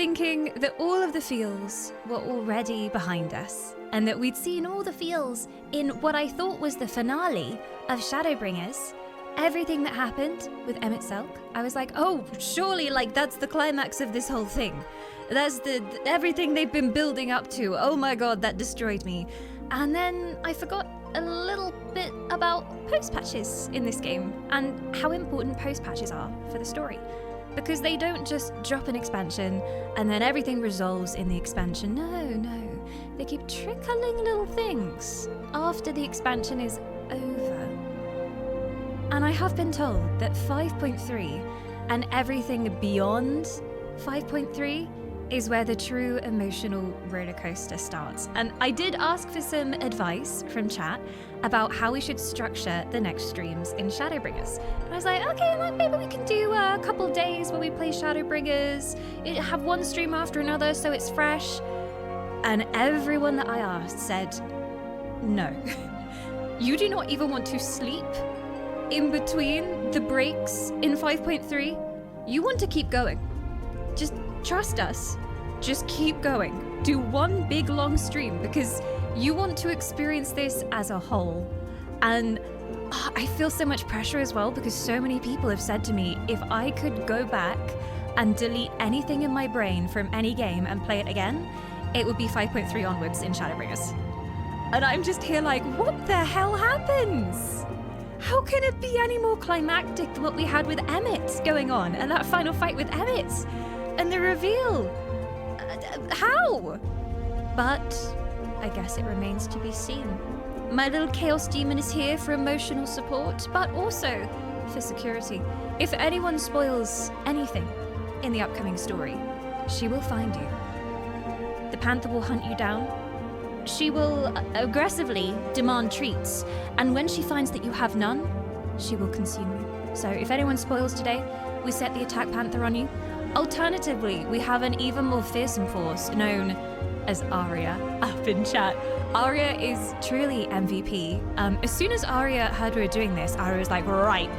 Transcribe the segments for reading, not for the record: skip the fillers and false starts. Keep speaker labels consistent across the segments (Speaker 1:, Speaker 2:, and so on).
Speaker 1: thinking that all of the feels were already behind us, and that we'd seen all the feels in what I thought was the finale of Shadowbringers. Everything that happened with Emmett Selk, I was like, oh, surely, like, that's the climax of this whole thing. That's everything they've been building up to. Oh my god, that destroyed me. And then I forgot a little bit about post-patches in this game, and how important post-patches are for the story. Because they don't just drop an expansion, and then everything resolves in the expansion. No. They keep trickling little things after the expansion is over. And I have been told that 5.3 and everything beyond 5.3 is where the true emotional roller coaster starts. And I did ask for some advice from chat about how we should structure the next streams in Shadowbringers. And I was like, okay, like maybe we can do a couple days where we play Shadowbringers, have one stream after another so it's fresh. And everyone that I asked said, no. You do not even want to sleep in between the breaks in 5.3. You want to keep going. Just trust us. Just keep going. Do one big long stream because you want to experience this as a whole. And I feel so much pressure as well because so many people have said to me, if I could go back and delete anything in my brain from any game and play it again, it would be 5.3 onwards in Shadowbringers. And I'm just here like, what the hell happens? How can it be any more climactic than what we had with Emmett going on and that final fight with Emmett and the reveal? How? But I guess it remains to be seen. My little chaos demon is here for emotional support, but also for security. If anyone spoils anything in the upcoming story, she will find you. The Panther will hunt you down. She will aggressively demand treats, and when she finds that you have none, she will consume you. So if anyone spoils today, we set the attack Panther on you. Alternatively, we have an even more fearsome force known as Arya up in chat. Arya is truly MVP. As soon as Arya heard we were doing this, Arya was like, right,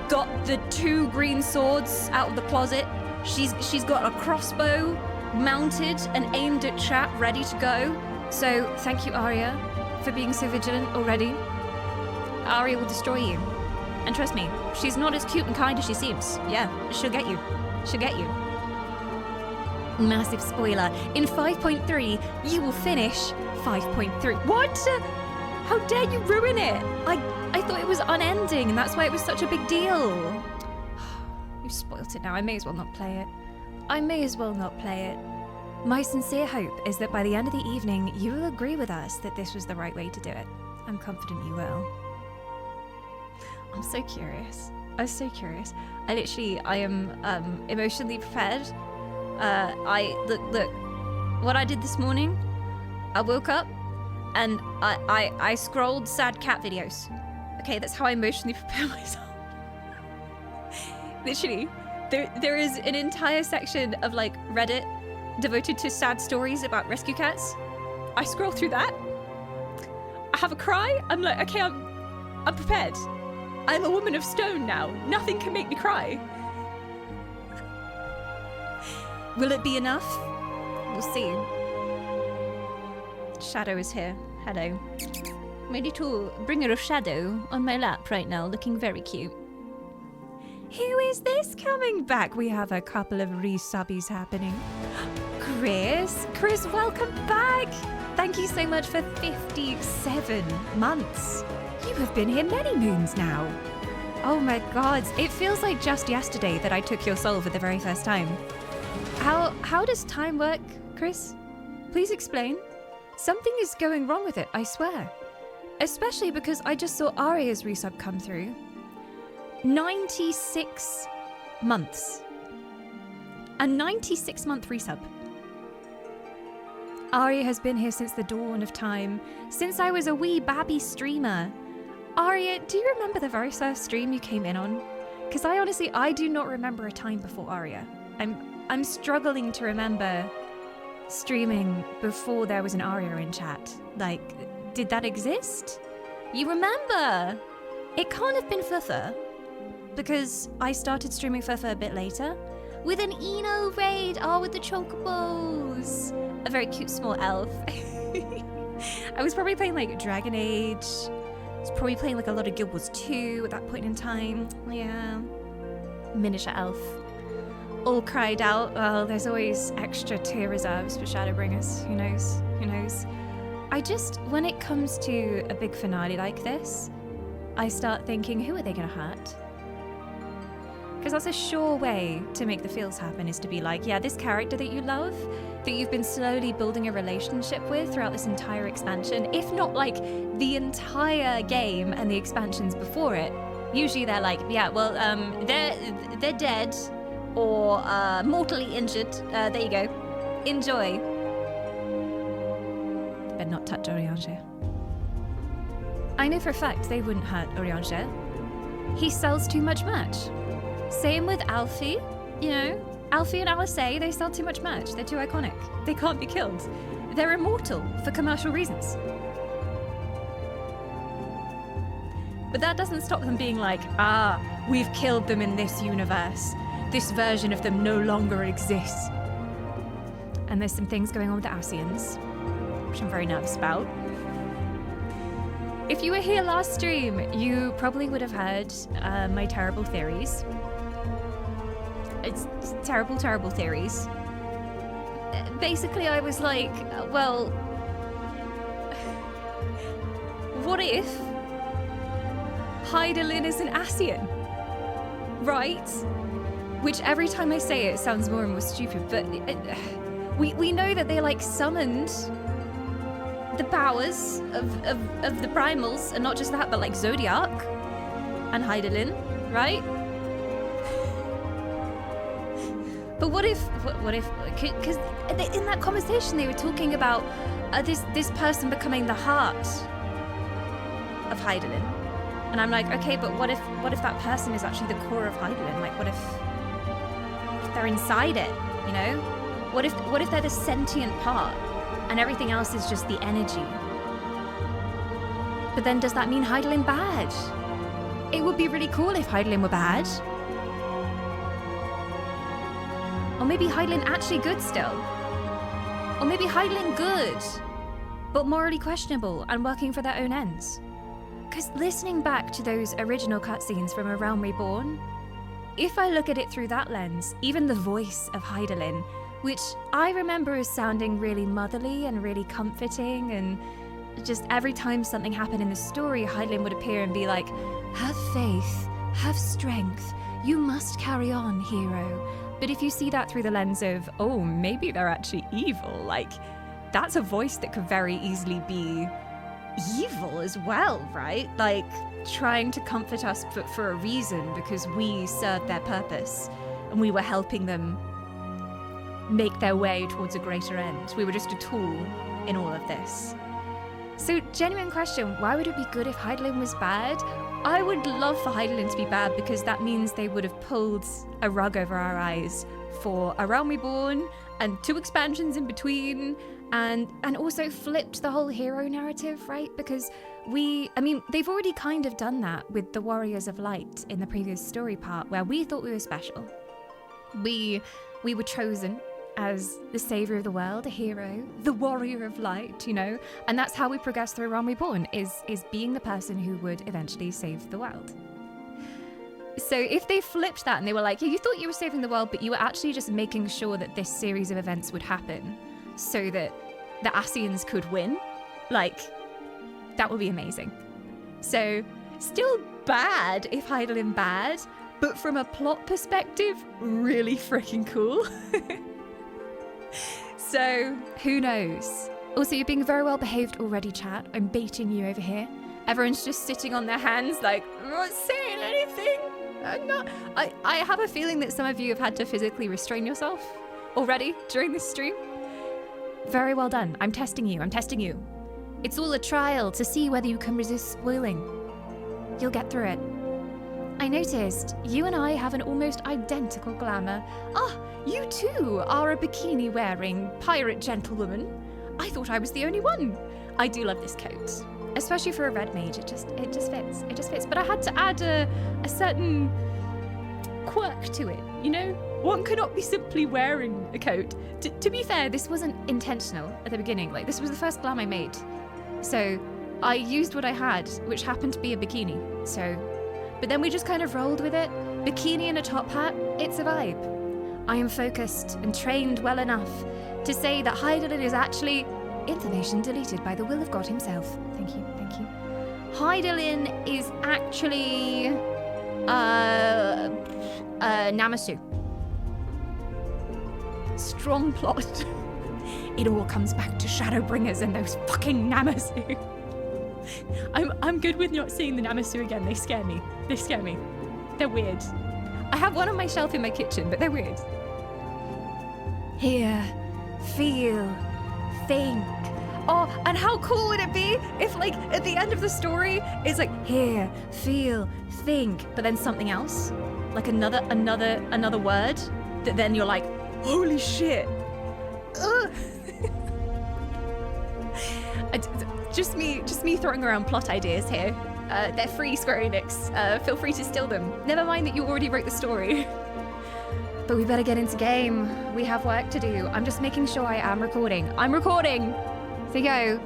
Speaker 1: got the 2 green swords out of the closet. She's got a crossbow mounted and aimed at chat, ready to go. So thank you, Arya, for being so vigilant already. Arya will destroy you. And trust me, she's not as cute and kind as she seems. Yeah, she'll get you. She'll get you. Massive spoiler. In 5.3, you will finish 5.3. What? How dare you ruin it? I thought it was unending, and that's why it was such a big deal. You've spoilt it now. I may as well not play it. My sincere hope is that by the end of the evening, you will agree with us that this was the right way to do it. I'm confident you will. I'm so curious. I am emotionally prepared. Look, what I did this morning, I woke up and I scrolled sad cat videos. Okay, that's how I emotionally prepare myself. Literally, there is an entire section of like Reddit devoted to sad stories about rescue cats. I scroll through that. I have a cry. I'm like, okay, I'm prepared. I'm a woman of stone now. Nothing can make me cry. Will it be enough? We'll see. Shadow is here. Hello. My little bringer of shadow on my lap right now, looking very cute. Who is this coming back? We have a couple of resubbies happening. Chris, welcome back. Thank you so much for 57 months. You have been here many moons now. Oh my god, it feels like just yesterday that I took your soul for the very first time. How does time work, Chris? Please explain. Something is going wrong with it, I swear. Especially because I just saw Arya's resub come through. 96 months. A 96-month resub. Arya has been here since the dawn of time, since I was a wee babby streamer. Arya, do you remember the very first stream you came in on? Because I do not remember a time before Arya. I'm struggling to remember streaming before there was an Arya in chat. Like, did that exist? You remember? It can't have been Fufa, because I started streaming Fufa a bit later. with an Eno raid. Oh, with the chocobos. A very cute small elf. I was probably playing like Dragon Age. I was probably playing like a lot of Guild Wars 2 at that point in time. Yeah. Miniature elf. All cried out. Well, there's always extra tier reserves for Shadowbringers. Who knows? Who knows? When it comes to a big finale like this, I start thinking, who are they going to hurt? Because that's a sure way to make the feels happen, is to be like, yeah, this character that you love, that you've been slowly building a relationship with throughout this entire expansion, if not like the entire game and the expansions before it. Usually they're like, yeah, well, they're dead or mortally injured. There you go. Enjoy. Better not touch Oriange. I know for a fact they wouldn't hurt Oriange. He sells too much merch. Same with Alfie, you know. Alfie and Alisaie, they sell too much merch. They're too iconic. They can't be killed. They're immortal for commercial reasons. But that doesn't stop them being like, we've killed them in this universe. This version of them no longer exists. And there's some things going on with the Ascians, which I'm very nervous about. If you were here last stream, you probably would have heard my terrible theories. It's terrible, terrible theories. Basically, I was like, well, what if Hydaelyn is an Ascian, right? Which every time I say it sounds more and more stupid, but we know that they like summoned the powers of the primals, and not just that, but like Zodiac and Hydaelyn, right? But what if, because in that conversation they were talking about this person becoming the heart of Hydaelyn. And I'm like, okay, but what if that person is actually the core of Hydaelyn? Like, what if they're inside it, you know? What if they're the sentient part and everything else is just the energy? But then does that mean Hydaelyn bad? It would be really cool if Hydaelyn were bad. Or maybe Hydaelyn actually good still. Or maybe Hydaelyn good, but morally questionable and working for their own ends. Because listening back to those original cutscenes from A Realm Reborn, if I look at it through that lens, even the voice of Hydaelyn, which I remember as sounding really motherly and really comforting, and just every time something happened in the story, Hydaelyn would appear and be like, have faith, have strength, you must carry on, hero. But if you see that through the lens of, oh, maybe they're actually evil, like, that's a voice that could very easily be evil as well, right? Like, trying to comfort us but for a reason, because we served their purpose and we were helping them make their way towards a greater end. We were just a tool in all of this. So, genuine question, why would it be good if Hydaelyn was bad? I would love for Hydaelyn to be bad, because that means they would have pulled a rug over our eyes for A Realm Reborn and 2 expansions in between, and also flipped the whole hero narrative, right? Because they've already kind of done that with the Warriors of Light in the previous story part, where we thought we were special. We were chosen as the savior of the world, a hero, the warrior of light, you know? And that's how we progress through Realm Reborn, is being the person who would eventually save the world. So if they flipped that and they were like, yeah, you thought you were saving the world, but you were actually just making sure that this series of events would happen so that the Ascians could win, like, that would be amazing. So still bad if Hydaelyn bad, but from a plot perspective, really freaking cool. So, who knows? Also, you're being very well behaved already, chat. I'm baiting you over here. Everyone's just sitting on their hands like, I'm not saying anything. I have a feeling that some of you have had to physically restrain yourself already during this stream. Very well done. I'm testing you. It's all a trial to see whether you can resist spoiling. You'll get through it. I noticed you and I have an almost identical glamour. You too are a bikini-wearing pirate gentlewoman. I thought I was the only one. I do love this coat, especially for a red mage. It just fits. But I had to add a certain quirk to it. you know? One cannot be simply wearing a coat. To be fair, this wasn't intentional at the beginning. Like, this was the first glam I made. So I used what I had, which happened to be a bikini. So, but then we just kind of rolled with it. Bikini and a top hat, it's a vibe. I am focused and trained well enough to say that Heidelin is actually information deleted by the will of God himself. Thank you. Heidelin is actually Namasu. Strong plot. It all comes back to Shadowbringers and those fucking Namasu. I'm good with not seeing the Namasu again. They scare me. They're weird. I have one on my shelf in my kitchen, but they're weird. Hear, feel, think. Oh, and how cool would it be if, like, at the end of the story, it's like, hear, feel, think, but then something else? Like another word that then you're like, holy shit. Ugh. Just me throwing around plot ideas here. They're free, Square Enix. Feel free to steal them. Never mind that you already wrote the story. But we better get into game. We have work to do. I'm just making sure I am recording. I'm recording! Theo.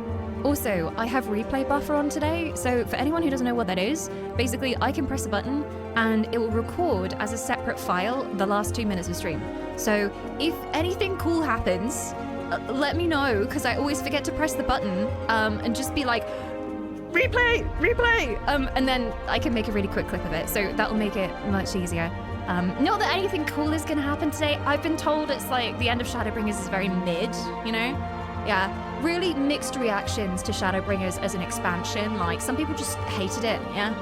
Speaker 1: Also, I have replay buffer on today, so for anyone who doesn't know what that is, basically I can press a button and it will record as a separate file the last 2 minutes of stream. So if anything cool happens, let me know, because I always forget to press the button and just be like, replay, and then I can make a really quick clip of it, so that'll make it much easier. Not that anything cool is going to happen today. I've been told it's like the end of Shadowbringers is very mid, you know? Yeah, really mixed reactions to Shadowbringers as an expansion. Like, some people just hated it, yeah?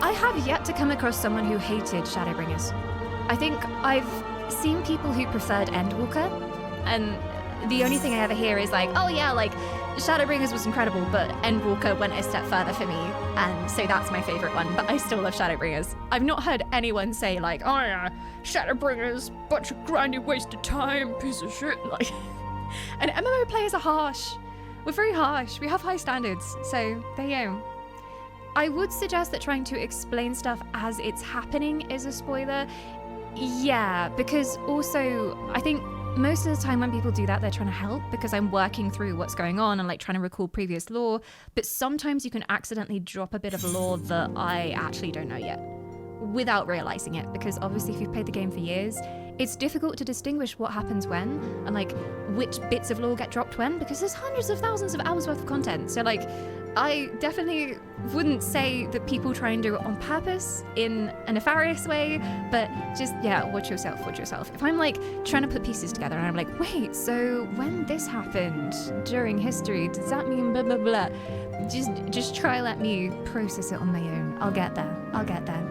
Speaker 1: I have yet to come across someone who hated Shadowbringers. I think I've seen people who preferred Endwalker, and the only thing I ever hear is like, oh yeah, like, Shadowbringers was incredible, but Endwalker went a step further for me, and so that's my favorite one, but I still love Shadowbringers. I've not heard anyone say like, oh yeah, Shadowbringers, bunch of grindy waste of time, piece of shit, like. And MMO players are harsh. We're very harsh. We have high standards, so there you go. I would suggest that trying to explain stuff as it's happening is a spoiler. Yeah, because also, I think most of the time when people do that, they're trying to help because I'm working through what's going on and like trying to recall previous lore. But sometimes you can accidentally drop a bit of lore that I actually don't know yet without realizing it, because obviously if you've played the game for years, it's difficult to distinguish what happens when and like which bits of lore get dropped when, because there's hundreds of thousands of hours worth of content. So like, I definitely wouldn't say that people try and do it on purpose in a nefarious way, but just, yeah, watch yourself. If I'm like trying to put pieces together and I'm like, wait, so when this happened during history, does that mean blah, blah, blah? Just try let me process it on my own. I'll get there.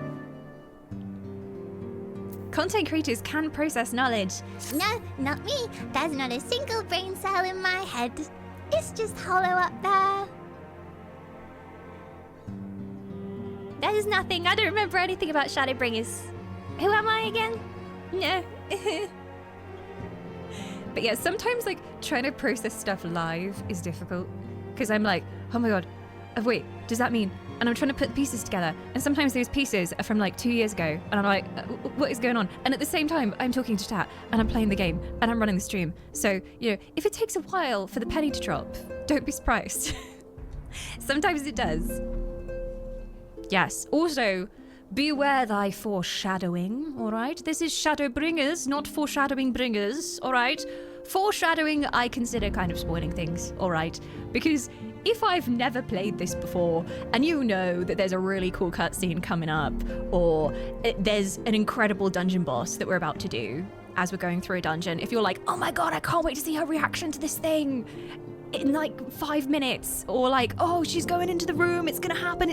Speaker 1: Content creators can process knowledge.
Speaker 2: No, not me. There's not a single brain cell in my head. It's just hollow up there.
Speaker 1: There's nothing. I don't remember anything about Shadowbringers. Who am I again? No. But yeah, sometimes like trying to process stuff live is difficult because I'm like, oh my god, wait, does that mean? And I'm trying to put pieces together. And sometimes those pieces are from like 2 years ago. And I'm like, what is going on? And at the same time, I'm talking to chat and I'm playing the game and I'm running the stream. So, you know, if it takes a while for the penny to drop, don't be surprised. Sometimes it does. Yes. Also, beware thy foreshadowing, all right? This is Shadowbringers, not foreshadowing bringers, all right? Foreshadowing, I consider kind of spoiling things, all right? Because if I've never played this before, and you know that there's a really cool cutscene coming up, or there's an incredible dungeon boss that we're about to do as we're going through a dungeon, if you're like, oh my god, I can't wait to see her reaction to this thing in like 5 minutes, or like, oh, she's going into the room, it's gonna happen,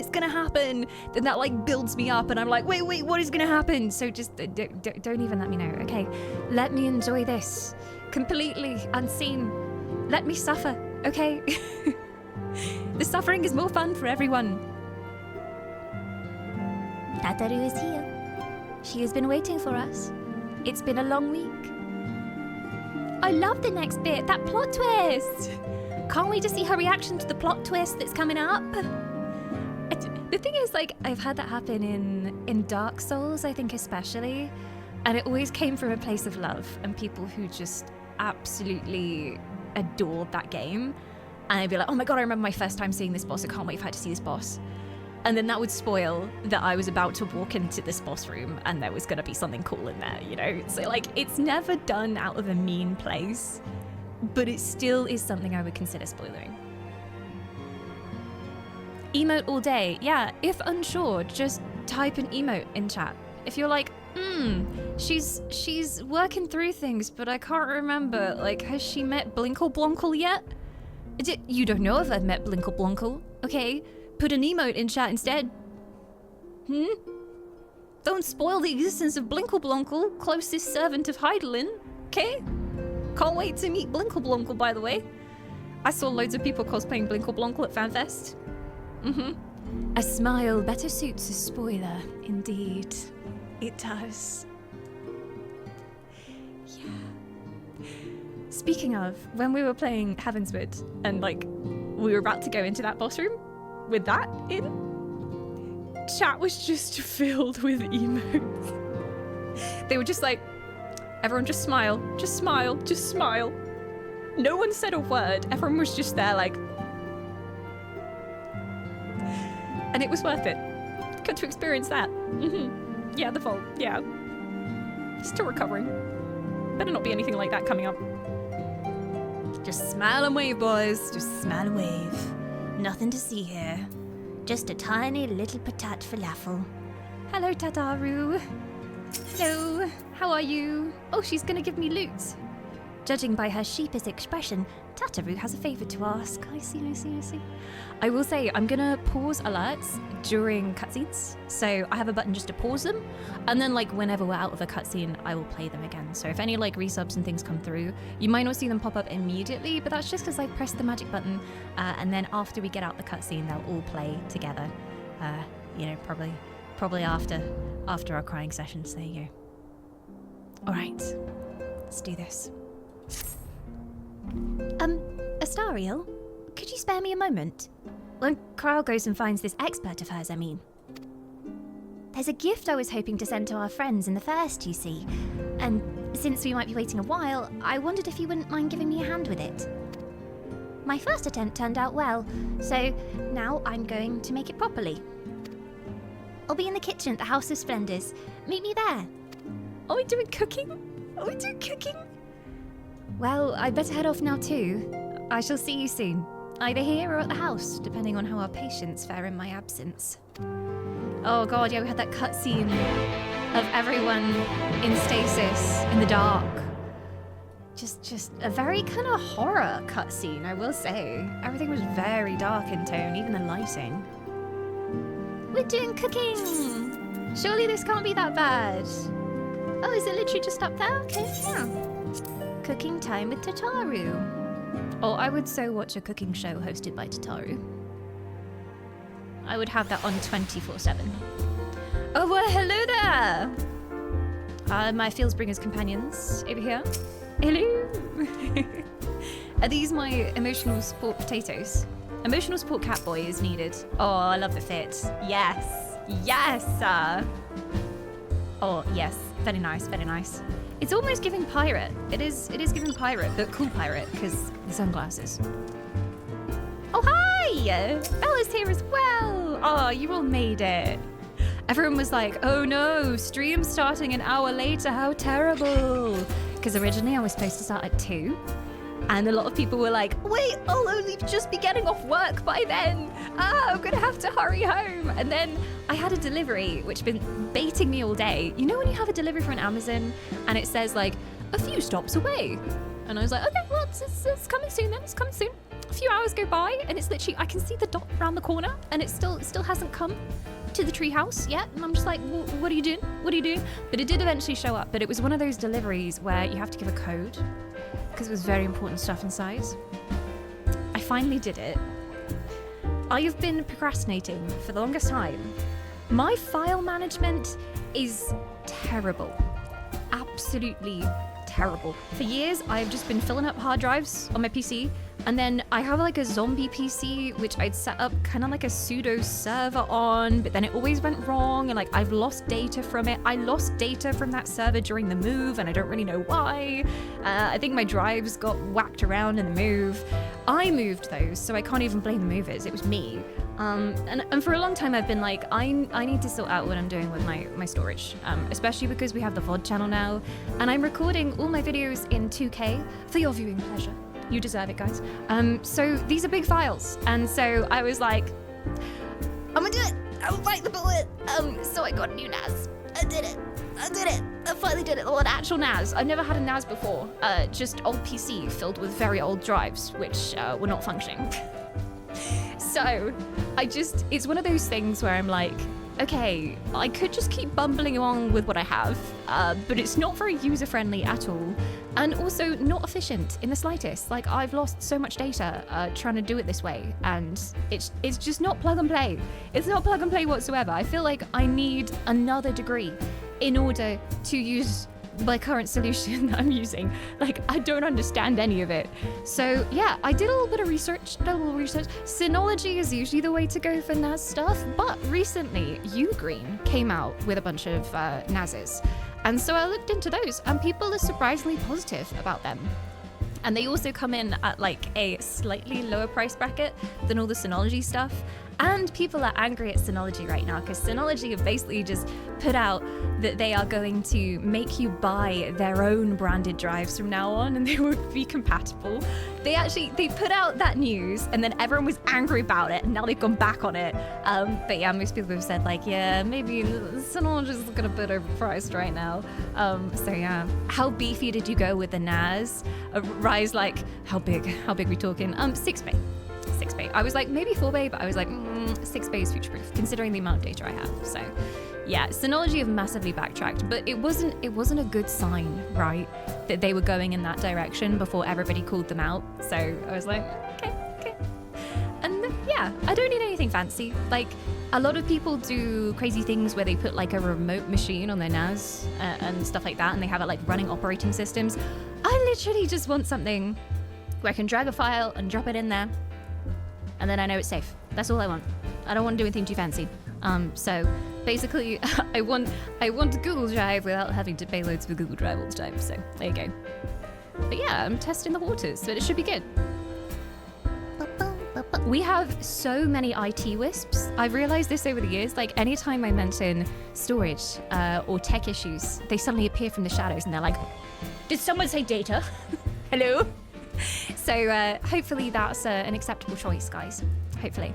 Speaker 1: then that like builds me up and I'm like, wait, what is gonna happen? So just don't even let me know, okay? Let me enjoy this completely unseen. Let me suffer, okay? The suffering is more fun for everyone.
Speaker 2: Tataru is here.
Speaker 1: She has been waiting for us. It's been a long week. I love the next bit, that plot twist. Can't wait to see her reaction to the plot twist that's coming up. The thing is, like, I've had that happen in Dark Souls, I think especially, and it always came from a place of love and people who just absolutely adored that game. And I'd be like, oh my god, I remember my first time seeing this boss, I can't wait to see this boss. And then that would spoil that I was about to walk into this boss room and there was going to be something cool in there, you know? So, like, it's never done out of a mean place, but it still is something I would consider spoiling. Emote all day. Yeah, if unsure, just type an emote in chat. If you're like, she's working through things, but I can't remember, like, has she met Blinkle Blonkle yet? You don't know if I've met Blinkle Blonkle, okay? Put an emote in chat instead. Don't spoil the existence of Blinkle Blonkle, closest servant of Heidelin, okay? Can't wait to meet Blinkle Blonkle, by the way. I saw loads of people cosplaying Blinkle Blonkle at FanFest. A smile better suits a spoiler, indeed. It does. Yeah. Speaking of, when we were playing Heavensward and, like, we were about to go into that boss room with that in, chat was just filled with emotes. They were just like, everyone just smile, just smile, just smile. No one said a word. Everyone was just there like, and it was worth it. Got to experience that. Yeah, the vault, yeah. Still recovering. Better not be anything like that coming up. Just smile and wave, boys. Just smile and wave. Nothing to see here. Just a tiny little patat falafel. Hello, Tataru. Hello, how are you? Oh, she's gonna give me loot. Judging by her sheepish expression, Tataru has a favour to ask. I see. I will say, I'm gonna pause alerts during cutscenes. So I have a button just to pause them. And then, like, whenever we're out of a cutscene, I will play them again. So if any, like, resubs and things come through, you might not see them pop up immediately, but that's just because I pressed the magic button. And then after we get out the cutscene, they'll all play together. You know, probably after our crying session. So there you go. All right, let's do this. Astariel, could you spare me a moment? When Kral goes and finds this expert of hers, I mean. There's a gift I was hoping to send to our friends in the first, you see. And since we might be waiting a while, I wondered if you wouldn't mind giving me a hand with it. My first attempt turned out well, so now I'm going to make it properly. I'll be in the kitchen at the House of Splendors. Meet me there. Are we doing cooking? Well, I'd better head off now too. I shall see you soon. Either here or at the house, depending on how our patients fare in my absence. Oh god, yeah, we had that cutscene of everyone in stasis, in the dark. Just a very kind of horror cutscene, I will say. Everything was very dark in tone, even the lighting. We're doing cooking! Surely this can't be that bad. Oh, is it literally just up there? Okay, yeah. Cooking time with Tataru. Oh, I would so watch a cooking show hosted by Tataru. I would have that on 24/7. Oh, well, hello there! My Fieldsbringers companions over here. Hello! Are these my emotional support potatoes? Emotional support cat boy is needed. Oh, I love the fit. Yes! Oh, yes. Very nice. It's almost giving pirate. It is giving pirate, but cool pirate, because the sunglasses. Oh, hi! Bella's here as well! Oh, you all made it. Everyone was like, oh no, stream starting an hour later, how terrible. Because originally I was supposed to start at 2. And a lot of people were like, wait, I'll only just be getting off work by then. I'm gonna have to hurry home. And then I had a delivery, which had been baiting me all day. You know when you have a delivery from Amazon and it says like, a few stops away. And I was like, okay, well, it's coming soon then, it's coming soon. A few hours go by and it's literally, I can see the dot around the corner and it still hasn't come to the treehouse yet. And I'm just like, well, what are you doing? But it did eventually show up. But it was one of those deliveries where you have to give a code because it was very important stuff inside. I finally did it. I have been procrastinating for the longest time. My file management is terrible. Absolutely terrible. For years, I've just been filling up hard drives on my PC And then I have like a zombie PC, which I'd set up kind of like a pseudo server on, but then it always went wrong. And like I've lost data from it. I lost data from that server during the move and I don't really know why. I think my drives got whacked around in the move. I moved those, so I can't even blame the movers. It was me. And for a long time I've been like, I need to sort out what I'm doing with my storage, especially because we have the VOD channel now, and I'm recording all my videos in 2K for your viewing pleasure. You deserve it, guys. So these are big files, and so I was like, I'm gonna do it. I'll bite the bullet. So I got a new NAS. I did it. I finally did it. Well, an actual NAS. I've never had a NAS before. Just old PC filled with very old drives, which were not functioning. So it's one of those things where I'm like, okay, I could just keep bumbling along with what I have, but it's not very user-friendly at all, and also not efficient in the slightest. Like, I've lost so much data trying to do it this way, and it's just not plug and play. It's not plug and play whatsoever. I feel like I need another degree in order to use my current solution that I'm using. Like, I don't understand any of it. So yeah, I did a little bit of research, Synology is usually the way to go for NAS stuff, but recently Ugreen came out with a bunch of NASes. And so I looked into those, and people are surprisingly positive about them. And they also come in at like a slightly lower price bracket than all the Synology stuff. And people are angry at Synology right now because Synology have basically just put out that they are going to make you buy their own branded drives from now on, and they won't be compatible. They put out that news, and then everyone was angry about it, and now they've gone back on it. But yeah, most people have said like, yeah, maybe Synology's looking a bit overpriced right now. So yeah, how beefy did you go with the NAS? Rise, like, how big we talking? 6 bay. 6 bay. I was like, maybe 4 bay, but I was like, 6 bay is future-proof, considering the amount of data I have. So yeah, Synology have massively backtracked, but it wasn't a good sign, right, that they were going in that direction before everybody called them out. So I was like, okay. And yeah, I don't need anything fancy. Like, a lot of people do crazy things where they put like a remote machine on their NAS and stuff like that, and they have it like running operating systems. I literally just want something where I can drag a file and drop it in there, and then I know it's safe. That's all I want. I don't want to do anything too fancy. So basically, I want Google Drive without having to pay loads for Google Drive all the time. So there you go. But yeah, I'm testing the waters, but it should be good. We have so many IT wisps. I've realized this over the years. Like, anytime I mention storage or tech issues, they suddenly appear from the shadows and they're like, did someone say data? Hello? So hopefully that's an acceptable choice, guys. Hopefully.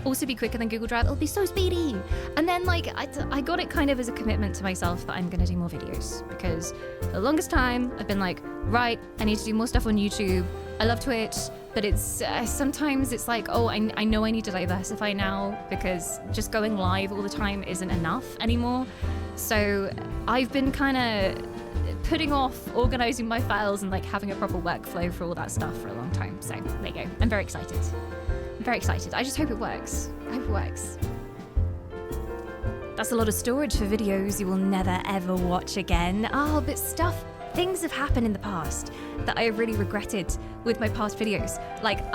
Speaker 1: Also be quicker than Google Drive. It'll be so speedy. And then like I got it kind of as a commitment to myself that I'm going to do more videos, because for the longest time I've been like, right, I need to do more stuff on YouTube. I love Twitch, but it's sometimes it's like, oh, I know I need to diversify now, because just going live all the time isn't enough anymore. So I've been kind of putting off organizing my files and like having a proper workflow for all that stuff for a long time. So there you go. I'm very excited. I just hope it works. I hope it works. That's a lot of storage for videos you will never ever watch again. Oh, but things have happened in the past that I have really regretted with my past videos. Like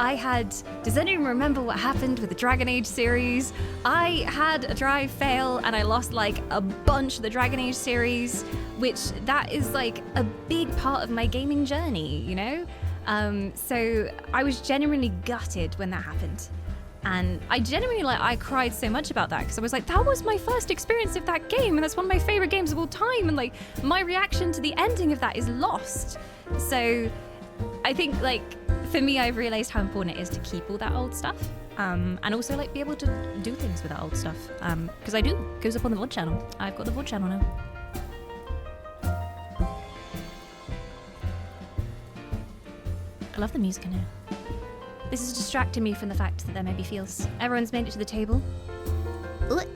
Speaker 1: does anyone remember what happened with the Dragon Age series? I had a drive fail and I lost like a bunch of the Dragon Age series, which that is like a big part of my gaming journey, you know? So I was genuinely gutted when that happened. And I cried so much about that, because I was like, that was my first experience of that game, and that's one of my favorite games of all time, and like my reaction to the ending of that is lost. So I think like for me, I've realized how important it is to keep all that old stuff, and also like be able to do things with that old stuff, because I do. It goes up on the VOD channel. I've got the VOD channel now. I love the music in here. This is distracting me from the fact that there may be feels. Everyone's made it to the table.
Speaker 2: What?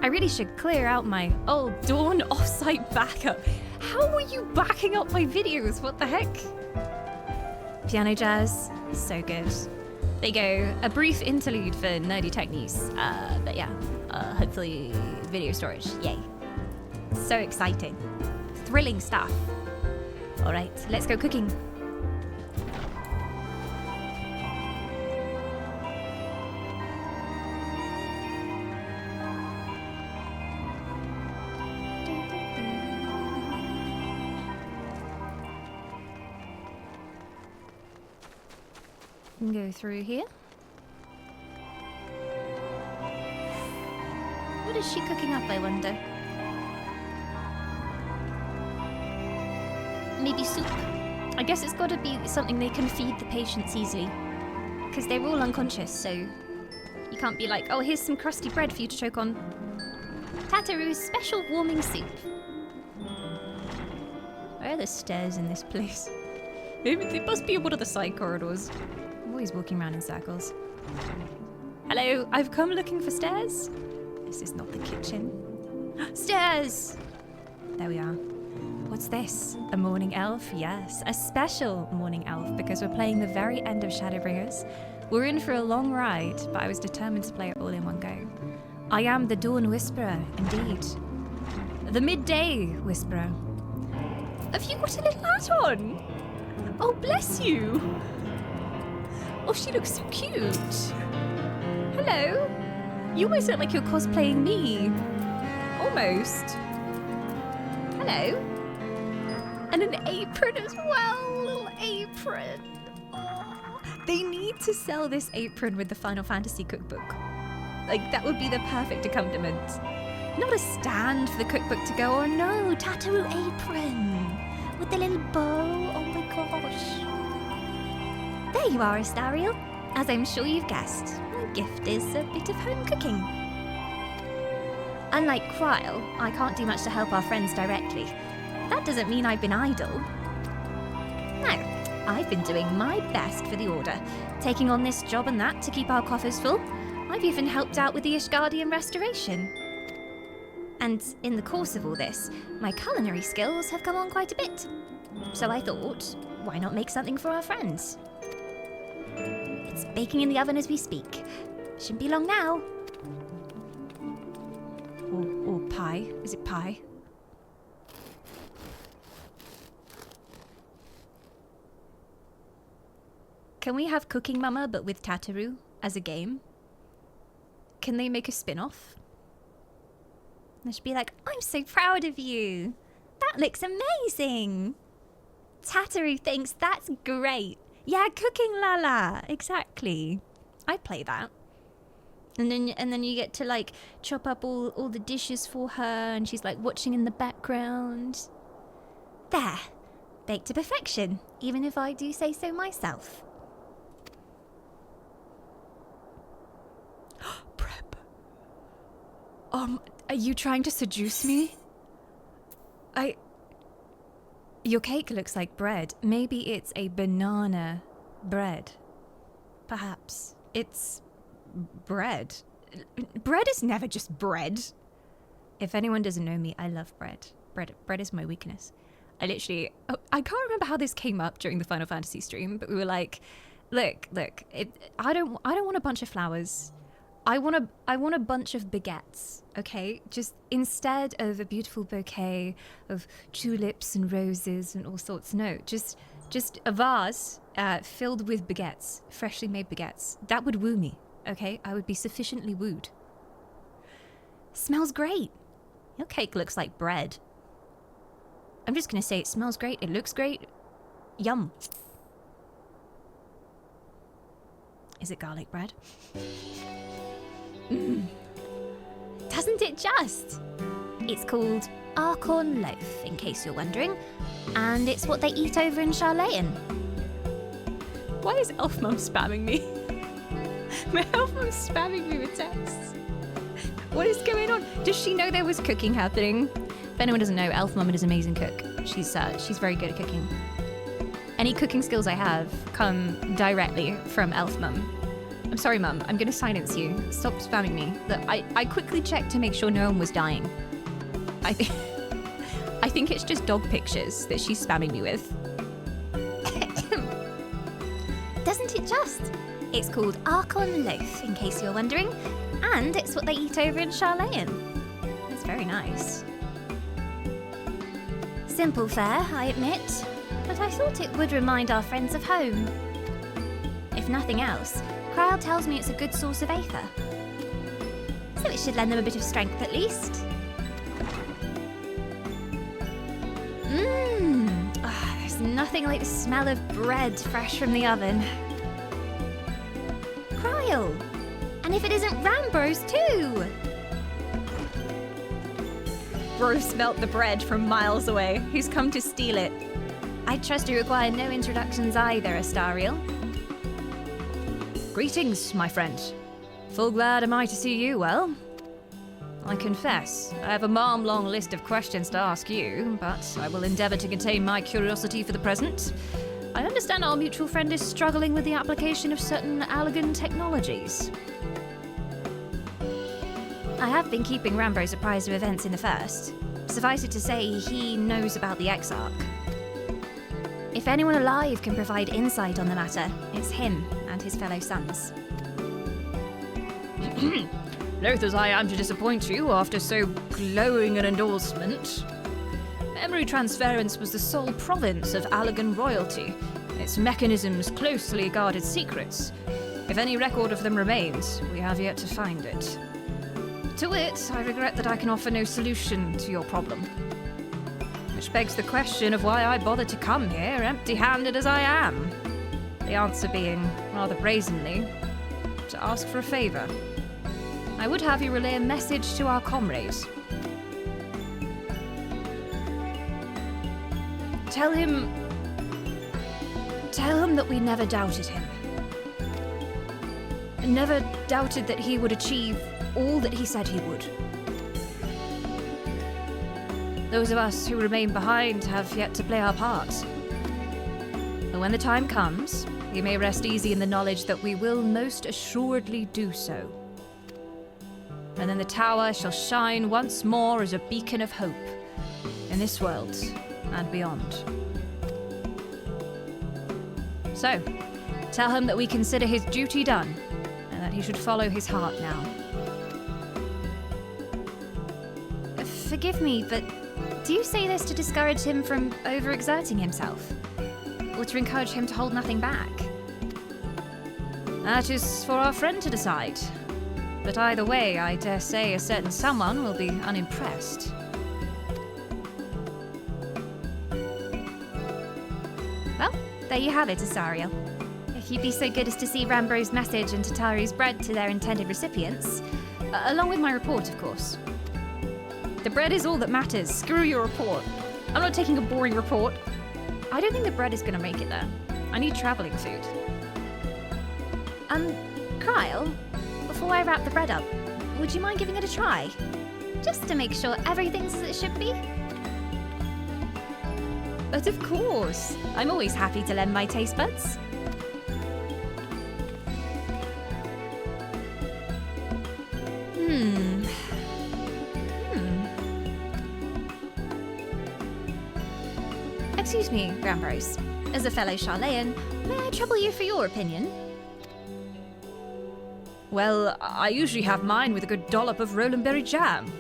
Speaker 1: I really should clear out my old Dawn offsite backup. How are you backing up my videos? What the heck? Piano jazz, so good. There you go, a brief interlude for nerdy tech news. But yeah, hopefully video storage, yay. So exciting. thrilling stuff. All right, let's go cooking. Go through here. What is she cooking up, I wonder? Maybe soup. I guess it's got to be something they can feed the patients easily. Because they're all unconscious, so you can't be like, oh, here's some crusty bread for you to choke on. Tataru's special warming soup. Where are the stairs in this place? It must be one of the side corridors. I'm always walking around in circles. Hello, I've come looking for stairs. This is not the kitchen. Stairs! There we are. What's this? A morning elf? Yes, a special morning elf because we're playing the very end of Shadowbringers. We're in for a long ride, but I was determined to play it all in one go. I am the Dawn Whisperer, indeed. The Midday Whisperer. Have you got a little hat on? Oh, bless you. Oh, she looks so cute. Hello. You almost look like you're cosplaying me. Almost. Hello. And an apron as well. Little apron. Oh. They need to sell this apron with the Final Fantasy cookbook. Like, that would be the perfect accompaniment. Not a stand for the cookbook to go on. No, Tataru apron. With the little bow. Oh my gosh. There you are, Astariel. As I'm sure you've guessed, my gift is a bit of home cooking. Unlike Kryle, I can't do much to help our friends directly. That doesn't mean I've been idle. No, I've been doing my best for the Order, taking on this job and that to keep our coffers full. I've even helped out with the Ishgardian restoration. And in the course of all this, my culinary skills have come on quite a bit. So I thought, why not make something for our friends? It's baking in the oven as we speak. Shouldn't be long now. Or pie. Is it pie? Can we have Cooking Mama but with Tataru as a game? Can they make a spin-off? They should be like, I'm so proud of you. That looks amazing. Tataru thinks that's great. Yeah, Cooking Lala. Exactly. I'd play that. And then you get to like chop up all the dishes for her and she's like watching in the background. There. Baked to perfection, even if I do say so myself. Prep. Are you trying to seduce me? Your cake looks like bread. Maybe it's a banana bread. Perhaps. It's bread. Bread is never just bread. If anyone doesn't know me, I love bread. Bread is my weakness. I can't remember how this came up during the Final Fantasy stream, but we were like, look, I don't want a bunch of flowers. I want a bunch of baguettes, okay? Just instead of a beautiful bouquet of tulips and roses and all sorts, no, just a vase filled with baguettes, freshly made baguettes. That would woo me, okay? I would be sufficiently wooed. Smells great. Your cake looks like bread. I'm just gonna say it smells great, it looks great. Yum. Is it garlic bread? Doesn't it just? It's called Archon Loaf, in case you're wondering, and it's what they eat over in Charlayan. Why is Elf Mum spamming me? My Elf Mum's spamming me with texts. What is going on? Does she know there was cooking happening? If anyone doesn't know, Elf Mum is an amazing cook. She's very good at cooking. Any cooking skills I have come directly from Elf Mum. I'm sorry, Mum. I'm going to silence you. Stop spamming me. Look, I quickly checked to make sure no one was dying. I think it's just dog pictures that she's spamming me with. Doesn't it just? It's called Archon Loaf, in case you're wondering, and it's what they eat over in Charlayan. It's very nice. Simple fare, I admit, but I thought it would remind our friends of home. If nothing else, Krile tells me it's a good source of aether. So it should lend them a bit of strength at least. There's nothing like the smell of bread fresh from the oven. Krile! And if it isn't Rambros too! Bro smelt the bread from miles away. He's come to steal it. I trust you require no introductions either, Astariel. Greetings, my friend. Full glad am I to see you well. I confess, I have a long list of questions to ask you, but I will endeavour to contain my curiosity for the present. I understand our mutual friend is struggling with the application of certain Allagan technologies. I have been keeping Rambros apprised of events in the First. Suffice it to say, he knows about the Exarch. If anyone alive can provide insight on the matter, it's him and his fellow sons. Loath as I am to disappoint you after so glowing an endorsement, memory transference was the sole province of Allagan royalty, its mechanisms closely guarded secrets. If any record of them remains, we have yet to find it. To wit, I regret that I can offer no solution to your problem. Which begs the question of why I bothered to come here, empty-handed as I am. The answer being, rather brazenly, to ask for a favour. I would have you relay a message to our comrades. Tell him that we never doubted him. Never doubted that he would achieve all that he said he would. Those of us who remain behind have yet to play our part. But when the time comes, you may rest easy in the knowledge that we will most assuredly do so. And then the tower shall shine once more as a beacon of hope in this world and beyond. So, tell him that we consider his duty done, and that he should follow his heart now. Forgive me, but do you say this to discourage him from overexerting himself? Or to encourage him to hold nothing back? That is for our friend to decide. But either way, I dare say a certain someone will be unimpressed. Well, there you have it, Astariel. If you'd be so good as to see Rambro's message and Tatari's bread to their intended recipients, along with my report, of course. The bread is all that matters. Screw your report. I'm not taking a boring report. I don't think the bread is going to make it there. I need travelling food. Krile, before I wrap the bread up, would you mind giving it a try? Just to make sure everything's as it should be? But of course. I'm always happy to lend my taste buds. Excuse me, Rambros. As a fellow Charlayan, may I trouble you for your opinion? Well, I usually have mine with a good dollop of Rolandberry jam.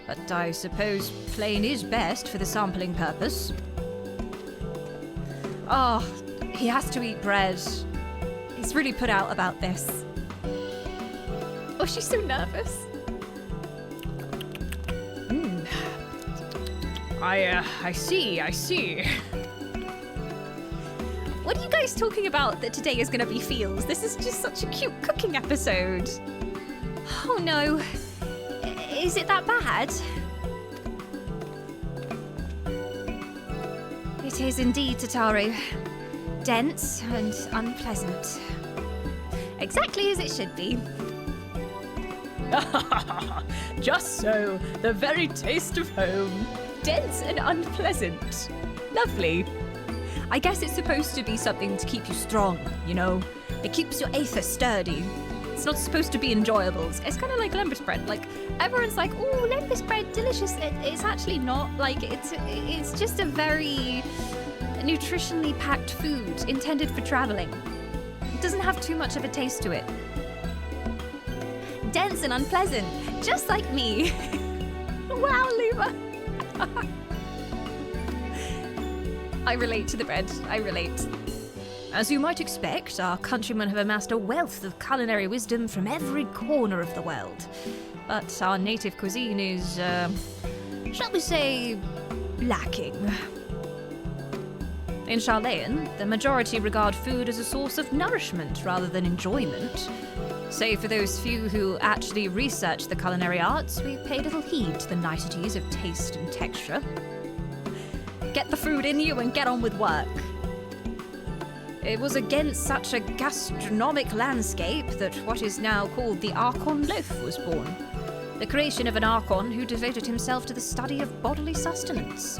Speaker 1: But I suppose plain is best for the sampling purpose. Oh, he has to eat bread. He's really put out about this. Oh, she's so nervous. I see. What are you guys talking about that today is gonna be feels? This is just such a cute cooking episode. Oh no. Is it that bad? It is indeed, Tataru. Dense and unpleasant. Exactly as it should be. Just so. The very taste of home. Dense and unpleasant. Lovely. I guess it's supposed to be something to keep you strong, you know? It keeps your aether sturdy. It's not supposed to be enjoyable. It's kind of like lembas bread. Like, everyone's like, "Ooh, lembas bread, delicious." It's actually not. Like, it's just a very nutritionally packed food intended for traveling. It doesn't have too much of a taste to it. Dense and unpleasant, just like me. Wow, Luma. I relate to the bread. I relate. As you might expect, our countrymen have amassed a wealth of culinary wisdom from every corner of the world. But our native cuisine is, shall we say, lacking. In Charlayan, the majority regard food as a source of nourishment rather than enjoyment. Save for those few who actually research the culinary arts, we pay little heed to the niceties of taste and texture. Get the food in you and get on with work. It was against such a gastronomic landscape that what is now called the Archon Loaf was born. The creation of an Archon who devoted himself to the study of bodily sustenance.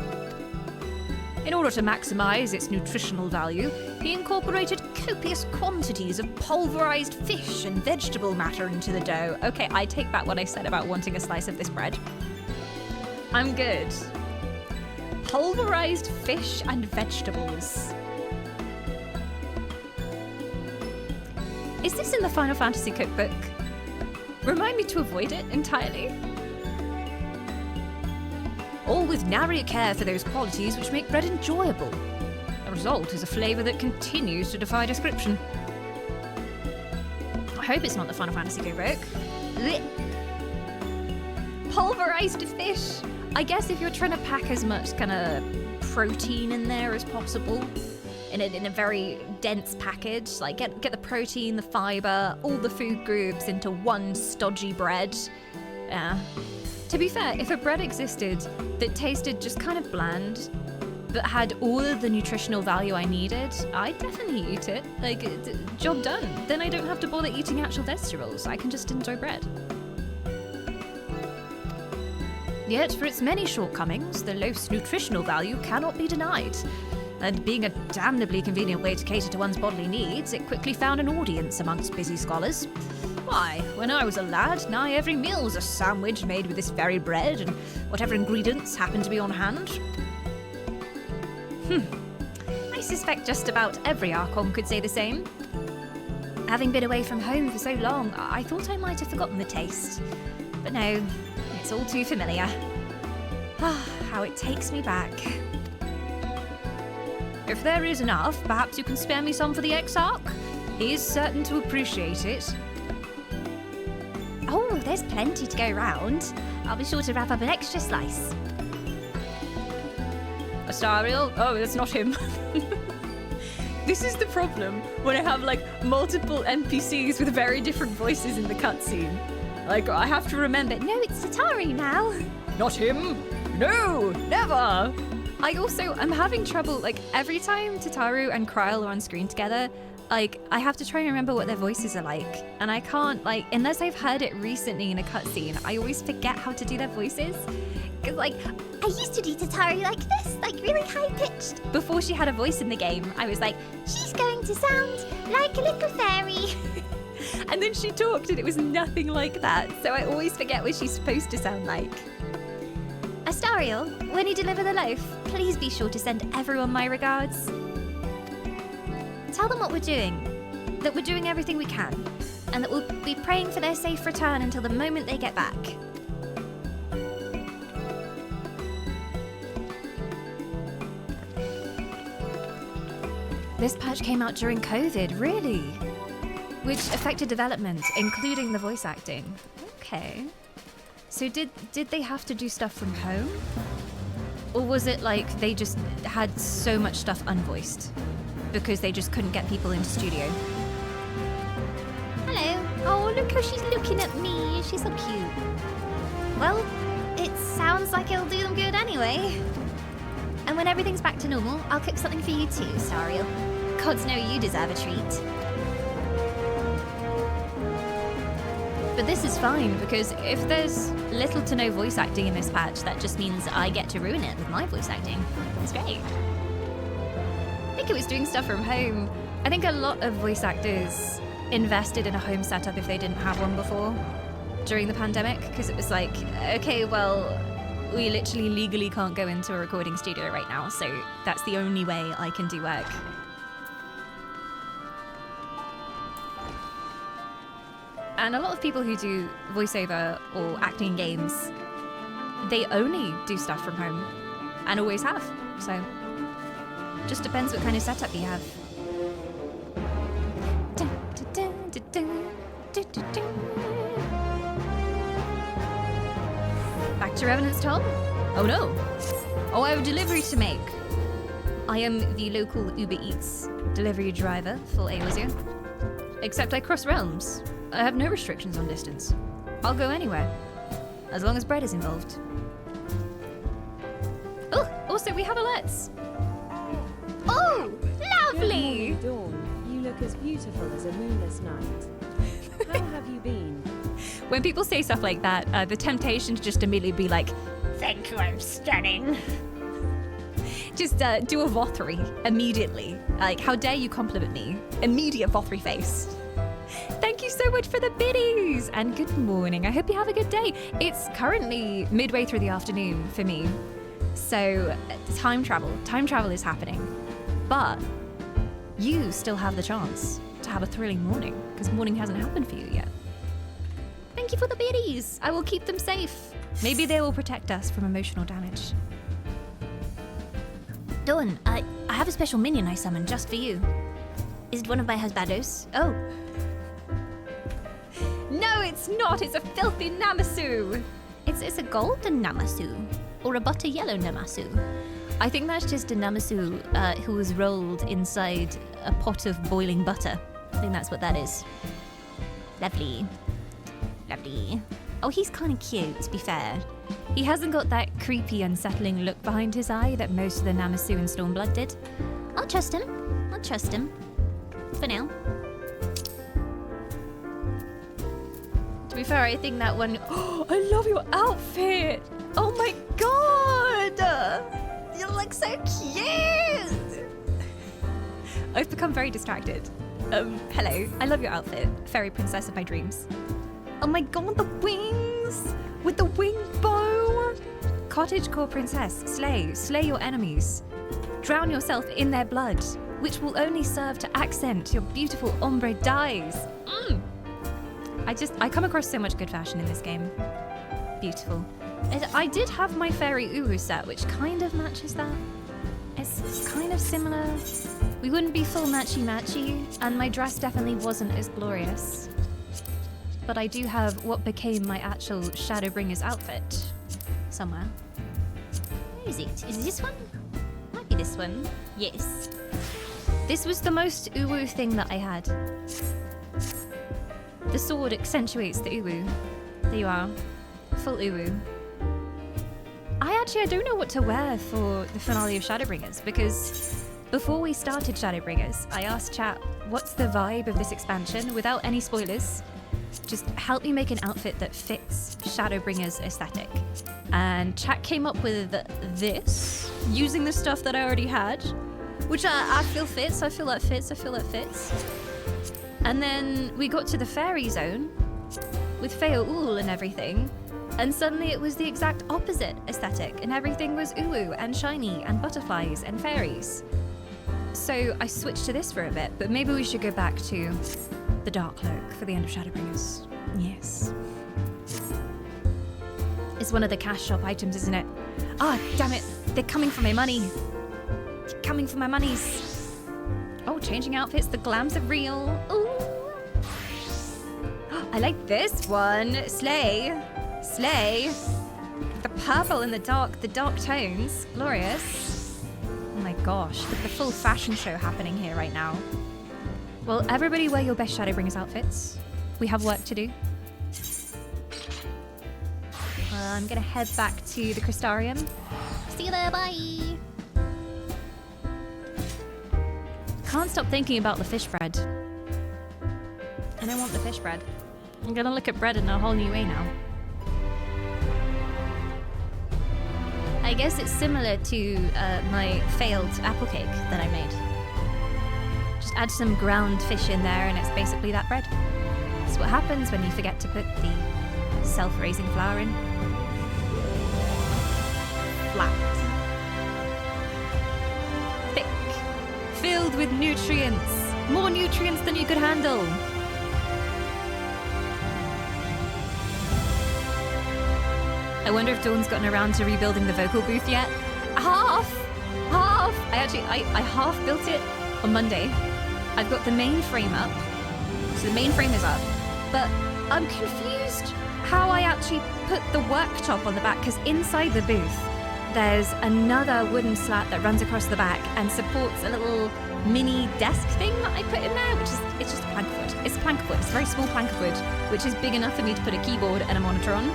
Speaker 1: In order to maximize its nutritional value, he incorporated copious quantities of pulverized fish and vegetable matter into the dough. Okay, I take back what I said about wanting a slice of this bread. I'm good. Pulverized fish and vegetables. Is this in the Final Fantasy cookbook? Remind me to avoid it entirely. All with nary a care for those qualities which make bread enjoyable. The result is a flavour that continues to defy description. I hope it's not the Final Fantasy cookbook. Blech. Pulverized fish. I guess if you're trying to pack as much kind of protein in there as possible, in a very dense package, like get the protein, the fibre, all the food groups into one stodgy bread. To be fair, if a bread existed that tasted just kind of bland, but had all of the nutritional value I needed, I'd definitely eat it. Like, job done. Then I don't have to bother eating actual vegetables. I can just enjoy bread. Yet, for its many shortcomings, the loaf's nutritional value cannot be denied. And being a damnably convenient way to cater to one's bodily needs, it quickly found an audience amongst busy scholars. Why, when I was a lad, nigh every meal was a sandwich made with this very bread and whatever ingredients happened to be on hand. I suspect just about every Archon could say the same. Having been away from home for so long, I thought I might have forgotten the taste. But no, it's all too familiar. How it takes me back. If there is enough, perhaps you can spare me some for the Exarch? He is certain to appreciate it.
Speaker 2: Oh, there's plenty to go round. I'll be sure to wrap up an extra slice.
Speaker 1: Astariel? Oh, that's not him. This is the problem when I have, like, multiple NPCs with very different voices in the cutscene. Like, I have to remember,
Speaker 2: No, it's Tatari now.
Speaker 1: not him! No! Never! I'm having trouble, like, every time Tataru and Kryl are on screen together, like, I have to try and remember what their voices are like. And I can't, like, unless I've heard it recently in a cutscene, I always forget how to do their voices. Because, like,
Speaker 2: I used to do Tatari like this, like really high-pitched.
Speaker 1: before she had a voice in the game, I was like,
Speaker 2: She's going to sound like a little fairy.
Speaker 1: and then she talked and it was nothing like that. So I always forget what she's supposed to sound like.
Speaker 2: Astariel, when you deliver the loaf, please be sure to send everyone my regards. Tell them what we're doing, that we're doing everything we can, and that we'll be praying for their safe return until the moment they get back.
Speaker 1: This patch came out during COVID, really? Which affected development, including the voice acting. Okay. So did they have to do stuff from home? Or was it like they just had so much stuff unvoiced? Because they just couldn't get people into studio?
Speaker 2: Hello. Oh, look how she's looking at me. She's so cute. Well, it sounds like it'll do them good anyway. And when everything's back to normal, I'll cook something for you too, Astariel. Gods know you deserve a treat.
Speaker 1: But this is fine, because if there's little to no voice acting in this patch, that just means I get to ruin it with my voice acting. It's great. I think it was doing stuff from home. I think a lot of voice actors invested in a home setup if they didn't have one before during the pandemic, because it was like, okay, well, we literally legally can't go into a recording studio right now, so that's the only way I can do work. And a lot of people who do voiceover or acting in games, they only do stuff from home and always have. So Just depends what kind of setup you have. Back to Revenant's Tom? Oh no. Oh, I have a delivery to make. I am the local Uber Eats delivery driver for Eorzea. Except I cross realms. I have no restrictions on distance. I'll go anywhere, as long as bread is involved. Oh, also we have alerts. Oh, lovely!
Speaker 3: Good morning, Dawn. You look as beautiful as a moonless night. How have you been?
Speaker 1: When people say stuff like that, the temptation to just immediately be like, thank you, I'm stunning. Just do a Vothry immediately. Like, how dare you compliment me? Immediate Vothry face. Thank you so much for the biddies! And good morning. I hope you have a good day. It's currently midway through the afternoon for me. So, time travel is happening. But you still have the chance to have a thrilling morning, because morning hasn't happened for you yet. Thank you for the biddies. I will keep them safe. Maybe they will protect us from emotional damage.
Speaker 2: Dawn, I have a special minion I summoned just for you. Is it one of my husbandos?
Speaker 1: Oh. No, it's not. It's a filthy Namasu.
Speaker 2: It's a golden Namasu. Or a butter yellow Namasu.
Speaker 1: I think that's just a Namasu who was rolled inside a pot of boiling butter. I think that's what that is.
Speaker 2: Lovely. Lovely.
Speaker 1: Oh, he's kind of cute, to be fair. He hasn't got that creepy, unsettling look behind his eye that most of the Namasu in Stormblood did.
Speaker 2: I'll trust him. I'll trust him. For now.
Speaker 1: To be fair, I think that one... Oh, I love your outfit! Oh my god! You look so cute! I've become very distracted. Hello. I love your outfit. Fairy princess of my dreams. Oh my god, the wings! With the wing bow! Cottagecore princess, slay your enemies. Drown yourself in their blood, which will only serve to accent your beautiful ombre dyes. I come across so much good fashion in this game. Beautiful. I did have my fairy Uru set, which kind of matches that. It's kind of similar. We wouldn't be full matchy-matchy, and my dress definitely wasn't as glorious. But I do have what became my actual Shadowbringers outfit somewhere.
Speaker 2: Where is it? Is it this one? Might be this one. Yes.
Speaker 1: This was the most uwu thing that I had. The sword accentuates the uwu. There you are. Full uwu. I don't know what to wear for the finale of Shadowbringers, because before we started Shadowbringers, I asked chat, what's the vibe of this expansion without any spoilers? Just help me make an outfit that fits Shadowbringers aesthetic. And chat came up with this, using the stuff that I already had, which I feel fits, I feel that fits. And then we got to the fairy zone with Feoul and everything, and suddenly it was the exact opposite aesthetic, and everything was uwu and shiny and butterflies and fairies. So I switched to this for a bit, but maybe we should go back to the dark cloak for the end of Shadowbringers. Yes. It's one of the cash shop items, isn't it? Ah, damn it. They're coming for my money. They're coming for my monies. Oh, changing outfits. The glams are real. Ooh. I like this one. Slay. The purple and the dark tones. Glorious. Oh my gosh. Look at the full fashion show happening here right now. Well, everybody wear your best Shadowbringers outfits. We have work to do. I'm gonna head back to the Crystarium.
Speaker 2: See you there, bye!
Speaker 1: Can't stop thinking about the fish bread. And I want the fish bread. I'm gonna look at bread in a whole new way now. I guess it's similar to my failed apple cake that I made. Just add some ground fish in there and it's basically that bread. That's what happens when you forget to put the self-raising flour in. Flat. Thick. Filled with nutrients. More nutrients than you could handle. I wonder if Dawn's gotten around to rebuilding the vocal booth yet. Half! I half built it on Monday. I've got the main frame up. So the main frame is up. But I'm confused how I actually put the worktop on the back, because inside the booth, there's another wooden slat that runs across the back and supports a little mini desk thing that I put in there, which is, it's just a plank of wood. It's a plank of wood. It's a very small plank of wood, which is big enough for me to put a keyboard and a monitor on.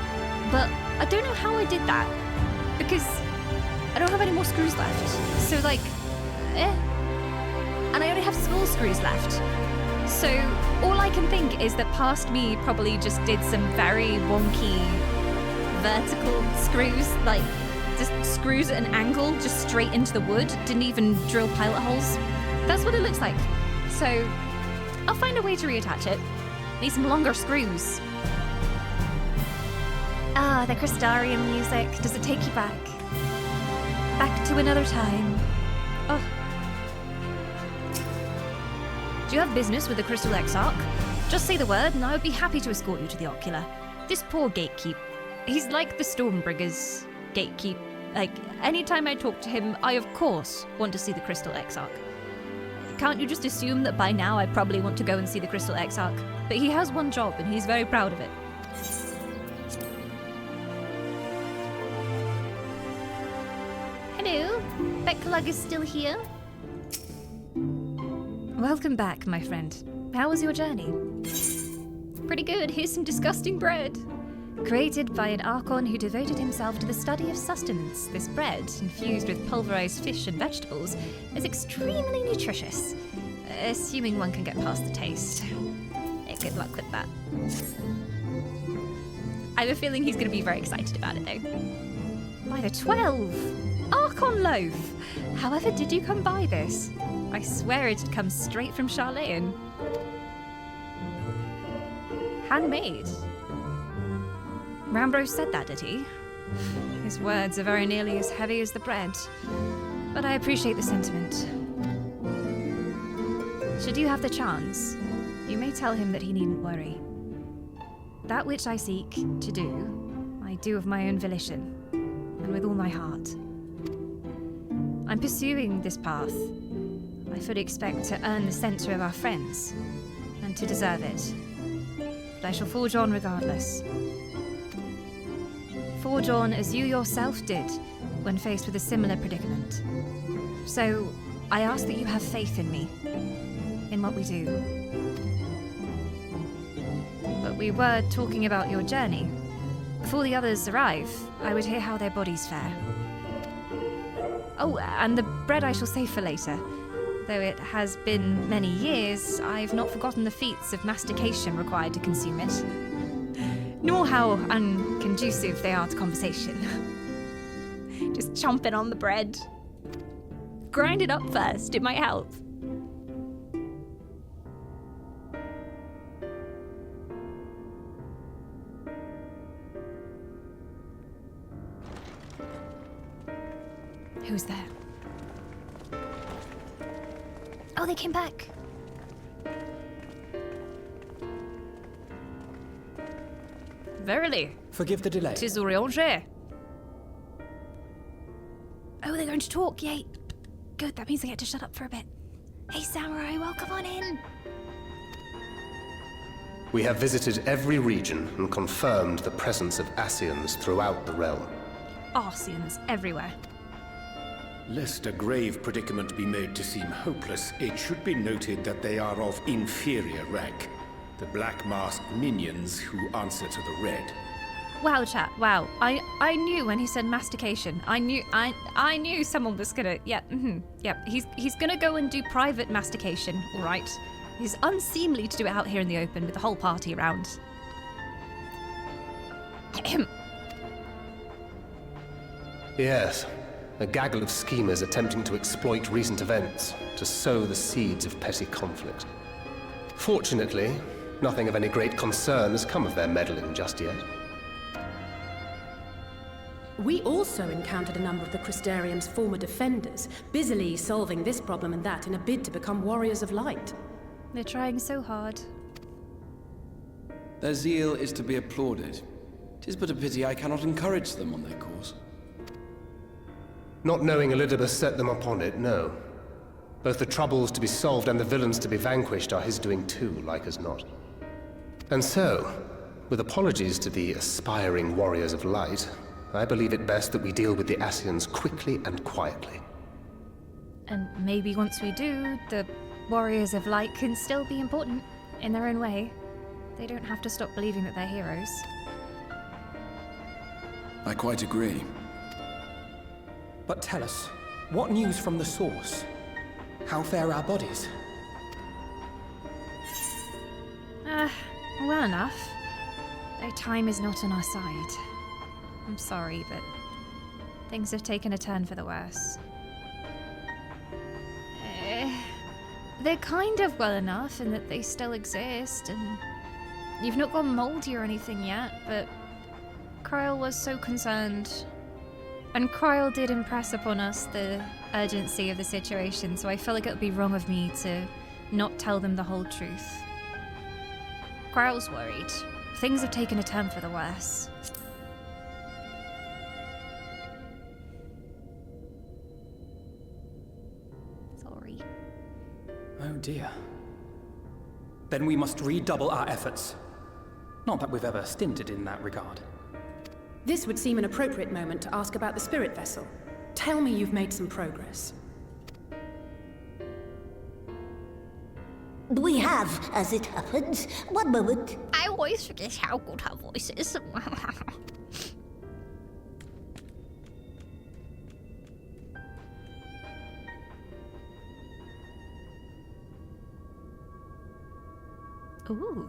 Speaker 1: But I don't know how I did that, because I don't have any more screws left. So like, and I only have small screws left. So all I can think is that past me probably just did some very wonky vertical screws, like just screws at an angle just straight into the wood, didn't even drill pilot holes. That's what it looks like. So I'll find a way to reattach it. Need some longer screws. Ah, the Crystarium music. Does it take you back? Back to another time. Oh. Do you have business with the Crystal Exarch? Just say the word and I would be happy to escort you to the Ocular. This poor gatekeep. He's like the Stormbringers gatekeep. Like, anytime I talk to him, I of course want to see the Crystal Exarch. Can't you just assume that by now I probably want to go and see the Crystal Exarch? But he has one job and he's very proud of it.
Speaker 2: Hello, Becklug is still here.
Speaker 1: Welcome back, my friend. How was your journey?
Speaker 2: Pretty good. Here's some disgusting bread.
Speaker 1: Created by an Archon who devoted himself to the study of sustenance, this bread, infused with pulverized fish and vegetables, is extremely nutritious. Assuming one can get past the taste. Good luck with that. I have a feeling he's going to be very excited about it, though. By the 12! Archon loaf! However did you come by this? I swear it had come straight from Charlayan. Handmade. Rambrose said that, did he? His words are very nearly as heavy as the bread. But I appreciate the sentiment. Should you have the chance, you may tell him that he needn't worry. That which I seek to do, I do of my own volition, and with all my heart. I'm pursuing this path. I fully expect to earn the censure of our friends, and to deserve it. But I shall forge on regardless. Forge on as you yourself did when faced with a similar predicament. So, I ask that you have faith in me, in what we do. But we were talking about your journey. Before the others arrive, I would hear how their bodies fare. Oh, and the bread I shall save for later. Though it has been many years, I've not forgotten the feats of mastication required to consume it. Nor how unconducive they are to conversation. Just chomping on the bread. Grind it up first, it might help. Who's there?
Speaker 2: Oh, they came back.
Speaker 1: Verily.
Speaker 4: Forgive the delay.
Speaker 1: 'Tis Orianger.
Speaker 2: Oh, they're going to talk, yay. Good, that means I get to shut up for a bit. Hey, Samurai, welcome on in.
Speaker 5: We have visited every region and confirmed the presence of Ascians throughout the realm.
Speaker 1: Arsians everywhere.
Speaker 6: Lest a grave predicament be made to seem hopeless, it should be noted that they are of inferior rank. The black masked minions who answer to the red.
Speaker 1: Wow, chat. Wow. I knew when he said mastication. I knew someone was gonna. Yep. He's gonna go and do private mastication. All right. It's unseemly to do it out here in the open with the whole party around.
Speaker 5: Yes, a gaggle of schemers attempting to exploit recent events to sow the seeds of petty conflict. Fortunately, nothing of any great concern has come of their meddling just yet.
Speaker 7: We also encountered a number of the Crystarium's former defenders, busily solving this problem and that in a bid to become warriors of light.
Speaker 1: They're trying so hard.
Speaker 8: Their zeal is to be applauded. 'Tis but a pity I cannot encourage them on their cause.
Speaker 5: Not knowing Elizabeth set them upon it, no. Both the troubles to be solved and the villains to be vanquished are his doing too, like as not. And so, with apologies to the aspiring warriors of light, I believe it best that we deal with the Ascians quickly and quietly.
Speaker 1: And maybe once we do, the Warriors of Light can still be important in their own way. They don't have to stop believing that they're heroes.
Speaker 4: I quite agree.
Speaker 8: But tell us, what news from the source? How fare our bodies?
Speaker 1: Well enough. Though time is not on our side. I'm sorry, but things have taken a turn for the worse. They're kind of well enough in that they still exist, and you've not gone moldy or anything yet, but Kryl was so concerned. And Kryl did impress upon us the urgency of the situation, so I feel like it would be wrong of me to not tell them the whole truth. Kryl's worried. Things have taken a turn for the worse. Sorry.
Speaker 8: Oh dear. Then we must redouble our efforts. Not that we've ever stinted in that regard.
Speaker 7: This would seem an appropriate moment to ask about the spirit vessel. Tell me you've made some progress.
Speaker 9: We have, as it happens. One moment.
Speaker 2: I always forget how good her voice is.
Speaker 1: Ooh.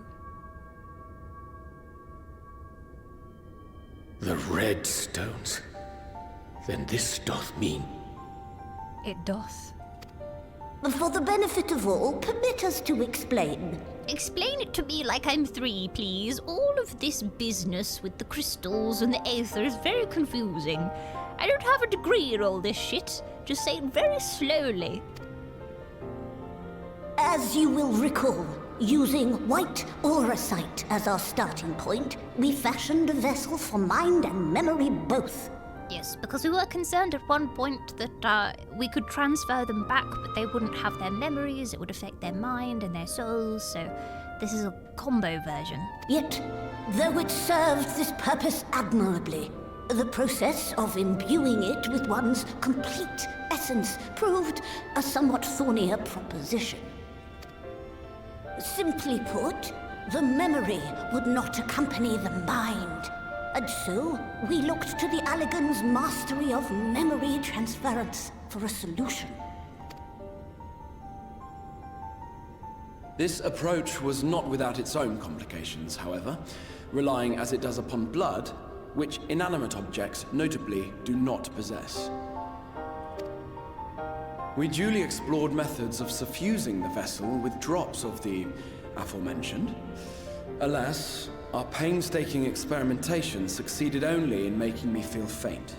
Speaker 6: The red stones. Then this doth mean...
Speaker 1: It doth.
Speaker 9: For the benefit of all, permit us to explain.
Speaker 2: Explain it to me like I'm 3, please. All of this business with the crystals and the aether is very confusing. I don't have a degree in all this shit. Just say it very slowly.
Speaker 9: As you will recall, using white auracite as our starting point, we fashioned a vessel for mind and memory both.
Speaker 2: Yes, because we were concerned at one point that we could transfer them back, but they wouldn't have their memories, it would affect their mind and their souls, so this is a combo version.
Speaker 9: Yet, though it served this purpose admirably, the process of imbuing it with one's complete essence proved a somewhat thornier proposition. Simply put, the memory would not accompany the mind. And so, we looked to the Allegan's mastery of memory transference for a solution.
Speaker 4: This approach was not without its own complications, however, relying as it does upon blood, which inanimate objects, notably, do not possess. We duly explored methods of suffusing the vessel with drops of the aforementioned. Alas, our painstaking experimentation succeeded only in making me feel faint,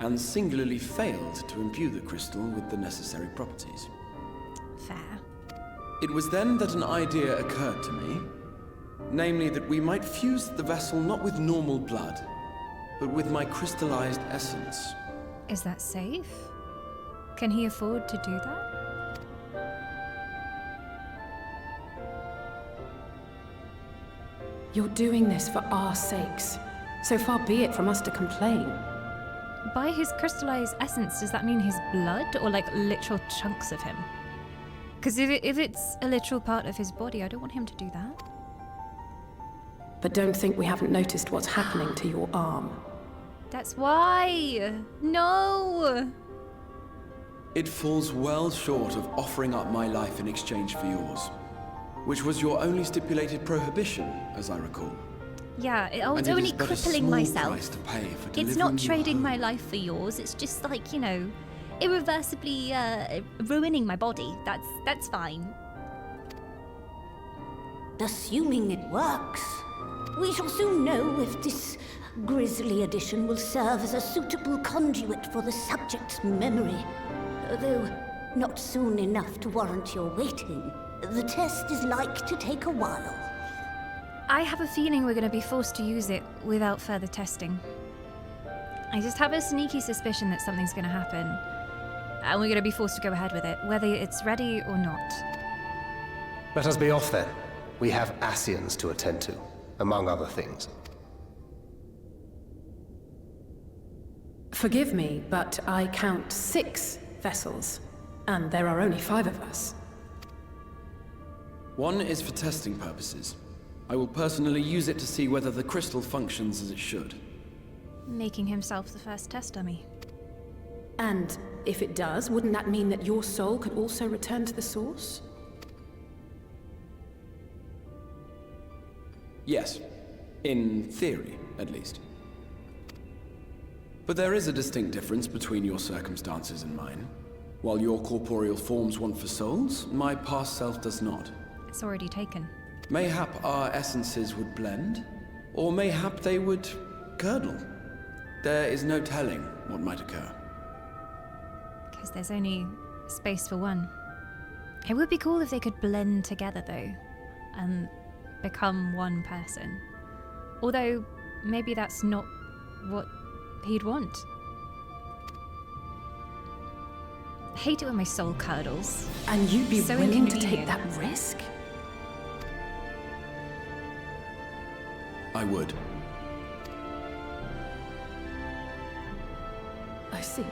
Speaker 4: and singularly failed to imbue the crystal with the necessary properties.
Speaker 1: Fair.
Speaker 4: It was then that an idea occurred to me, namely that we might fuse the vessel not with normal blood, but with my crystallized essence.
Speaker 1: Is that safe? Can he afford to do that?
Speaker 7: You're doing this for our sakes. So far be it from us to complain.
Speaker 1: By his crystallized essence, does that mean his blood or like literal chunks of him? Because if it's a literal part of his body, I don't want him to do that.
Speaker 7: But don't think we haven't noticed what's happening to your arm.
Speaker 1: That's why! No!
Speaker 4: It falls well short of offering up my life in exchange for yours, which was your only stipulated prohibition, as I recall.
Speaker 1: Yeah, I was
Speaker 4: And it
Speaker 1: only
Speaker 4: is but a
Speaker 1: crippling
Speaker 4: small
Speaker 1: myself.
Speaker 4: price to pay for
Speaker 1: It's not
Speaker 4: delivering you
Speaker 1: trading
Speaker 4: home.
Speaker 1: my life for yours, it's just like, you know, irreversibly ruining my body. That's fine.
Speaker 9: Assuming it works, we shall soon know if this grisly addition will serve as a suitable conduit for the subject's memory. Though not soon enough to warrant your waiting. The test is like to take a while.
Speaker 1: I have a feeling we're going to be forced to use it without further testing. I just have a sneaky suspicion that something's going to happen. And we're going to be forced to go ahead with it, whether it's ready or not.
Speaker 5: Let us be off then. We have Ascians to attend to, among other things.
Speaker 7: Forgive me, but I count 6 vessels, and there are only 5 of us.
Speaker 4: One is for testing purposes. I will personally use it to see whether the crystal functions as it should.
Speaker 1: Making himself the first test dummy.
Speaker 7: And if it does, wouldn't that mean that your soul could also return to the source?
Speaker 4: Yes. In theory, at least. But there is a distinct difference between your circumstances and mine. While your corporeal forms want for souls, my past self does not.
Speaker 1: It's already taken.
Speaker 4: Mayhap our essences would blend, or mayhap they would curdle. There is no telling what might occur.
Speaker 1: Because there's only space for one. It would be cool if they could blend together, though, and become one person. Although, maybe that's not what he'd want. I hate it when my soul curdles.
Speaker 7: And you'd be
Speaker 1: So
Speaker 7: willing to take
Speaker 1: inconvenient.
Speaker 7: that risk?
Speaker 4: I would.
Speaker 7: I see.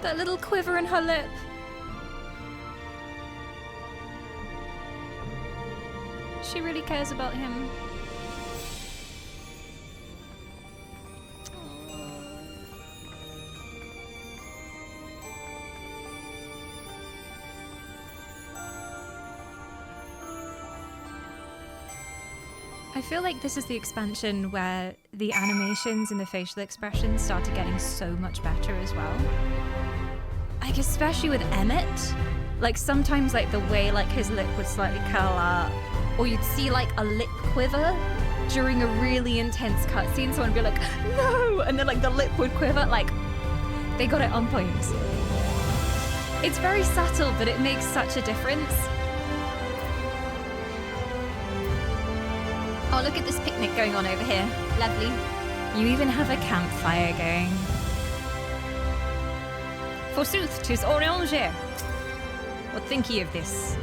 Speaker 1: That little quiver in her lip. She really cares about him. I feel like this is the expansion where the animations and the facial expressions started getting so much better as well. Like, especially with Emmett. Like, sometimes, like, the way, like, his lip would slightly curl up, or you'd see, like, a lip quiver during a really intense cutscene. Someone would be like, no! And then, like, the lip would quiver. Like, they got it on point. It's very subtle, but it makes such a difference. Oh, look at this picnic going on over here. Lovely. You even have a campfire going. Forsooth, 'tis Orianger. What think ye of this?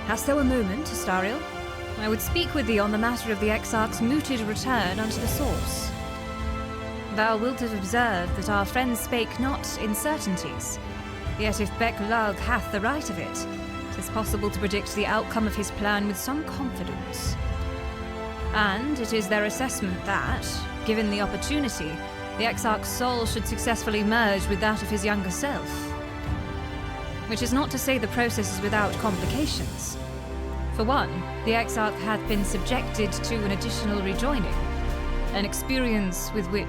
Speaker 1: Hast thou a moment, Astariel? I would speak with thee on the matter of the Exarch's mooted return unto the source. Thou wilt have observed that our friend spake not in certainties. Yet if Beck-Lug hath the right of it, 'tis possible to predict the outcome of his plan with some confidence. And it is their assessment that, given the opportunity, the Exarch's soul should successfully merge with that of his younger self. Which is not to say the process is without complications. For one, the Exarch hath been subjected to an additional rejoining, an experience which will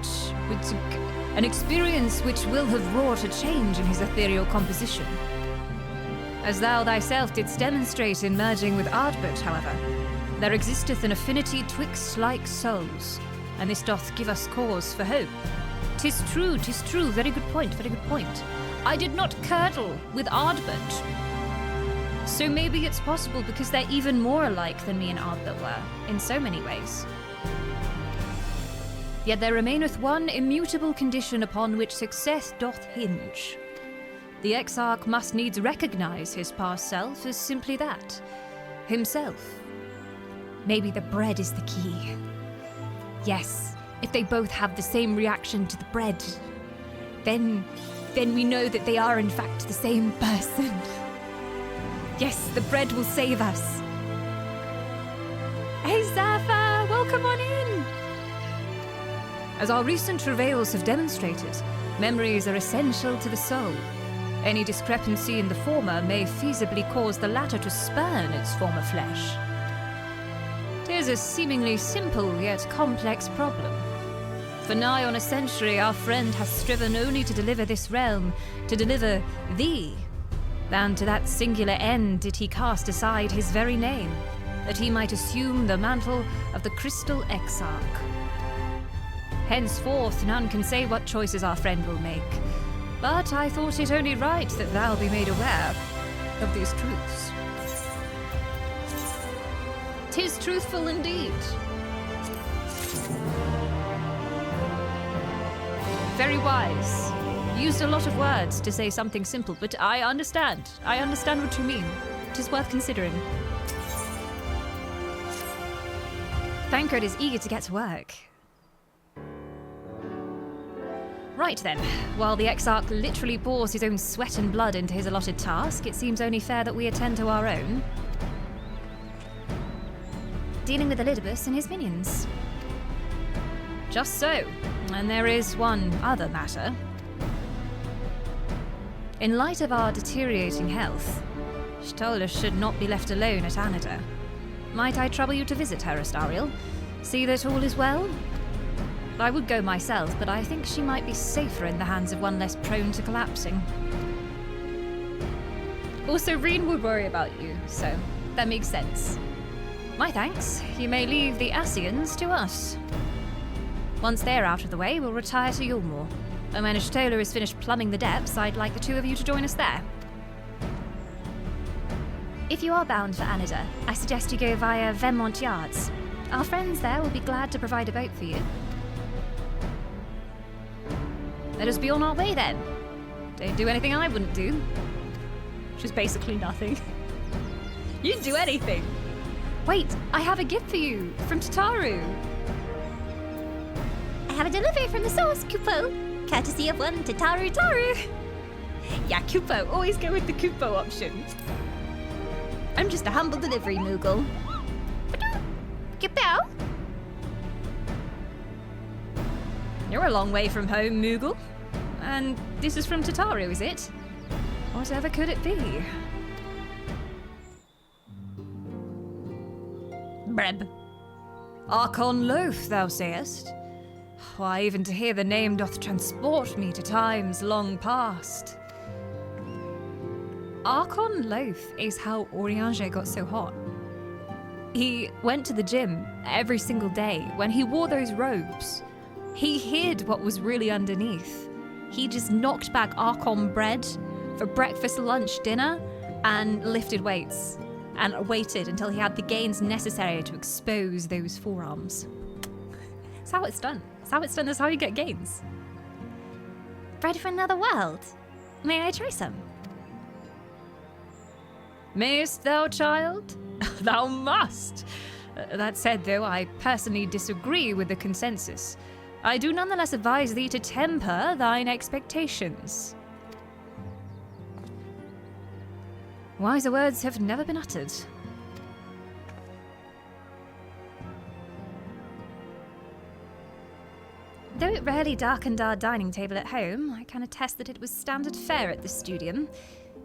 Speaker 1: have wrought a change in his ethereal composition. As thou thyself didst demonstrate in merging with Ardbert, however, there existeth an affinity twixt like souls, and this doth give us cause for hope. 'Tis true, very good point, very good point. I did not curdle with Ardbert. So maybe it's possible because they're even more alike than me and Ardbert were, in so many ways. Yet there remaineth one immutable condition upon which success doth hinge. The Exarch must needs recognize his past self as simply that, himself. Maybe the bread is the key. Yes, if they both have the same reaction to the bread, then we know that they are in fact the same person. Yes, the bread will save us. Hey Zephyr, welcome on in! As our recent travails have demonstrated, memories are essential to the soul. Any discrepancy in the former may feasibly cause the latter to spurn its former flesh. 'Tis a seemingly simple yet complex problem. For nigh on a century our friend hath striven only to deliver this realm, to deliver thee. And to that singular end did he cast aside his very name, that he might assume the mantle of the Crystal Exarch. Henceforth none can say what choices our friend will make, but I thought it only right that thou be made aware. of these truths. 'Tis truthful indeed. Very wise. Used a lot of words to say something simple, but I understand. I understand what you mean. It is worth considering. Thancred is eager to get to work. Right then, while the Exarch literally pours his own sweat and blood into his allotted task, it seems only fair that we attend to our own. Dealing with Elidibus and his minions. Just so. And there is one other matter. In light of our deteriorating health, Stolas should not be left alone at Anida. Might I trouble you to visit her, Astariel? See that all is well? I would go myself, but I think she might be safer in the hands of one less prone to collapsing. Also, Reen would worry about you, so that makes sense. My thanks. You may leave the Asians to us. Once they're out of the way, we'll retire to Yulmore. And when Ashtola is finished plumbing the depths, I'd like the two of you to join us there. If you are bound for Anida, I suggest you go via Vermont Yards. Our friends there will be glad to provide a boat for you. Let us be on our way then. Don't do anything I wouldn't do. Which is basically nothing. You'd do anything. Wait, I have a gift for you from Tataru.
Speaker 2: I have a delivery from the source, Kupo. Courtesy of one Tataru Taru.
Speaker 1: Yeah, Kupo. Always go with the Kupo option.
Speaker 2: I'm just a humble delivery Moogle. Kupo?
Speaker 1: You're a long way from home, Moogle. And this is from Tataru, is it? Whatever could it be? Breb. Archon Loaf, thou sayest? Why, even to hear the name doth transport me to times long past. Archon Loaf is how Orianger got so hot. He went to the gym every single day. When he wore those robes, he hid what was really underneath. He just knocked back Archon bread for breakfast, lunch, dinner, and lifted weights. And waited until he had the gains necessary to expose those forearms. That's how it's done. That's how it's done. That's how you get gains.
Speaker 2: Bread from another world. May I try some?
Speaker 1: Mayest thou, child? Thou must! That said, though, I personally disagree with the consensus. I do nonetheless advise thee to temper thine expectations. Wiser words have never been uttered. Though it rarely darkened our dining table at home, I can attest that it was standard fare at the studium.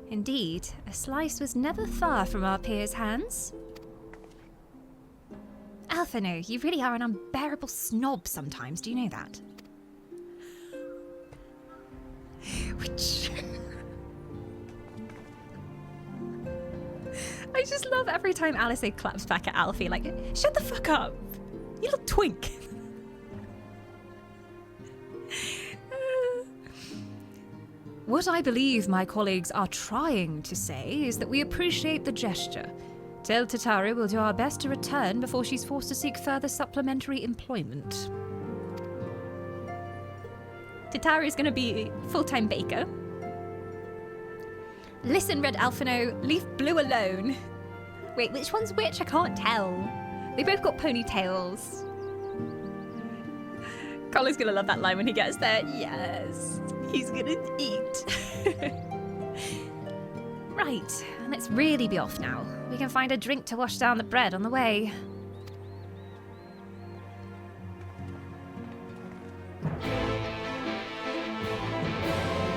Speaker 1: Indeed, a slice was never far from our peers' hands. Alphino, you really are an unbearable snob sometimes, do you know that? Which... I just love every time Alice claps back at Alfie, like, shut the fuck up, you little twink. What I believe my colleagues are trying to say is that we appreciate the gesture. Tell Tataru we'll do our best to return before she's forced to seek further supplementary employment. Tataru is going to be full-time baker. Listen, Red Alphino, leave Blue alone. Wait, which one's which? I can't tell. They both got ponytails. Colin's gonna love that line when he gets there. Yes, he's gonna eat. Right, let's really be off now. We can find a drink to wash down the bread on the way.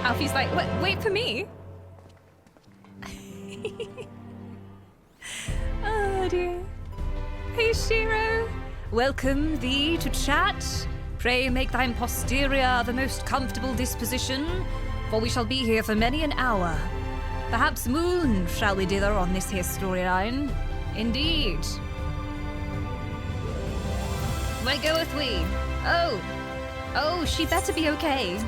Speaker 1: Alfie's like, wait for me? Oh dear. Hey Shiro, welcome thee to chat. Pray make thine posterior the most comfortable disposition, for we shall be here for many an hour. Perhaps moon shall we dither on this here storyline. Indeed. Where goeth we? Oh, she better be okay.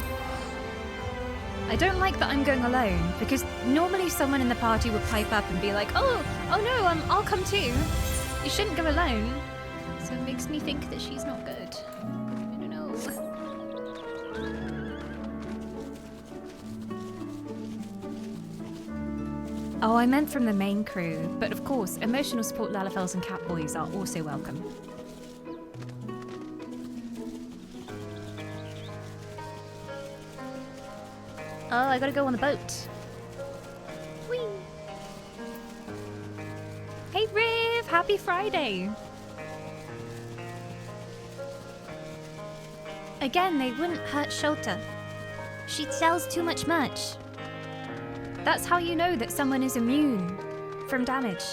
Speaker 1: I don't like that I'm going alone, because normally someone in the party would pipe up and be like, oh no, I'll come too. You shouldn't go alone. So it makes me think that she's not good. I don't know. Oh, I meant from the main crew, but of course, emotional support Lalafels and Catboys are also welcome. Oh, I gotta go on the boat. Whee! Hey Riv, happy Friday! Again, they wouldn't hurt Shota. She sells too much merch. That's how you know that someone is immune from damage.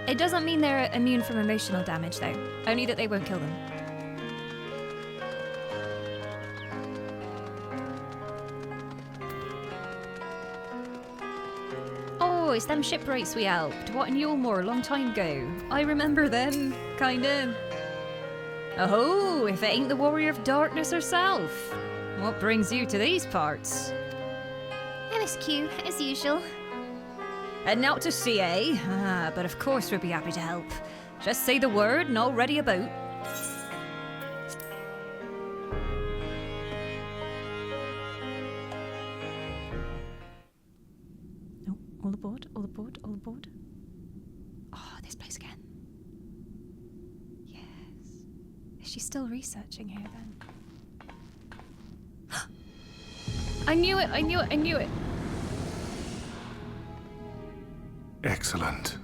Speaker 1: It doesn't mean they're immune from emotional damage though, only that they won't kill them. Oh, it's them shipwrights we helped. What in Yulmore a long time ago. I remember them, kinda. Oh, if it ain't the Warrior of Darkness herself. What brings you to these parts?
Speaker 2: MSQ, as usual.
Speaker 1: Heading out to sea, eh? Ah, but of course we'd be happy to help. Just say the word and I'll ready a boat. Oh, all aboard, all aboard, all aboard. Oh, this place again. Yes. Is she still researching here then? I knew it, I knew it, I knew it.
Speaker 6: Excellent.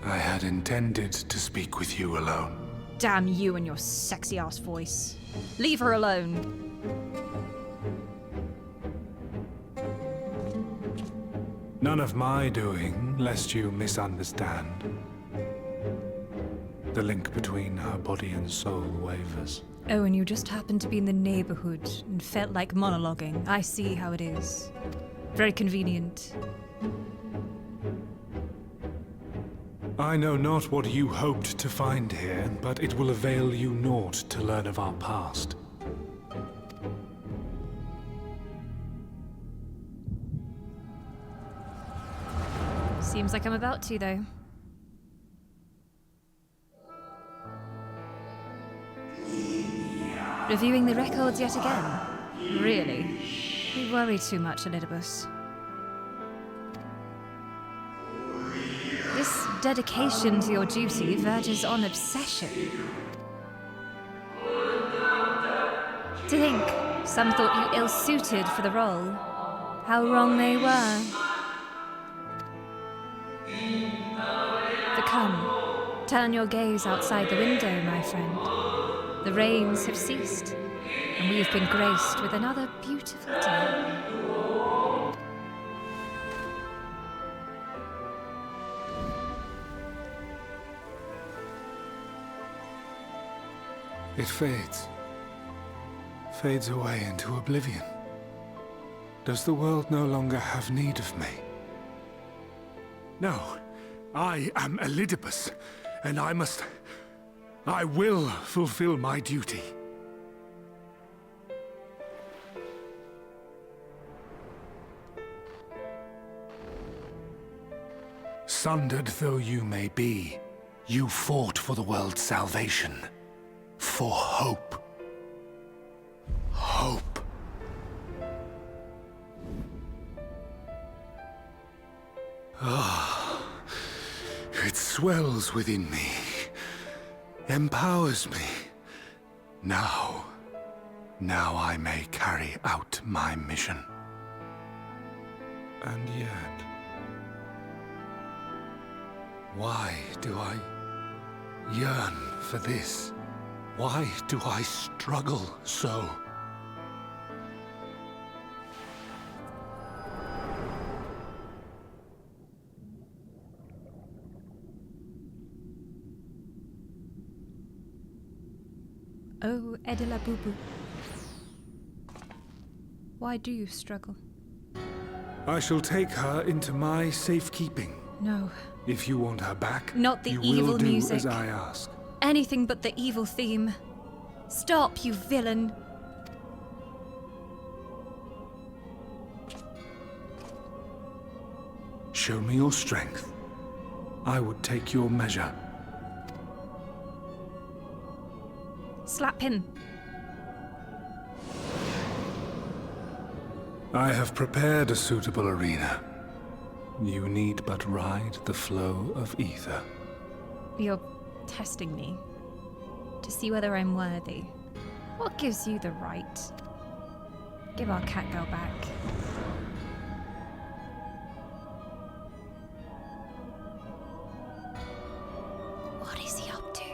Speaker 6: I had intended to speak with you alone.
Speaker 1: Damn you and your sexy ass voice. Leave her alone.
Speaker 6: None of my doing, lest you misunderstand. The link between her body and soul wavers.
Speaker 1: Oh, and you just happened to be in the neighborhood and felt like monologuing. I see how it is. Very convenient.
Speaker 6: I know not what you hoped to find here, but it will avail you naught to learn of our past.
Speaker 1: Seems like I'm about to, though. Reviewing the records yet again? Really? You worry too much, Elidibus. This dedication to your duty verges on obsession. To think some thought you ill-suited for the role. How wrong they were. But come, turn your gaze outside the window, my friend. The rains have ceased, and we've been graced with another beautiful day.
Speaker 6: It fades away into oblivion. Does the world no longer have need of me? No, I am Elidibus, and I will fulfill my duty. Sundered though you may be, you fought for the world's salvation. For hope. Hope. Ah, it swells within me. Empowers me. Now I may carry out my mission. And yet, why do I yearn for this? Why do I struggle so?
Speaker 1: Oh, Edela Bubu. Why do you struggle?
Speaker 6: I shall take her into my safekeeping.
Speaker 1: No.
Speaker 6: If you want her back,
Speaker 1: Not the
Speaker 6: you
Speaker 1: evil
Speaker 6: will do
Speaker 1: music.
Speaker 6: as I ask.
Speaker 1: Anything but the evil theme. Stop, you villain.
Speaker 6: show me your strength, I would take your measure.
Speaker 1: Slap him.
Speaker 6: I have prepared a suitable arena. You need but ride the flow of ether.
Speaker 1: You're testing me to see whether I'm worthy. What gives you the right? Give our cat girl back. What is he up to?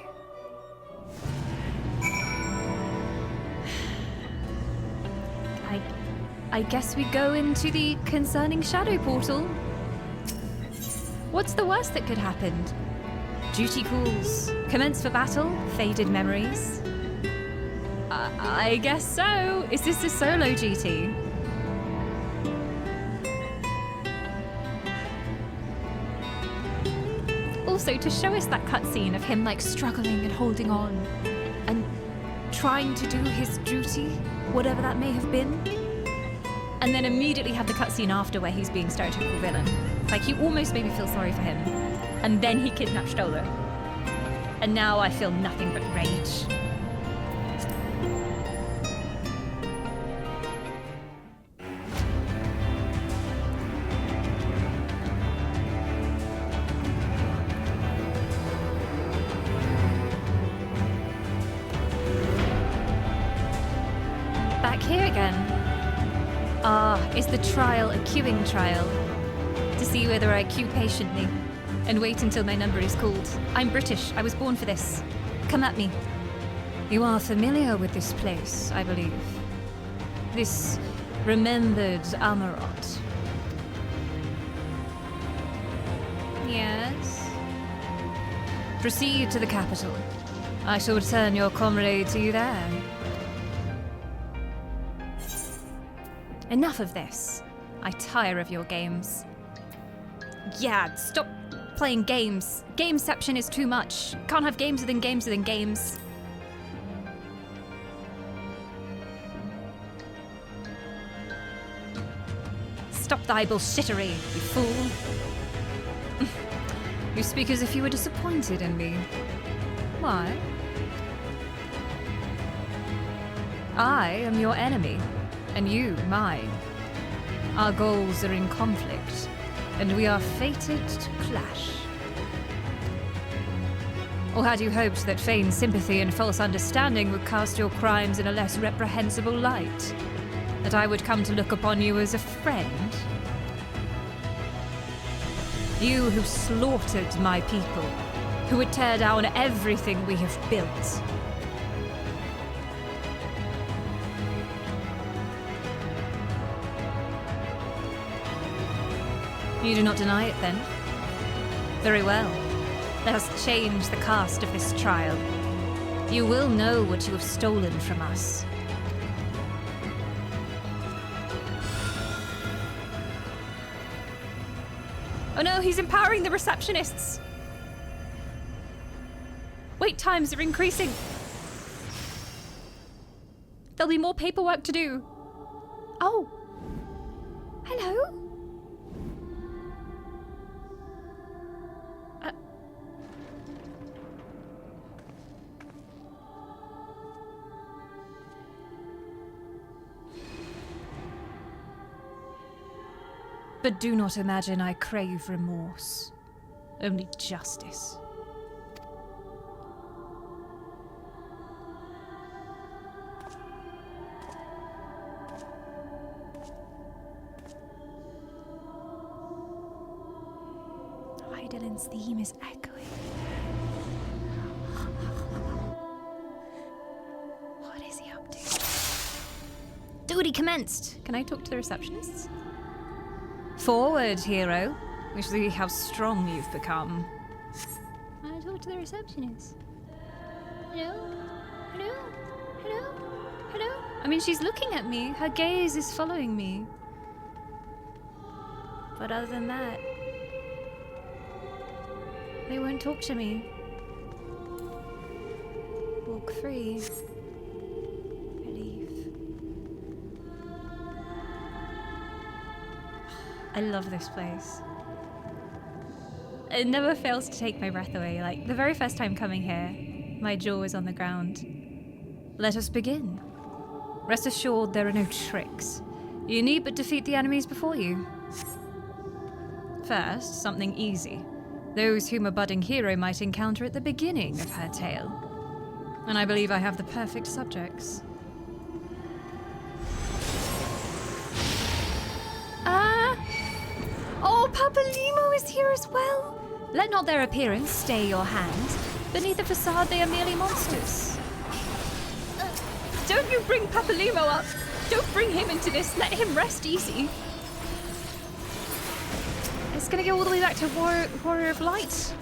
Speaker 1: I guess we go into the concerning shadow portal. What's the worst that could happen? Duty calls. Commence for battle. Faded memories. I guess so. Is this a solo duty? Also, to show us that cutscene of him like struggling and holding on and trying to do his duty, whatever that may have been. And then immediately have the cutscene after where he's being stereotypical villain. Like, he almost made me feel sorry for him. And then he kidnapped Stoller. And now I feel nothing but rage. Back here again. Is the trial a queuing trial? To see whether I queue patiently and wait until my number is called. I'm British. I was born for this. Come at me. You are familiar with this place, I believe. This remembered Amarot. Yes. Proceed to the capital. I shall return your comrade to you there. Enough of this. I tire of your games. Yeah, stop playing games. Gameception is too much. Can't have games within games within games. Stop thy bullshittery, you fool. You speak as if you were disappointed in me. Why? I am your enemy. And you, mine. Our goals are in conflict, and we are fated to clash. Or had you hoped that feigned sympathy and false understanding would cast your crimes in a less reprehensible light? That I would come to look upon you as a friend? You who slaughtered my people, who would tear down everything we have built. You do not deny it, then? Very well. Let us change the cast of this trial. You will know what you have stolen from us. Oh no, he's empowering the receptionists! Wait times are increasing. There'll be more paperwork to do. Oh! Hello? But do not imagine I crave remorse. Only justice. Hydaelyn's theme is echoing. What is he up to? Duty commenced! Can I talk to the receptionists? Forward, hero. We shall see how strong you've become. I talk to the receptionist. Hello? Hello? Hello? Hello? I mean, she's looking at me. Her gaze is following me. But other than that, they won't talk to me. Walk free. I love this place. it never fails to take my breath away. Like, the very first time coming here, my jaw was on the ground. Let us begin. Rest assured there are no tricks. You need but defeat the enemies before you. First, something easy. Those whom a budding hero might encounter at the beginning of her tale. And I believe I have the perfect subjects. Oh, Papalimo is here as well! Let not their appearance stay your hand. Beneath the facade they are merely monsters. Don't you bring Papalimo up! Don't bring him into this, let him rest easy. It's gonna go all the way back to Warrior of Light.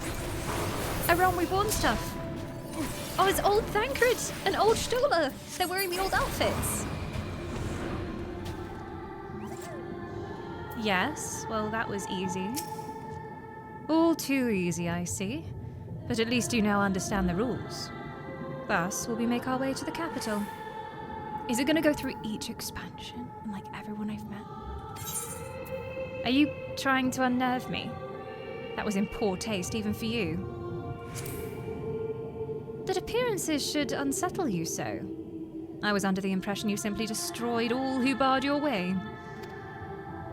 Speaker 1: A realm reborn stuff. Oh, it's old Thancred and old Stola. They're wearing the old outfits. Yes, well, that was easy. All too easy, I see. But at least you now understand the rules. Thus, will we make our way to the capital? Is it gonna go through each expansion and like everyone I've met? Are you trying to unnerve me? That was in poor taste, even for you. That appearances should unsettle you so. I was under the impression you simply destroyed all who barred your way.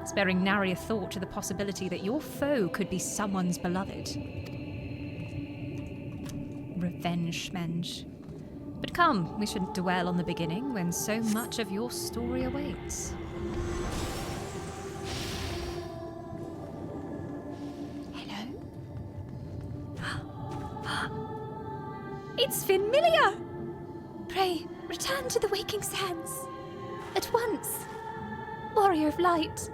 Speaker 1: Sparing nary a thought to the possibility that your foe could be someone's beloved. Revenge, Schmenge. But come, we shouldn't dwell on the beginning when so much of your story awaits. Hello? It's familiar! Pray, return to the waking sands. At once. Warrior of Light.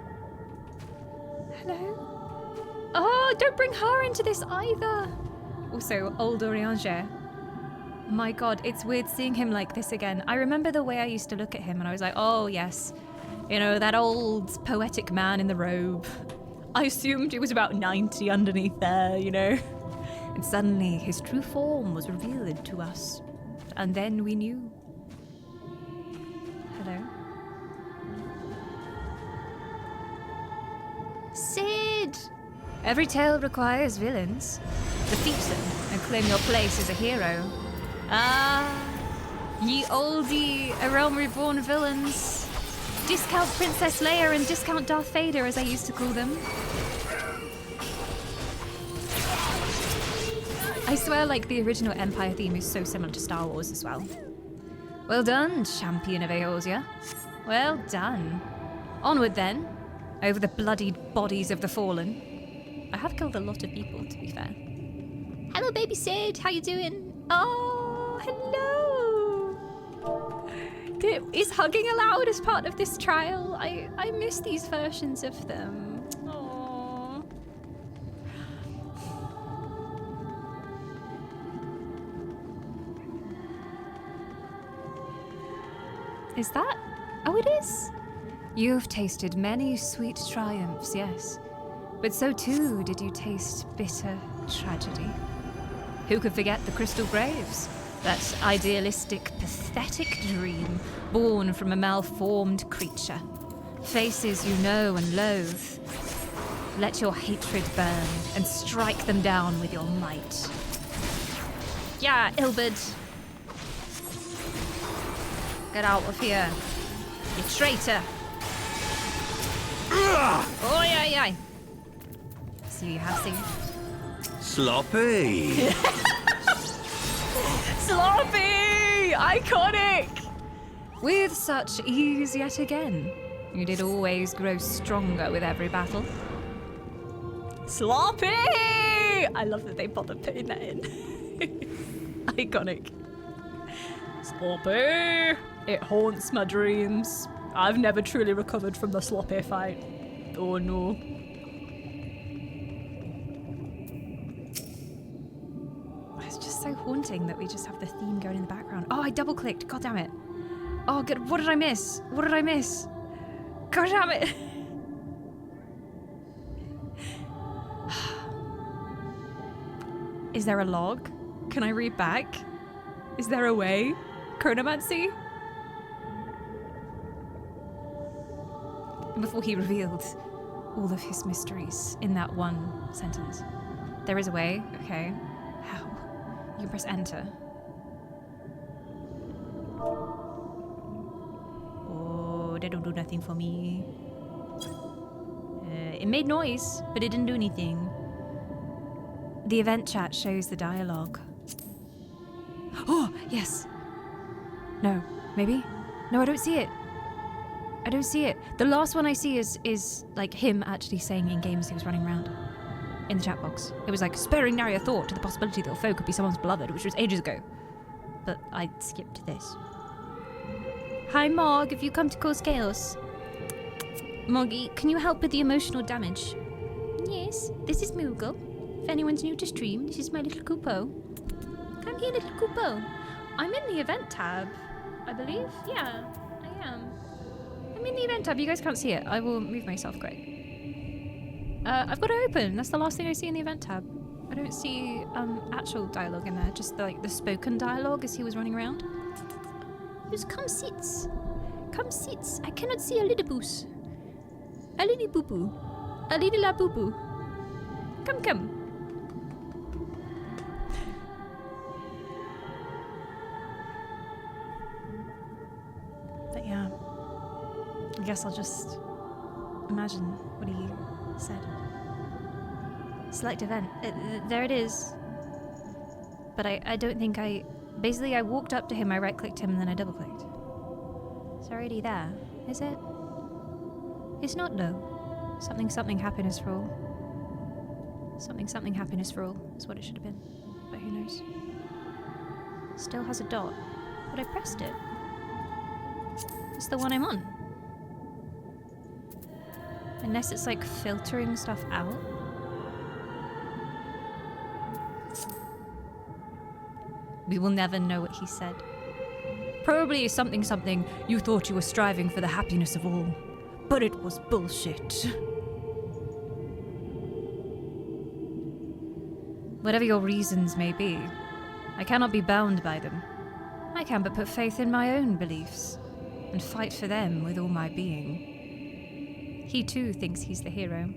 Speaker 1: Hello? Oh, don't bring her into this either. Also, old Orianger. My god, it's weird seeing him like this again. I remember the way I used to look at him and I was like, oh yes. You know, that old poetic man in the robe. I assumed he was about 90 underneath there, you know. And suddenly his true form was revealed to us. And then we knew. Hello? Sid! Every tale requires villains. Defeat them and claim your place as a hero. Ah, ye oldie, a realm reborn villains. Discount Princess Leia and discount Darth Vader, as I used to call them. I swear, like, the original Empire theme is so similar to Star Wars as well. Well done, champion of Eorzea. Well done. Onward then. Over the bloodied bodies of the fallen. I have killed a lot of people, to be fair. Hello, baby Sid. How you doing? Oh, hello. Is hugging allowed as part of this trial? I miss these versions of them. Aww. Is that? Oh, it is. You've tasted many sweet triumphs, yes. But so too did you taste bitter tragedy. Who could forget the Crystal Graves? That idealistic, pathetic dream born from a malformed creature. Faces you know and loathe. Let your hatred burn and strike them down with your might. Yeah, Ilberd. Get out of here, you traitor. Oh, yeah. See you have seen.
Speaker 10: Sloppy!
Speaker 1: Sloppy! Iconic! With such ease yet again, you did always grow stronger with every battle. Sloppy! I love that they bothered putting that in. Iconic. Sloppy! It haunts my dreams. I've never truly recovered from the Sloppy fight. Oh no. It's just so haunting that we just have the theme going in the background. Oh, I double clicked. God damn it. Oh, good. What did I miss? God damn it. Is there a log? Can I read back? Is there a way? Chronomancy? Before he revealed all of his mysteries in that one sentence. There is a way. Okay. How? You can press enter. Oh, that don't do nothing for me. It made noise, but it didn't do anything. The event chat shows the dialogue. Oh, yes. No, maybe? No, I don't see it. I don't see it. The last one I see is like him actually saying in games he was running around in the chat box. It was like, sparing nary a thought to the possibility that a foe could be someone's beloved, which was ages ago. But I skipped this. Hi, Mog, if you come to cause chaos. Moggy, can you help with the emotional damage? Yes, this is Moogle. If anyone's new to stream, this is my little Kupo. Come here, little Kupo. I'm in the event tab, I believe. Yeah, I am. I'm in the event tab. You guys can't see it. I will move myself, great. I've got it open. That's the last thing I see in the event tab. I don't see actual dialogue in there, just the spoken dialogue as he was running around. Just come sit. Come sit. I cannot see a little boos. A little boo boo. A little la boo boo. Come. But yeah, I guess I'll just imagine what he said. Select event. There it is. But I don't think basically I walked up to him, I right-clicked him, and then I double-clicked. It's already there, is it? It's not though. Something happiness for all. Something happiness for all is what it should have been. But who knows? Still has a dot. But I pressed it. It's the one I'm on. Unless it's like filtering stuff out. We will never know what he said. Probably something you thought you were striving for the happiness of all. But it was bullshit. Whatever your reasons may be, I cannot be bound by them. I can but put faith in my own beliefs, and fight for them with all my being. He too thinks he's the hero.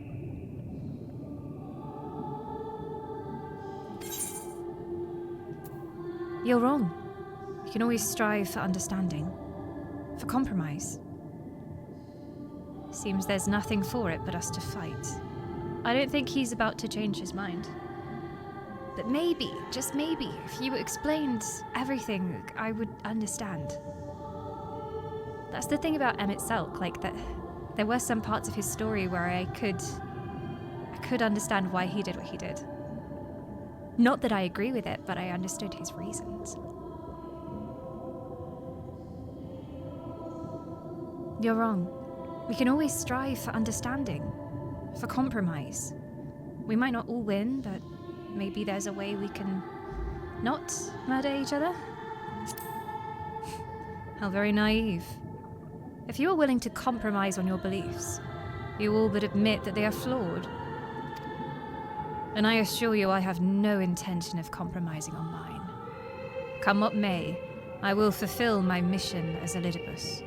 Speaker 1: You're wrong. You can always strive for understanding, for compromise. Seems there's nothing for it but us to fight. I don't think he's about to change his mind. But maybe, just maybe, if you explained everything, I would understand. That's the thing about Emmett Selk, like that there were some parts of his story where I could understand why he did what he did. Not that I agree with it, but I understood his reasons. You're wrong. We can always strive for understanding, for compromise. We might not all win, but maybe there's a way we can not murder each other? How very naive. If you are willing to compromise on your beliefs, you all but admit that they are flawed. And I assure you I have no intention of compromising on mine. Come what may, I will fulfill my mission as Elidibus.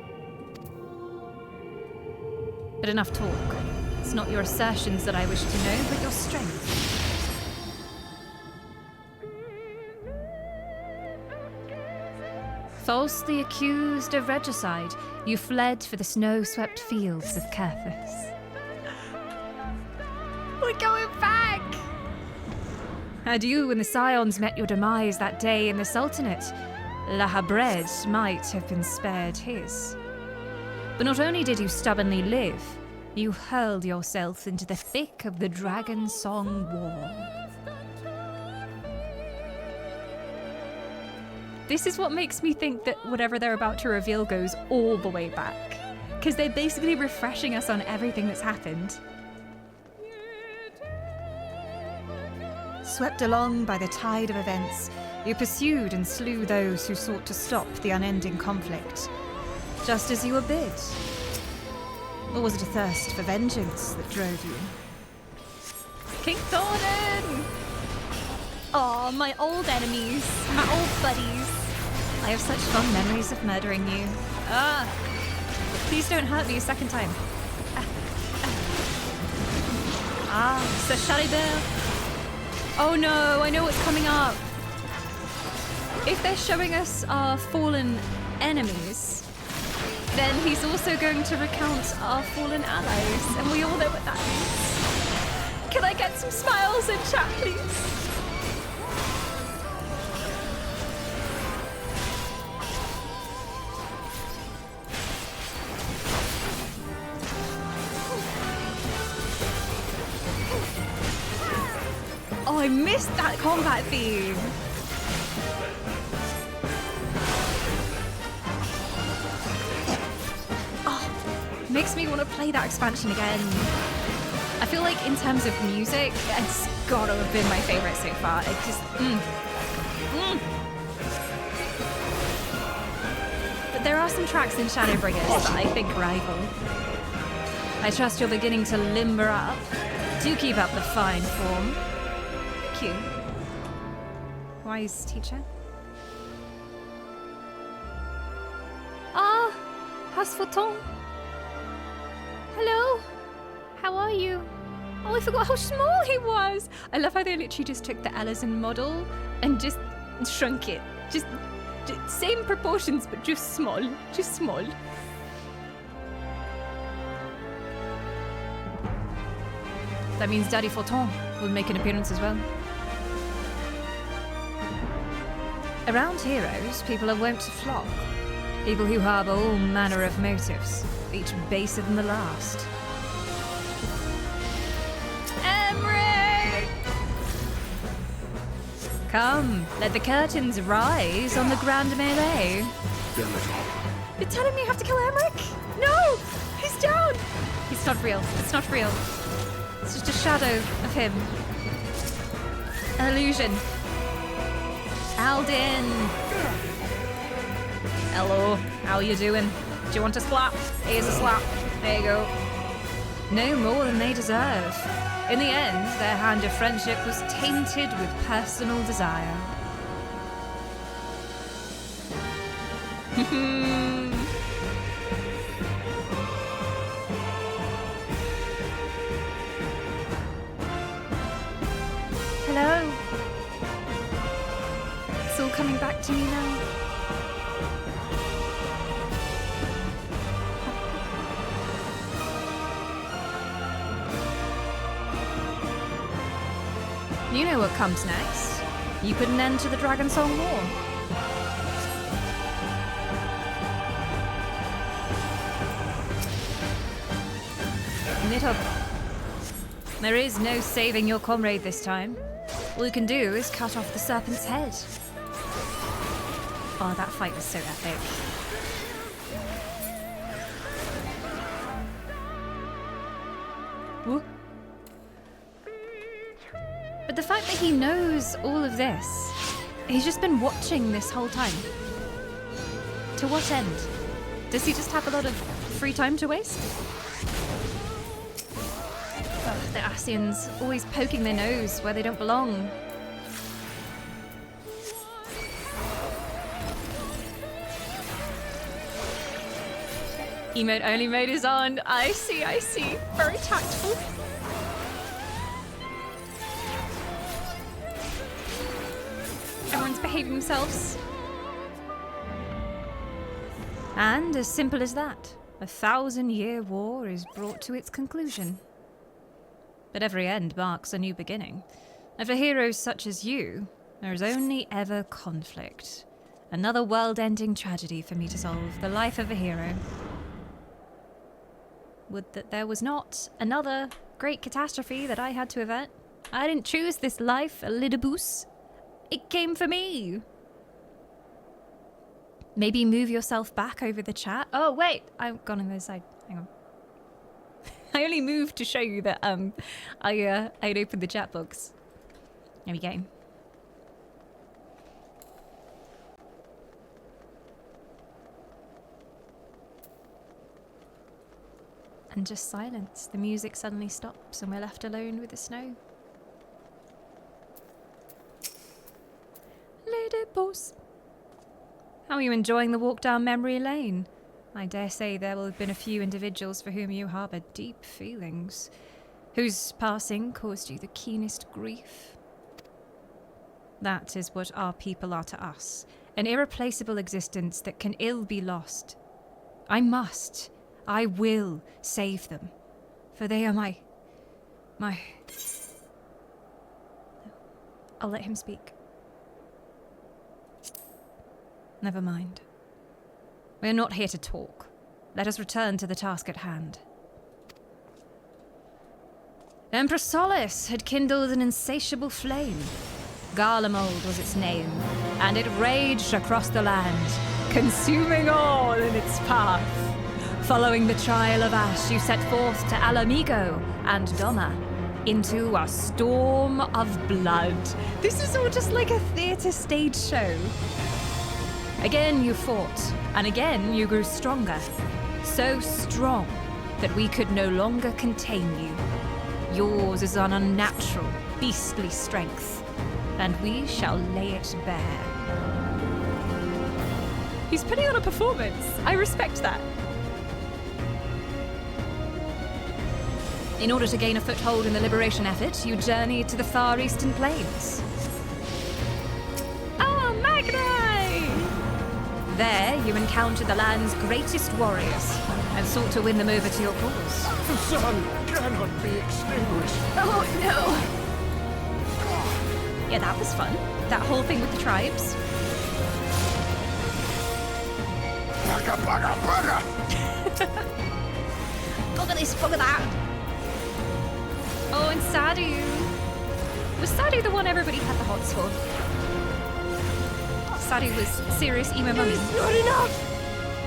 Speaker 1: But enough talk. It's not your assertions that I wish to know, but your strength. Falsely accused of regicide, you fled for the snow-swept fields of Kerthus. We're going back! Had you and the Scions met your demise that day in the Sultanate, Lahabred might have been spared his. But not only did you stubbornly live, you hurled yourself into the thick of the Dragon Song War. This is what makes me think that whatever they're about to reveal goes all the way back. Because they're basically refreshing us on everything that's happened. Swept along by the tide of events, you pursued and slew those who sought to stop the unending conflict. Just as you were bid. Or was it a thirst for vengeance that drove you? King Thornton! Aw, my old enemies, my old buddies. I have such fond memories of murdering you. Please don't hurt me a second time. Sir Shadowbringers. Oh no, I know what's coming up. If they're showing us our fallen enemies, then he's also going to recount our fallen allies, and we all know what that means. Can I get some smiles in chat, please? Oh, I missed that combat theme. Oh, makes me want to play that expansion again. I feel like in terms of music, it's gotta have been my favorite so far. It just, But there are some tracks in Shadowbringers that I think rival. I trust you're beginning to limber up. Do keep up the fine form. Q. Wise teacher. Ah, Hasfoton. Hello. How are you? Oh, I forgot how small he was. I love how they literally just took the Ellison model and just shrunk it. Just same proportions, but just small. Just small. That means Daddy Photon will make an appearance as well. Around heroes, people are wont to flock. People who harbour all manner of motives, each baser than the last. Emmerich! Come, let the curtains rise on the grand melee. You're telling me I have to kill Emmerich? No! He's down! He's not real. It's not real. It's just a shadow of him. An illusion. Aldin! Hello, how you doing? Do you want a slap? Here's a slap. There you go. No more than they deserve. In the end, their hand of friendship was tainted with personal desire. Hello. It's all coming back to me now. You know what comes next. You put an end to the Dragon Song War. Knit up. There is no saving your comrade this time. All you can do is cut off the serpent's head. Oh, that fight was so epic. Whoop. But the fact that he knows all of this, he's just been watching this whole time. To what end? Does he just have a lot of free time to waste? Ugh, the Asians always poking their nose where they don't belong. Emote only mode is on. I see, I see. Very tactful. Everyone's behaving themselves. And as simple as that, a 1,000-year war is brought to its conclusion. But every end marks a new beginning. And for heroes such as you, there is only ever conflict. Another world-ending tragedy for me to solve, the life of a hero. Would that there was not another great catastrophe that I had to avert. I didn't choose this life, Elidibus. It came for me. Maybe move yourself back over the chat. Oh, wait. I've gone on the other side. Hang on. I only moved to show you that I'd opened the chat box. There we go. And just silence. The music suddenly stops and we're left alone with the snow. Lady Boss. How are you enjoying the walk down memory lane? I dare say there will have been a few individuals for whom you harbour deep feelings, whose passing caused you the keenest grief. That is what our people are to us. An irreplaceable existence that can ill be lost. I will save them. For they are my... I'll let him speak. Never mind. We are not here to talk. Let us return to the task at hand. Empress Solace had kindled an insatiable flame. Garlemald was its name, and it raged across the land, consuming all in its path. Following the trial of Ash, you set forth to Alamigo and Doma into a storm of blood. This is all just like a theatre stage show. Again you fought, and again you grew stronger. So strong that we could no longer contain you. Yours is an unnatural, beastly strength, and we shall lay it bare. He's putting on a performance. I respect that. In order to gain a foothold in the liberation effort, you journeyed to the far eastern plains. Ah, Magni! There, you encountered the land's greatest warriors and sought to win them over to your cause.
Speaker 6: The sun cannot be extinguished.
Speaker 1: Oh, no! Yeah, that was fun. That whole thing with the tribes.
Speaker 6: Bugger, bugger, bugger!
Speaker 1: Look at this, look at that! Oh, and Sadu. Was Sadu the one everybody had the hots for? Sadu was serious emo mummy.
Speaker 9: It's not enough!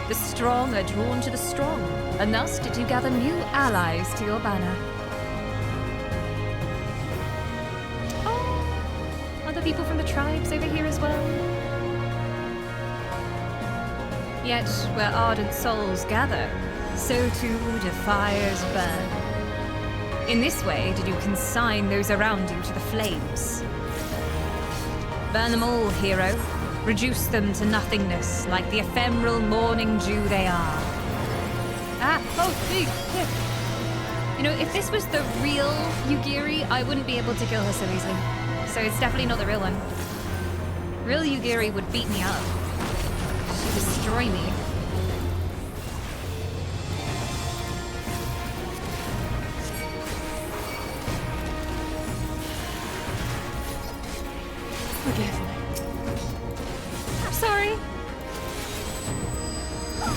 Speaker 1: The strong are drawn to the strong, and thus did you gather new allies to your banner. Oh, other people from the tribes over here as well. Yet, where ardent souls gather, so too do fires burn. In this way did you consign those around you to the flames. Burn them all, hero. Reduce them to nothingness, like the ephemeral morning dew they are. Ah, oh, big. Yeah. You know, if this was the real Yugiri, I wouldn't be able to kill her so easily. So it's definitely not the real one. Real Yugiri would beat me up. She'd destroy me. Forgive me. I'm sorry.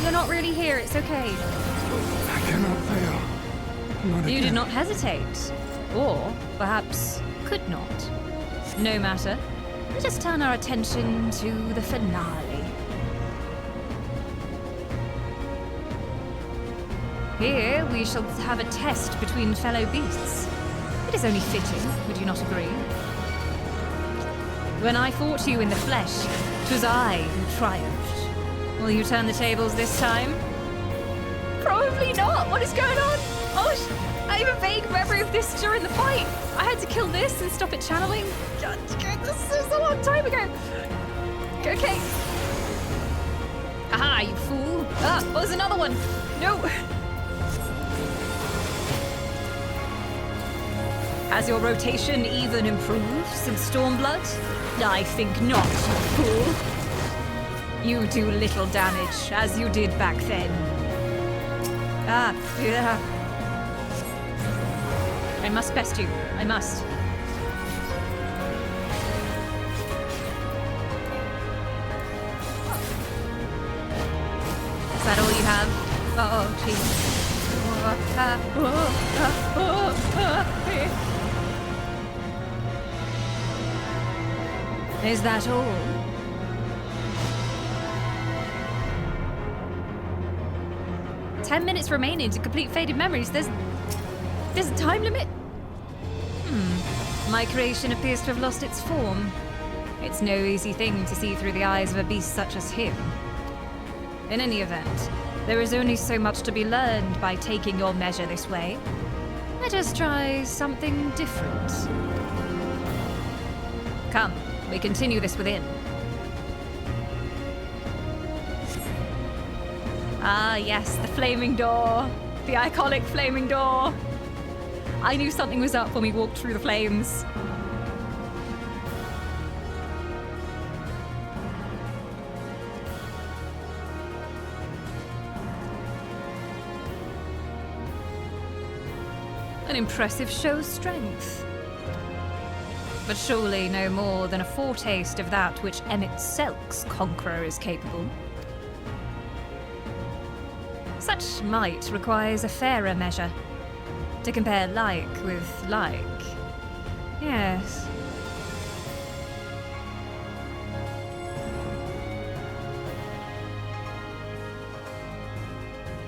Speaker 1: You're not really here, it's okay.
Speaker 6: I cannot fail. Not
Speaker 1: You
Speaker 6: again.
Speaker 1: did not hesitate. Or, perhaps, could not. No matter. Let us turn our attention to the finale. Here we shall have a test between fellow beasts. It is only fitting, would you not agree? When I fought you in the flesh, 'twas I who triumphed. Will you turn the tables this time? Probably not! What is going on? Oh, I have a vague memory of this during the fight. I had to kill this and stop it channeling. God, this is a long time ago. Okay. Aha, you fool. Ah, oh, there's another one. No. Has your rotation even improved since Stormblood? I think not, you fool. You do little damage, as you did back then. Ah, yeah. I must best you. I must. Is that all you have? Oh, jeez. Is that all? "10 minutes remaining to complete Faded Memories. There's a time limit? My creation appears to have lost its form. It's no easy thing to see through the eyes of a beast such as him. In any event, there is only so much to be learned by taking your measure this way. Let us try something different. Come, we continue this within." Ah, yes, the flaming door. The iconic flaming door. I knew something was up when we walked through the flames. impressive show of strength. But surely no more than a foretaste of that which Emmett Selk's conqueror is capable. Such might requires a fairer measure, to compare like with like. Yes.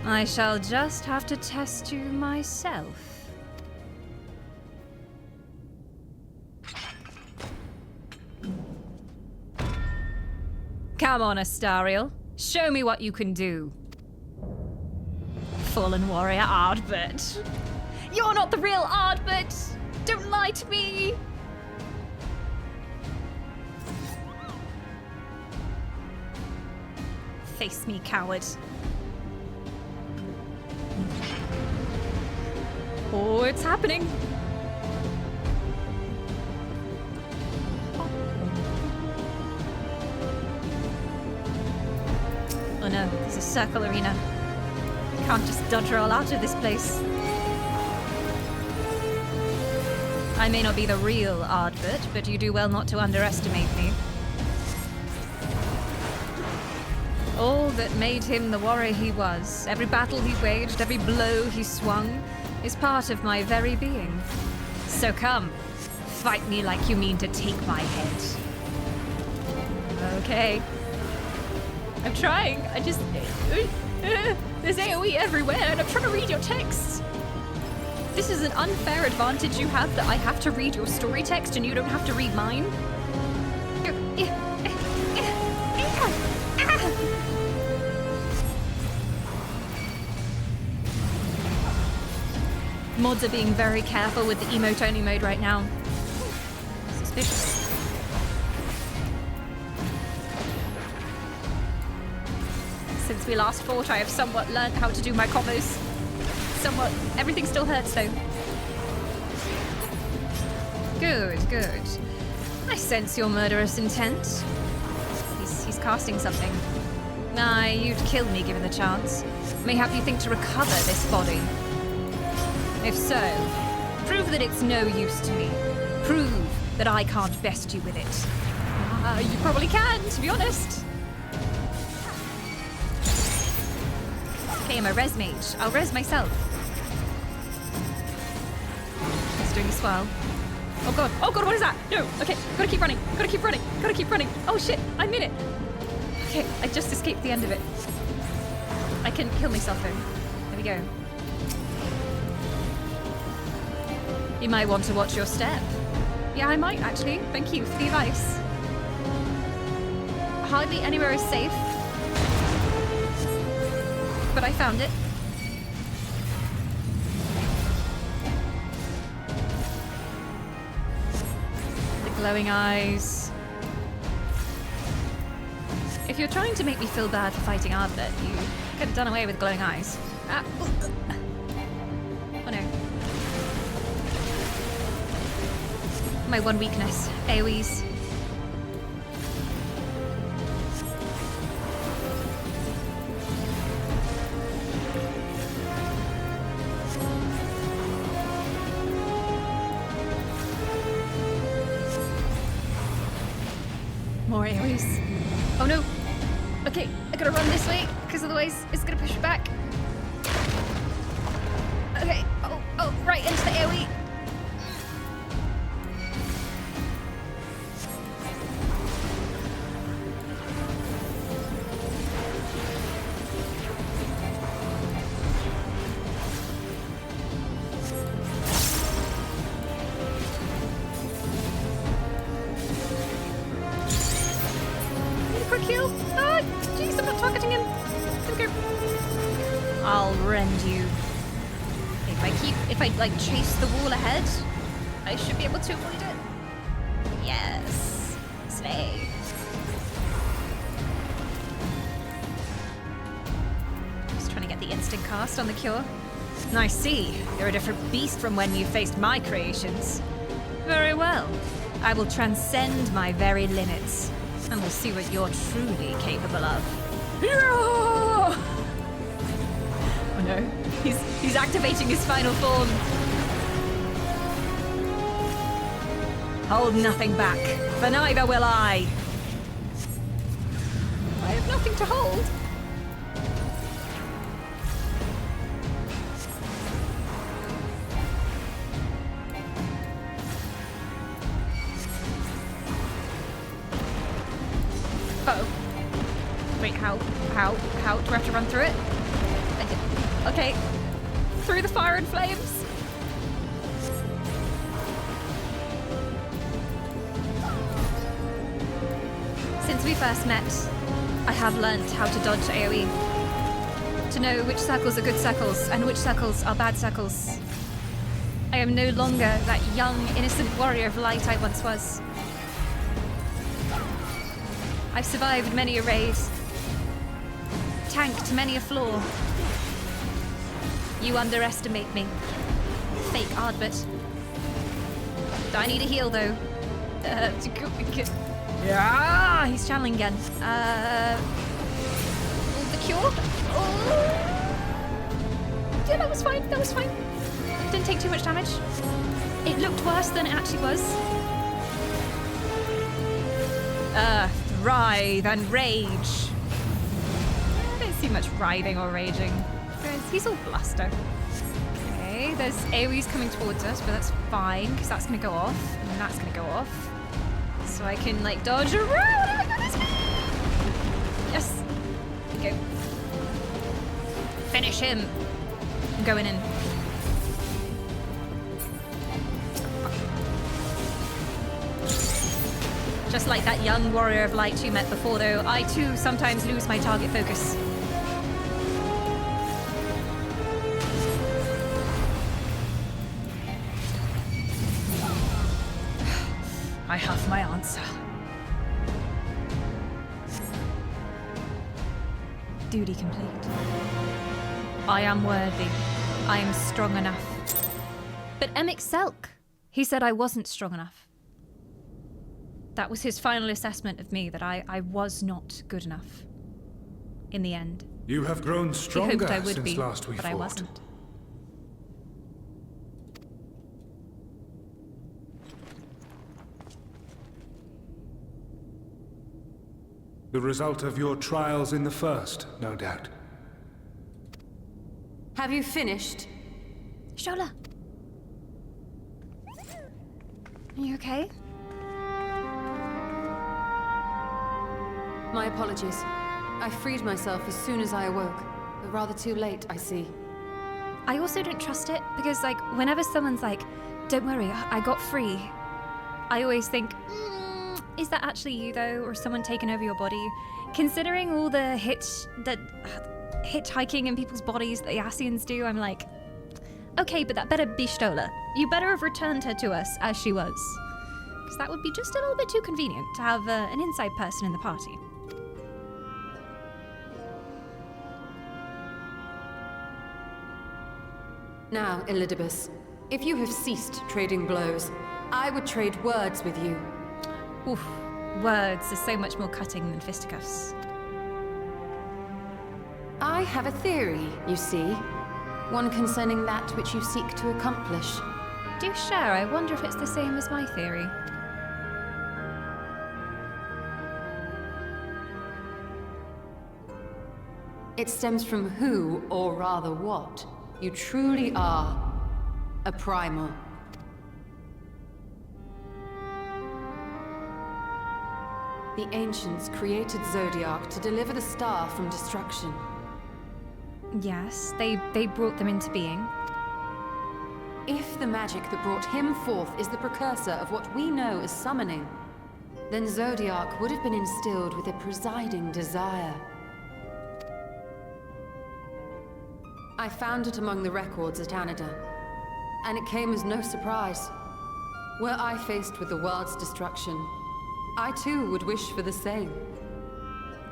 Speaker 1: I shall just have to test you myself. Come on, Astariel. Show me what you can do. Fallen warrior Ardbert. You're not the real Ardbert! Don't lie to me! Face me, coward. Oh, it's happening. Oh no, there's a circle arena. I can't just dodge roll out of this place. I may not be the real Ardbert, but you do well not to underestimate me. All that made him the warrior he was, every battle he waged, every blow he swung, is part of my very being. So come, fight me like you mean to take my head. Okay. I'm trying, I just... there's AoE everywhere, and I'm trying to read your texts. This is an unfair advantage you have that I have to read your story text and you don't have to read mine. Mods are being very careful with the emote-only mode right now. Suspicious. Since we last fought, I have somewhat learnt how to do my combos. Somewhat. Everything still hurts, though. Good, good. I sense your murderous intent. He's casting something. Aye, you'd kill me given the chance. Mayhap you think to recover this body. If so, prove that it's no use to me. Prove that I can't best you with it. You probably can, to be honest. Okay, I'm a res mage. I'll res myself. He's doing a swell. Oh god, what is that? No, okay, gotta keep running, gotta keep running, gotta keep running. Oh shit, I'm in it. Okay, I just escaped the end of it. I can kill myself though. There we go. You might want to watch your step. Yeah, I might actually. Thank you for the advice. Hardly anywhere is safe. But I found it. The glowing eyes. If you're trying to make me feel bad for fighting Ardbert, you could have done away with glowing eyes. Ah. Oh no. My one weakness, AoEs. More AoEs. Oh no! Okay, I gotta run this way, because otherwise it's gonna push me back. Okay, oh, right into the AoE. Kill? Ah, jeez, I'm not targeting him. Okay. I'll rend you. If I like chase the wall ahead, I should be able to avoid it. Yes. Slay. Just trying to get the instant cast on the cure. I see. You're a different beast from when you faced my creations. Very well. I will transcend my very limits. And we'll see what you're truly capable of. Oh no, he's activating his final form. Hold nothing back, for neither will I. I have nothing to hold. Uh-oh. Wait, how? Do I have to run through it? Okay. Through the fire and flames. Since we first met, I have learnt how to dodge AoE. To know which circles are good circles and which circles are bad circles. I am no longer that young, innocent warrior of light I once was. I've survived many a raid, tanked many a floor. You underestimate me. Fake Ardbert. I need a heal though. Yeah, he's channeling again. The cure? Oh. Yeah, that was fine. Didn't take too much damage. It looked worse than it actually was. Writhe and rage. I don't see much writhing or raging. He's all bluster. Okay, there's AoEs coming towards us, but that's fine, because that's going to go off, and then that's going to go off. So I can, like, dodge around. Yes. Okay. Finish him. I'm going in. Just like that young warrior of light you met before, though, I too sometimes lose my target focus. I have my answer. Duty complete. I am worthy. I am strong enough. But Emic Selk, he said I wasn't strong enough. That was his final assessment of me, that I was not good enough. In the end.
Speaker 6: You have grown stronger
Speaker 1: he hoped I would
Speaker 6: since
Speaker 1: be,
Speaker 6: last we
Speaker 1: but
Speaker 6: fought.
Speaker 1: I wasn't.
Speaker 6: The result of your trials in the first, no doubt.
Speaker 7: Have you finished?
Speaker 1: Shola! Are you okay?
Speaker 7: My apologies. I freed myself as soon as I awoke. But rather too late, I see.
Speaker 1: I also don't trust it, because, like, whenever someone's like, don't worry, I got free, I always think, is that actually you, though, or someone taking over your body? Considering all the hitchhiking in people's bodies that the Asians do, I'm like, okay, but that better be Stola. You better have returned her to us as she was. Because that would be just a little bit too convenient to have an inside person in the party.
Speaker 7: Now, Elidibus, if you have ceased trading blows, I would trade words with you.
Speaker 1: Oof, words are so much more cutting than fisticuffs.
Speaker 7: I have a theory, you see. One concerning that which you seek to accomplish.
Speaker 1: Do share, I wonder if it's the same as my theory.
Speaker 7: It stems from who, or rather what, you truly are. A primal. The ancients created Zodiac to deliver the star from destruction.
Speaker 1: Yes, they brought them into being.
Speaker 7: If the magic that brought him forth is the precursor of what we know as summoning, then Zodiac would have been instilled with a presiding desire. I found it among the records at Anida, and it came as no surprise. Were I faced with the world's destruction, I too would wish for the same.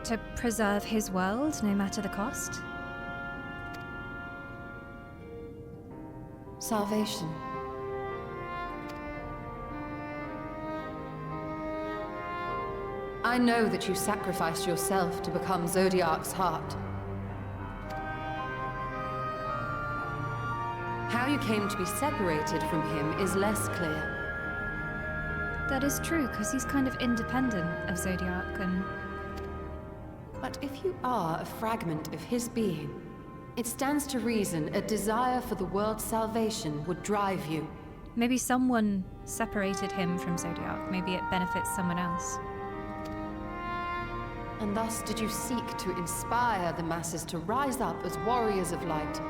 Speaker 1: To preserve his world, no matter the cost?
Speaker 7: Salvation. I know that you sacrificed yourself to become Zodiac's heart. How you came to be separated from him is less clear.
Speaker 1: That is true, because he's kind of independent of Zodiac and...
Speaker 7: But if you are a fragment of his being, it stands to reason a desire for the world's salvation would drive you.
Speaker 1: Maybe someone separated him from Zodiac. Maybe it benefits someone else.
Speaker 7: And thus did you seek to inspire the masses to rise up as warriors of light,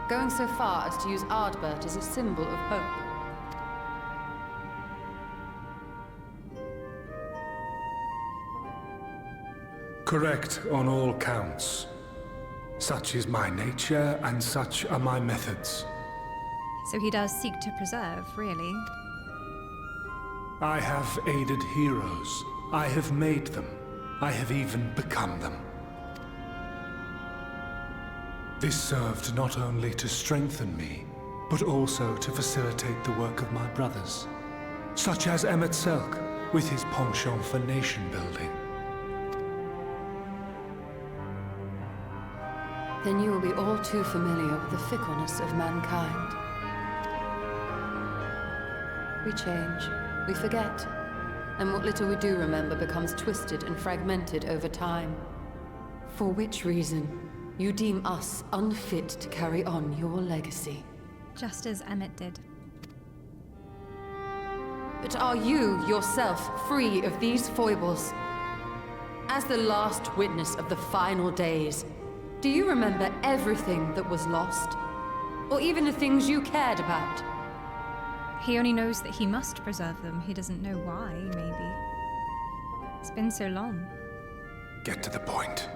Speaker 7: going so far as to use Ardbert as a symbol of hope.
Speaker 6: Correct on all counts. Such is my nature, and such are my methods.
Speaker 1: So he does seek to preserve, really.
Speaker 6: I have aided heroes. I have made them. I have even become them. This served not only to strengthen me, but also to facilitate the work of my brothers, such as Emmett Selk, with his penchant for nation building.
Speaker 7: Then you will be all too familiar with the fickleness of mankind. We change, we forget, and what little we do remember becomes twisted and fragmented over time. For which reason, you deem us unfit to carry on your legacy.
Speaker 1: Just as Emmett did.
Speaker 7: But are you, yourself, free of these foibles? As the last witness of the final days, do you remember everything that was lost? Or even the things you cared about?
Speaker 1: He only knows that he must preserve them. He doesn't know why, maybe. It's been so long.
Speaker 6: Get to the point.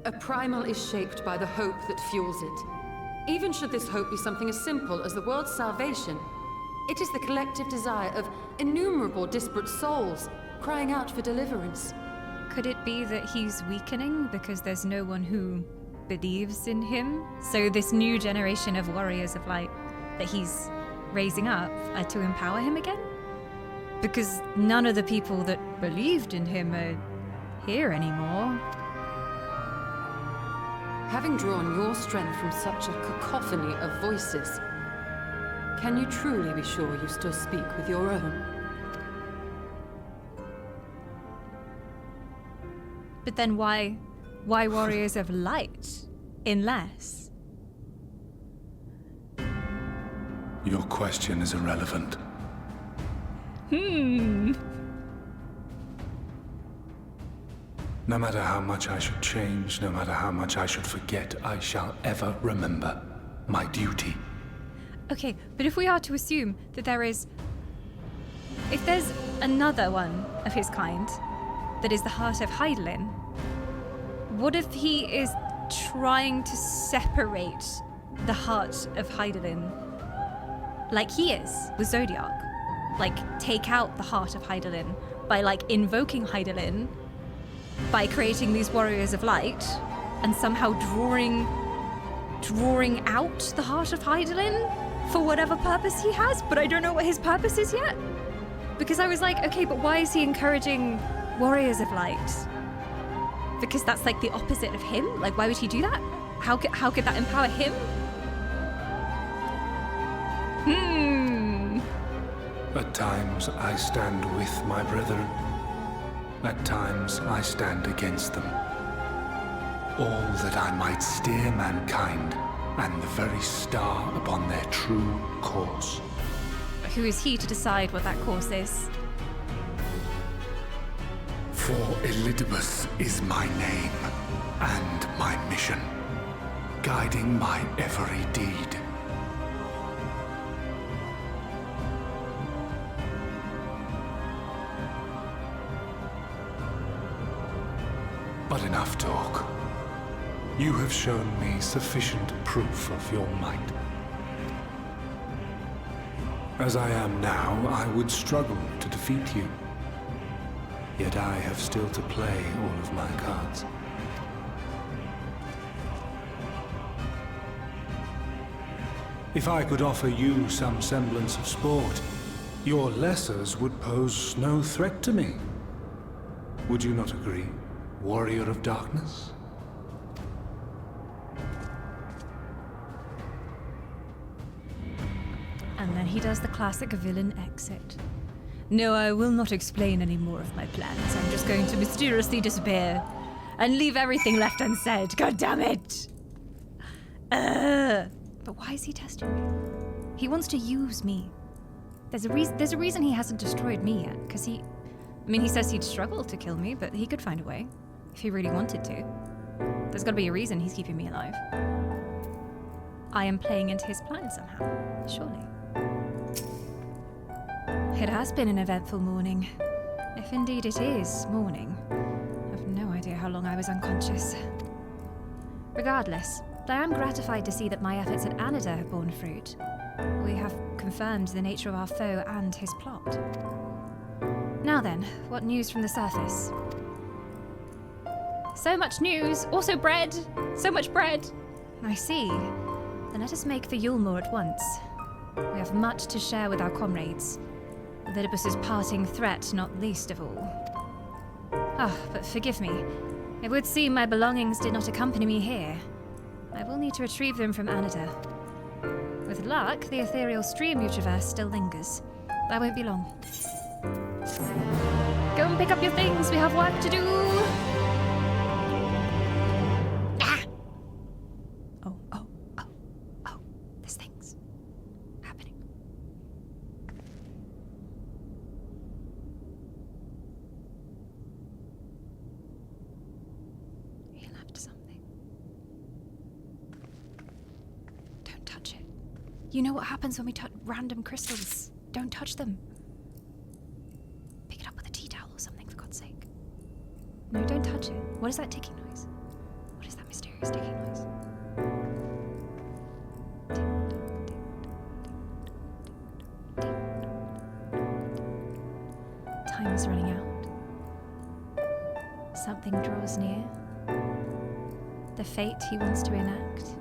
Speaker 7: A primal is shaped by the hope that fuels it. Even should this hope be something as simple as the world's salvation, it is the collective desire of innumerable disparate souls crying out for deliverance.
Speaker 1: Could it be that he's weakening because there's no one who believes in him? So this new generation of warriors of light that he's raising up are to empower him again? Because none of the people that believed in him are here anymore.
Speaker 7: Having drawn your strength from such a cacophony of voices, can you truly be sure you still speak with your own?
Speaker 1: But then why warriors of light, unless?
Speaker 6: Your question is irrelevant. No matter how much I should change, no matter how much I should forget, I shall ever remember my duty.
Speaker 1: Okay, but if we are to assume that if there's another one of his kind that is the heart of Hydaelyn, what if he is trying to separate the heart of Hydaelyn like he is with Zodiac? Like, take out the heart of Hydaelyn by, like, invoking Hydaelyn, by creating these warriors of light, and somehow drawing out the heart of Hydaelyn for whatever purpose he has, but I don't know what his purpose is yet. Because I was like, okay, but why is he encouraging warriors of light? Because that's like the opposite of him? Like, why would he do that? How could that empower him?
Speaker 6: At times I stand with my brethren. At times I stand against them. All that I might steer mankind and the very star upon their true course.
Speaker 1: Who is he to decide what that course is?
Speaker 6: For Elidibus is my name and my mission, guiding my every deed. But enough talk. You have shown me sufficient proof of your might. As I am now, I would struggle to defeat you. Yet I have still to play all of my cards. If I could offer you some semblance of sport, your lessers would pose no threat to me. Would you not agree, Warrior of Darkness?
Speaker 1: And then he does the classic villain exit. No, I will not explain any more of my plans. I'm just going to mysteriously disappear and leave everything left unsaid. God damn it! But why is he testing me? He wants to use me. There's a reason he hasn't destroyed me yet, because he says he'd struggle to kill me, but he could find a way if he really wanted to. There's got to be a reason he's keeping me alive. I am playing into his plan somehow, surely. It has been an eventful morning. If indeed it is morning. I've no idea how long I was unconscious. Regardless, I am gratified to see that my efforts at Anida have borne fruit. We have confirmed the nature of our foe and his plot. Now then, what news from the surface? So much news! Also bread! So much bread! I see. Then let us make for Yulmore at once. We have much to share with our comrades. Lidibus's parting threat not least of all. But forgive me. It would seem my belongings did not accompany me here. I will need to retrieve them from Anida. With luck, the ethereal stream Utriverse still lingers. That won't be long. Go and pick up your things, we have work to do! Ah! Oh, there's things happening. He left something. Don't touch it. You know what happens when we touch random crystals. Don't touch them. Pick it up with a tea towel or something, for God's sake. No, don't touch it. What is that ticking noise? What is that mysterious ticking noise? Time is running out. Something draws near. The fate he wants to enact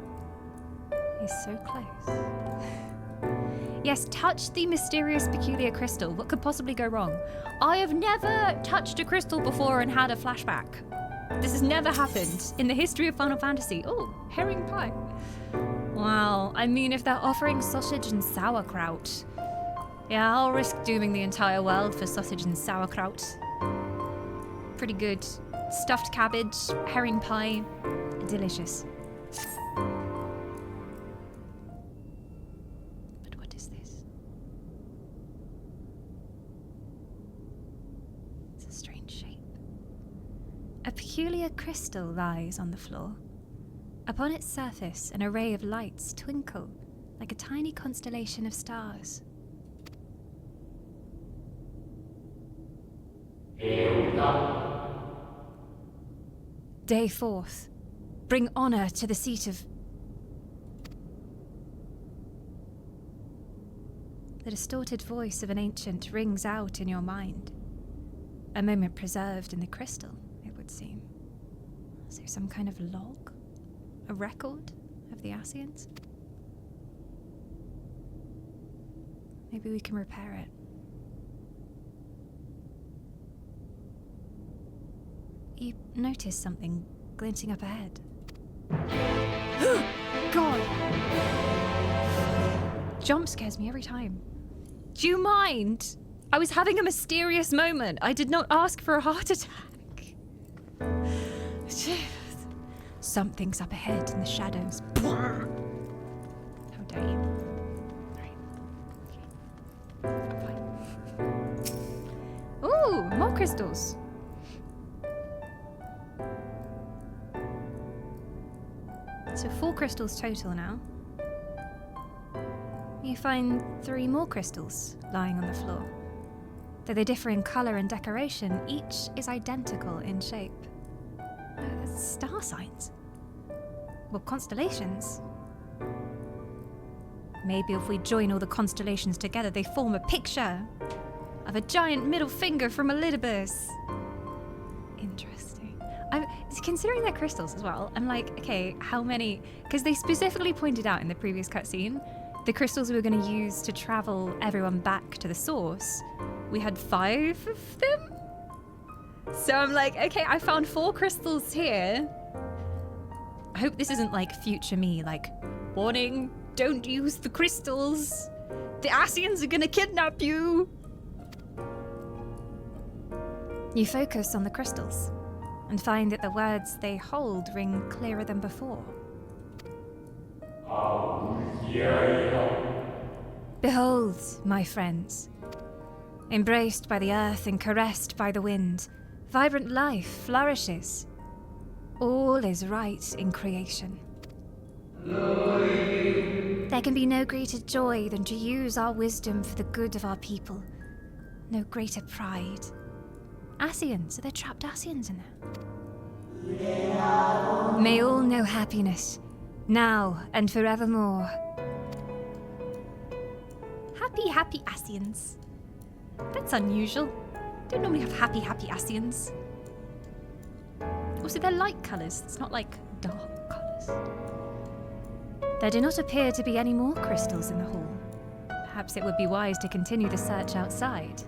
Speaker 1: is so close. Yes, touch the mysterious peculiar crystal. What could possibly go wrong? I have never touched a crystal before and had a flashback. This has never happened in the history of Final Fantasy. Oh, herring pie. Wow, I mean, if they're offering sausage and sauerkraut, yeah, I'll risk dooming the entire world for sausage and sauerkraut. Pretty good. Stuffed cabbage, herring pie, delicious. A peculiar crystal lies on the floor. Upon its surface, an array of lights twinkle like a tiny constellation of stars. Day 4th. Bring honor to the seat of... The distorted voice of an ancient rings out in your mind. A moment preserved in the crystal, it would seem. So some kind of log? A record of the Ascians? Maybe we can repair it. You notice something glinting up ahead. God! Jump scares me every time. Do you mind? I was having a mysterious moment. I did not ask for a heart attack. Something's up ahead in the shadows. How dare you? Right. Okay. I'm fine. Ooh, more crystals. So 4 crystals total now. You find 3 more crystals lying on the floor. Though they differ in colour and decoration, each is identical in shape. Star signs. Well, constellations. Maybe if we join all the constellations together, they form a picture of a giant middle finger from Elidibus. Interesting. I'm considering their crystals as well. I'm like, okay, how many? Because they specifically pointed out in the previous cutscene the crystals we were going to use to travel everyone back to the source. We had 5 of them? So I'm like, okay, I found 4 crystals here. I hope this isn't like future me, like, warning, don't use the crystals. The Ascians are gonna kidnap you! You focus on the crystals and find that the words they hold ring clearer than before. Behold, my friends. Embraced by the earth and caressed by the wind, vibrant life flourishes. All is right in creation. There can be no greater joy than to use our wisdom for the good of our people. No greater pride. Ascians, are there trapped Ascians in there? May all know happiness, now and forevermore. Happy Ascians. That's unusual. Don't normally have happy Ascians. Also, they're light colours. It's not like dark colours. There do not appear to be any more crystals in the hall. Perhaps it would be wise to continue the search outside.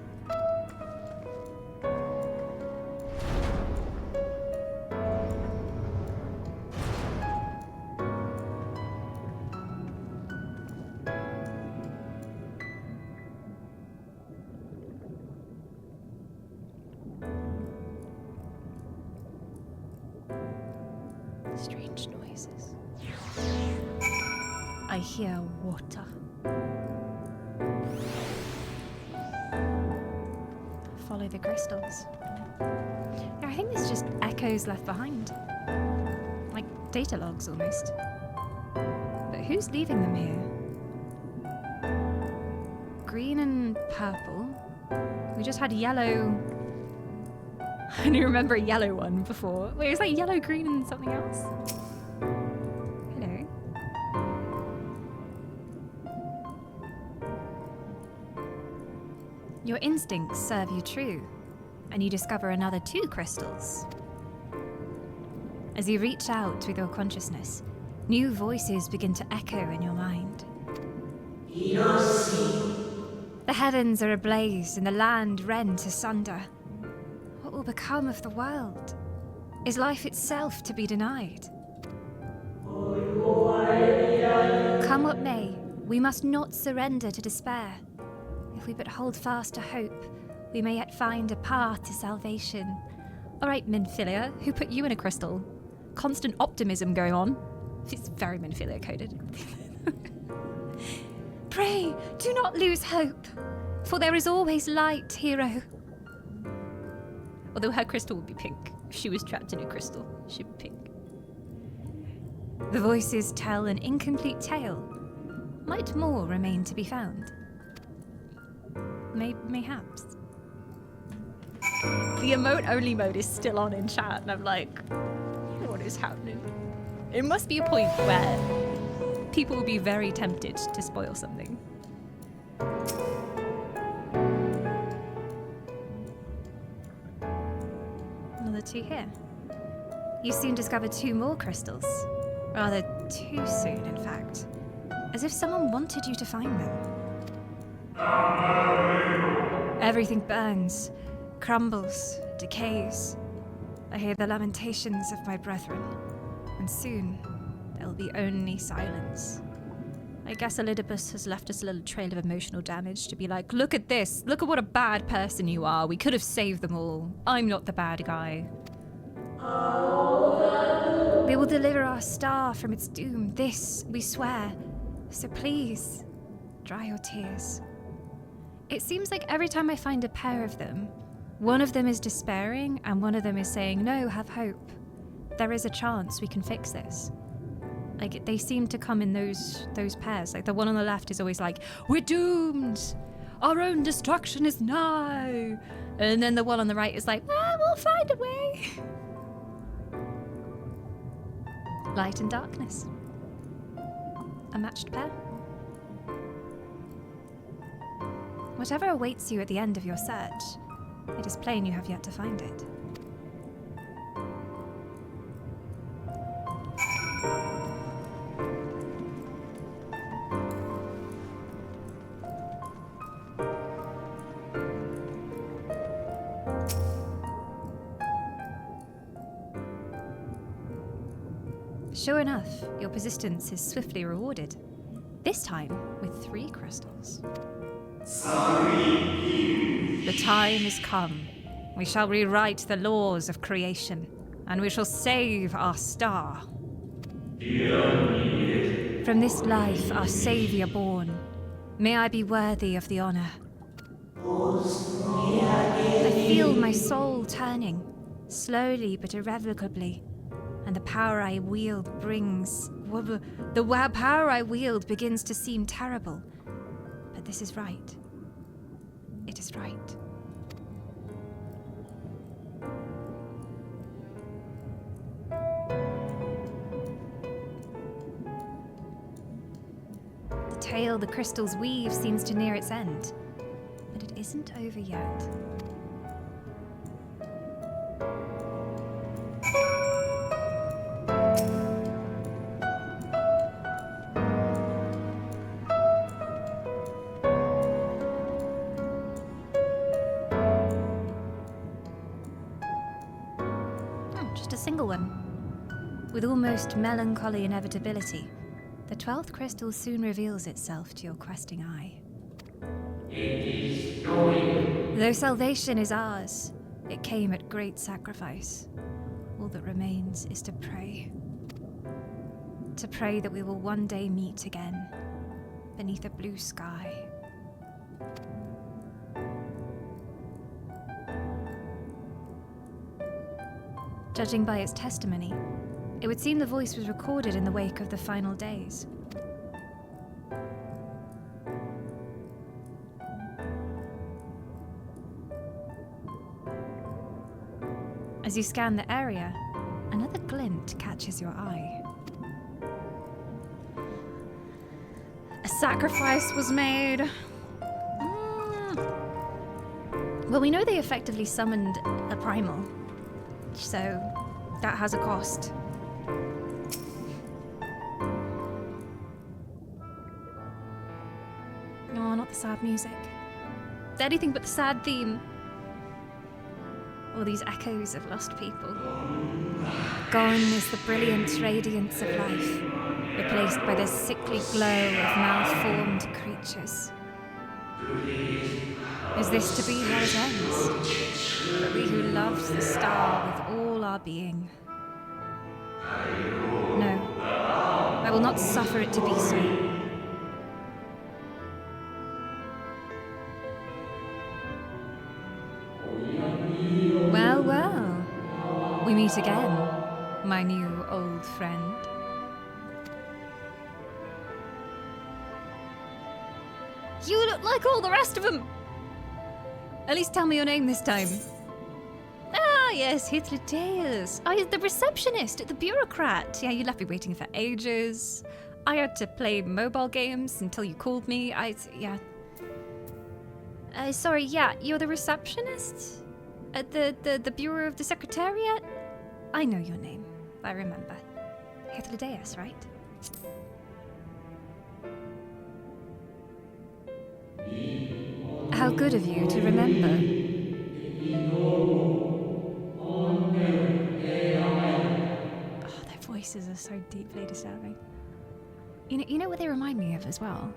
Speaker 1: Strange noises. I hear water. Follow the crystals. Yeah, I think there's just echoes left behind. Like data logs almost. But who's leaving them here? Green and purple. We just had yellow. I do remember a yellow one before. Wait, was that yellow, green, and something else? Hello? Your instincts serve you true, and you discover another 2 crystals. As you reach out with your consciousness, new voices begin to echo in your mind. The heavens are ablaze and the land rent asunder. What will become of the world? Is life itself to be denied? Come what may, we must not surrender to despair. If we but hold fast to hope, we may yet find a path to salvation. All right, Minfilia, who put you in a crystal? Constant optimism going on. It's very Minfilia coded. Pray, do not lose hope, for there is always light, hero. Although her crystal would be pink. If she was trapped in a crystal, she'd be pink. The voices tell an incomplete tale. Might more remain to be found? Mayhaps. The emote-only mode is still on in chat, and I'm like, what is happening? It must be a point where people will be very tempted to spoil something. Another 2 here. You soon discover 2 more crystals. Rather, too soon, in fact. As if someone wanted you to find them. Everything burns, crumbles, decays. I hear the lamentations of my brethren, and soon there'll be only silence. I guess Elidibus has left us a little trail of emotional damage to be like, look at this, look at what a bad person you are, we could have saved them all. I'm not the bad guy. We will deliver our star from its doom, this we swear. So please, dry your tears. It seems like every time I find a pair of them, one of them is despairing and one of them is saying, no, have hope. There is a chance we can fix this. Like, they seem to come in those pairs. Like, the one on the left is always like, we're doomed! Our own destruction is nigh! And then the one on the right is like, well, we'll find a way! Light and darkness. A matched pair. Whatever awaits you at the end of your search, it is plain you have yet to find it. Sure enough, your persistence is swiftly rewarded. This time with 3 crystals. The time is come. We shall rewrite the laws of creation, and we shall save our star. From this life our saviour born, may I be worthy of the honour. I feel my soul turning, slowly but irrevocably, and the power I wield power I wield begins to seem terrible. But this is right. It is right. The tale the crystals weave seems to near its end, but it isn't over yet. Just a single one. With almost melancholy inevitability, the 12th crystal soon reveals itself to your questing eye. Though salvation is ours, it came at great sacrifice. All that remains is to pray. To pray that we will one day meet again, beneath a blue sky. Judging by its testimony, it would seem the voice was recorded in the wake of the final days. As you scan the area, another glint catches your eye. A sacrifice was made. Well, we know they effectively summoned a primal, so that has a cost. No, not the sad music. Anything but the sad theme. All these echoes of lost people. Gone is the brilliant radiance of life, replaced by the sickly glow of malformed creatures. Is this to be how it ends? But we who loved the star with all our being. No, I will not suffer it to be so. Well, well, we meet again, my new old friend. You look like all the rest of them! At least tell me your name this time. Ah, yes, Hitlerdeus. I was the receptionist, the bureaucrat. Yeah, you left me waiting for ages. I had to play mobile games until you called me. Sorry, yeah, you're the receptionist? At the Bureau of the Secretariat? I know your name. I remember. Hitlerdeus, right? How good of you to remember. Oh, their voices are so deeply disturbing. You know what they remind me of as well?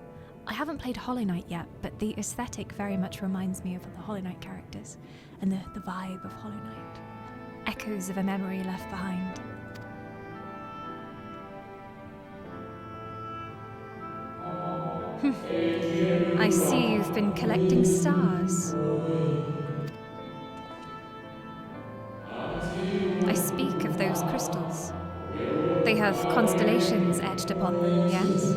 Speaker 1: I haven't played Hollow Knight yet, but the aesthetic very much reminds me of the Hollow Knight characters and the vibe of Hollow Knight. Echoes of a memory left behind. I see you've been collecting stars. I speak of those crystals. They have constellations etched upon them, yes?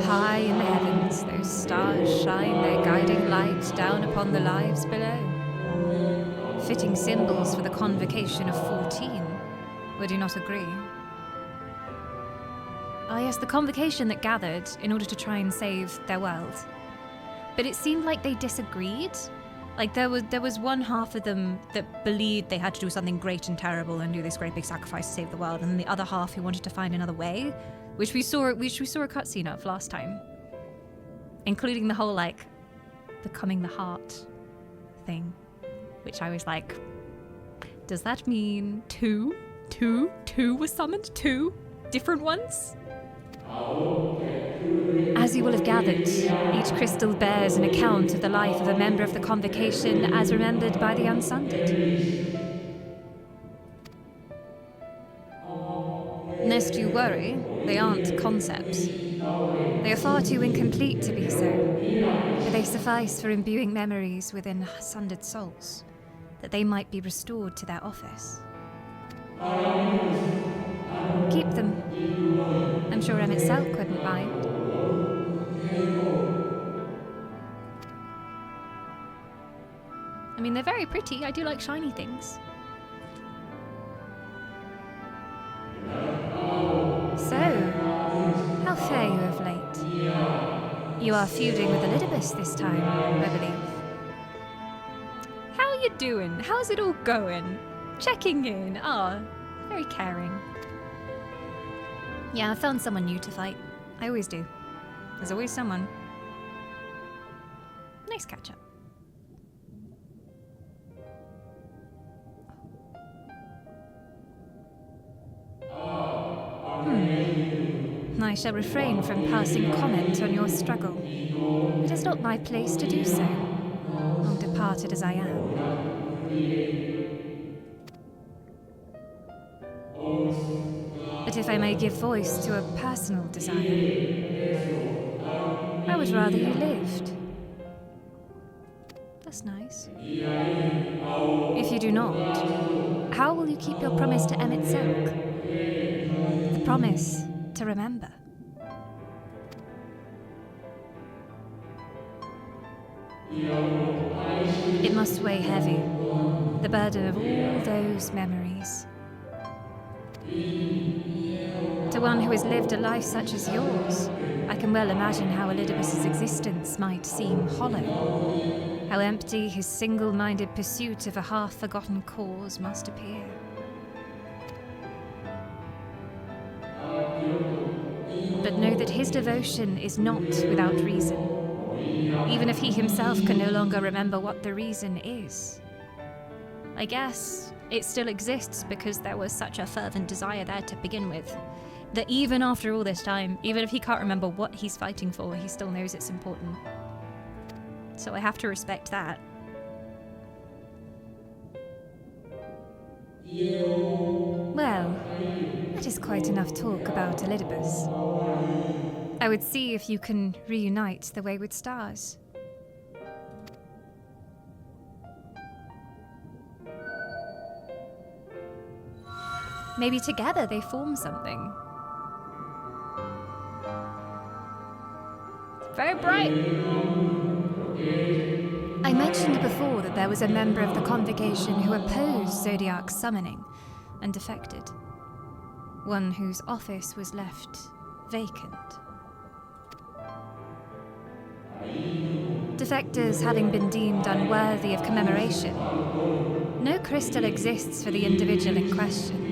Speaker 1: High in the heavens, those stars shine their guiding light down upon the lives below. Fitting symbols for the convocation of 14. Would you not agree? Ah, yes, the convocation that gathered in order to try and save their world. But it seemed like they disagreed. Like there was one half of them that believed they had to do something great and terrible and do this great big sacrifice to save the world, and then the other half who wanted to find another way, which we saw a cutscene of last time, including the whole like becoming the heart thing, which I was like, does that mean 2? Two were summoned? Two different ones? As you will have gathered, each crystal bears an account of the life of a member of the Convocation as remembered by the Unsunded. Lest you worry, they aren't concepts. They are far too incomplete to be so, but they suffice for imbuing memories within sundered souls, that they might be restored to their office. Keep them. I'm sure Emmett Selk wouldn't mind. I mean, they're very pretty. I do like shiny things. So, how fare you of late? You are feuding with Elidibus this time, I believe. How are you doing? How's it all going? Checking in. Ah, very caring. Yeah, I found someone new to fight. I always do. There's always someone. Nice catch up. I shall refrain from passing comment on your struggle. It is not my place to do so, long departed as I am. But if I may give voice to a personal desire, I would rather you lived. That's nice. If you do not, how will you keep your promise to Emmett Selk? The promise to remember. It must weigh heavy, the burden of all those memories. To one who has lived a life such as yours, I can well imagine how Elidibus's existence might seem hollow, how empty his single-minded pursuit of a half-forgotten cause must appear. But know that his devotion is not without reason, even if he himself can no longer remember what the reason is. I guess it still exists because there was such a fervent desire there to begin with, that even after all this time, even if he can't remember what he's fighting for, he still knows it's important. So I have to respect that. Well, that is quite enough talk about Elidibus. I would see if you can reunite the wayward stars. Maybe together they form something. Very bright. I mentioned before that there was a member of the Convocation who opposed Zodiac's summoning and defected. One whose office was left vacant. Defectors having been deemed unworthy of commemoration, no crystal exists for the individual in question.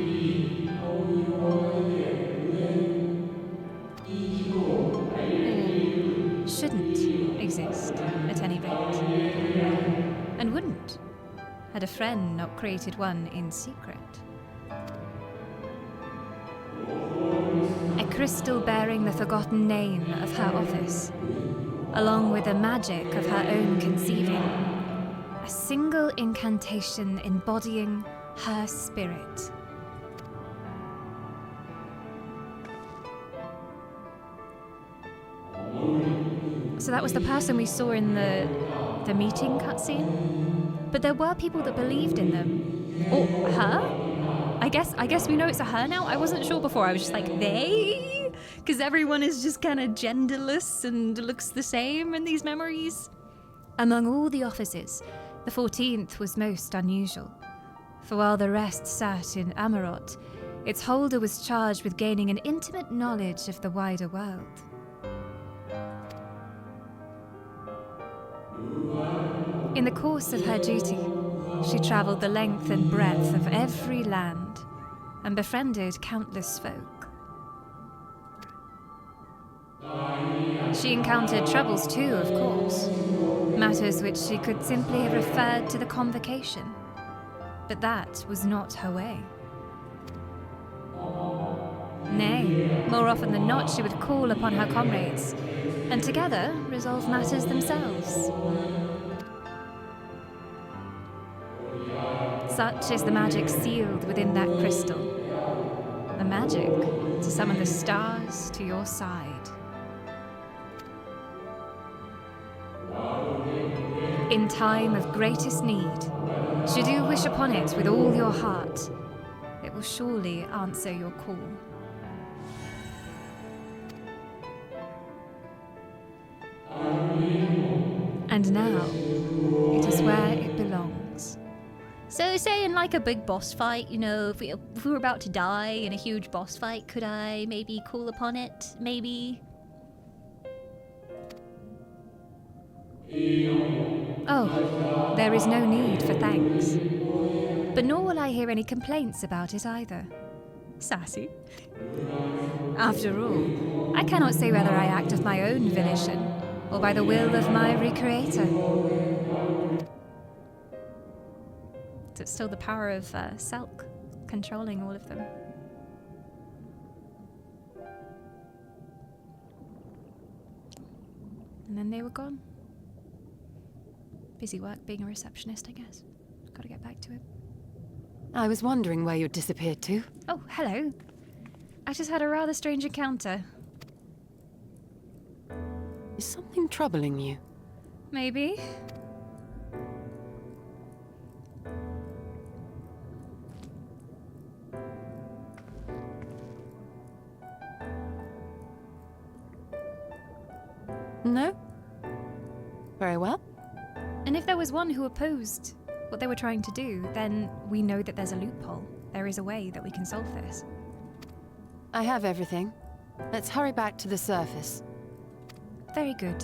Speaker 1: Or shouldn't exist, at any rate. And wouldn't, had a friend not created one in secret. A crystal bearing the forgotten name of her office, along with the magic of her own conceiving. A single incantation embodying her spirit. So that was the person we saw in the meeting cutscene? But there were people that believed in them. Or her? I guess we know it's a her now. I wasn't sure before. I was just like, they? Because everyone is just kind of genderless and looks the same in these memories. Among all the offices, the 14th was most unusual. For while the rest sat in Amarot, its holder was charged with gaining an intimate knowledge of the wider world. In the course of her duty, she travelled the length and breadth of every land and befriended countless folk. She encountered troubles too, of course, matters which she could simply have referred to the Convocation, but that was not her way. Nay, more often than not, she would call upon her comrades, and together resolve matters themselves. Such is the magic sealed within that crystal. The magic to summon the stars to your side. In time of greatest need, should you wish upon it with all your heart, it will surely answer your call. And now, it is where it belongs.
Speaker 2: So, say in like a big boss fight, you know, if we were about to die in a huge boss fight, could I maybe call upon it? Maybe?
Speaker 1: Oh, there is no need for thanks. But nor will I hear any complaints about it either. Sassy. After all, I cannot say whether I act of my own volition or by the will of my recreator. It's still the power of Selk controlling all of them. And then they were gone. Busy work being a receptionist, I guess. Gotta get back to it.
Speaker 7: I was wondering where you'd disappeared to.
Speaker 1: Oh, hello. I just had a rather strange encounter.
Speaker 7: Is something troubling you?
Speaker 1: Maybe.
Speaker 7: No? Very well.
Speaker 1: And if there was one who opposed what they were trying to do, then we know that there's a loophole. There is a way that we can solve this.
Speaker 7: I have everything. Let's hurry back to the surface.
Speaker 1: Very good.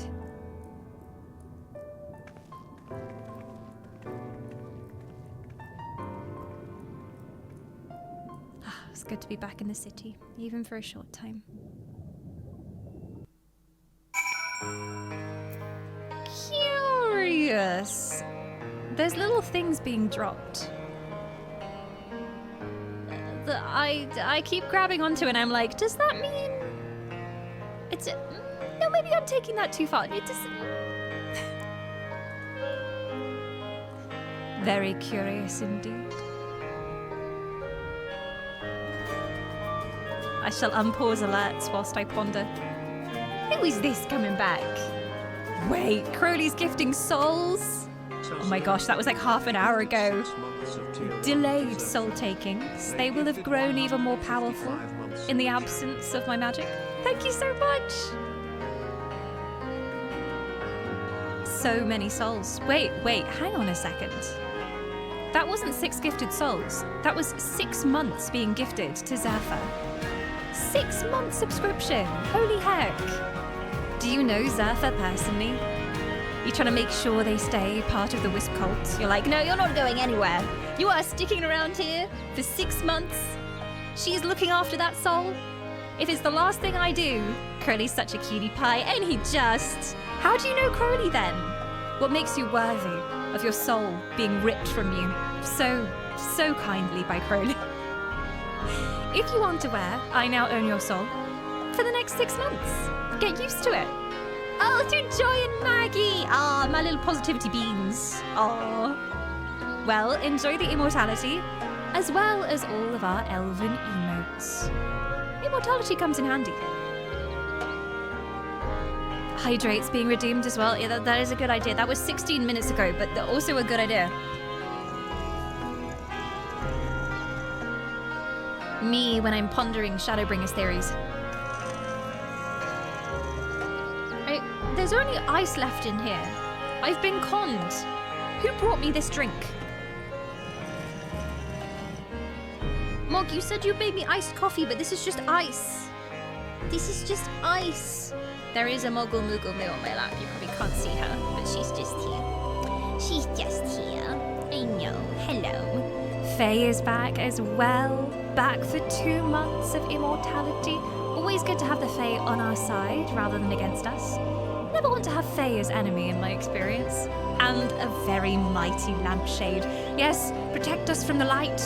Speaker 1: It's good to be back in the city, even for a short time. Curious. There's little things being dropped that I keep grabbing onto, and I'm like, does that mean it's no, maybe I'm taking that too far. It just very curious indeed. I shall unpause alerts whilst I ponder. Who is this coming back? Wait, Crowley's gifting souls? Oh my gosh, that was like half an hour ago. Delayed soul takings. They will have grown even more powerful in the absence of my magic. Thank you so much. So many souls. Wait, hang on a second. That wasn't 6 gifted souls. That was 6 months being gifted to Zephyr. 6 month subscription. Holy heck. Do you know Zephyr personally? You're trying to make sure they stay part of the Wisp cult. You're like, no, you're not going anywhere. You are sticking around here for 6 months. She's looking after that soul. If it's the last thing I do, Crowley's such a cutie pie, ain't he just? How do you know Crowley then? What makes you worthy of your soul being ripped from you so kindly by Crowley? If you aren't aware, I now own your soul for the next 6 months. Get used to it. Oh, through Joy and Maggie! Ah, my little positivity beans. Oh. Well, enjoy the immortality, as well as all of our elven emotes. Immortality comes in handy. Hydrate's being redeemed as well. Yeah, that is a good idea. That was 16 minutes ago, but also a good idea. Me when I'm pondering Shadowbringers theories. There's only ice left in here. I've been conned. Who brought me this drink? Mog, you said you made me iced coffee, but this is just ice. This is just ice. There is a Mogul Moogle Moo on my lap. You probably can't see her, but she's just here. She's just here. I know. Hello. Faye is back as well. Back for 2 months of immortality. Always good to have the Fae on our side rather than against us. Never want to have Fae as enemy in my experience. And a very mighty lampshade. Yes, protect us from the light.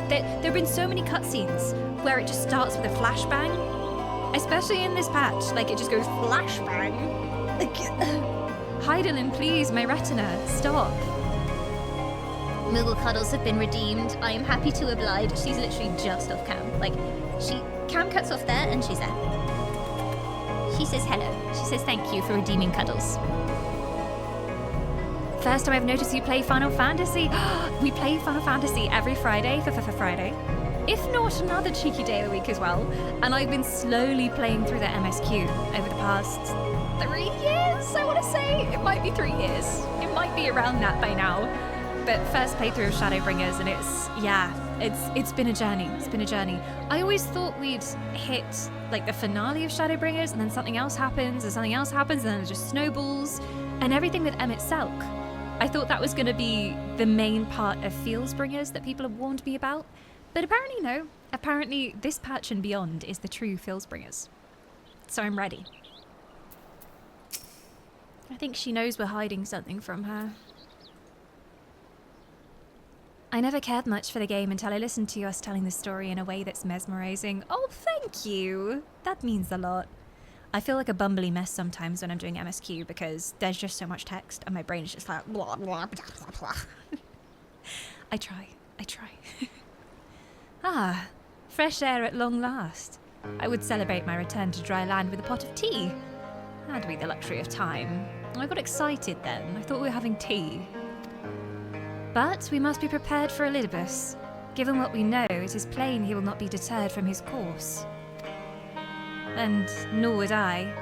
Speaker 1: There have been so many cutscenes where it just starts with a flashbang, especially in this patch. Like, it just goes flashbang. Heidelin, please, my retina, stop.
Speaker 2: Moogle cuddles have been redeemed. I am happy to oblige. She's literally just off cam. Like, cam cuts off there and she's there. She says hello.
Speaker 1: She says thank you for redeeming cuddles. First time I've noticed you play Final Fantasy. We play Final Fantasy every Friday for Friday. If not another cheeky day of the week as well. And I've been slowly playing through the MSQ over the past 3 years, I want to say. It might be 3 years. It might be around that by now. But first playthrough of Shadowbringers, and it's been a journey. It's been a journey. I always thought we'd hit like the finale of Shadowbringers, and then something else happens, and something else happens, and then it just snowballs. And everything with Emmett Selk. I thought that was going to be the main part of Fieldsbringers that people have warned me about. But apparently no. Apparently this patch and beyond is the true Fieldsbringers. So I'm ready. I think she knows we're hiding something from her. I never cared much for the game until I listened to us telling the story in a way that's mesmerizing. Oh, thank you. That means a lot. I feel like a bumbly mess sometimes when I'm doing MSQ because there's just so much text and my brain is just like blah, blah, blah, blah, blah. I try. Fresh air at long last. I would celebrate my return to dry land with a pot of tea. Had we the luxury of time. I got excited then. I thought we were having tea. But we must be prepared for Elidibus. Given what we know, it is plain he will not be deterred from his course. And nor would I,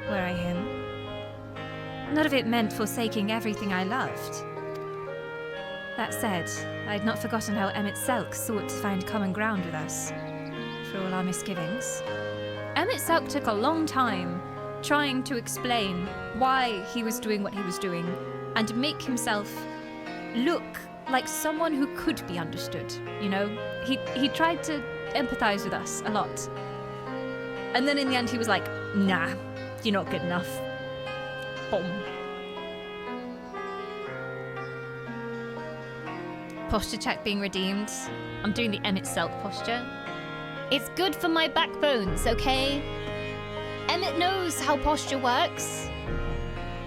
Speaker 1: were I him. None of it meant forsaking everything I loved. That said, I had not forgotten how Emmett Selk sought to find common ground with us, for all our misgivings. Emmett Selk took a long time trying to explain why he was doing what he was doing, and to make himself look like someone who could be understood, you know? He tried to empathize with us a lot. And then in the end he was like, nah, you're not good enough. Boom. Posture check being redeemed. I'm doing the Emmett Selk posture.
Speaker 2: It's good for my backbones, okay? Emmett knows how posture works.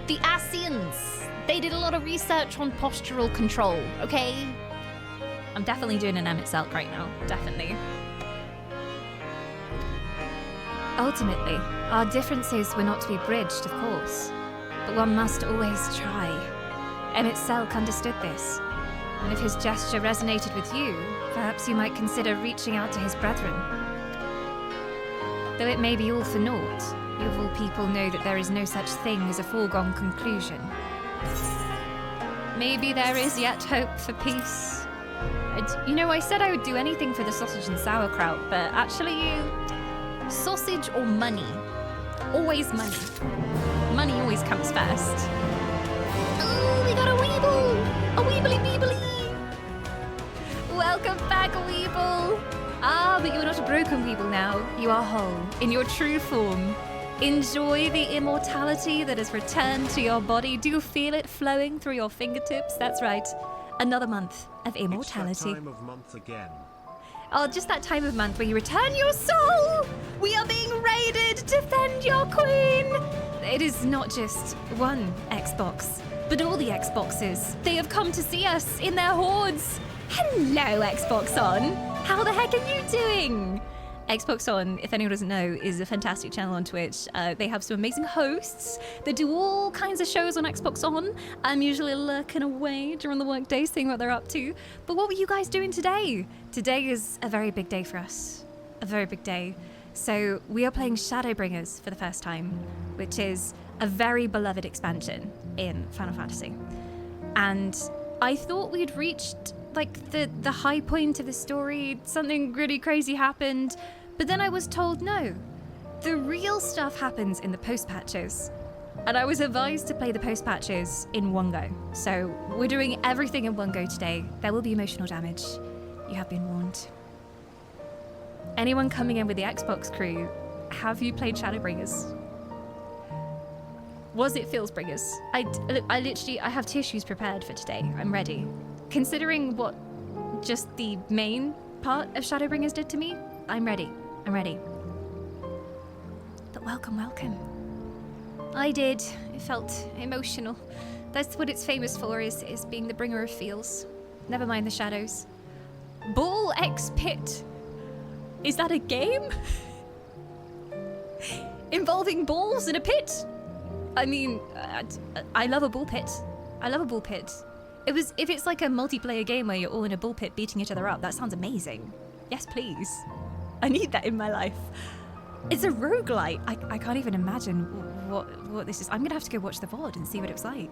Speaker 2: The Asians, they did a lot of research on postural control, okay?
Speaker 1: I'm definitely doing an Emmett Selk right now, definitely. Ultimately, our differences were not to be bridged, of course, but one must always try. Emmett Selk understood this, and if his gesture resonated with you, perhaps you might consider reaching out to his brethren. Though it may be all for naught, you of all people know that there is no such thing as a foregone conclusion. Maybe there is yet hope for peace. I said I would do anything for the sausage and sauerkraut, but actually, sausage or money? Always money. Money always comes first.
Speaker 2: Oh, we got a Weeble! A Weebly-Beebly!
Speaker 1: Welcome back, Weeble! But you're not a broken Weeble now. You are whole, in your true form. Enjoy the immortality that has returned to your body. Do you feel it flowing through your fingertips? That's right. Another month of immortality.
Speaker 10: It's that time of month again.
Speaker 1: Oh, just that time of month where you return your soul! We are being raided! Defend your queen! It is not just one Xbox, but all the Xboxes. They have come to see us in their hordes. Hello, Xbox On! How the heck are you doing? Xbox On, if anyone doesn't know, is a fantastic channel on Twitch. They have some amazing hosts that do all kinds of shows on Xbox On. I'm usually lurking away during the workday, seeing what they're up to. But what were you guys doing today? Today is a very big day for us. A very big day. So we are playing Shadowbringers for the first time, which is a very beloved expansion in Final Fantasy. And I thought we'd reached like the high point of the story. Something really crazy happened. But then I was told no. The real stuff happens in the post-patches. And I was advised to play the post-patches in one go. So we're doing everything in one go today. There will be emotional damage. You have been warned. Anyone coming in with the Xbox crew, have you played Shadowbringers? Was it Fieldsbringers? I have tissues prepared for today. I'm ready. Considering what just the main part of Shadowbringers did to me, I'm ready. I'm ready. But welcome, welcome. I did. It felt emotional. That's what it's famous for, is being the bringer of feels. Never mind the shadows. Ball X Pit. Is that a game? Involving balls in a pit? I mean, I love a ball pit. I love a ball pit. If it's like a multiplayer game where you're all in a ball pit beating each other up, that sounds amazing. Yes, please. I need that in my life. It's a roguelite. I can't even imagine what this is. I'm gonna have to go watch the VOD and see what it's like.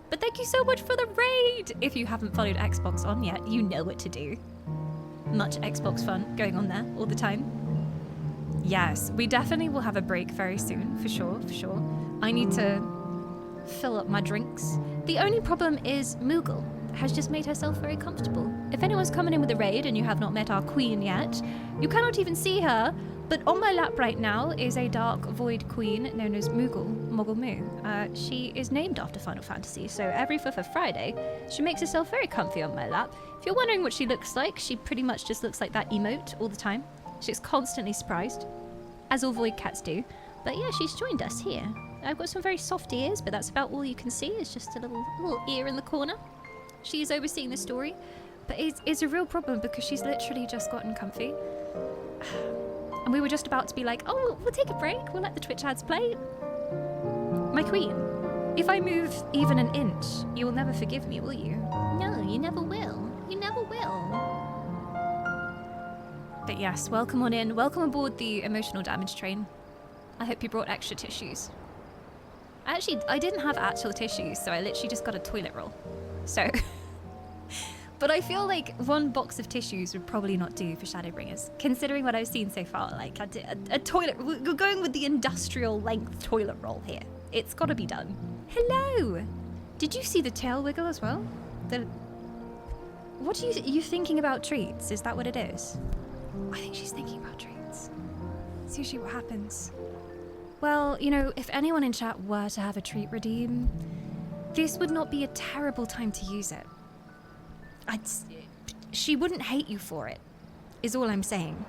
Speaker 1: But thank you so much for the raid! If you haven't followed Xbox on yet, you know what to do. Much Xbox fun going on there all the time. Yes, we definitely will have a break very soon, for sure, for sure. I need to fill up my drinks. The only problem is Moogle has just made herself very comfortable. If anyone's coming in with a raid and you have not met our queen yet, you cannot even see her, but on my lap right now is a dark void queen known as Moogle Moo. She is named after Final Fantasy, so every FFXIV she makes herself very comfy on my lap. If you're wondering what she looks like, she pretty much just looks like that emote all the time. She's constantly surprised, as all void cats do. But yeah, she's joined us here. I've got some very soft ears, but that's about all you can see. It's just a little ear in the corner. She's overseeing the story, but it's a real problem because she's literally just gotten comfy. And we were just about to be like, oh, we'll take a break. We'll let the Twitch ads play. My queen, if I move even an inch, you will never forgive me, will you?
Speaker 2: No, you never will. You never will.
Speaker 1: But yes, welcome on in. Welcome aboard the emotional damage train. I hope you brought extra tissues. I didn't have actual tissues, so I literally just got a toilet roll. So, but I feel like one box of tissues would probably not do for Shadowbringers, considering what I've seen so far. Like a toilet, we're going with the industrial length toilet roll here. It's got to be done. Hello. Did you see the tail wiggle as well? What are you thinking about treats? Is that what it is? I think she's thinking about treats. It's usually what happens. Well, you know, if anyone in chat were to have a treat redeem, this would not be a terrible time to use it. She wouldn't hate you for it, is all I'm saying.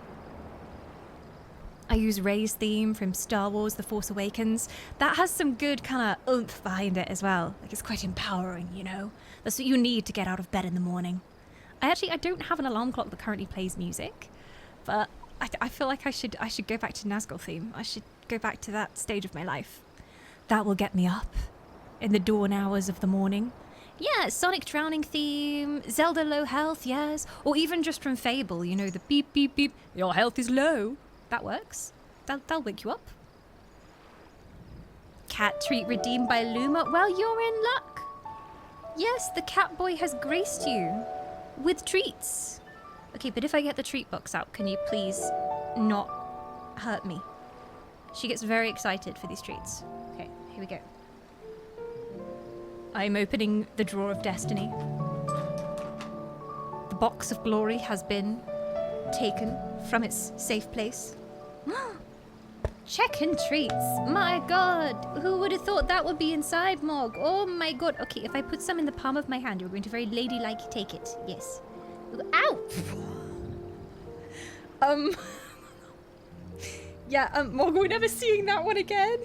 Speaker 1: I use Rey's theme from Star Wars The Force Awakens. That has some good kind of oomph behind it as well. Like, it's quite empowering, you know? That's what you need to get out of bed in the morning. I don't have an alarm clock that currently plays music, but I feel like I should go back to Nazgul theme. I should go back to that stage of my life. That will get me up in the dawn hours of the morning. Yeah, Sonic Drowning theme, Zelda Low Health, yes. Or even just from Fable, you know, the beep, beep, beep, your health is low. That works. That'll wake you up. Cat treat redeemed by Luma. Well, you're in luck. Yes, the cat boy has graced you with treats. Okay, but if I get the treat box out, can you please not hurt me? She gets very excited for these treats. Okay, here we go. I'm opening the drawer of destiny. The box of glory has been taken from its safe place. Check-in treats. My god, who would have thought that would be inside, Mog? Oh my god. Okay, if I put some in the palm of my hand, you're going to very ladylike take it. Yes. Ow! Yeah, Mog, we're never seeing that one again.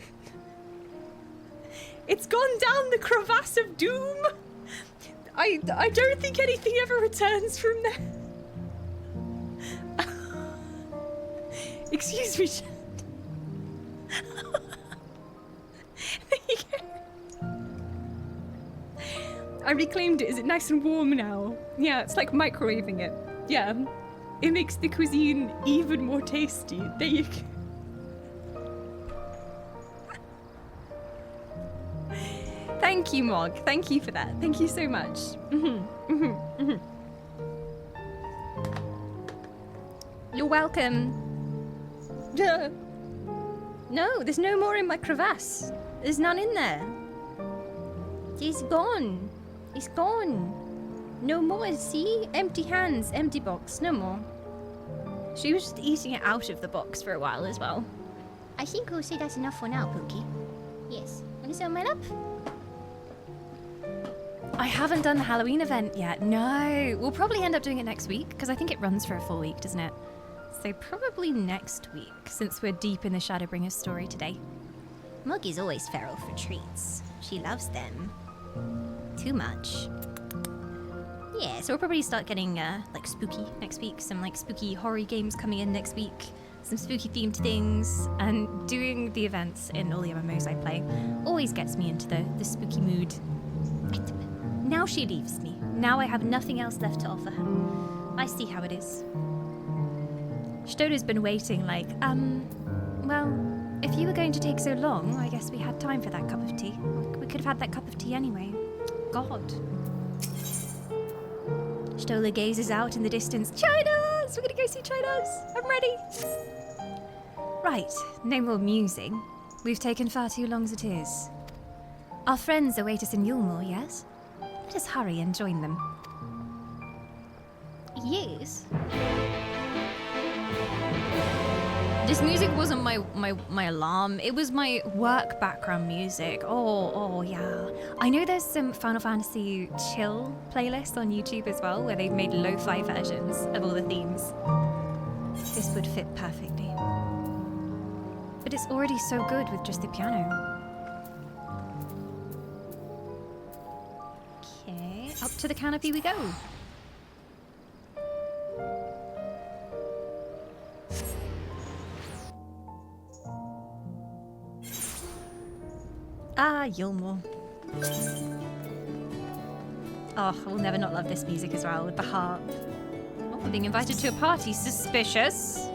Speaker 1: It's gone down the crevasse of doom. I don't think anything ever returns from there. Excuse me. There you go. I reclaimed it. Is it nice and warm now? Yeah, it's like microwaving it. Yeah. It makes the cuisine even more tasty. There you go. Thank you, Mog. Thank you for that. Thank you so much. You're welcome. No, there's no more in my crevasse. There's none in there. It's gone. It's gone. No more, see? Empty hands, empty box, no more. She was just eating it out of the box for a while as well.
Speaker 2: I think we'll say that's enough for now, Pookie. Yes. Want to sit on my lap?
Speaker 1: I haven't done the Halloween event yet. No, we'll probably end up doing it next week because I think it runs for a full week, doesn't it? So probably next week, since we're deep in the Shadowbringers story today.
Speaker 2: Muggy's always feral for treats. She loves them. Too much. Yeah, so we'll probably start getting like spooky next week. Some like spooky horror games coming in next week. Some spooky themed things, and doing the events in all the MMOs I play always gets me into the spooky mood. Now she leaves me. Now I have nothing else left to offer her. I see how it is. Stoda's been waiting like, well, if you were going to take so long, I guess we had time for that cup of tea. We could have had that cup of tea anyway. God. Stola gazes out in the distance. China's! We're gonna go see China's! I'm ready! Right, no more musing. We've taken far too long as it is. Our friends await us in Yulmore, yes? Let us hurry and join them. Yes.
Speaker 1: This music wasn't my alarm, it was my work background music. Oh yeah. I know there's some Final Fantasy chill playlists on YouTube as well, where they've made lo-fi versions of all the themes. This would fit perfectly. But it's already so good with just the piano. Okay, up to the canopy we go. Ah, Yulmore. Oh, I will never not love this music as well, with the harp. Oh, we're being invited to a party. Suspicious.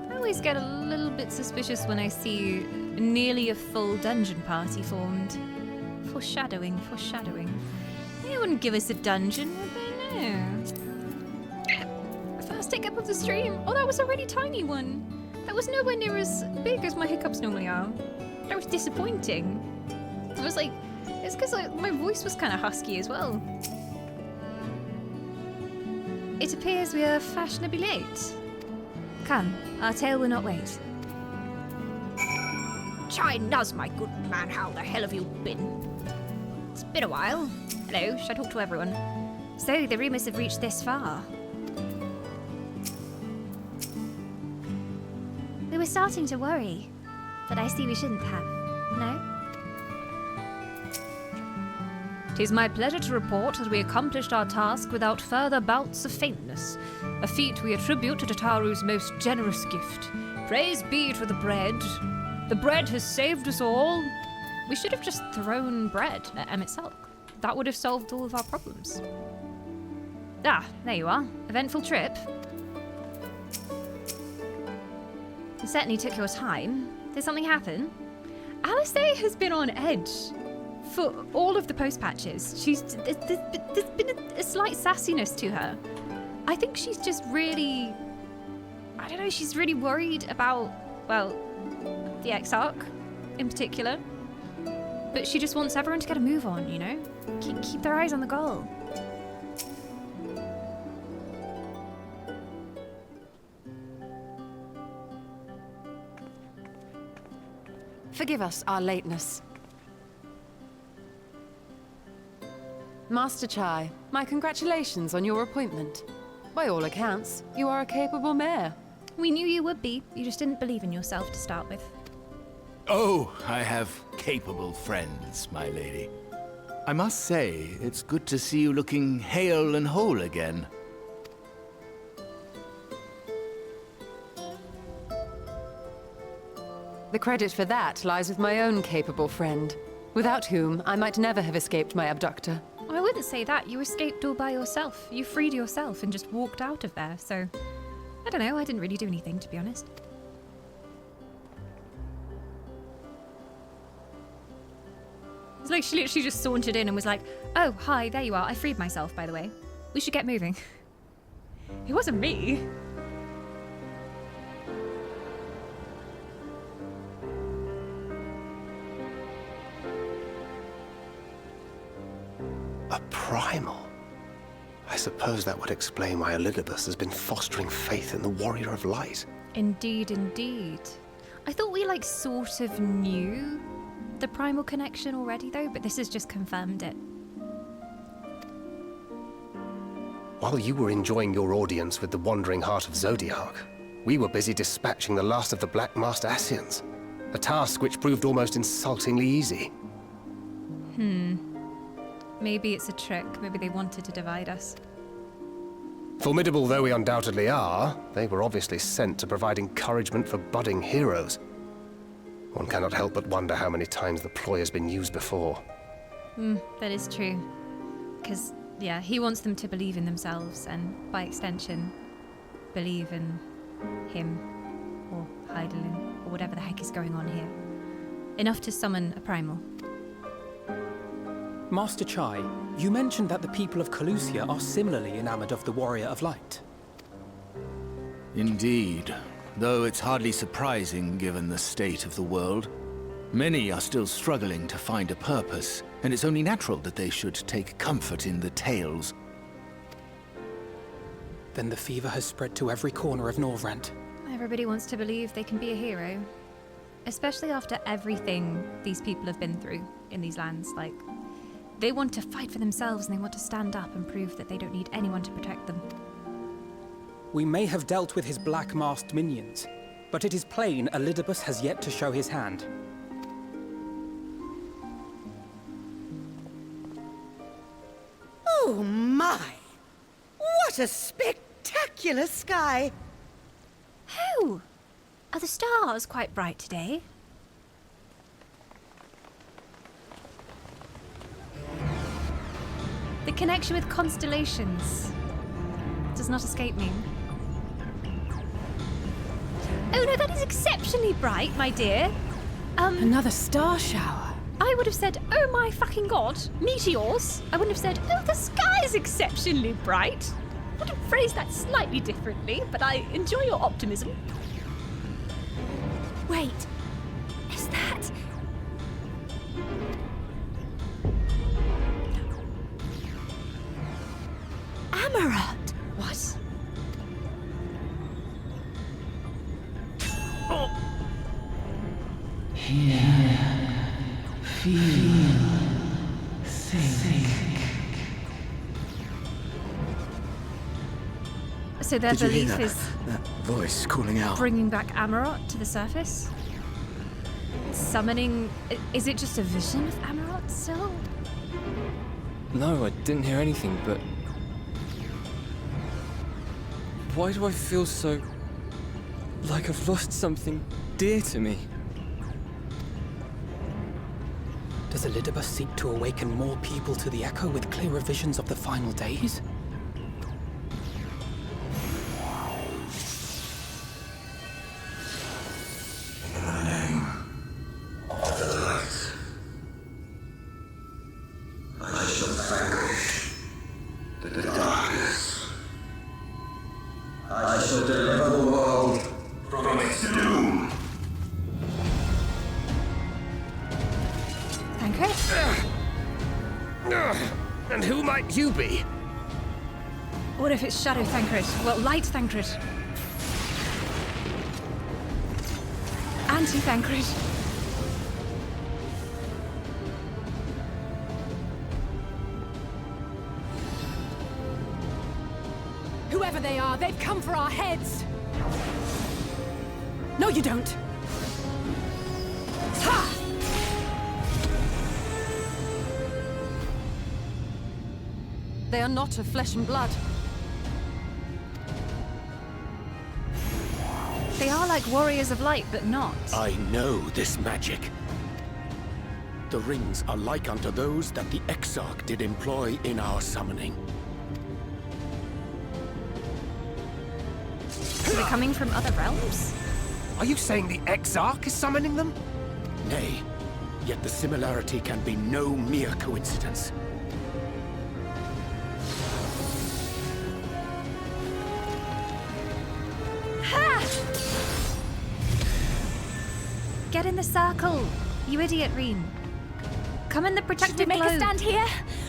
Speaker 1: I always get a little bit suspicious when I see nearly a full dungeon party formed. Foreshadowing, foreshadowing. They wouldn't give us a dungeon, would they? No. First hiccup of the stream. Oh, that was a really tiny one. That was nowhere near as big as my hiccups normally are. That was disappointing. I was like, it's because my voice was kind of husky as well. It appears we are fashionably late. Come, our tale will not wait.
Speaker 2: China's, my good man, how the hell have you been? It's been a while.
Speaker 1: Hello, should I talk to everyone? So, the rumours have reached this far.
Speaker 2: We were starting to worry, but I see we shouldn't have. No?
Speaker 1: 'Tis my pleasure to report that we accomplished our task without further bouts of faintness, a feat we attribute to Tataru's most generous gift. Praise be to the bread. The bread has saved us all. We should have just thrown bread at Emmett Sulk. That would have solved all of our problems. Ah, there you are. Eventful trip. You certainly took your time. Did something happen? Alistair has been on edge for all of the post patches. There's been a slight sassiness to her. I think she's just really, I don't know, she's really worried about, well, the Exarch in particular. But she just wants everyone to get a move on, you know? Keep their eyes on the goal.
Speaker 7: Forgive us our lateness. Master Chai, my congratulations on your appointment. By all accounts, you are a capable mayor.
Speaker 1: We knew you would be. You just didn't believe in yourself to start with.
Speaker 10: Oh, I have capable friends, my lady. I must say, it's good to see you looking hale and whole again.
Speaker 7: The credit for that lies with my own capable friend, without whom I might never have escaped my abductor.
Speaker 1: I wouldn't say that. You escaped all by yourself. You freed yourself and just walked out of there, so... I don't know, I didn't really do anything, to be honest. It's like she literally just sauntered in and was like, oh, hi, there you are. I freed myself, by the way. We should get moving. It wasn't me.
Speaker 5: A primal? I suppose that would explain why Elidibus has been fostering faith in the Warrior of Light.
Speaker 1: Indeed, indeed. I thought we, like, sort of knew the primal connection already, though, but this has just confirmed it.
Speaker 5: While you were enjoying your audience with the Wandering Heart of Zodiac, we were busy dispatching the last of the Black Masked Ascians, a task which proved almost insultingly easy.
Speaker 1: Maybe it's a trick. Maybe they wanted to divide us.
Speaker 5: Formidable though we undoubtedly are, they were obviously sent to provide encouragement for budding heroes. One cannot help but wonder how many times the ploy has been used before.
Speaker 1: That is true. Because, yeah, he wants them to believe in themselves and, by extension, believe in him or Heidelin or whatever the heck is going on here. Enough to summon a primal.
Speaker 8: Master Chai, you mentioned that the people of Calusia are similarly enamored of the Warrior of Light.
Speaker 10: Indeed, though it's hardly surprising given the state of the world. Many are still struggling to find a purpose, and it's only natural that they should take comfort in the tales.
Speaker 8: Then the fever has spread to every corner of Norvrant.
Speaker 1: Everybody wants to believe they can be a hero. Especially after everything these people have been through in these lands. Like, they want to fight for themselves and they want to stand up and prove that they don't need anyone to protect them.
Speaker 8: We may have dealt with his black-masked minions, but it is plain Elidibus has yet to show his hand.
Speaker 11: Oh my! What a spectacular sky!
Speaker 1: Oh! Are the stars quite bright today? The connection with constellations does not escape me. Oh no, that is exceptionally bright, my dear.
Speaker 7: Another star shower.
Speaker 1: I would have said, oh my fucking god, meteors. I wouldn't have said, oh, the sky is exceptionally bright. I would have phrased that slightly differently, but I enjoy your optimism.
Speaker 2: Wait, is that... Amaranth?
Speaker 1: What? So their belief is
Speaker 4: that voice calling out.
Speaker 1: bringing back Amarot to the surface? Summoning... Is it just a vision of Amarot still?
Speaker 12: No, I didn't hear anything, but... Why do I feel so... like I've lost something dear to me?
Speaker 8: Does Elidibus seek to awaken more people to the Echo with clearer visions of the final days?
Speaker 5: And who might you be?
Speaker 1: What if it's Shadow Thancred? Well, Light Thancred. Anti-Thancred.
Speaker 7: Whoever they are, they've come for our heads! No, you don't! Ha! They are not of flesh and blood.
Speaker 1: They are like warriors of light, but not.
Speaker 13: I know this magic. The rings are like unto those that the Exarch did employ in our summoning.
Speaker 1: So they're coming from other realms?
Speaker 5: Are you saying the Exarch is summoning them?
Speaker 13: Nay, yet the similarity can be no mere coincidence.
Speaker 1: Get in the circle, you idiot, Reen. Come in the protective
Speaker 2: Should we make
Speaker 1: globe.
Speaker 2: a stand here?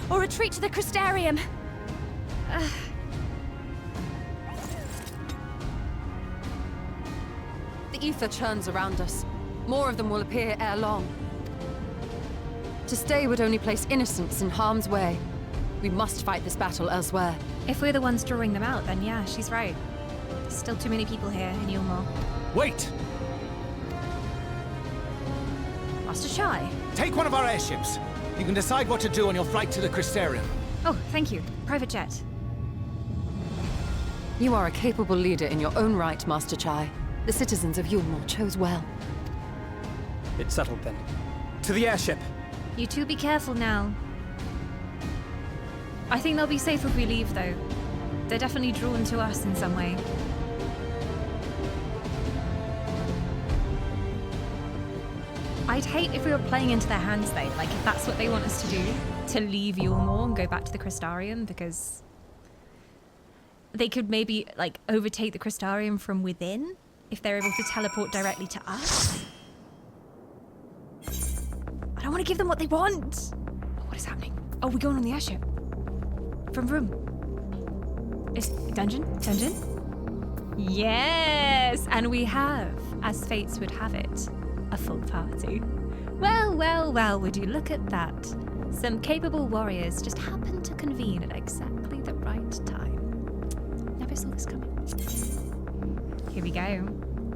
Speaker 2: Or retreat to the Crystarium?
Speaker 7: The ether churns around us. More of them will appear ere long. To stay would only place innocents in harm's way. We must fight this battle elsewhere.
Speaker 1: If we're the ones drawing them out, then yeah, she's right. There's still too many people here in Yulmore.
Speaker 10: Wait!
Speaker 1: Master Chai.
Speaker 10: Take one of our airships. You can decide what to do on your flight to the Crystarium.
Speaker 1: Oh, thank you. Private jet.
Speaker 7: You are a capable leader in your own right, Master Chai. The citizens of Yulmore chose well.
Speaker 8: It's settled then. To the airship!
Speaker 1: You two be careful now. I think they'll be safe if we leave, though. They're definitely drawn to us in some way. I'd hate if we were playing into their hands, though. Like, if that's what they want us to do, to leave Yulmore and go back to the Crystarium, because they could maybe, like, overtake the Crystarium from within if they're able to teleport directly to us. I don't want to give them what they want. What is happening? Oh, we're going on the airship. From room. Is dungeon? Dungeon? Yes! And we have, as fates would have it, a full party. Well, well, well, would you look at that? Some capable warriors just happened to convene at exactly the right time. Never saw this coming. Here we go.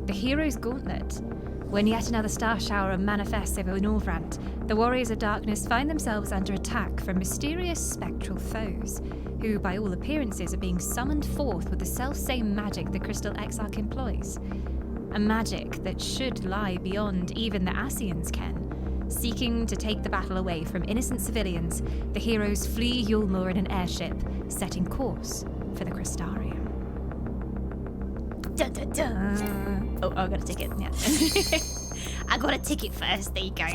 Speaker 1: The Hero's Gauntlet. When yet another star shower manifests over Norvrant, the Warriors of Darkness find themselves under attack from mysterious spectral foes, who, by all appearances, are being summoned forth with the self-same magic the Crystal Exarch employs. A magic that should lie beyond even the Ascians' ken. Seeking to take the battle away from innocent civilians, the heroes flee Yulmore in an airship, setting course for the Crystarium. Dun, dun, dun. Oh, I got a ticket. Yeah. I got a ticket first. There you go.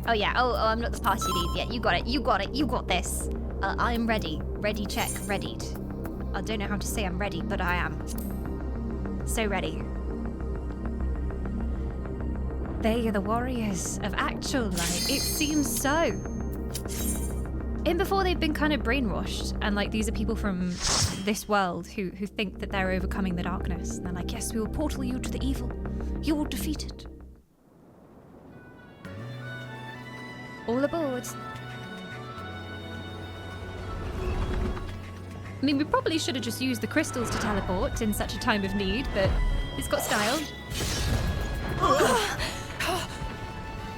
Speaker 1: Oh yeah. Oh, I'm not the party lead yet. You got it. You got it. You got this. I am ready. Ready. Check. Readied. I don't know how to say I'm ready, but I am. So ready. They are the warriors of actual light. It seems so. In before they've been kind of brainwashed, and like these are people from this world who think that they're overcoming the darkness. And they're like, yes, we will portal you to the evil. You will defeat it. All aboard. I mean, we probably should have just used the crystals to teleport in such a time of need, but it's got style.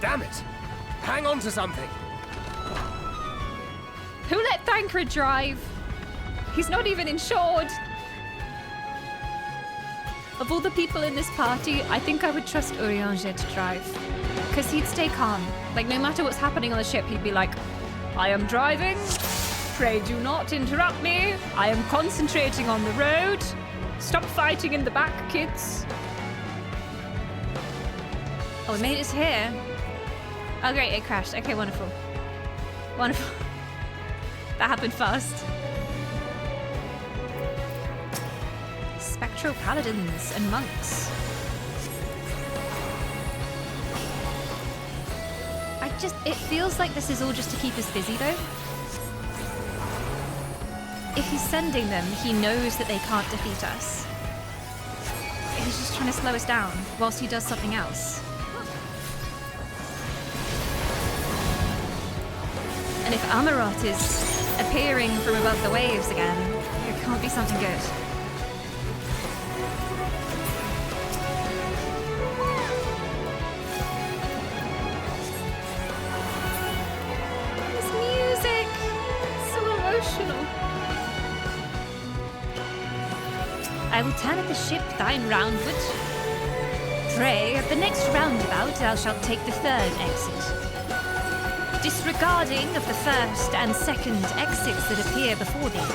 Speaker 5: Damn it! Hang on to something!
Speaker 1: Who let Thancred drive? He's not even insured. Of all the people in this party, I think I would trust Urianger to drive. Because he'd stay calm. Like, no matter what's happening on the ship, he'd be like, I am driving. Pray do not interrupt me. I am concentrating on the road. Stop fighting in the back, kids. Oh, we made it here. Oh, great, it crashed. Okay, wonderful. Wonderful. That happened fast. Spectral paladins and monks. It feels like this is all just to keep us busy, though. If he's sending them, he knows that they can't defeat us. He's just trying to slow us down whilst he does something else. And if Amarot is appearing from above the waves again, it can't be something good. This music, it's so emotional. I will turn the ship thine roundward. Pray, at the next roundabout thou shalt take the third exit. Disregarding of the first and second exits that appear before thee.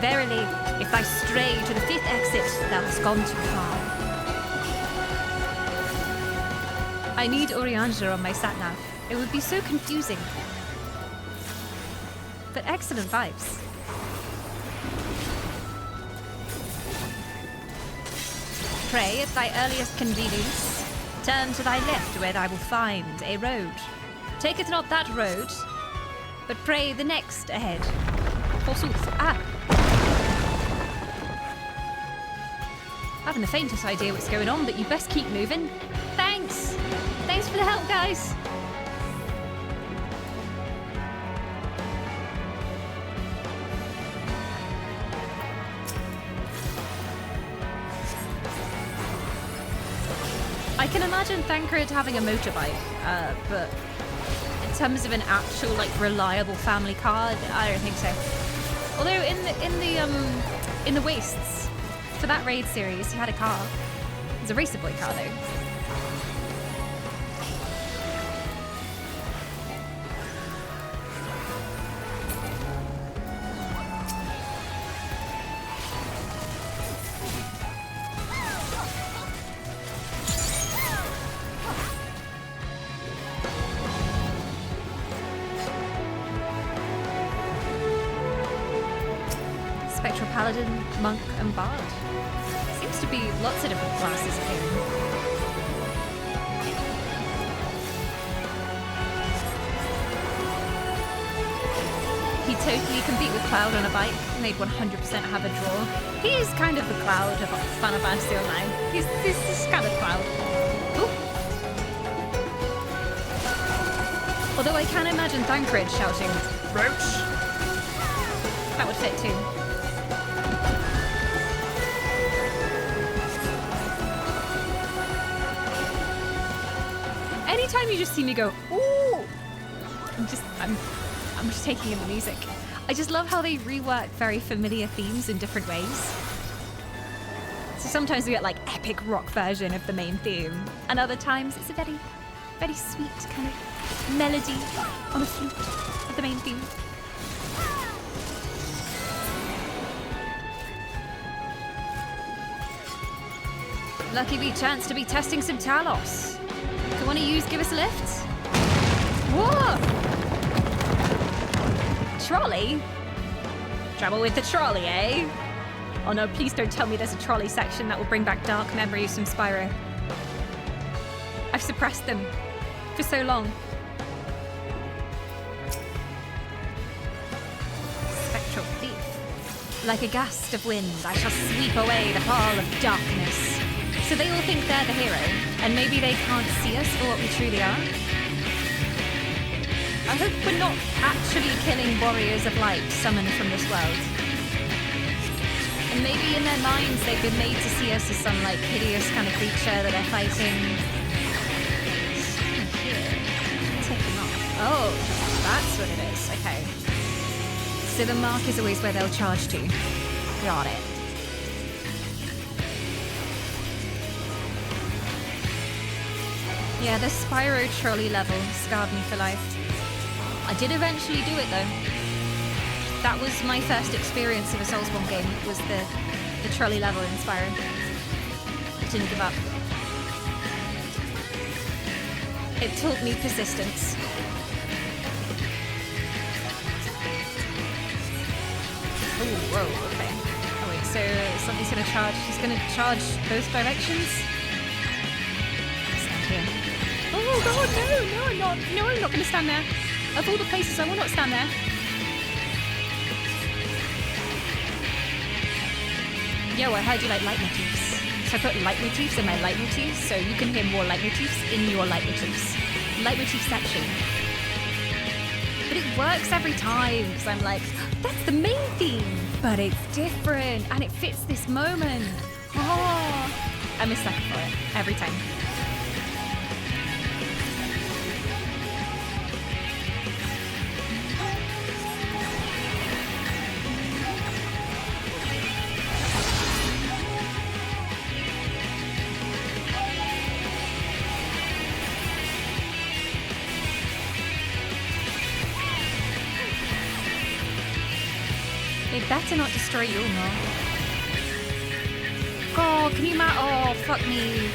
Speaker 1: Verily, if thou stray to the fifth exit, thou hast gone too far. I need Urianger on my sat-nav. It would be so confusing. But excellent vibes. Pray, at thy earliest convenience, turn to thy left where thou wilt find a road. Taketh not that road, but pray the next ahead. Forsooth. I haven't the faintest idea what's going on, but you best keep moving. Thanks! Thanks for the help, guys! I can imagine Thancred having a motorbike, but in terms of an actual, like, reliable family car, I don't think so. Although in the Wastes, for that raid series, he had a car. It was a Racer Boy car, though. Paladin, monk, and bard. Seems to be lots of different classes here. He totally compete with Cloud on a bike, and they'd 100% have a draw. He is kind of the Cloud of Final Fantasy Online. He's kind of Cloud. Ooh. Although I can imagine Thancred shouting, "Roach!" That would fit too. Anytime you just see me go, ooh, I'm just taking in the music. I just love how they rework very familiar themes in different ways. So sometimes we get like epic rock version of the main theme, and other times it's a very, very sweet kind of melody on a flute of the main theme. Lucky we chance to be testing some Talos. If you want to give us a lift? Whoa! Trolley? Trouble with the trolley, eh? Oh no, please don't tell me there's a trolley section that will bring back dark memories from Spyro. I've suppressed them for so long. Spectral thief. Like a gust of wind, I shall sweep away the pall of darkness. So they all think they're the hero, and maybe they can't see us for what we truly are. I hope we're not actually killing warriors of light summoned from this world. And maybe in their minds they've been made to see us as some like hideous kind of creature that they're fighting. Take them off. Oh, that's what it is. Okay. So the mark is always where they'll charge to. Got it. Yeah, the Spyro trolley level scarred me for life. I did eventually do it though. That was my first experience of a Soulsborne game, was the trolley level in Spyro. I didn't give up. It taught me persistence. Oh, whoa, okay. Oh wait, so something's gonna charge. He's gonna charge both directions? Stand here. Oh god, no, I'm not. No, I'm not gonna stand there. Of all the places, I will not stand there. Yo, I heard you like light motifs. So I put light motifs in my light motifs, so you can hear more light motifs in your light motifs. Light motif section. But it works every time, because I'm like, that's the main theme, but it's different, and it fits this moment. Oh, I'm a sucker for it, every time. They better not destroy Yulmor. God, can you oh, fuck me.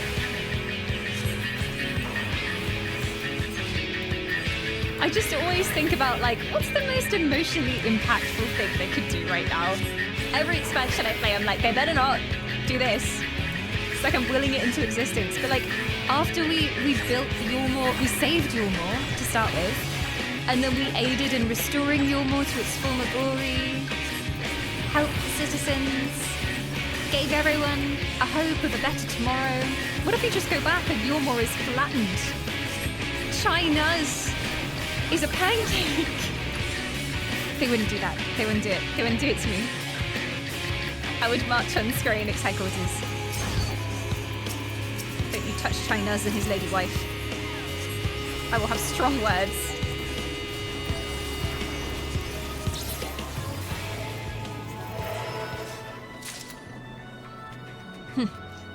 Speaker 1: I just always think about, like, what's the most emotionally impactful thing they could do right now? Every expansion I play, I'm like, they better not do this. It's like I'm willing it into existence. But, like, after we built Yulmor, we saved Yulmor to start with, and then we aided in restoring Yulmor to its former glory, helped the citizens, gave everyone a hope of a better tomorrow. What if we just go back and Yulmor is flattened? China's is a pancake. They wouldn't do that. They wouldn't do it. They wouldn't do it to me. I would march on Square Enix headquarters. Don't need touch China's and his lady wife. I will have strong words.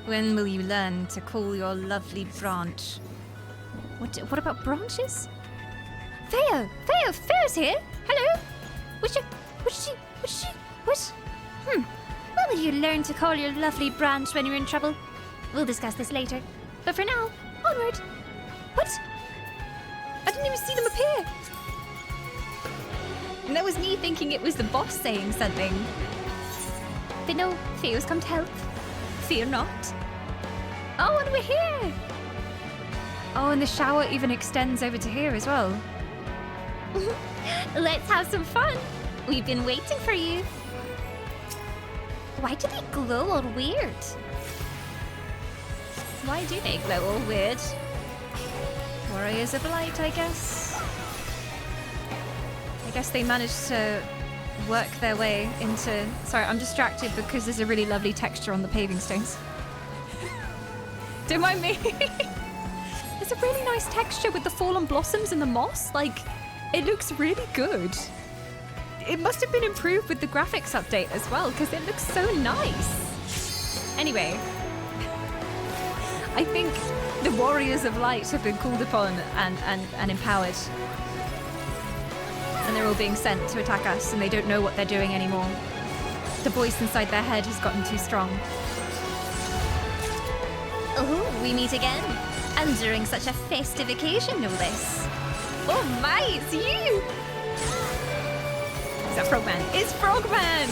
Speaker 1: When will you learn to call your lovely branch? What about branches?
Speaker 2: Feo's here. Hello. When will you learn to call your lovely branch when you're in trouble? We'll discuss this later. But for now, onward. What?
Speaker 1: I didn't even see them appear. And that was me thinking it was the boss saying something.
Speaker 2: But no, Feo's come to help.
Speaker 1: Fear not. Oh, and we're here. Oh, and the shower even extends over to here as well.
Speaker 2: Let's have some fun. We've been waiting for you. Why do they glow all weird?
Speaker 1: Why do they glow all weird? Warriors of light, I guess. I guess they managed to work their way into... Sorry, I'm distracted because there's a really lovely texture on the paving stones. Don't mind me. There's a really nice texture with the fallen blossoms and the moss. Like, it looks really good. It must have been improved with the graphics update as well because it looks so nice. Anyway, I think the Warriors of Light have been called upon and empowered. And they're all being sent to attack us and they don't know what they're doing anymore. The voice inside their head has gotten too strong.
Speaker 2: Oh, we meet again. And during such a festive occasion, no less.
Speaker 1: Oh my, it's you! Is that Frogman? It's Frogman!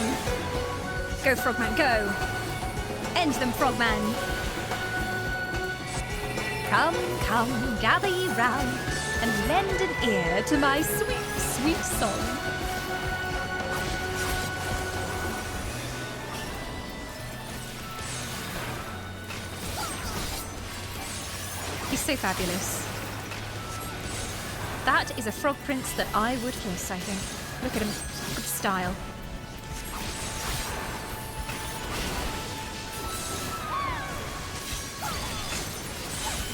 Speaker 1: Go, Frogman, go! End them, Frogman! Come, come, gather ye round, and lend an ear to my sweet, sweet song. He's so fabulous. That is a frog prince that I would kiss, I think. Look at him. Good style.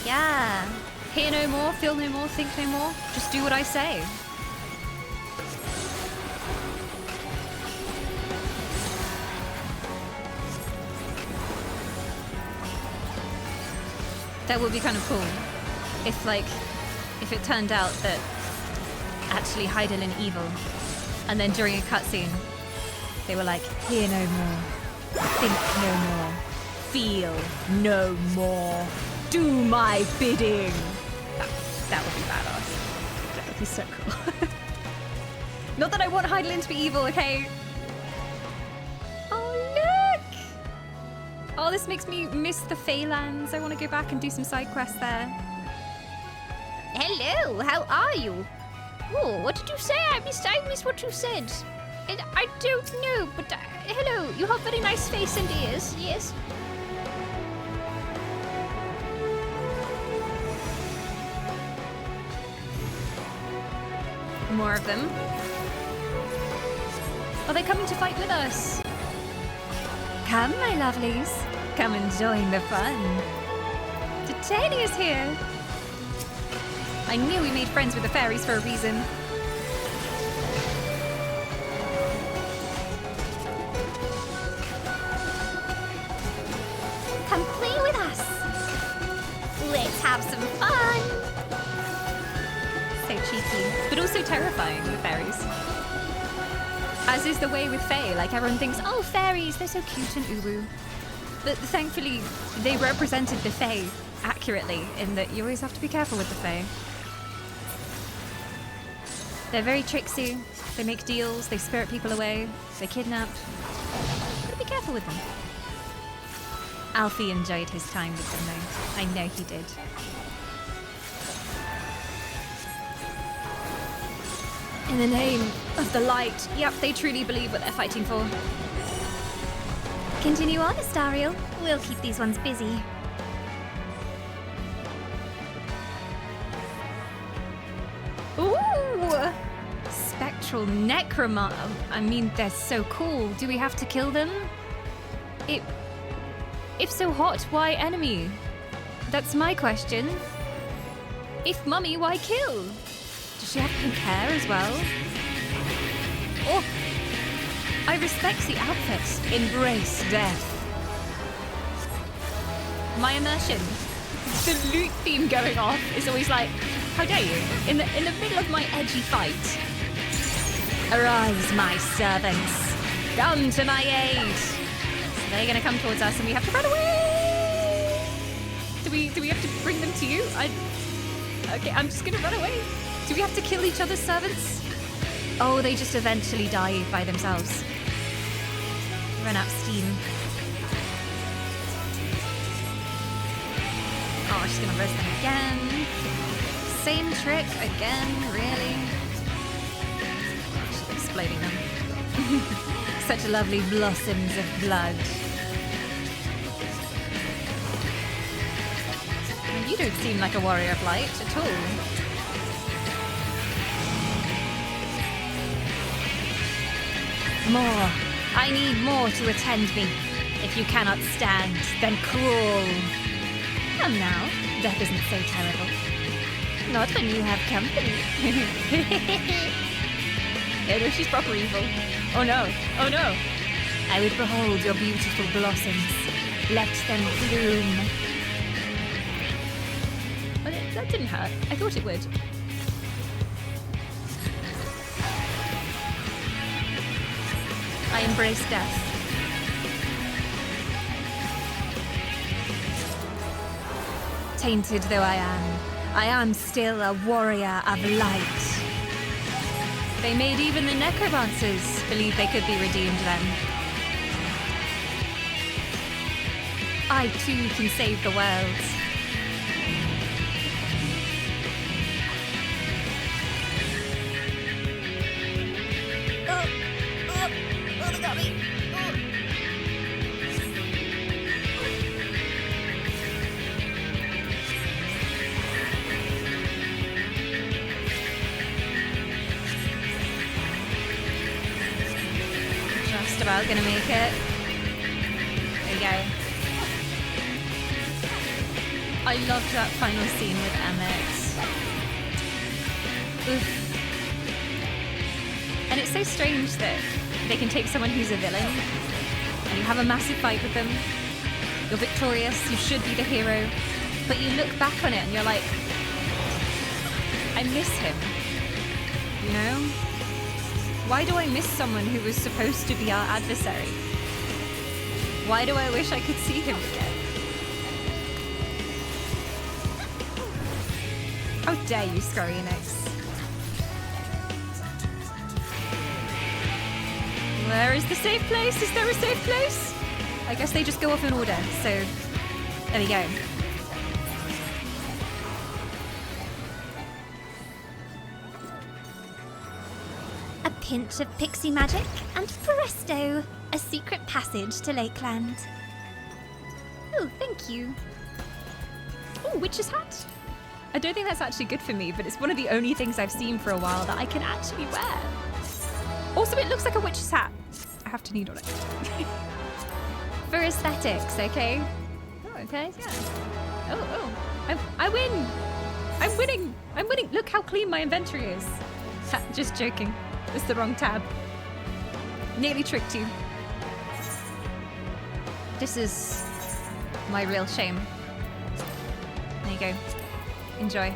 Speaker 1: Yeah. Hear no more, feel no more, think no more. Just do what I say. That would be kind of cool. If it turned out that actually Hydaelyn evil, and then during a cutscene, they were like, hear no more, think no more, feel no more, do my bidding. That would be badass. That would be so cool. Not that I want Hydaelyn to be evil, okay? Oh, look! Oh, this makes me miss the Feylands. I want to go back and do some side quests there.
Speaker 2: Hello, how are you? Oh, what did you say? I missed what you said. And I don't know, but hello, you have very nice face and ears, yes?
Speaker 1: More of them. Are they coming to fight with us? Come, my lovelies. Come and join the fun. Titania's here. I knew we made friends with the fairies for a reason.
Speaker 2: Come play with us. Let's have some fun.
Speaker 1: So cheeky, but also terrifying, the fairies. As is the way with Fae, like everyone thinks, oh, fairies, they're so cute and uwu. But thankfully, they represented the Fae accurately in that you always have to be careful with the Fae. They're very tricksy, they make deals, they spirit people away, they kidnap. Gotta be careful with them. Alfie enjoyed his time with them though. I know he did. In the name of the light. Yep, they truly believe what they're fighting for.
Speaker 2: Continue on, Astariel. We'll keep these ones busy.
Speaker 1: Ooh! Spectral Necromant. I mean, they're so cool. Do we have to kill them? If so hot, why enemy? That's my question. If mummy, why kill? Does she have pink hair as well? Oh, I respect the outfit. Embrace death. My immersion. The loot theme going off is always like, how dare you? In the middle of my edgy fight. Arise, my servants. Come to my aid. So they're gonna come towards us and we have to run away. Do we have to bring them to you? Okay, I'm just gonna run away. Do we have to kill each other's servants? Oh, they just eventually die by themselves. Run out of steam. Oh, she's gonna res them again. Same trick again, really? She's exploding them. Such lovely blossoms of blood. You don't seem like a warrior of light at all. More. I need more to attend me. If you cannot stand, then crawl. Come now, death isn't so terrible. Not when you have company. Yeah, no, she's proper evil. Oh no, oh no. I would behold your beautiful blossoms. Let them bloom. But that didn't hurt. I thought it would. I embrace death. Tainted though I am still a warrior of light. They made even the necromancers believe they could be redeemed then. I too can save the world.
Speaker 2: Oh, they got me.
Speaker 1: Just about gonna make it. There you go. I loved that final scene with Emmett. Oof. And it's so strange that they can take someone who's a villain and you have a massive fight with them. You're victorious, you should be the hero, but you look back on it and you're like, I miss him. You know? Why do I miss someone who was supposed to be our adversary? Why do I wish I could see him again? How dare you, Scorionix? Where is the safe place? Is there a safe place? I guess they just go off in order, so there we go.
Speaker 2: A pinch of pixie magic, and presto, a secret passage to Lakeland.
Speaker 1: Oh, thank you. Oh, witch's hat. I don't think that's actually good for me, but it's one of the only things I've seen for a while that I can actually wear. Also, it looks like a witch's hat. I have to knead on it. For aesthetics, okay? Oh, okay, yeah. Oh. I win! I'm winning! I'm winning! Look how clean my inventory is. Ha, just joking. It's the wrong tab. Nearly tricked you. This is my real shame. There you go. Enjoy.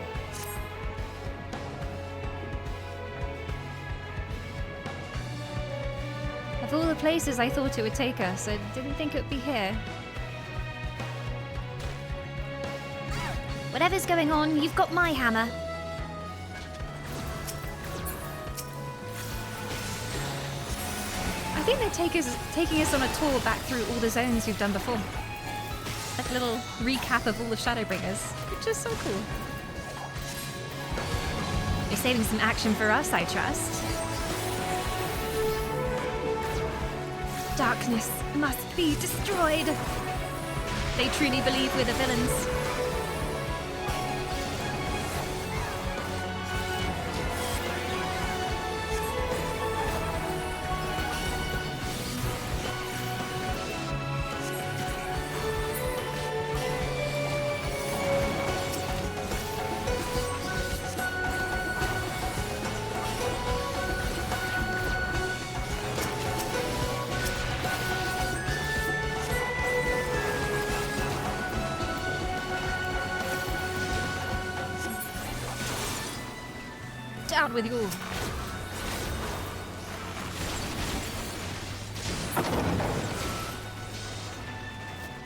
Speaker 1: Of all the places I thought it would take us, I didn't think it would be here.
Speaker 2: Whatever's going on, you've got my hammer.
Speaker 1: I think they're taking us on a tour back through all the zones we've done before. Like a little recap of all of Shadowbringers, which is so cool. You're saving some action for us, I trust. Darkness must be destroyed. They truly believe we're the villains. Not with you.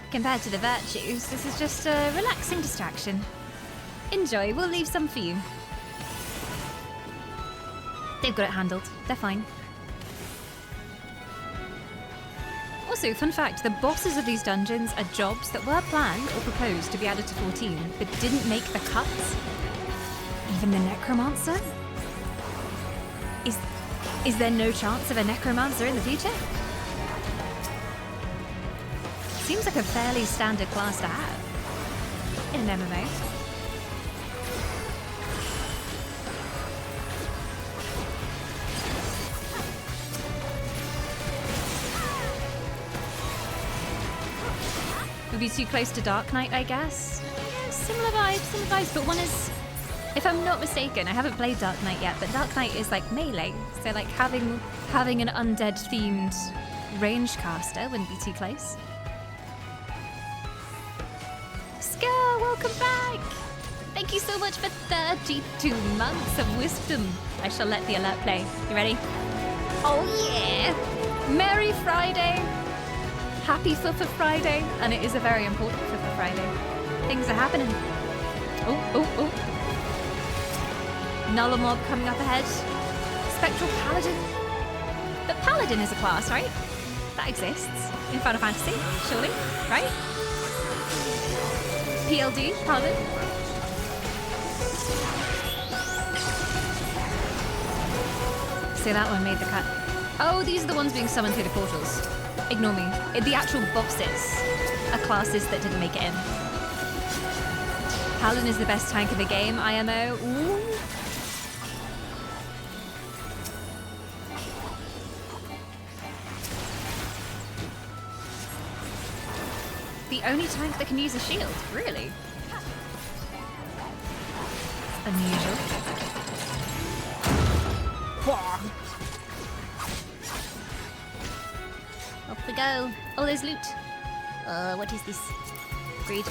Speaker 1: Compared to the virtues, this is just a relaxing distraction. Enjoy, we'll leave some for you. They've got it handled, they're fine. Also, fun fact, the bosses of these dungeons are jobs that were planned or proposed to be added to 14, but didn't make the cuts. Even the Necromancer? Is there no chance of a Necromancer in the future? Seems like a fairly standard class to have in an MMO. Would be too close to Dark Knight, I guess. Yeah, similar vibes, but one is, if I'm not mistaken, I haven't played Dark Knight yet, but Dark Knight is like melee, so like having an undead themed range caster wouldn't be too close. Scar, welcome back! Thank you so much for 32 months of wisdom. I shall let the alert play. You ready? Oh yeah! Merry Friday! Happy FFFXIV Friday, and it is a very important FFFXIV Friday. Things are happening. Oh. Nulla Mob coming up ahead. Spectral Paladin. But Paladin is a class, right? That exists in Final Fantasy, surely, right? PLD, Paladin. So that one made the cut. Oh, these are the ones being summoned through the portals. Ignore me. The actual bosses are classes that didn't make it in. Paladin is the best tank in the game, IMO. Ooh. The only tank that can use a shield, really? Unusual. Whoa. Off we go. Oh, there's loot. What is this? Greed.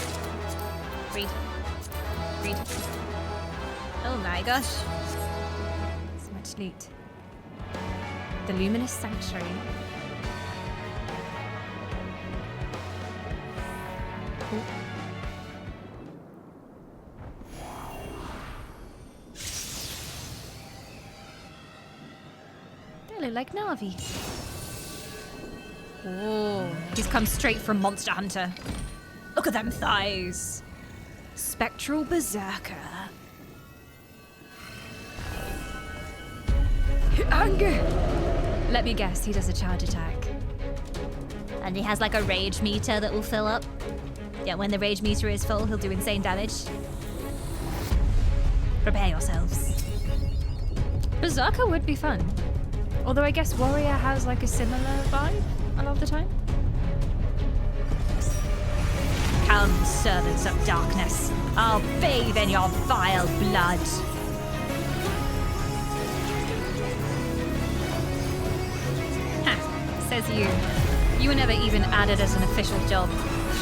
Speaker 1: Oh my gosh. So much loot. The Luminous Sanctuary. Ooh. They look like Na'vi. Oh, he's come straight from Monster Hunter. Look at them thighs. Spectral Berserker. Anger. Let me guess, he does a charge attack. And he has like a rage meter that will fill up. Yeah, when the rage meter is full, he'll do insane damage. Prepare yourselves. Berserker would be fun. Although I guess Warrior has like a similar vibe a lot of the time. Come, servants of darkness. I'll bathe in your vile blood. Ha, says you. You were never even added as an official job.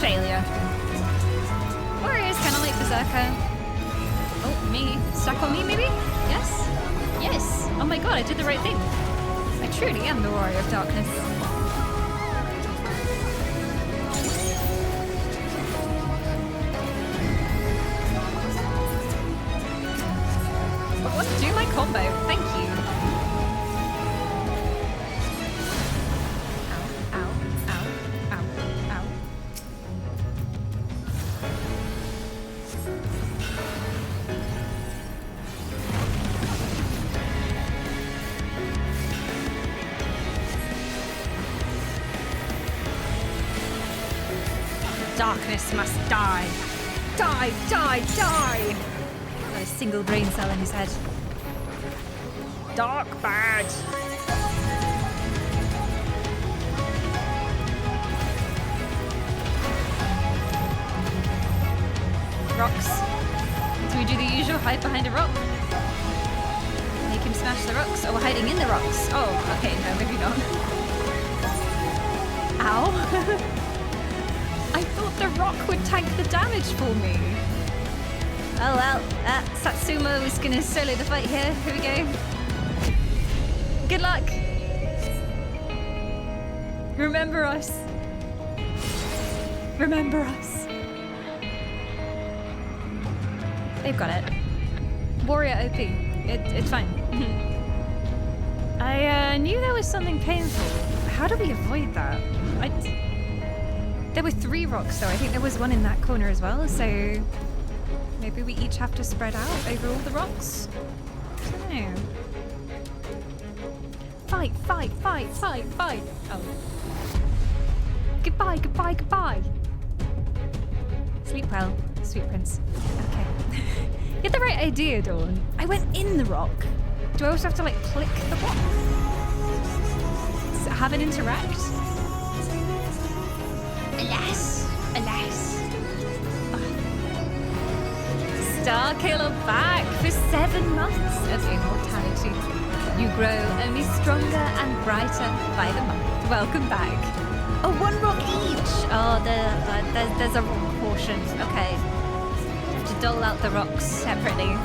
Speaker 1: Failure. Warriors kind of like Berserker. Oh, me. Stuck on me, maybe? Yes? Yes. Oh my god, I did the right thing. I truly am the Warrior of Darkness. But what to do my combo? Thank you. Ow, ow, ow, ow, ow. Darkness must die. Die, die, die! Got a single brain cell in his head. Dark bad. Rocks. Do we do the usual hide behind a rock? Make him smash the rocks? Oh, we're hiding in the rocks. Oh, okay, no, maybe not. Ow. I thought the rock would tank the damage for me. Oh well, Satsuma was gonna solo the fight here. Here we go. Good luck. Remember us. Remember us. They've got it. Warrior OP. It's fine. I knew there was something painful. How do we avoid that? There were 3 rocks though. I think there was one in that corner as well, so maybe we each have to spread out over all the rocks? I don't know. Fight, fight, fight, fight, fight! Oh. Goodbye, goodbye, goodbye! Sleep well, sweet prince. Okay. You had the right idea, Dawn. I went in the rock. Do I also have to, like, click the rock? Does it have an interact? Alas, alas. Starkiller back for 7 months of immortality. You grow only stronger and brighter by the month. Welcome back. Oh, 1 rock each. Oh, there's a rock portion. Okay. Have to dole out the rocks separately.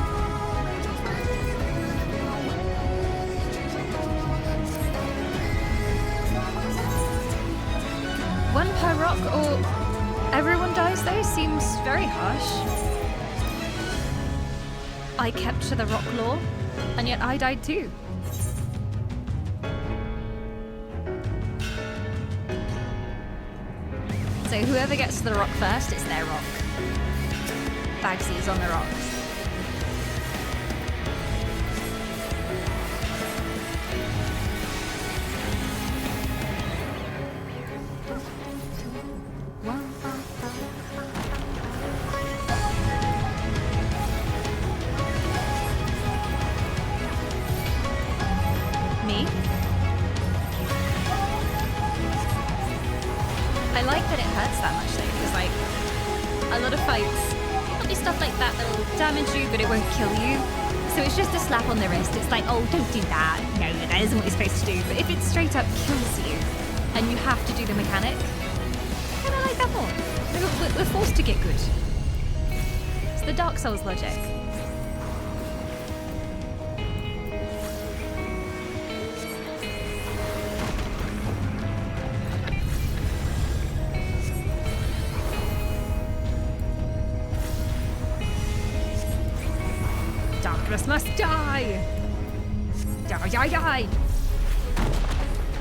Speaker 1: One per rock, or everyone dies though, seems very harsh. I kept to the rock law, and yet I died too. So whoever gets to the rock first, it's their rock. Bagsy's on the rocks. Me? I like that it hurts that much though, because like a lot of fights, there'll be stuff like that that'll damage you, but it won't kill you. So it's just a slap on the wrist. It's like, oh, don't do that. No, that isn't what you're supposed to do. But if it straight up kills you, and you have to do the mechanic, I kind of like that more. We're forced to get good. It's the Dark Souls logic. Darkness must die! Die, die, die!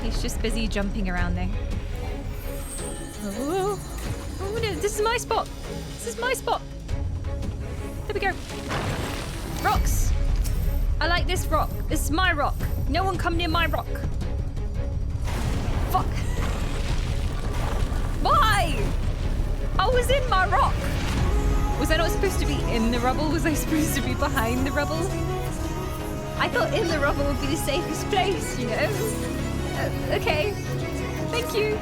Speaker 1: He's just busy jumping around there. Oh no, this is my spot! This is my spot! There we go. Rocks! I like this rock. This is my rock. No one come near my rock. Fuck! Why? I was in my rock! Was I not supposed to be in the rubble? Was I supposed to be behind the rubble? I thought in the rubble would be the safest place, you know? Okay. Thank you.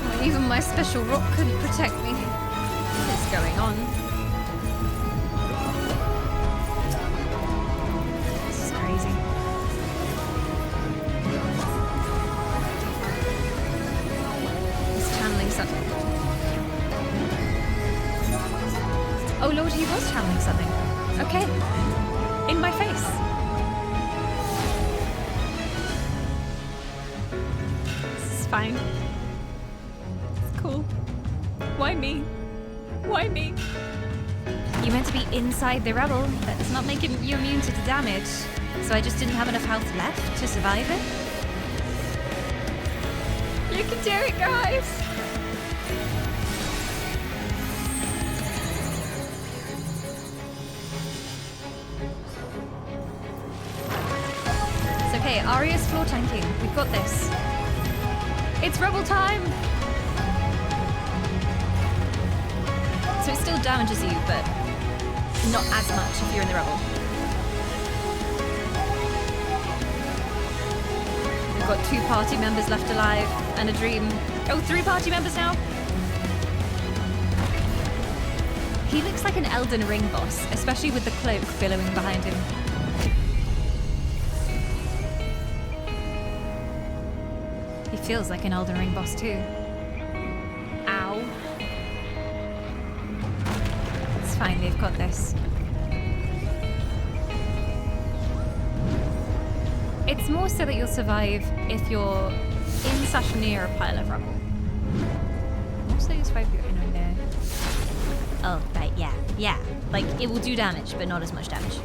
Speaker 1: Well, even my special rock couldn't protect me. What's going on? This is crazy. He's channeling something. Oh lord, he was channeling something. Okay. In my face. This is fine. It's cool. Why me? Why me? You meant to be inside the rubble. That's not making you immune to the damage. So I just didn't have enough health left to survive it. You can do it, guys! Okay, Arya's floor tanking. We've got this. It's rebel time! So it still damages you, but not as much if you're in the rebel. We've got 2 party members left alive and a dream. Oh, 3 party members now! He looks like an Elden Ring boss, especially with the cloak billowing behind him. He feels like an Elden Ring boss too. Ow. fine, they've got this. It's more so that you'll survive if you're in such near a pile of rubble. Also, you survive if you're in there. Oh, right, yeah, yeah. Like, it will do damage, but not as much damage.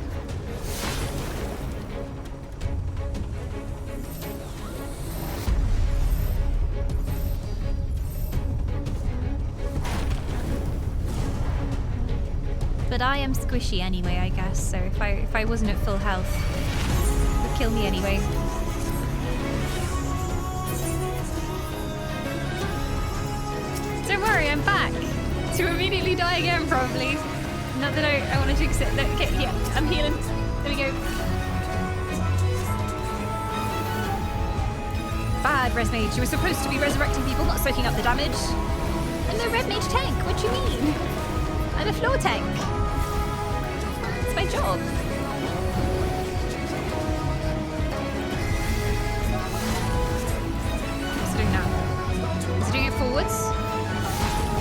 Speaker 1: But I am squishy anyway, I guess, so if I wasn't at full health, it would kill me anyway. Don't worry, I'm back! To immediately die again, probably. Not that I want to jinx it. Okay, yeah, I'm healing. There we go. Bad res mage. You were supposed to be resurrecting people, not soaking up the damage. I'm no red mage tank. What do you mean? I'm a floor tank. It's my job. What's he doing now? Is he doing it forwards?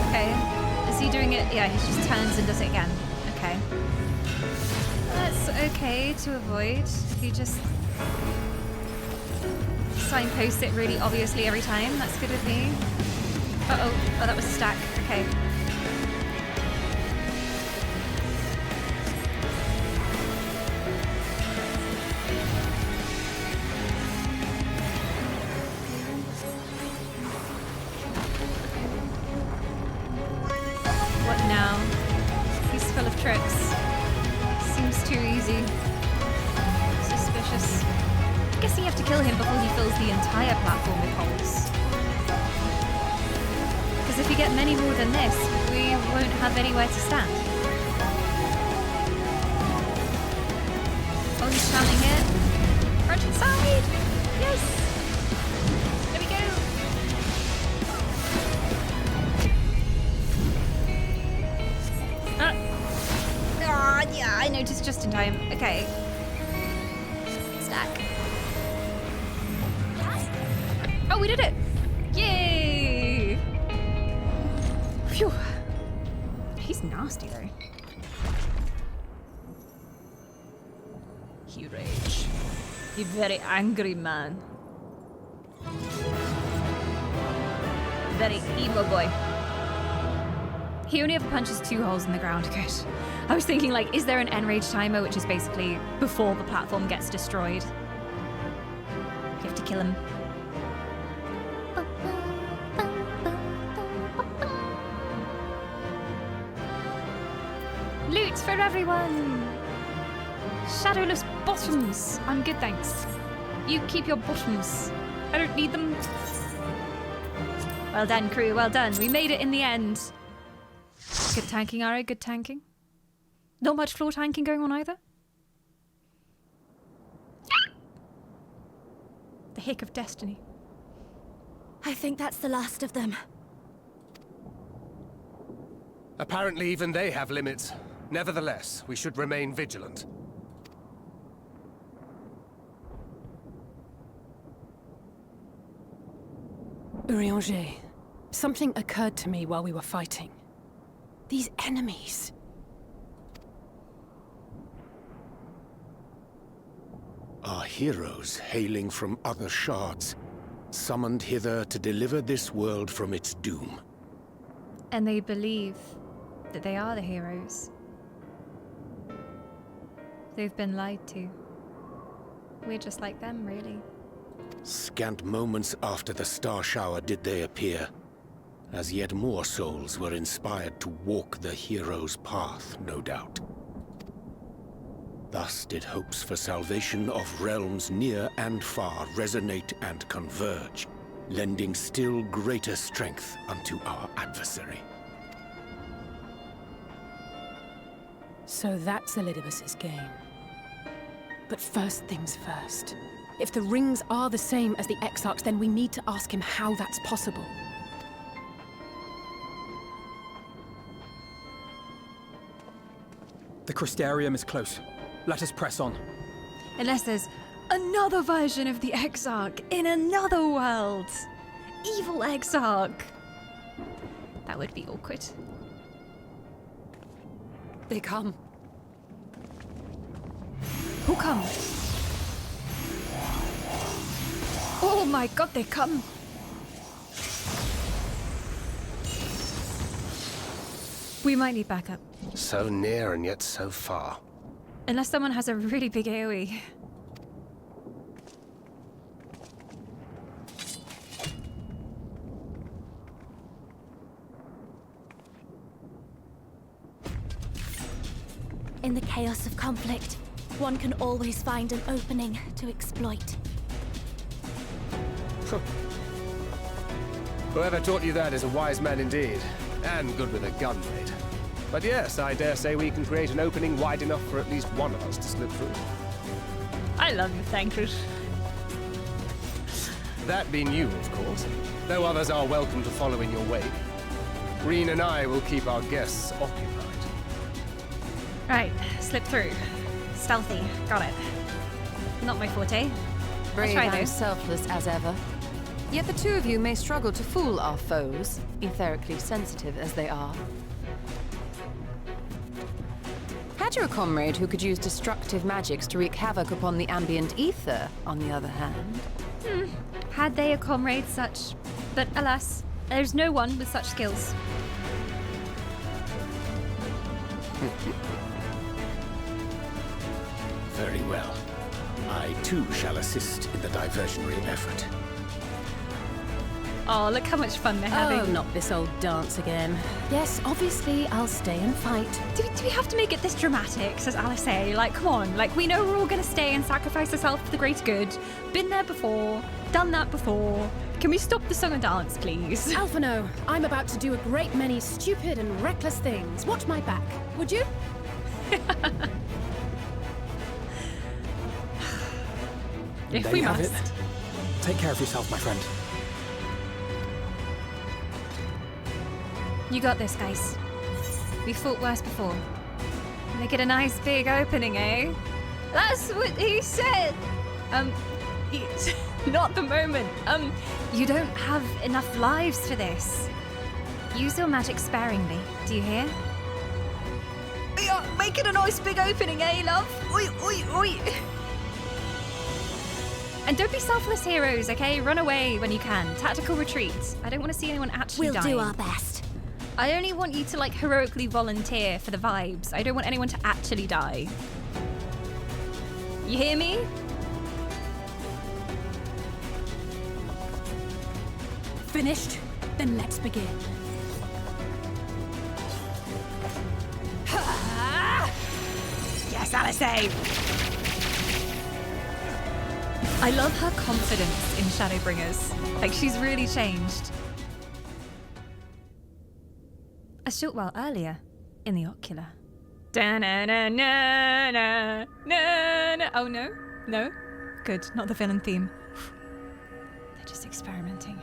Speaker 1: Okay. Is he doing it? Yeah, he just turns and does it again. Okay. That's okay to avoid. If you just signpost it really obviously every time, that's good with me. Uh-oh. Oh, that was a stack. Okay. What now? He's full of tricks. Seems too easy. Suspicious. I'm guessing you have to kill him before he fills the entire platform with holes. Because if you get many more than this, we won't have anywhere to stand. Oh, he's spamming it. Crunch inside! Yes! There we go! Yeah, I noticed just in time. Okay. Stack. Oh, we did it! Yay! Phew. He's nasty though. He rage. He very angry man. Very emo boy. He only ever punches 2 holes in the ground. Good. I was thinking, like, is there an enrage timer, which is basically before the platform gets destroyed? You have to kill him. Loot for everyone! Shadowless bottoms! I'm good, thanks. You keep your bottoms. I don't need them. Well done, crew, well done. We made it in the end. Good tanking, Ari, good tanking. Not much floor tanking going on either. The hick of destiny.
Speaker 2: I think that's the last of them.
Speaker 5: Apparently even they have limits. Nevertheless, we should remain vigilant.
Speaker 14: Urianger, something occurred to me while we were fighting. These enemies.
Speaker 13: Are heroes hailing from other shards, summoned hither to deliver this world from its doom.
Speaker 1: And they believe that they are the heroes. They've been lied to. We're just like them, really.
Speaker 13: Scant moments after the star shower did they appear, as yet more souls were inspired to walk the hero's path, no doubt. Thus did hopes for salvation of realms near and far resonate and converge, lending still greater strength unto our adversary.
Speaker 14: So that's Elidibus's game. But first things first. If the rings are the same as the Exarchs, then we need to ask him how that's possible.
Speaker 8: The Crystarium is close. Let us press on.
Speaker 1: Unless there's another version of the Exarch in another world. Evil Exarch. That would be awkward.
Speaker 7: They come.
Speaker 1: Who come? Oh my god, they come! We might need backup.
Speaker 5: So near and yet so far.
Speaker 1: Unless someone has a really big AoE.
Speaker 2: In the chaos of conflict, one can always find an opening to exploit.
Speaker 5: Whoever taught you that is a wise man indeed. And good with a gun, mate. But yes, I dare say we can create an opening wide enough for at least one of us to slip through.
Speaker 1: I love you, Thancred.
Speaker 5: That being you, of course. Though others are welcome to follow in your wake. Reen and I will keep our guests occupied.
Speaker 1: Right, slip through. Stealthy, got it. Not my forte.
Speaker 7: Brave
Speaker 1: I'll try
Speaker 7: and
Speaker 1: though.
Speaker 7: selfless as ever. Yet the two of you may struggle to fool our foes, etherically sensitive as they are. Had you a comrade who could use destructive magics to wreak havoc upon the ambient ether, on the other hand?
Speaker 1: Had they a comrade such... But alas, there's no one with such skills.
Speaker 13: Very well. I too shall assist in the diversionary effort.
Speaker 1: Oh, look how much fun they're having.
Speaker 14: Oh, not this old dance again. Yes, obviously, I'll stay and fight.
Speaker 1: Do we have to make it this dramatic, says Alice A? Like, come on. Like, we know we're all gonna stay and sacrifice ourselves for the greater good. Been there before. Done that before. Can we stop the song and dance, please?
Speaker 14: Alphino, I'm about to do a great many stupid and reckless things. Watch my back, would you?
Speaker 1: If
Speaker 8: There
Speaker 1: we
Speaker 8: you have
Speaker 1: must.
Speaker 8: it. Take care of yourself, my friend.
Speaker 1: You got this, guys. We fought worse before. Make it a nice big opening, eh? That's what he said! It's not the moment. You don't have enough lives for this. Use your magic sparingly, do you hear? Yeah, make it a nice big opening, eh, love? Oi, oi, oi! And don't be selfless heroes, okay? Run away when you can. Tactical retreats. I don't want to see anyone actually
Speaker 2: We'll
Speaker 1: dying.
Speaker 2: do our best.
Speaker 1: I only want you to, like, heroically volunteer for the vibes. I don't want anyone to actually die. You hear me?
Speaker 14: Finished? Then let's begin.
Speaker 1: Yes, Alice A! I love her confidence in Shadowbringers. Like, she's really changed. A short while earlier, in the ocular. Da-na-na-na-na-na-na. Oh no? No? Good, not the villain theme. They're just experimenting.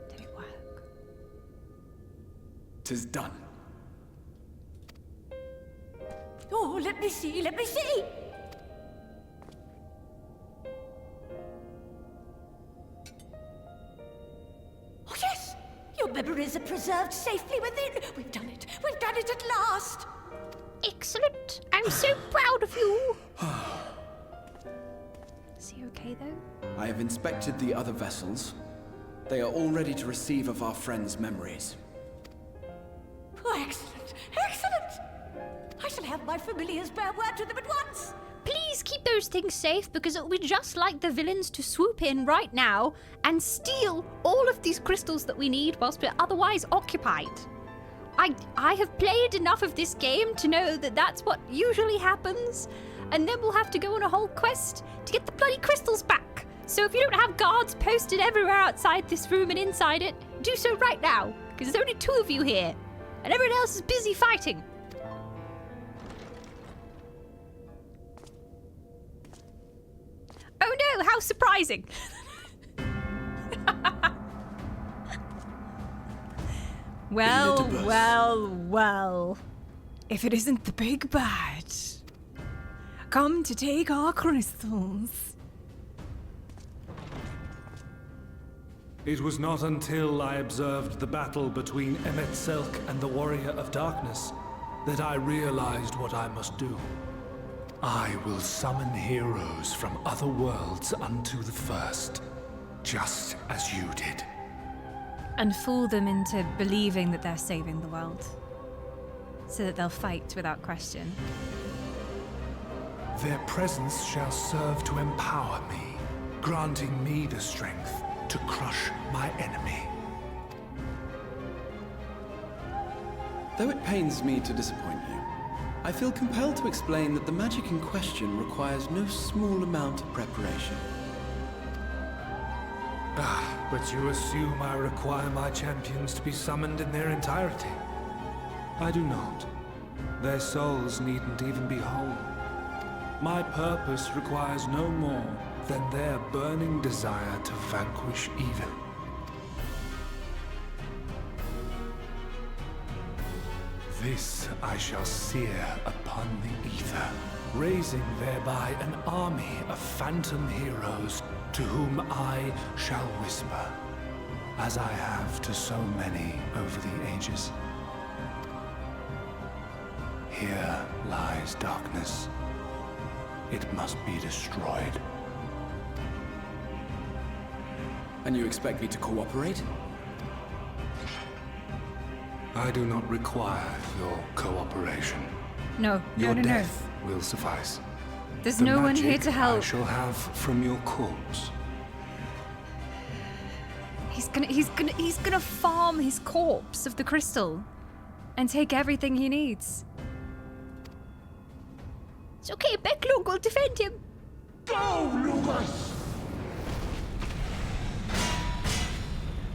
Speaker 1: Did it work?
Speaker 4: 'Tis done.
Speaker 9: Oh, let me see, let me see! Oh, yes! Your memories are preserved safely within. We've done it at last!
Speaker 2: Excellent. I'm so proud of you.
Speaker 1: Is he okay though?
Speaker 4: I have inspected the other vessels. They are all ready to receive of our friends' memories.
Speaker 9: Oh, excellent, excellent! I shall have my familiars bear word to them at once!
Speaker 2: Please keep those things safe because it will be just like the villains to swoop in right now and steal all of these crystals that we need whilst we're otherwise occupied. I have played enough of this game to know that that's what usually happens, and then we'll have to go on a whole quest to get the bloody crystals back. So if you don't have guards posted everywhere outside this room and inside it, do so right now, because there's only 2 of you here, and everyone else is busy fighting.
Speaker 1: Oh no, how surprising! Well,
Speaker 4: Elizabeth.
Speaker 1: well. If it isn't the big bad. Come to take our crystals.
Speaker 6: It was not until I observed the battle between Emet-Selch and the Warrior of Darkness that I realized what I must do. I will summon heroes from other worlds unto the first, just as you did.
Speaker 1: And fool them into believing that they're saving the world, so that they'll fight without question.
Speaker 6: Their presence shall serve to empower me, granting me the strength to crush my enemy.
Speaker 4: Though it pains me to disappoint you, I feel compelled to explain that the magic in question requires no small amount of preparation.
Speaker 6: But you assume I require my champions to be summoned in their entirety. I do not. Their souls needn't even be whole. My purpose requires no more than their burning desire to vanquish evil. This I shall sear upon the ether, raising thereby an army of phantom heroes to whom I shall whisper, as I have to so many over the ages. Here lies darkness. It must be destroyed.
Speaker 4: And you expect me to cooperate?
Speaker 6: I do not require your cooperation.
Speaker 1: No,
Speaker 6: Your
Speaker 1: no.
Speaker 6: death will suffice.
Speaker 1: There's
Speaker 6: The
Speaker 1: no one here
Speaker 6: magic
Speaker 1: to help.
Speaker 6: I shall have from your corpse.
Speaker 1: He's gonna farm his corpse of the crystal and take everything he needs.
Speaker 2: It's okay, Becklug will defend him.
Speaker 6: Go, Lucas!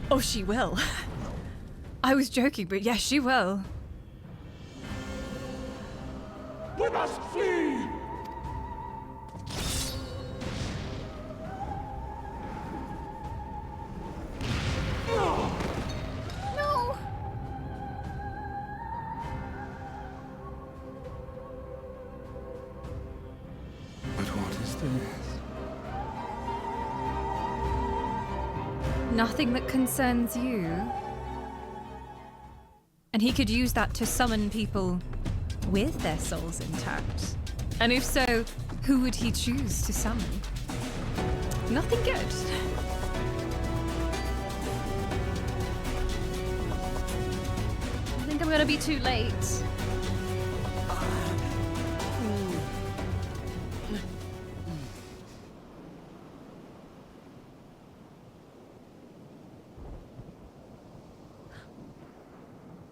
Speaker 1: Oh, she will. I was joking, but yes, she will.
Speaker 6: We must flee!
Speaker 2: No.
Speaker 6: But what is this?
Speaker 1: Nothing that concerns you. And he could use that to summon people with their souls intact. And if so, who would he choose to summon? Nothing good. I think I'm gonna be too late.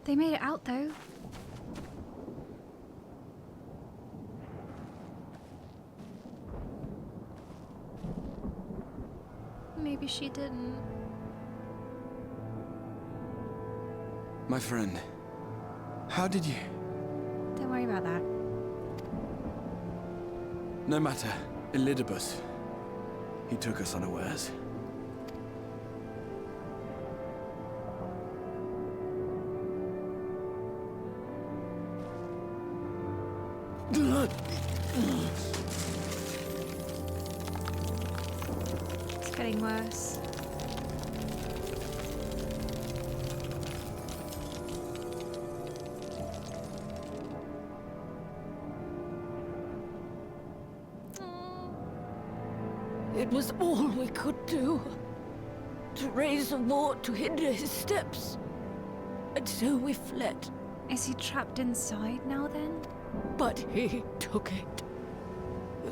Speaker 1: They made it out, though.
Speaker 2: Maybe she didn't.
Speaker 4: My friend, how did you...
Speaker 1: Don't worry about that.
Speaker 4: No matter, Elidibus. He took us unawares.
Speaker 1: It's getting worse.
Speaker 9: It was all we could do. To raise a ward to hinder his steps. And so we fled.
Speaker 1: Is he trapped inside now, then?
Speaker 9: But he took it.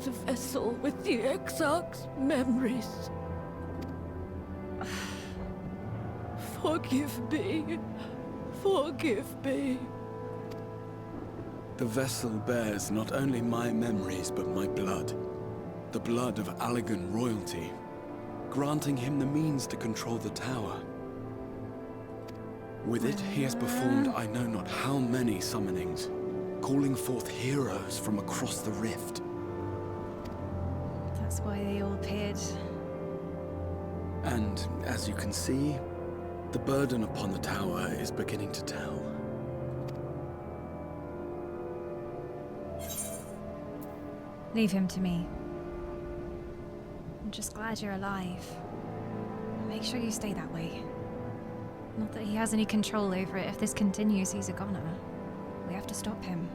Speaker 9: The vessel with the Exarch's memories. Forgive me. Forgive me.
Speaker 4: The vessel bears not only my memories, but my blood. The blood of Allegan royalty, granting him the means to control the tower. With it, he has performed I know not how many summonings, calling forth heroes from across the rift.
Speaker 1: That's why they all appeared.
Speaker 4: And, as you can see, the burden upon the tower is beginning to tell.
Speaker 1: Leave him to me. I'm just glad you're alive. Make sure you stay that way. Not that he has any control over it. If this continues, he's a goner. We have to stop him.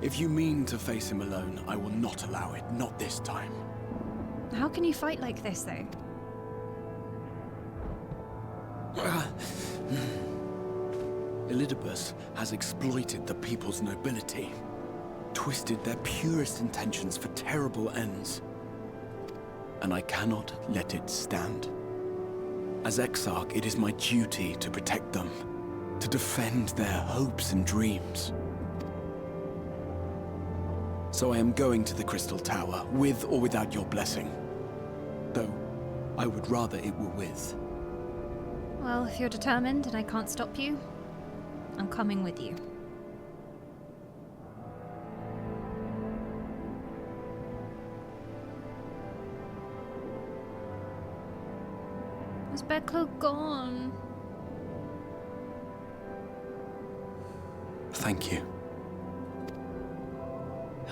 Speaker 4: If you mean to face him alone, I will not allow it. Not this time.
Speaker 1: How can you fight like this, though?
Speaker 4: Elidibus has exploited the people's nobility, twisted their purest intentions for terrible ends. And I cannot let it stand. As Exarch, it is my duty to protect them, to defend their hopes and dreams. So I am going to the Crystal Tower, with or without your blessing. Though, I would rather it were with.
Speaker 1: Well, if you're determined and I can't stop you, I'm coming with you. Is Beclo gone?
Speaker 4: Thank you.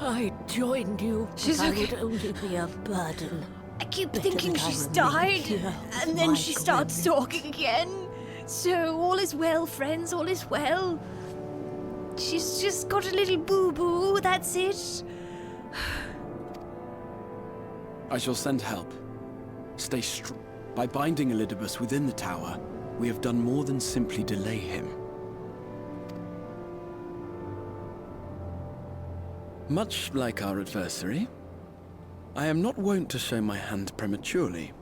Speaker 9: I joined you,
Speaker 1: She's
Speaker 9: but
Speaker 1: okay.
Speaker 9: I would only be a burden.
Speaker 2: I keep
Speaker 9: Better
Speaker 2: thinking
Speaker 9: that I
Speaker 2: she's
Speaker 9: remain
Speaker 2: died,
Speaker 9: here
Speaker 2: and
Speaker 9: with
Speaker 2: then
Speaker 9: my
Speaker 2: she starts
Speaker 9: grim.
Speaker 2: talking again. So, all is well, friends, all is well. She's just got a little boo-boo, that's it.
Speaker 4: I shall send help. Stay strong. By binding Elidibus within the tower, we have done more than simply delay him. Much like our adversary, I am not wont to show my hand prematurely,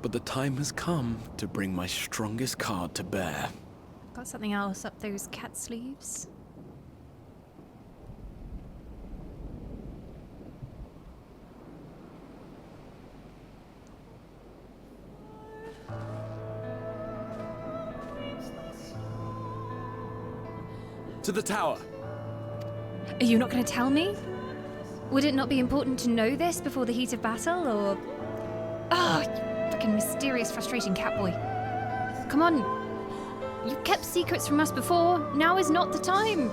Speaker 4: but the time has come to bring my strongest card to bear.
Speaker 1: Got something else up those cat sleeves?
Speaker 4: To the tower!
Speaker 1: Are you not going to tell me? Would it not be important to know this before the heat of battle, or... Ah, you fucking mysterious, frustrating catboy. Come on. You kept secrets from us before. Now is not the time.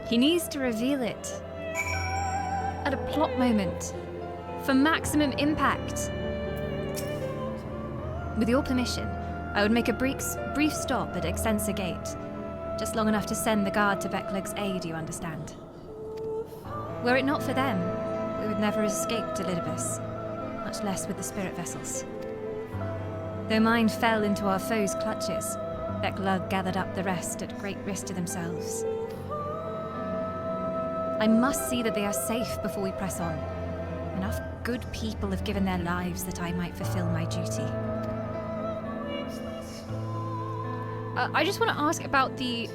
Speaker 1: He needs to reveal it. At a plot moment. For maximum impact. With your permission, I would make a brief stop at Extensa Gate. Just long enough to send the guard to Becklug's aid, you understand. Were it not for them, we would never have escaped Elidibus, much less with the spirit vessels. Though mine fell into our foes' clutches, Becklug gathered up the rest at great risk to themselves. I must see that they are safe before we press on. Enough good people have given their lives that I might fulfill my duty. I just want to ask about the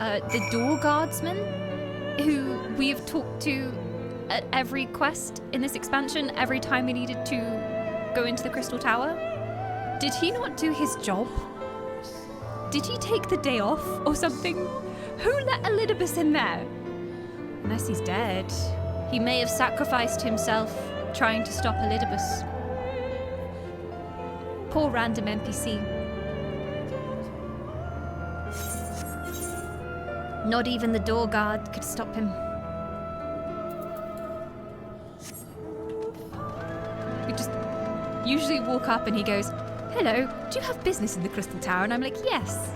Speaker 1: door guardsman who we have talked to at every quest in this expansion, every time we needed to go into the Crystal Tower. Did he not do his job? Did he take the day off or something? Who let Elidibus in there? Unless he's dead. He may have sacrificed himself trying to stop Elidibus. Poor random NPC. Not even the door guard could stop him. We just usually walk up and he goes, "Hello, do you have business in the Crystal Tower?" And I'm like, "Yes."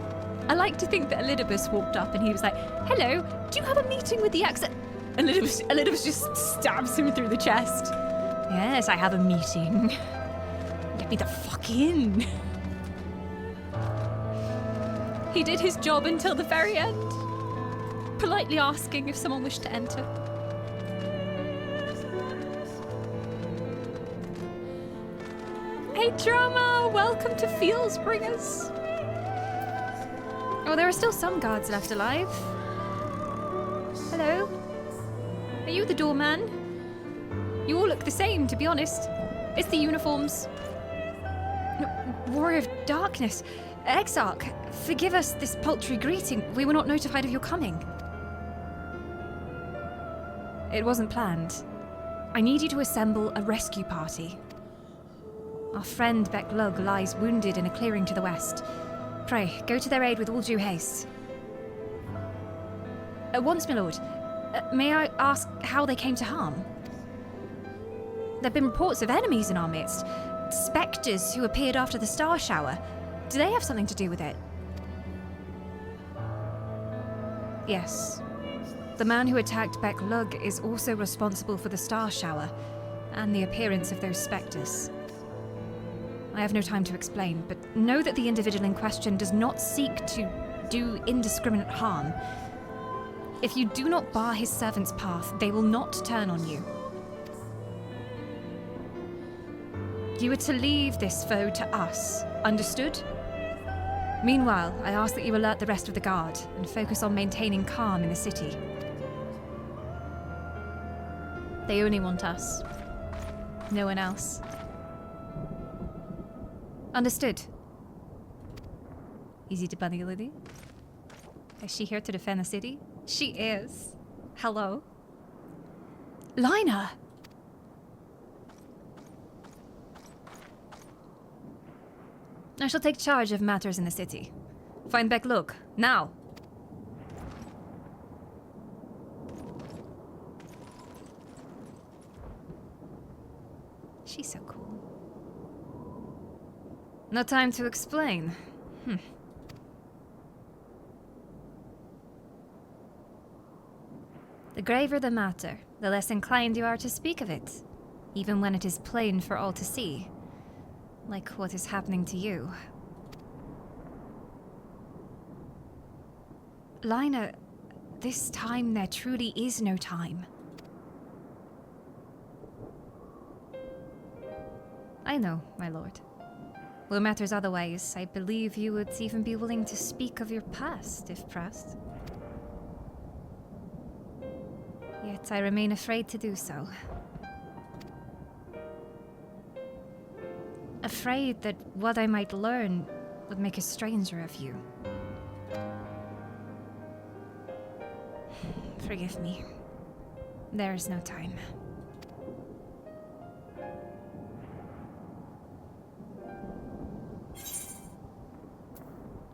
Speaker 1: I like to think that Elidibus walked up and he was like, "Hello, do you have a meeting with the Accent?" And Elidibus just stabs him through the chest. "Yes, I have a meeting. Let me the fuck in." He did his job until the very end. Politely asking if someone wished to enter. Hey Drama, welcome to Shadowbringers. Oh, there are still some guards left alive. Hello? Are you the doorman? You all look the same, to be honest. It's the uniforms. No, Warrior of Darkness. Exarch, forgive us this paltry greeting. We were not notified of your coming. It wasn't planned. I need you to assemble a rescue party. Our friend Becklug lies wounded in a clearing to the west. Pray, go to their aid with all due haste. Once, my lord, may I ask how they came to harm? There have been reports of enemies in our midst. Spectres who appeared after the star shower. Do they have something to do with it? Yes. The man who attacked Beck Lug is also responsible for the star shower and the appearance of those spectres. I have no time to explain, but know that the individual in question does not seek to do indiscriminate harm. If you do not bar his servant's path, they will not turn on you. You are to leave this foe to us, understood? Meanwhile, I ask that you alert the rest of the guard and focus on maintaining calm in the city. They only want us. No one else. Understood. Easy to bunny, Lily. Is she here to defend the city? She is. Hello? Lina! I shall take charge of matters in the city. Find Beck Lug, now! She's so cool. No time to explain. The graver the matter, the less inclined you are to speak of it, even when it is plain for all to see. Like what is happening to you. Lina, this time there truly is no time. I know, my lord. Were matters otherwise, I believe you would even be willing to speak of your past, if pressed. Yet I remain afraid to do so. Afraid that what I might learn would make a stranger of you. Forgive me. There is no time.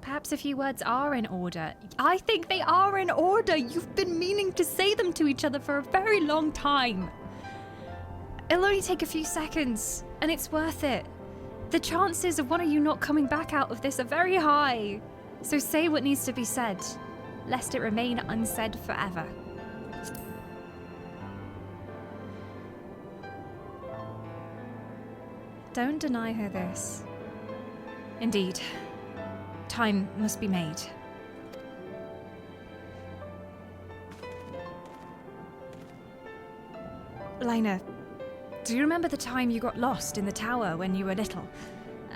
Speaker 1: Perhaps a few words are in order. I think they are in order! You've been meaning to say them to each other for a very long time. It'll only take a few seconds, and it's worth it. The chances of one of you not coming back out of this are very high. So say what needs to be said, lest it remain unsaid forever. Don't deny her this. Indeed. Time must be made. Lina, do you remember the time you got lost in the tower when you were little?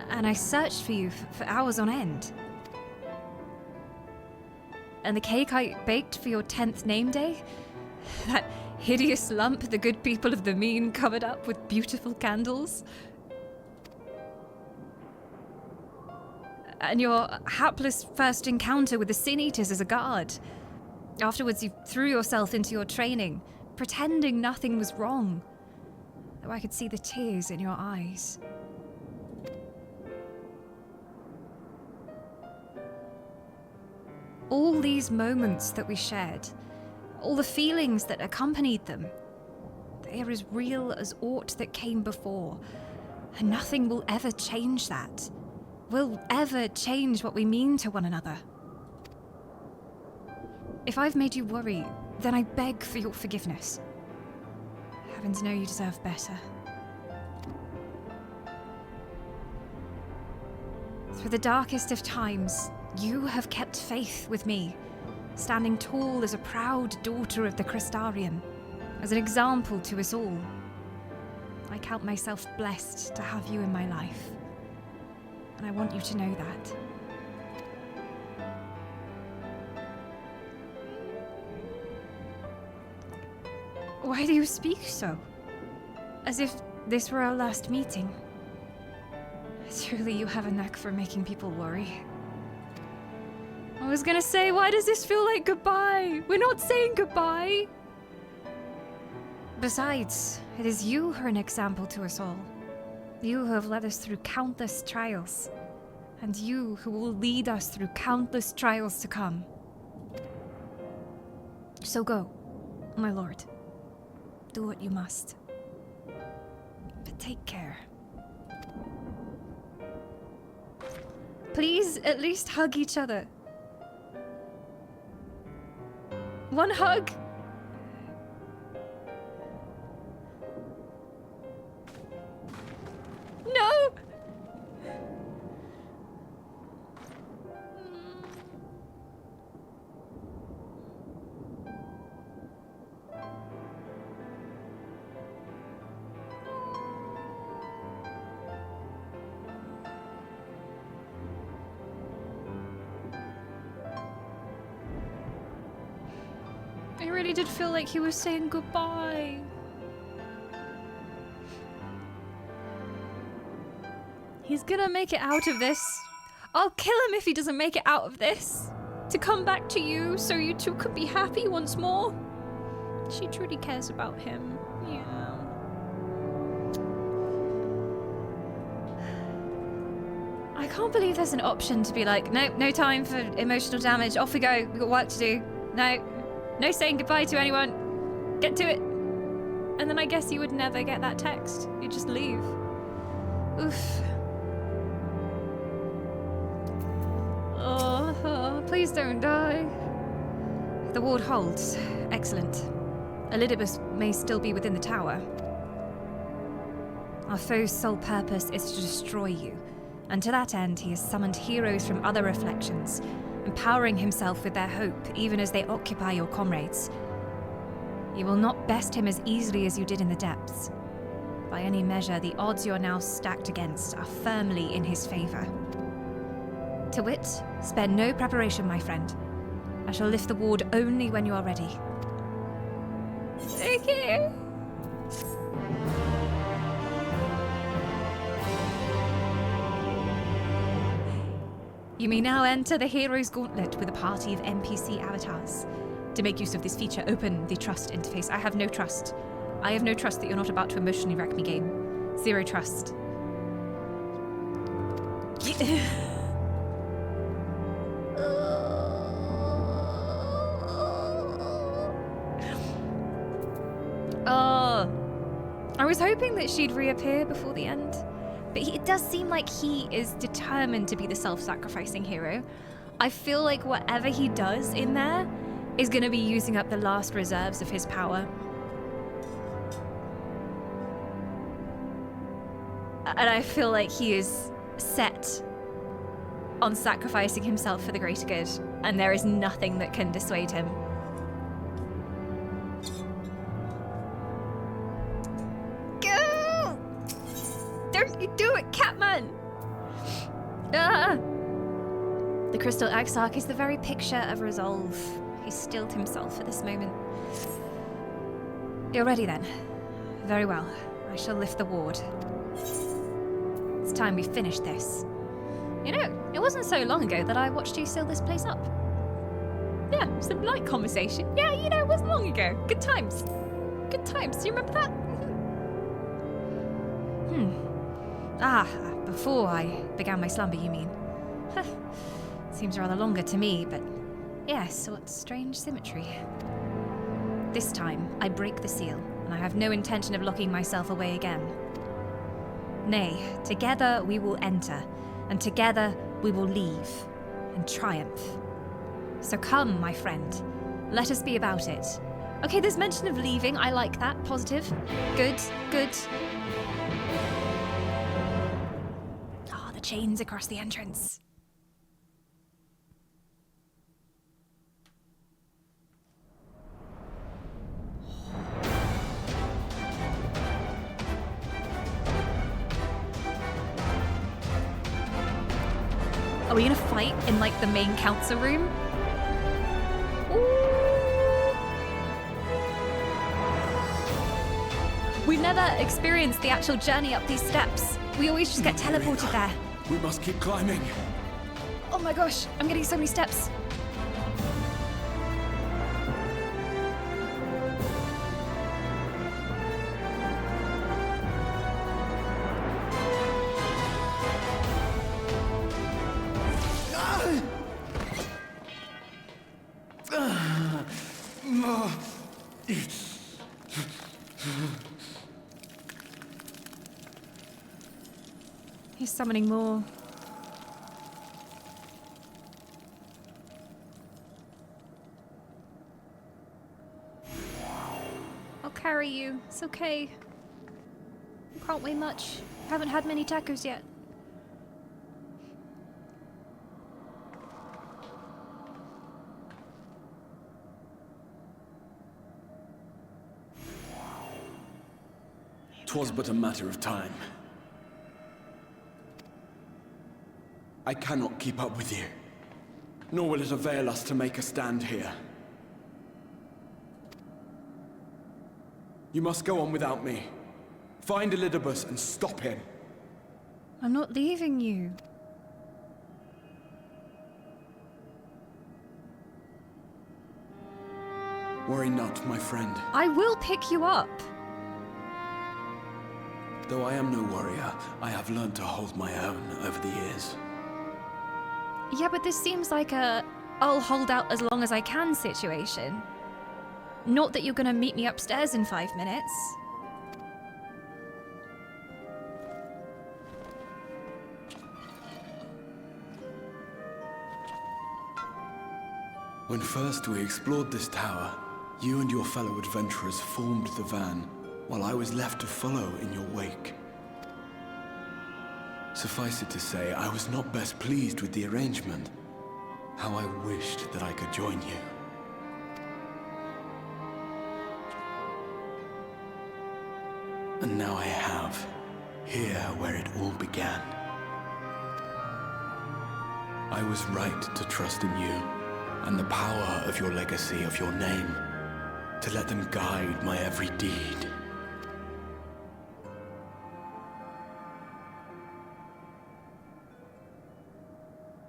Speaker 1: And I searched for you for hours on end? And the cake I baked for your 10th name day? That hideous lump the good people of the mean covered up with beautiful candles? And your hapless first encounter with the Sin Eaters as a guard? Afterwards you threw yourself into your training, pretending nothing was wrong, though I could see the tears in your eyes. All these moments that we shared, all the feelings that accompanied them, they are as real as aught that came before, and nothing will ever change that. Will ever change what we mean to one another. If I've made you worry, then I beg for your forgiveness. Heavens know you deserve better. Through the darkest of times, you have kept faith with me, standing tall as a proud daughter of the Crystarium, as an example to us all. I count myself blessed to have you in my life. And I want you to know that. Why do you speak so? As if this were our last meeting. Surely you have a knack for making people worry. I was gonna say, why does this feel like goodbye? We're not saying goodbye! Besides, it is you who are an example to us all. You who have led us through countless trials, and you who will lead us through countless trials to come. So go, my lord. Do what you must. But take care. Please at least hug each other. One hug. No! I really did feel like he was saying goodbye. He's gonna make it out of this. I'll kill him if he doesn't make it out of this. To come back to you so you two could be happy once more. She truly cares about him. Yeah. I can't believe there's an option to be like, nope, no time for emotional damage. Off we go. We've got work to do. No saying goodbye to anyone. Get to it. And then I guess you would never get that text. You'd just leave. Oof. Oh, please don't die. The ward holds. Excellent. Elidibus may still be within the tower. Our foe's sole purpose is to destroy you. And to that end, he has summoned heroes from other reflections, empowering himself with their hope, even as they occupy your comrades. You will not best him as easily as you did in the depths. By any measure, the odds you are now stacked against are firmly in his favor. To wit, spare no preparation, my friend. I shall lift the ward only when you are ready. Thank you. You may now enter the Hero's Gauntlet with a party of NPC avatars. To make use of this feature, open the trust interface. I have no trust. I have no trust that you're not about to emotionally wreck me, game. Zero trust. Oh, I was hoping that she'd reappear before the end. But it does seem like he is determined to be the self-sacrificing hero. I feel like whatever he does in there is going to be using up the last reserves of his power. And I feel like he is set on sacrificing himself for the greater good, and there is nothing that can dissuade him. Do it, Catman! The Crystal Exarch is the very picture of resolve. He stilled himself for this moment. You're ready then. Very well. I shall lift the ward. It's time we finish this. You know, it wasn't so long ago that I watched you seal this place up. Yeah, some light conversation. Yeah, you know, it wasn't long ago. Good times. Good times. Do you remember that? Before I began my slumber, you mean? Seems rather longer to me, but yes, what strange symmetry. This time, I break the seal, and I have no intention of locking myself away again. Nay, together we will enter, and together we will leave, in triumph. So come, my friend, let us be about it. Okay, there's mention of leaving, I like that, positive. Good, good. Chains across the entrance. Are we gonna fight in like the main council room? Ooh. We've never experienced the actual journey up these steps. We always just get teleported there.
Speaker 4: We must keep climbing.
Speaker 1: Oh my gosh, I'm getting so many steps. He's summoning more. I'll carry you. It's okay. Can't weigh much. Haven't had many tacos yet.
Speaker 4: "'Twas but a matter of time. I cannot keep up with you, nor will it avail us to make a stand here. You must go on without me. Find Elidibus and stop him."
Speaker 1: I'm not leaving you.
Speaker 4: Worry not, my friend.
Speaker 1: I will pick you up.
Speaker 4: Though I am no warrior, I have learned to hold my own over the years.
Speaker 1: Yeah, but this seems like a I'll hold out as long as I can situation. Not that you're gonna meet me upstairs in 5 minutes.
Speaker 4: When first we explored this tower, you and your fellow adventurers formed the van, while I was left to follow in your wake. Suffice it to say, I was not best pleased with the arrangement. How I wished that I could join you. And now I have, here where it all began. I was right to trust in you, and the power of your legacy, of your name, to let them guide my every deed.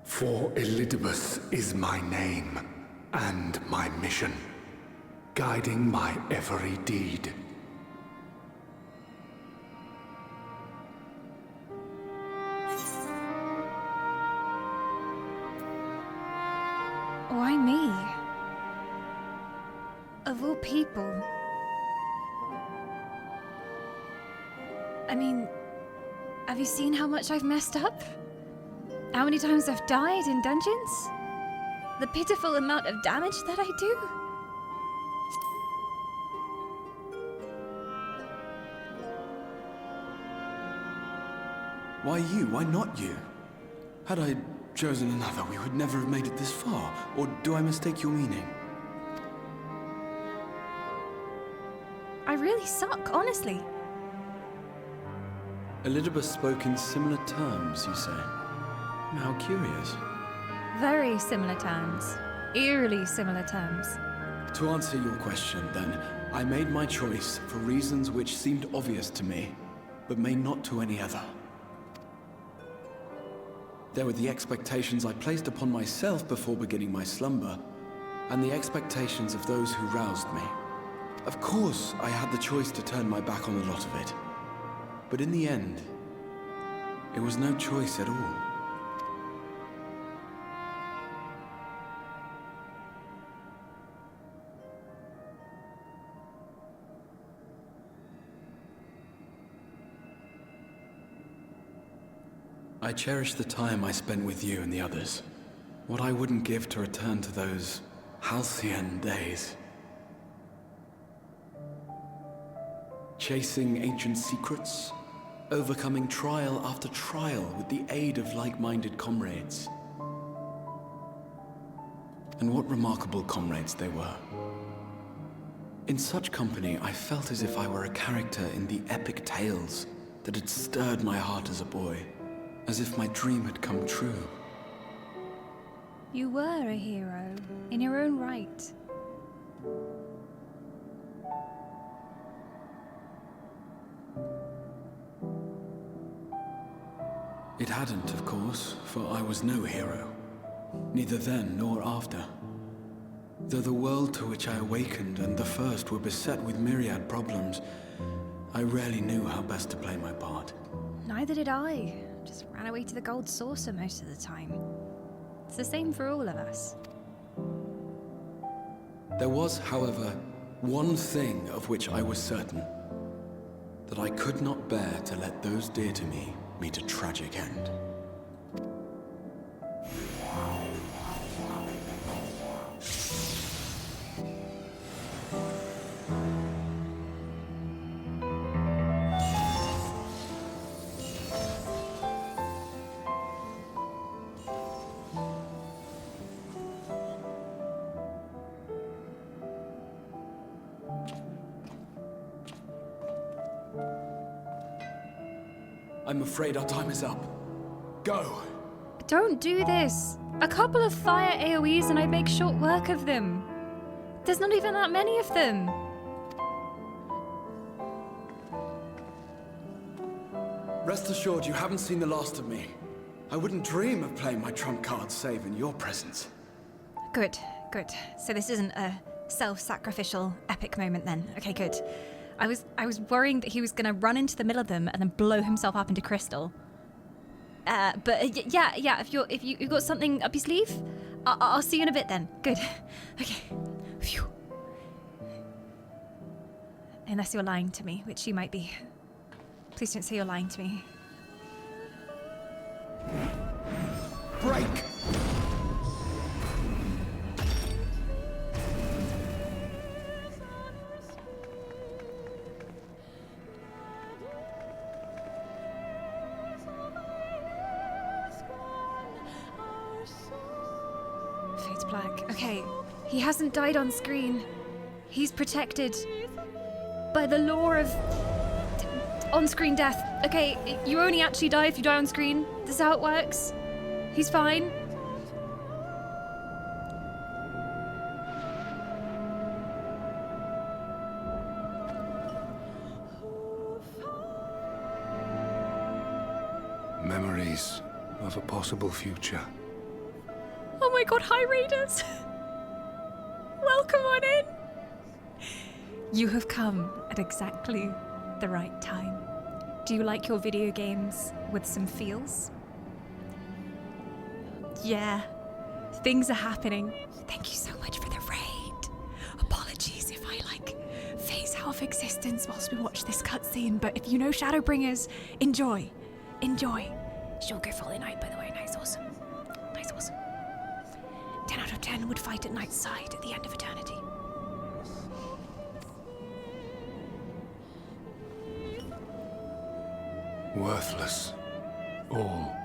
Speaker 6: For Elidibus is my name, and my mission, guiding my every deed.
Speaker 1: Why me? Of all people. I mean, have you seen how much I've messed up? How many times I've died in dungeons? The pitiful amount of damage that I do?
Speaker 4: Why you? Why not you? Had I chosen another, we would never have made it this far. Or do I mistake your meaning?
Speaker 1: I really suck, honestly.
Speaker 4: Elidibus spoke in similar terms, you say? How curious.
Speaker 1: Very similar terms. Eerily similar terms.
Speaker 4: To answer your question, then, I made my choice for reasons which seemed obvious to me, but may not to any other. There were the expectations I placed upon myself before beginning my slumber, and the expectations of those who roused me. Of course, I had the choice to turn my back on a lot of it, but in the end, it was no choice at all. I cherish the time I spent with you and the others. What I wouldn't give to return to those halcyon days. Chasing ancient secrets, overcoming trial after trial with the aid of like-minded comrades. And what remarkable comrades they were. In such company, I felt as if I were a character in the epic tales that had stirred my heart as a boy. As if my dream had come true.
Speaker 1: You were a hero, in your own right.
Speaker 4: It hadn't, of course, for I was no hero. Neither then nor after. Though the world to which I awakened and the first were beset with myriad problems, I rarely knew how best to play my part.
Speaker 1: Neither did I. Just ran away to the gold saucer most of the time. It's the same for all of us.
Speaker 4: There was, however, one thing of which I was certain. That I could not bear to let those dear to me meet a tragic end. I'm afraid our time is up. Go!
Speaker 1: Don't do this. A couple of fire AoEs and I make short work of them. There's not even that many of them.
Speaker 4: Rest assured you haven't seen the last of me. I wouldn't dream of playing my trump card save in your presence.
Speaker 1: Good, good. So this isn't a self-sacrificial epic moment then. Okay, good. I was worrying that he was gonna run into the middle of them and then blow himself up into crystal. But yeah. If you've got something up your sleeve, I'll see you in a bit then. Good. Okay. Phew. Unless you're lying to me, which you might be. Please don't say you're lying to me.
Speaker 4: Break!
Speaker 1: Fate's black. Okay, he hasn't died on screen. He's protected by the law of on-screen death. Okay, you only actually die if you die on screen. This is how it works. He's fine.
Speaker 6: Memories of a possible future.
Speaker 1: Oh my god, hi Raiders! Welcome on in! You have come at exactly the right time. Do you like your video games with some feels? Yeah, things are happening. Thank you so much for the raid. Apologies if I phase out of existence whilst we watch this cutscene, but if you know Shadowbringers, enjoy. She'll go fully night, by the way. Nice, awesome. 10 out of 10 would fight at Knight's side at the end of eternity.
Speaker 6: Worthless. All.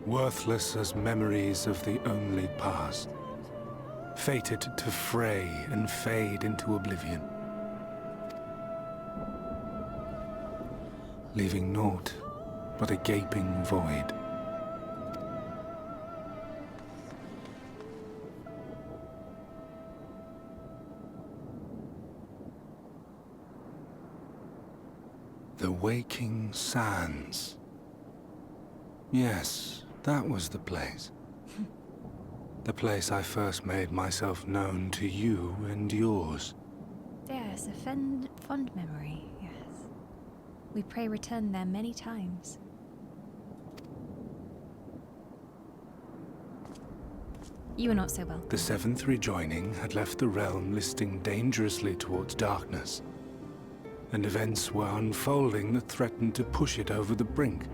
Speaker 6: Worthless as memories of the only past. Fated to fray and fade into oblivion. Leaving naught but a gaping void. The Waking Sands. Yes, that was the place. The place I first made myself known to you and yours.
Speaker 1: Yes, a fond memory, yes. We pray return there many times. You were not so well.
Speaker 6: The seventh rejoining had left the realm listing dangerously towards darkness, and events were unfolding that threatened to push it over the brink.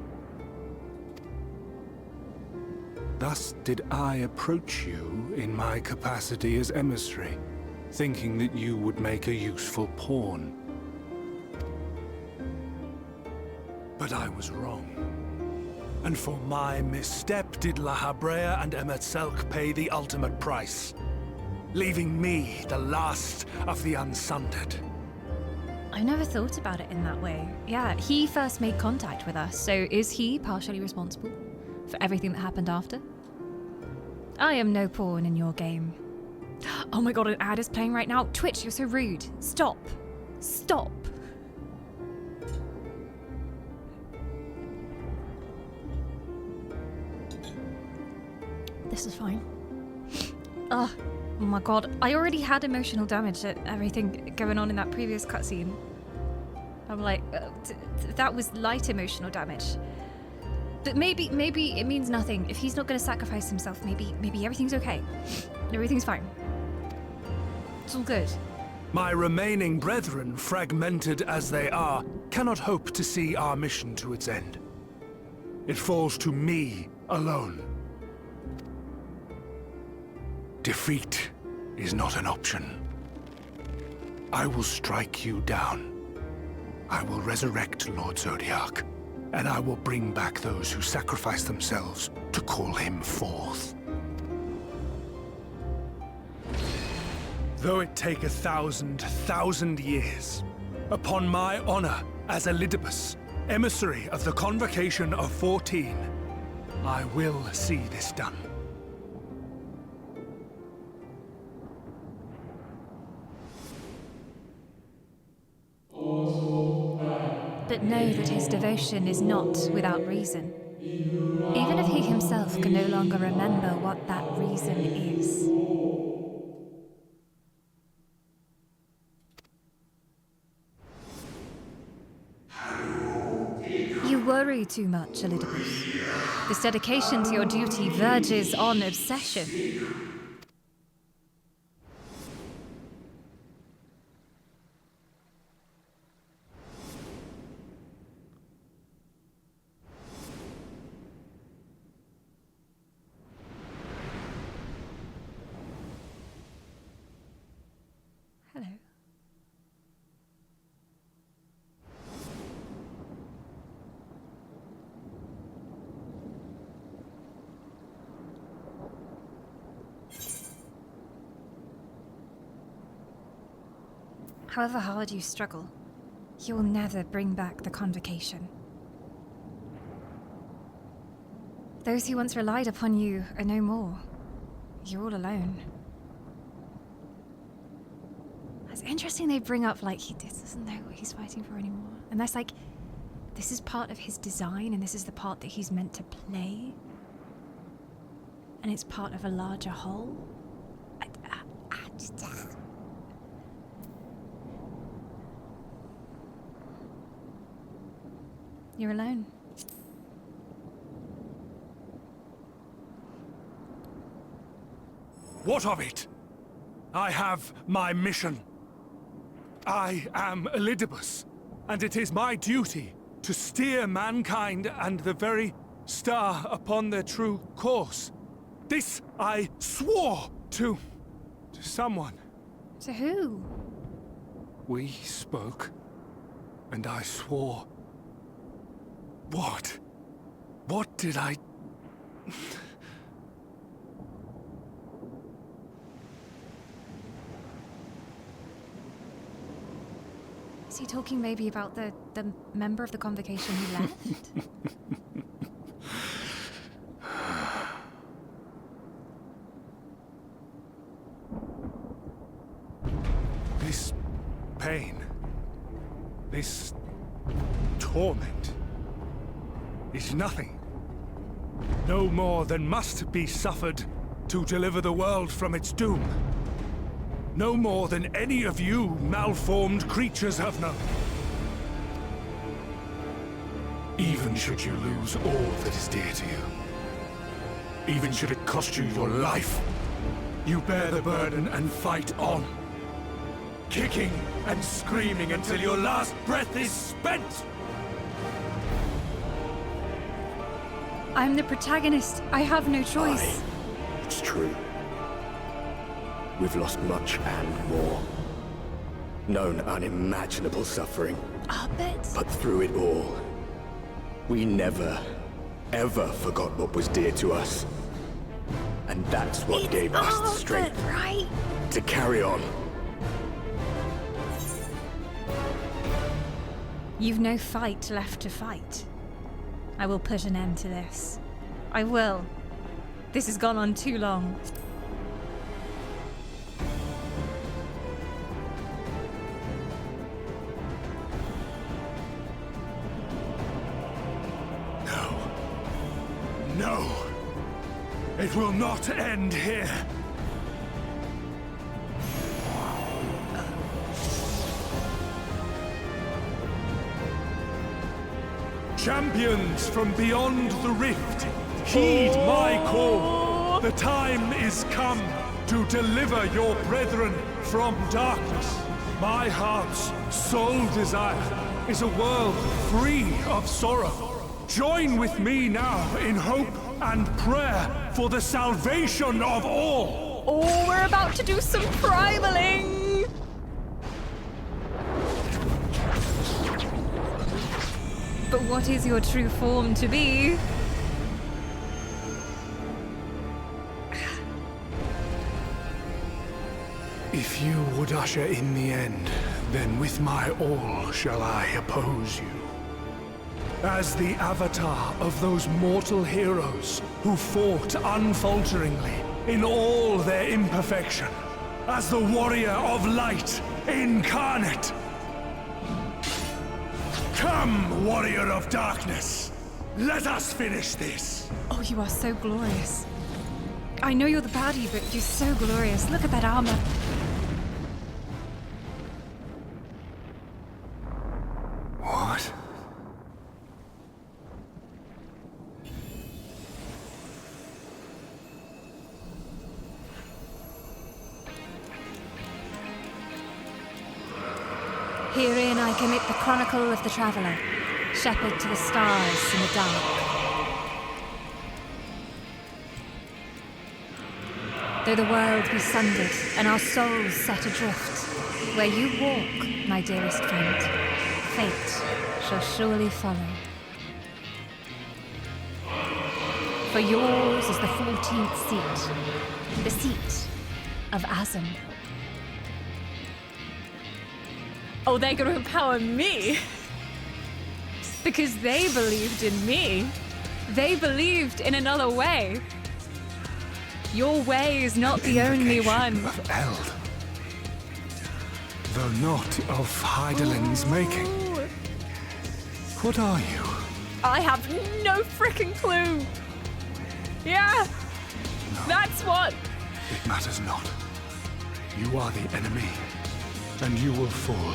Speaker 6: Thus did I approach you in my capacity as emissary, thinking that you would make a useful pawn. But I was wrong. And for my misstep did La Habrea and Emetzelk pay the ultimate price, leaving me the last of the Unsundered.
Speaker 1: I never thought about it in that way. Yeah, he first made contact with us, so is he partially responsible for everything that happened after? I am no pawn in your game. Oh my god, an ad is playing right now. Twitch, you're so rude. Stop. Stop. This is fine. Oh my god, I already had emotional damage at everything going on in that previous cutscene. I'm like, that was light emotional damage. But maybe it means nothing. If he's not going to sacrifice himself, maybe everything's okay. Everything's fine. It's all good.
Speaker 6: My remaining brethren, fragmented as they are, cannot hope to see our mission to its end. It falls to me alone. Defeat is not an option. I will strike you down. I will resurrect Lord Zodiac, and I will bring back those who sacrifice themselves to call him forth. Though it take 1,000 years, upon my honor as Elidibus, emissary of the Convocation of 14, I will see this done.
Speaker 1: But know that his devotion is not without reason. Even if he himself can no longer remember what that reason is. You worry too much, Elidibus. This dedication to your duty verges on obsession. Hello. However hard you struggle, you will never bring back the Convocation. Those who once relied upon you are no more. You're all alone. It's interesting they bring up, like, he doesn't know what he's fighting for anymore. And that's like, this is part of his design, and this is the part that he's meant to play. And it's part of a larger whole. You're alone.
Speaker 6: What of it? I have my mission. I am Elidibus, and it is my duty to steer mankind and the very star upon their true course. This I swore to someone.
Speaker 1: To who?
Speaker 6: We spoke, and I swore. What? What did I...
Speaker 1: Is he talking maybe about the member of the Convocation who left?
Speaker 6: This pain, this torment, is nothing. No more than must be suffered to deliver the world from its doom. No more than any of you malformed creatures have known. Even should you lose all that is dear to you, even should it cost you your life, you bear the burden and fight on. Kicking and screaming until your last breath is spent!
Speaker 1: I'm the protagonist. I have no choice.
Speaker 13: It's true. We've lost much and more. Known unimaginable suffering.
Speaker 1: But
Speaker 13: through it all, we never, ever forgot what was dear to us. And that's what gave us the strength to carry on.
Speaker 1: You've no fight left to fight. I will put an end to this. I will. This has gone on too long.
Speaker 6: No. It will not end here. Champions from beyond the rift, heed my call. The time is come to deliver your brethren from darkness. My heart's sole desire is a world free of sorrow. Join with me now in hope and prayer for the salvation of all.
Speaker 1: Oh, we're about to do some primaling! But what is your true form to be?
Speaker 6: If you would usher in the end, then with my all shall I oppose you. As the avatar of those mortal heroes who fought unfalteringly in all their imperfection, as the warrior of light incarnate. Come, warrior of darkness, let us finish this.
Speaker 1: Oh, you are so glorious. I know you're the baddie, but you're so glorious. Look at that armor.
Speaker 6: What?
Speaker 1: Herein I commit the chronicle of the traveler, shepherd to the stars in the dark. Though the world be sundered and our souls set adrift, where you walk, my dearest friend, fate shall surely follow. For yours is the 14th seat, the seat of Azim. Oh, they're going to empower me. Because they believed in me. They believed in another way. Your way is not the only one.
Speaker 6: Of Eld. Though not of Hydaelyn's making. What are you?
Speaker 1: I have no frickin' clue. Yeah,
Speaker 6: no,
Speaker 1: that's what.
Speaker 6: It matters not. You are the enemy. And you will fall.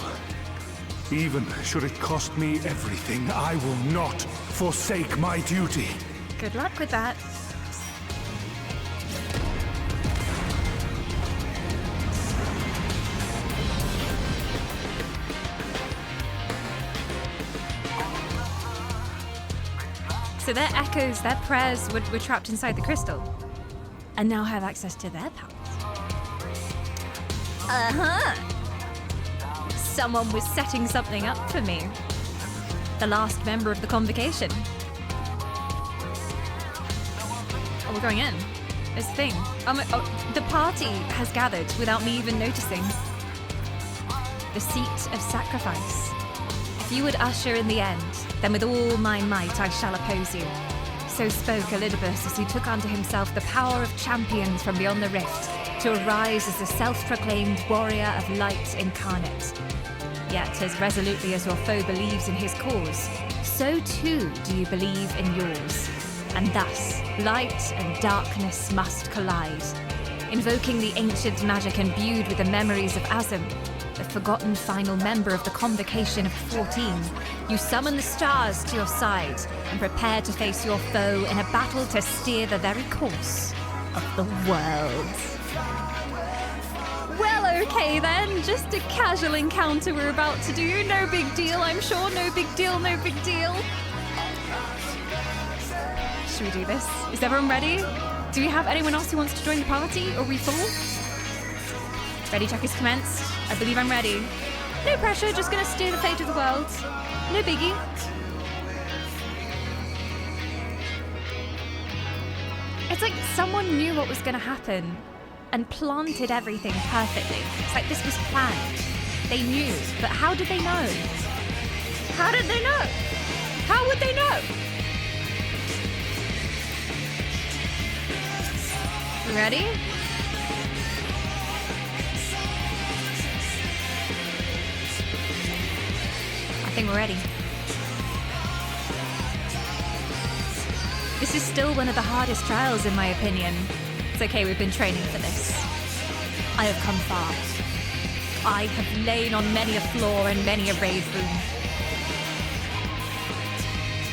Speaker 6: Even should it cost me everything, I will not forsake my duty.
Speaker 1: Good luck with that. So their echoes, their prayers were trapped inside the crystal. And now have access to their powers. Uh-huh. Someone was setting something up for me. The last member of the convocation. Oh, we're going in. It's the thing. The party has gathered without me even noticing. The seat of sacrifice. If you would usher in the end, then with all my might I shall oppose you. So spoke Elidibus as he took unto himself the power of champions from beyond the rift, to arise as the self-proclaimed warrior of light incarnate. Yet, as resolutely as your foe believes in his cause, so too do you believe in yours. And thus, light and darkness must collide. Invoking the ancient magic imbued with the memories of Azim, the forgotten final member of the Convocation of 14, you summon the stars to your side and prepare to face your foe in a battle to steer the very course of the world. Well, okay then, just a casual encounter we're about to do. No big deal, I'm sure. No big deal, no big deal. Should we do this? Is everyone ready? Do we have anyone else who wants to join the party? Are we full? Ready check is commenced. I believe I'm ready. No pressure, just gonna steer the fate of the world. No biggie. It's like someone knew what was gonna happen and planted everything perfectly. It's like this was planned. They knew, but how did they know? How did they know? How would they know? Ready? I think we're ready. This is still one of the hardest trials in my opinion. It's okay, we've been training for this. I have come far. I have lain on many a floor and many a rave room.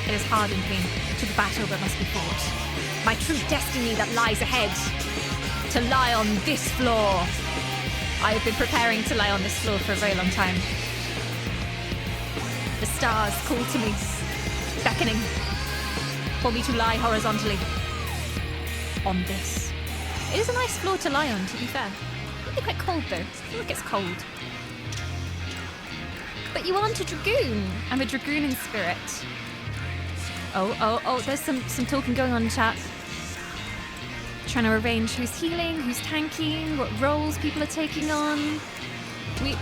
Speaker 1: It has hardened me to the battle that must be fought. My true destiny that lies ahead. To lie on this floor. I have been preparing to lie on this floor for a very long time. The stars call to me, beckoning for me to lie horizontally on this. It is a nice floor to lie on, to be fair. It'd be quite cold though. I feel like it's cold. But you aren't a dragoon. I'm a dragoon in spirit. Oh, there's some talking going on in chat. Trying to arrange who's healing, who's tanking, what roles people are taking on.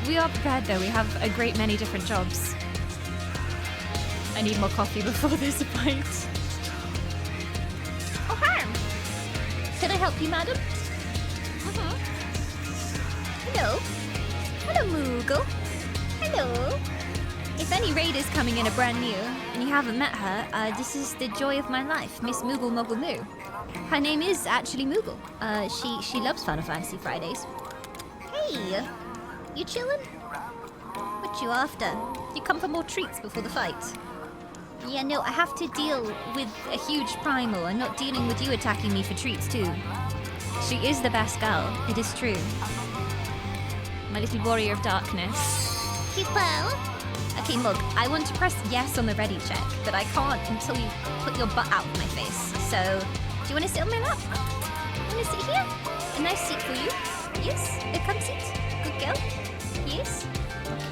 Speaker 1: We are prepared though, we have a great many different jobs. I need more coffee before there's a fight.
Speaker 2: Oh, hi. Can I help you, madam? Hello. Hello, Moogle. Hello.
Speaker 1: If any raiders coming in are brand new and you haven't met her, this is the joy of my life, Miss Moogle Moggle Moo. Her name is actually Moogle. She loves Final Fantasy Fridays.
Speaker 2: Hey. You chillin'? What you after?
Speaker 1: You come for more treats before the fight?
Speaker 2: Yeah, no, I have to deal
Speaker 1: With a huge primal. I'm not dealing with you attacking me for treats too. She is the best girl, it is true. My little warrior of darkness.
Speaker 2: Hippo.
Speaker 1: Okay, look, I want to press yes on the ready check, but I can't until you put your butt out of my face. So, do you want to sit on my lap? You want to sit here? A nice seat for you? Yes? Come sit. Good girl? Yes?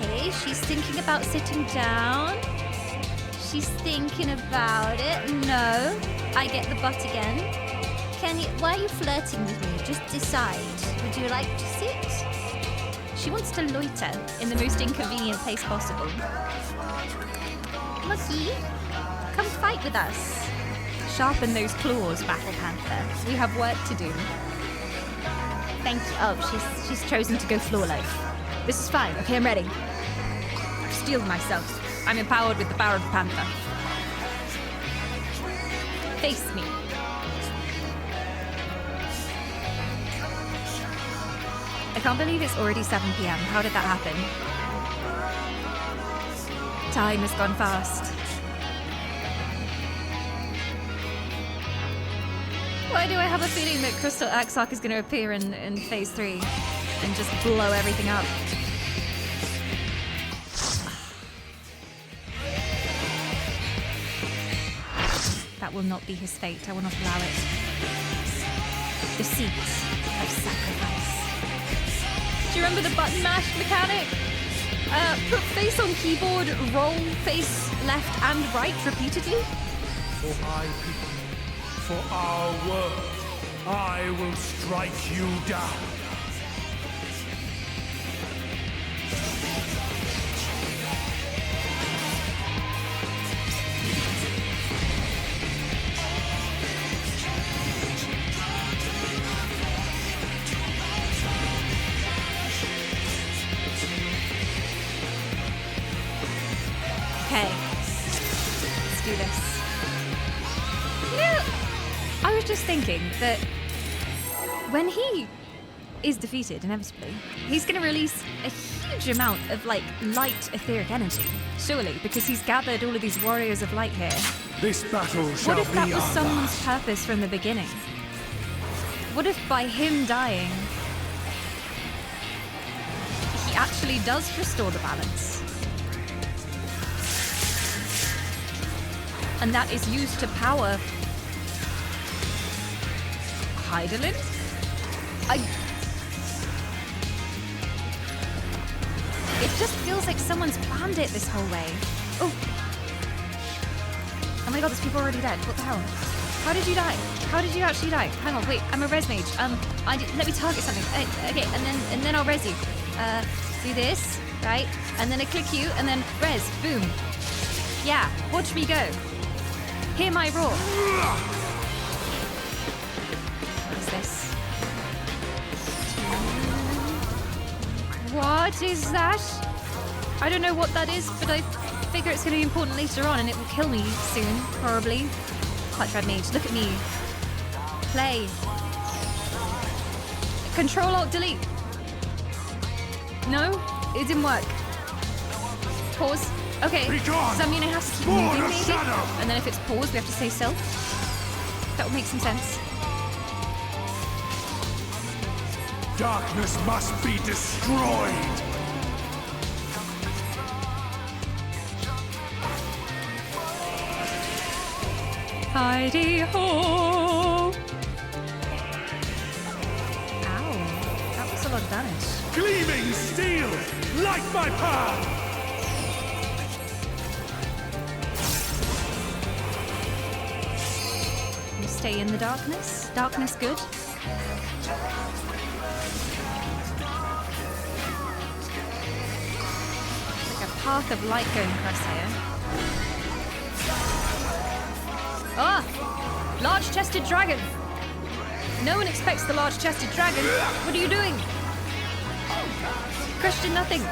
Speaker 1: Okay, she's thinking about sitting down. She's thinking about it. No. I get the butt again. Why are you flirting with me? Just decide. Would you like to sit? She wants to loiter in the most inconvenient place possible. Lucky, come fight with us. Sharpen those claws, Battle Panther. We have work to do. Thank you. Oh, she's chosen to go floor life. This is fine. Okay, I'm ready. I've steeled myself. I'm empowered with the power of the Panther. Face me. I can't believe it's already 7 p.m. How did that happen? Time has gone fast. Why do I have a feeling that Crystal Axark is going to appear in Phase 3 and just blow everything up? That will not be his fate. I will not allow it. The seat of sacrifice. Do you remember the button mash mechanic? Put face on keyboard, roll face left and right repeatedly.
Speaker 6: For my people, for our world, I will strike you down.
Speaker 1: Okay, let's do this. You know, I was just thinking that when he is defeated inevitably, he's going to release a huge amount of like light etheric energy, surely, because he's gathered all of these warriors of light here.
Speaker 6: This battle shall be
Speaker 1: What if that was
Speaker 6: our
Speaker 1: someone's
Speaker 6: last.
Speaker 1: purpose from the beginning? What if by him dying, he actually does restore the balance? And that is used to power Hydaelyn? It just feels like someone's planned it this whole way. Oh my god, there's people already dead. What the hell? How did you die? How did you actually die? Hang on, wait, I'm a res mage. Let me target something. Okay, and then I'll res you. Do this, right? And then I click you, and then res, boom. Yeah, watch me go. Hear my roar. What is this? What is that? I don't know what that is, but I figure it's going to be important later on, and it will kill me soon, probably. Clutch Red Mage, look at me. Play. Control Alt Delete. No, it didn't work. Pause. Okay, does that mean I have to keep moving maybe? And then if it's paused, we have to stay still? That would make some sense.
Speaker 6: Darkness must be destroyed!
Speaker 1: Heidi-ho! Ow, that was a lot of damage.
Speaker 6: Gleaming steel! Light my path!
Speaker 1: You stay in the darkness? Darkness good? Like a path of light going across here. Ah! Large-chested dragon! No one expects the large-chested dragon. What are you doing? Question nothing.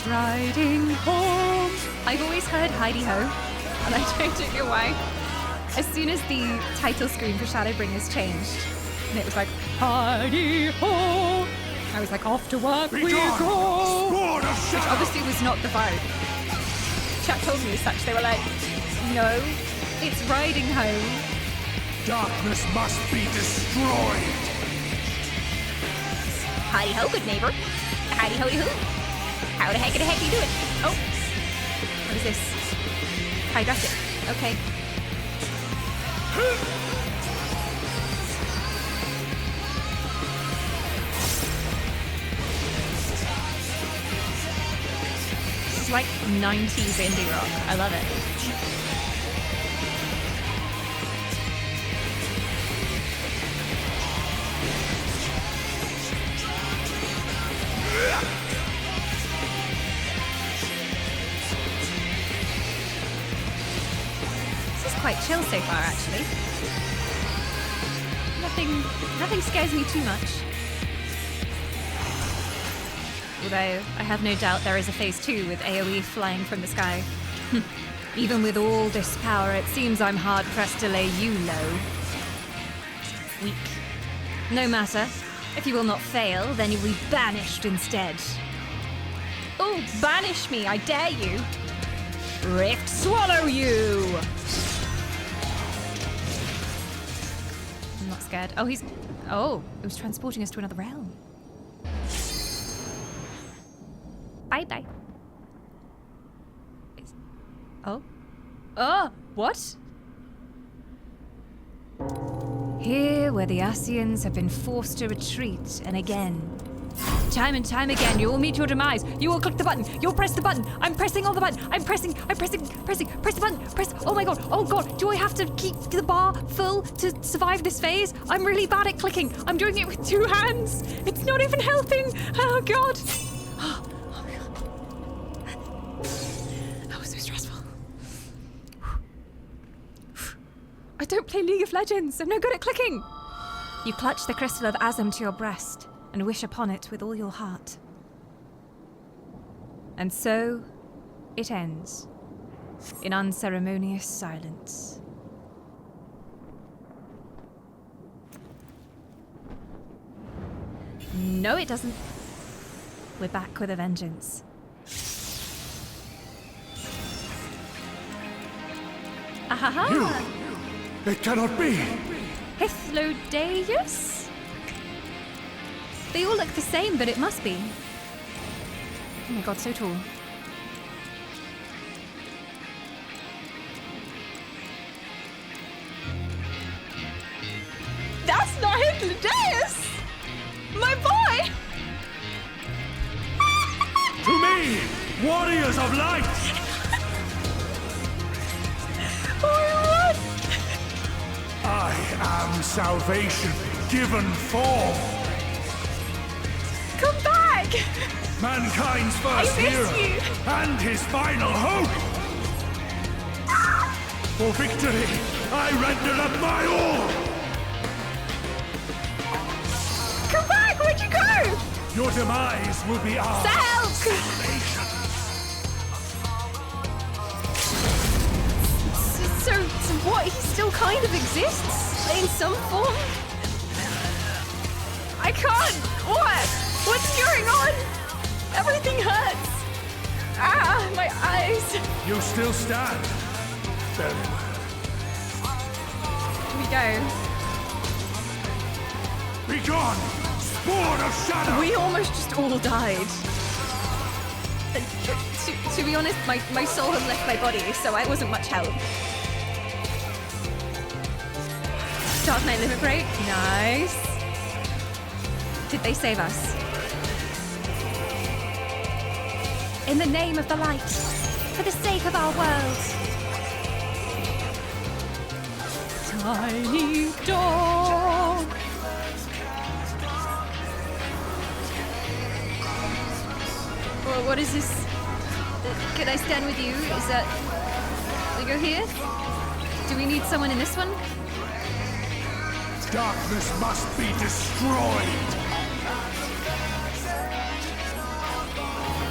Speaker 1: Riding home. I've always heard Heidi-ho, and I don't know why. As soon as the title screen for Shadowbringers changed, and it was like, Heidi-ho, I was like, off to work we go! Which obviously was not the vibe. Chat told me as such. They were like, no, it's riding home.
Speaker 6: Darkness must be destroyed!
Speaker 2: Howdy-ho, good neighbor. Howdy-ho-de-ho. How the heck are you doing?
Speaker 1: Oh, what is this? Hydrotic. Okay. This is like 90s indie rock. I love it. Quite chill so far, actually. Nothing scares me too much. Although, I have no doubt there is a phase 2 with AoE flying from the sky. Even with all this power, it seems I'm hard-pressed to lay you low. Weak. No matter. If you will not fail, then you'll be banished instead. Oh, banish me, I dare you! Rift swallow you! I'm not scared. Oh, it was transporting us to another realm. Bye-bye. Oh? Oh, what? Here, where the Asians have been forced to retreat, and again, time and time again, you will meet your demise. You will click the button. You'll press the button. I'm pressing all the button. I'm pressing. Press the button. Press. Oh my god. Oh god. Do I have to keep the bar full to survive this phase? I'm really bad at clicking. I'm doing it with 2 hands. It's not even helping. Oh god. Oh my god. That was so stressful. I don't play League of Legends. I'm no good at clicking. You clutch the crystal of Azam to your breast and wish upon it with all your heart. And so, it ends, in unceremonious silence. No, it doesn't. We're back with a vengeance. Ahaha!
Speaker 6: It cannot be!
Speaker 1: Hythlodeus? They all look the same, but it must be. Oh my god, so tall. That's not Hythlodeus! My boy!
Speaker 6: To me, warriors of light! I am salvation given form!
Speaker 1: Come back!
Speaker 6: Mankind's first hero and his final hope! For victory, I render up my all!
Speaker 1: Come back! Where'd you go?
Speaker 6: Your demise will be our salvation!
Speaker 1: So what? He still kind of exists? In some form? I can't! What? What's going on? Everything hurts! Ah, my eyes!
Speaker 6: You still stand? Very well.
Speaker 1: we go.
Speaker 6: Be gone! Spawn of shadow!
Speaker 1: We almost just all died. To be honest, my soul had left my body, so I wasn't much help. Dark Knight Limit Break. Nice. Did they save us? In the name of the light, for the sake of our world. Tiny dog. Well, what is this? Can I stand with you? Is that... We go here? Do we need someone in this one?
Speaker 6: Darkness must be destroyed!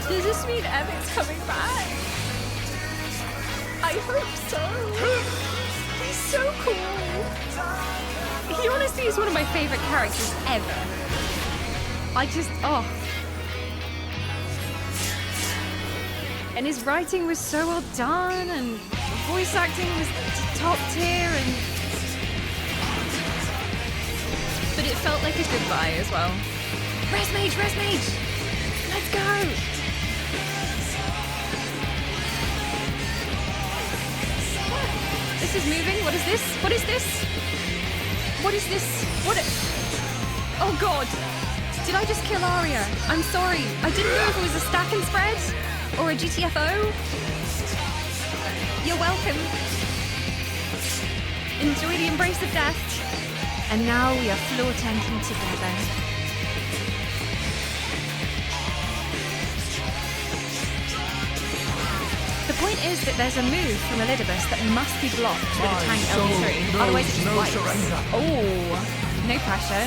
Speaker 1: Does this mean Emmett's coming back? I hope so. He's so cool. He honestly is one of my favorite characters ever. And his writing was so well done, and voice acting was top tier, but it felt like a goodbye as well. Res Mage! Let's go! This is moving. What is this? What is this? What is this? Oh god! Did I just kill Arya? I'm sorry. I didn't know if it was a stack and spread or a GTFO. You're welcome. Enjoy the embrace of death. And now we are floor tanking together. The point is that there's a move from Elidibus that must be blocked with a tank LE3. Otherwise it just wipes. Oh, no pressure.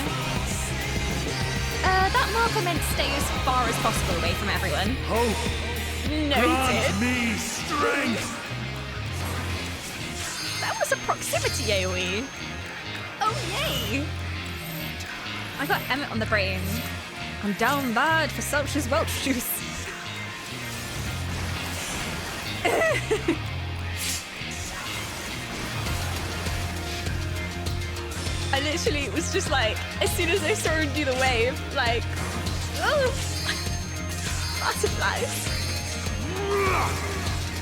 Speaker 1: That marker meant stay as far as possible away from everyone.
Speaker 6: Hope.
Speaker 1: Noted.
Speaker 6: Grant me strength.
Speaker 1: That was a proximity AoE. Oh yay! I got Emmett on the brain. I'm down bad for Selch's Welch juice. I literally, it was just like, as soon as I saw him do the wave, like, oh, butterflies.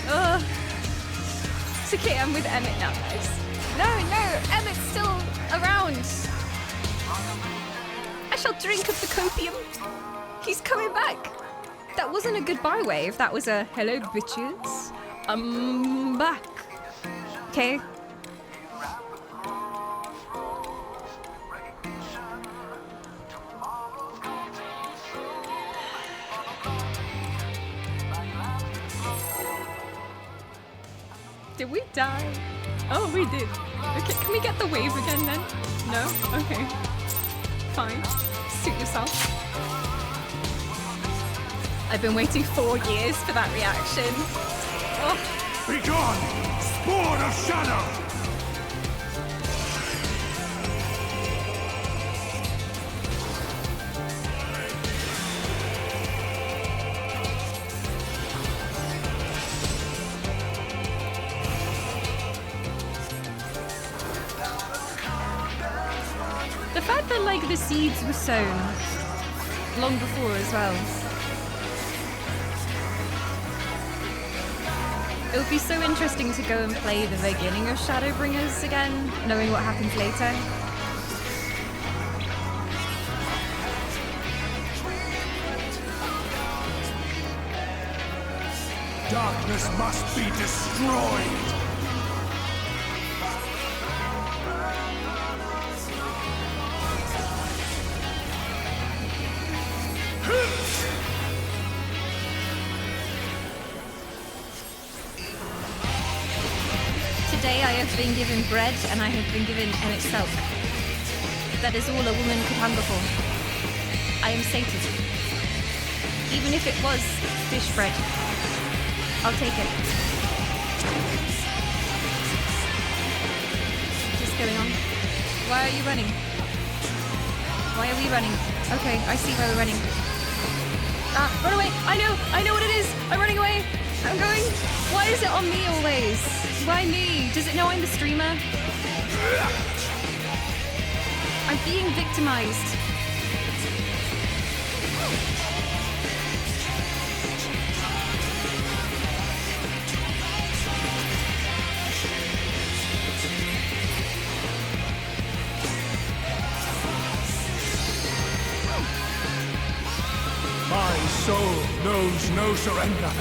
Speaker 1: Oh, it's okay, I'm with Emmett now, guys. No, Emmett's still around. I shall drink of the copium. He's coming back. That wasn't a goodbye wave, that was a hello bitches. I'm back. Okay. Did we die? Oh, we did. Okay, can we get the wave again then? No? Okay. Fine. Suit yourself. I've been waiting 4 years for that reaction. Oh.
Speaker 6: Be gone! Spawn of shadow!
Speaker 1: The fact that, like, the seeds were sown long before as well. It would be so interesting to go and play the beginning of Shadowbringers again, knowing what happens later.
Speaker 6: Darkness must be destroyed!
Speaker 1: Today I have been given bread and I have been given Emmet Selk. That is all a woman could hunger for. I am sated. Even if it was fish bread, I'll take it. What's going on? Why are you running? Why are we running? Okay, I see why we're running. Run away! I know what it is! I'm running away! I'm going! Why is it on me always? Why me? Does it know I'm the streamer? I'm being victimized.
Speaker 6: My soul knows no surrender.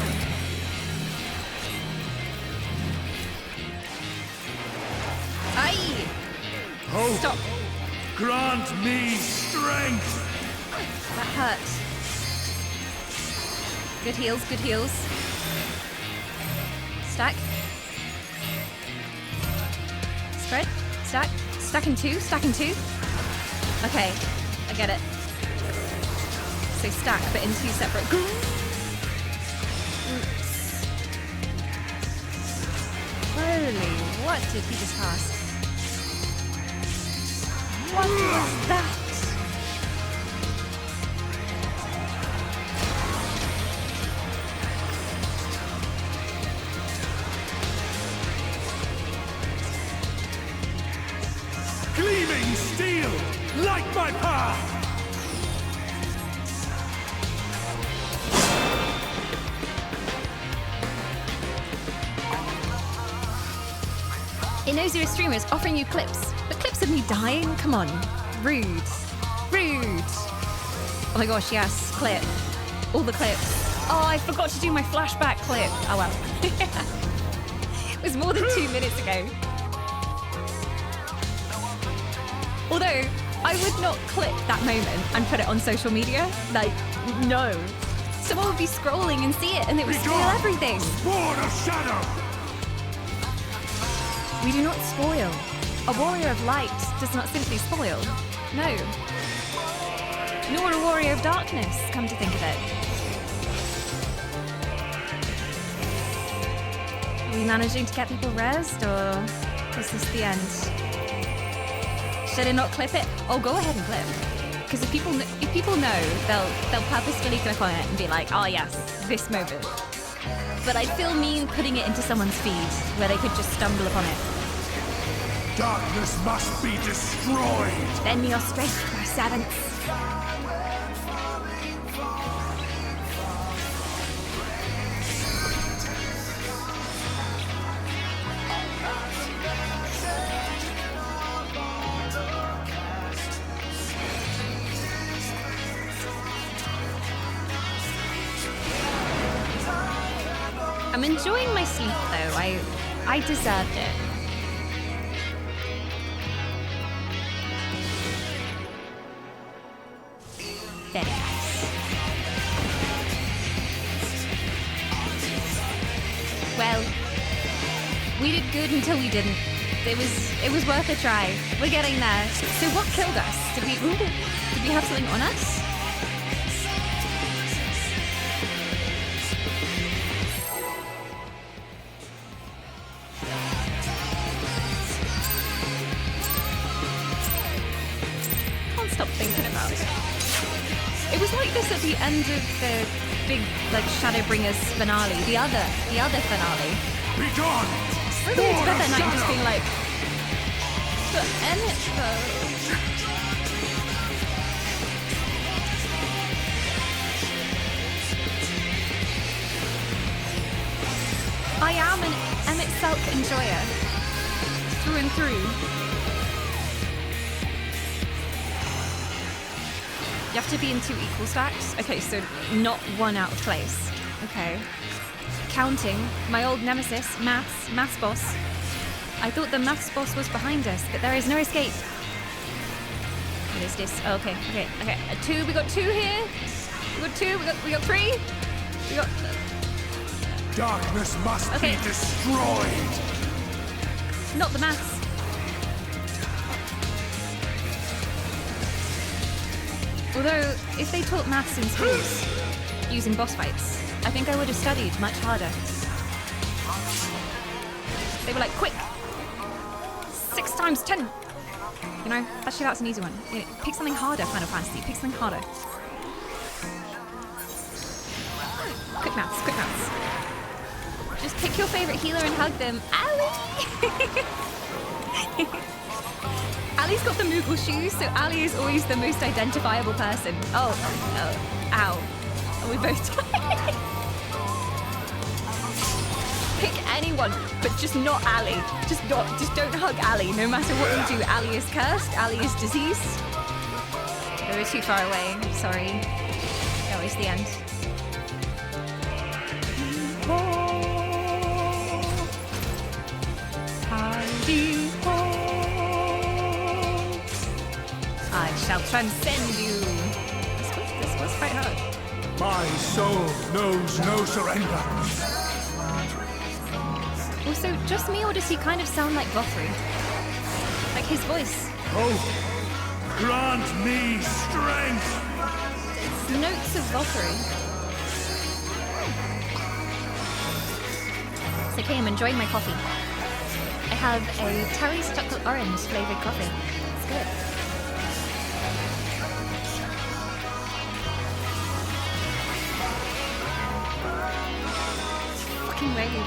Speaker 1: Aye!
Speaker 6: Hope,
Speaker 1: Stop.
Speaker 6: grant me strength.
Speaker 1: That hurts. Good heals, good heals. Stack. Spread. Stack. Stack in two, stack in two. Okay, I get it. So stack, but in two separate groups. Holy, what did he just pass? What was that?
Speaker 6: Gleaming steel, light my path.
Speaker 1: It knows you're a streamer, it's offering you clips. But clips of me dying? Come on. Rude. Rude. Oh my gosh, yes. Clip. All the clips. Oh, I forgot to do my flashback clip. Oh well. It was more than 2 minutes ago. Although, I would not clip that moment and put it on social media. Like, no. Someone would be scrolling and see it and it would spoil everything.
Speaker 6: Spawn of shadow!
Speaker 1: We do not spoil. A warrior of light does not simply spoil. No. Nor a warrior of darkness, come to think of it. Are we managing to get people rezzed, or is this the end? Should I not clip it? Oh, go ahead and clip. Because if people know, they'll purposefully click on it and be like, oh yes, this moment. But I'd feel mean putting it into someone's feed where they could just stumble upon it.
Speaker 6: Darkness must be destroyed!
Speaker 1: Lend me your strength, my servants. I'm enjoying my sleep though. I deserved it. Very nice. Well, we did good until we didn't. It was worth a try. We're getting there. So what killed us? Did we have something on us? Can't stop thinking about it. It was like this at the end of the big, like, Shadowbringers finale. The other finale.
Speaker 6: Be gone!
Speaker 1: I think it's better night just being like, but Emmett though. I am an Emmett Selk enjoyer. Through and through. You have to be in 2 equal stacks? Okay, so not one out of place. Okay. Counting, my old nemesis, Maths boss. I thought the Maths boss was behind us, but there is no escape. What is this? Oh, okay. A 2, we got 2 here. We got 2, we got 3. We got...
Speaker 6: Darkness must be destroyed!
Speaker 1: Not the Maths. Although, if they taught maths in schools, using boss fights, I think I would have studied much harder. They were like, quick! 6 times 10! You know, actually that's an easy one. You know, pick something harder, Final Fantasy. Pick something harder. Quick maths, quick maths. Just pick your favourite healer and hug them. Ali! Ali's got the Moogle shoes, so Ali is always the most identifiable person. Oh, ow. We both died. Pick anyone, but just not Ali. Just don't hug Ali. No matter what you do, Ali is cursed. Ali is diseased. We were too far away. Sorry. That was the end. I shall transcend you. This was quite hard.
Speaker 6: My soul knows no surrender.
Speaker 1: Also, just me, or does he kind of sound like Guthrie? Like his voice.
Speaker 6: Oh, grant me strength.
Speaker 1: It's notes of Guthrie. It's okay, I'm enjoying my coffee. I have a Terry's chocolate orange flavored coffee. It's good. Fucking wave.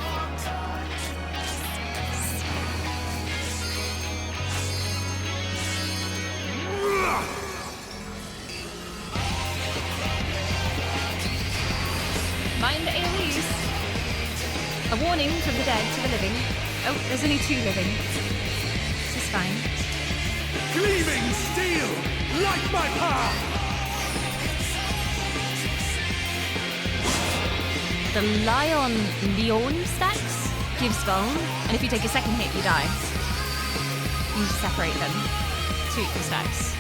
Speaker 1: Mind AoEs. A warning from the dead to the living. Oh, there's only 2 living. This is fine.
Speaker 6: Gleaming steel, like my path.
Speaker 1: The Leon stacks gives Vuln, and if you take a second hit, you die. You separate them. 2 equal stacks.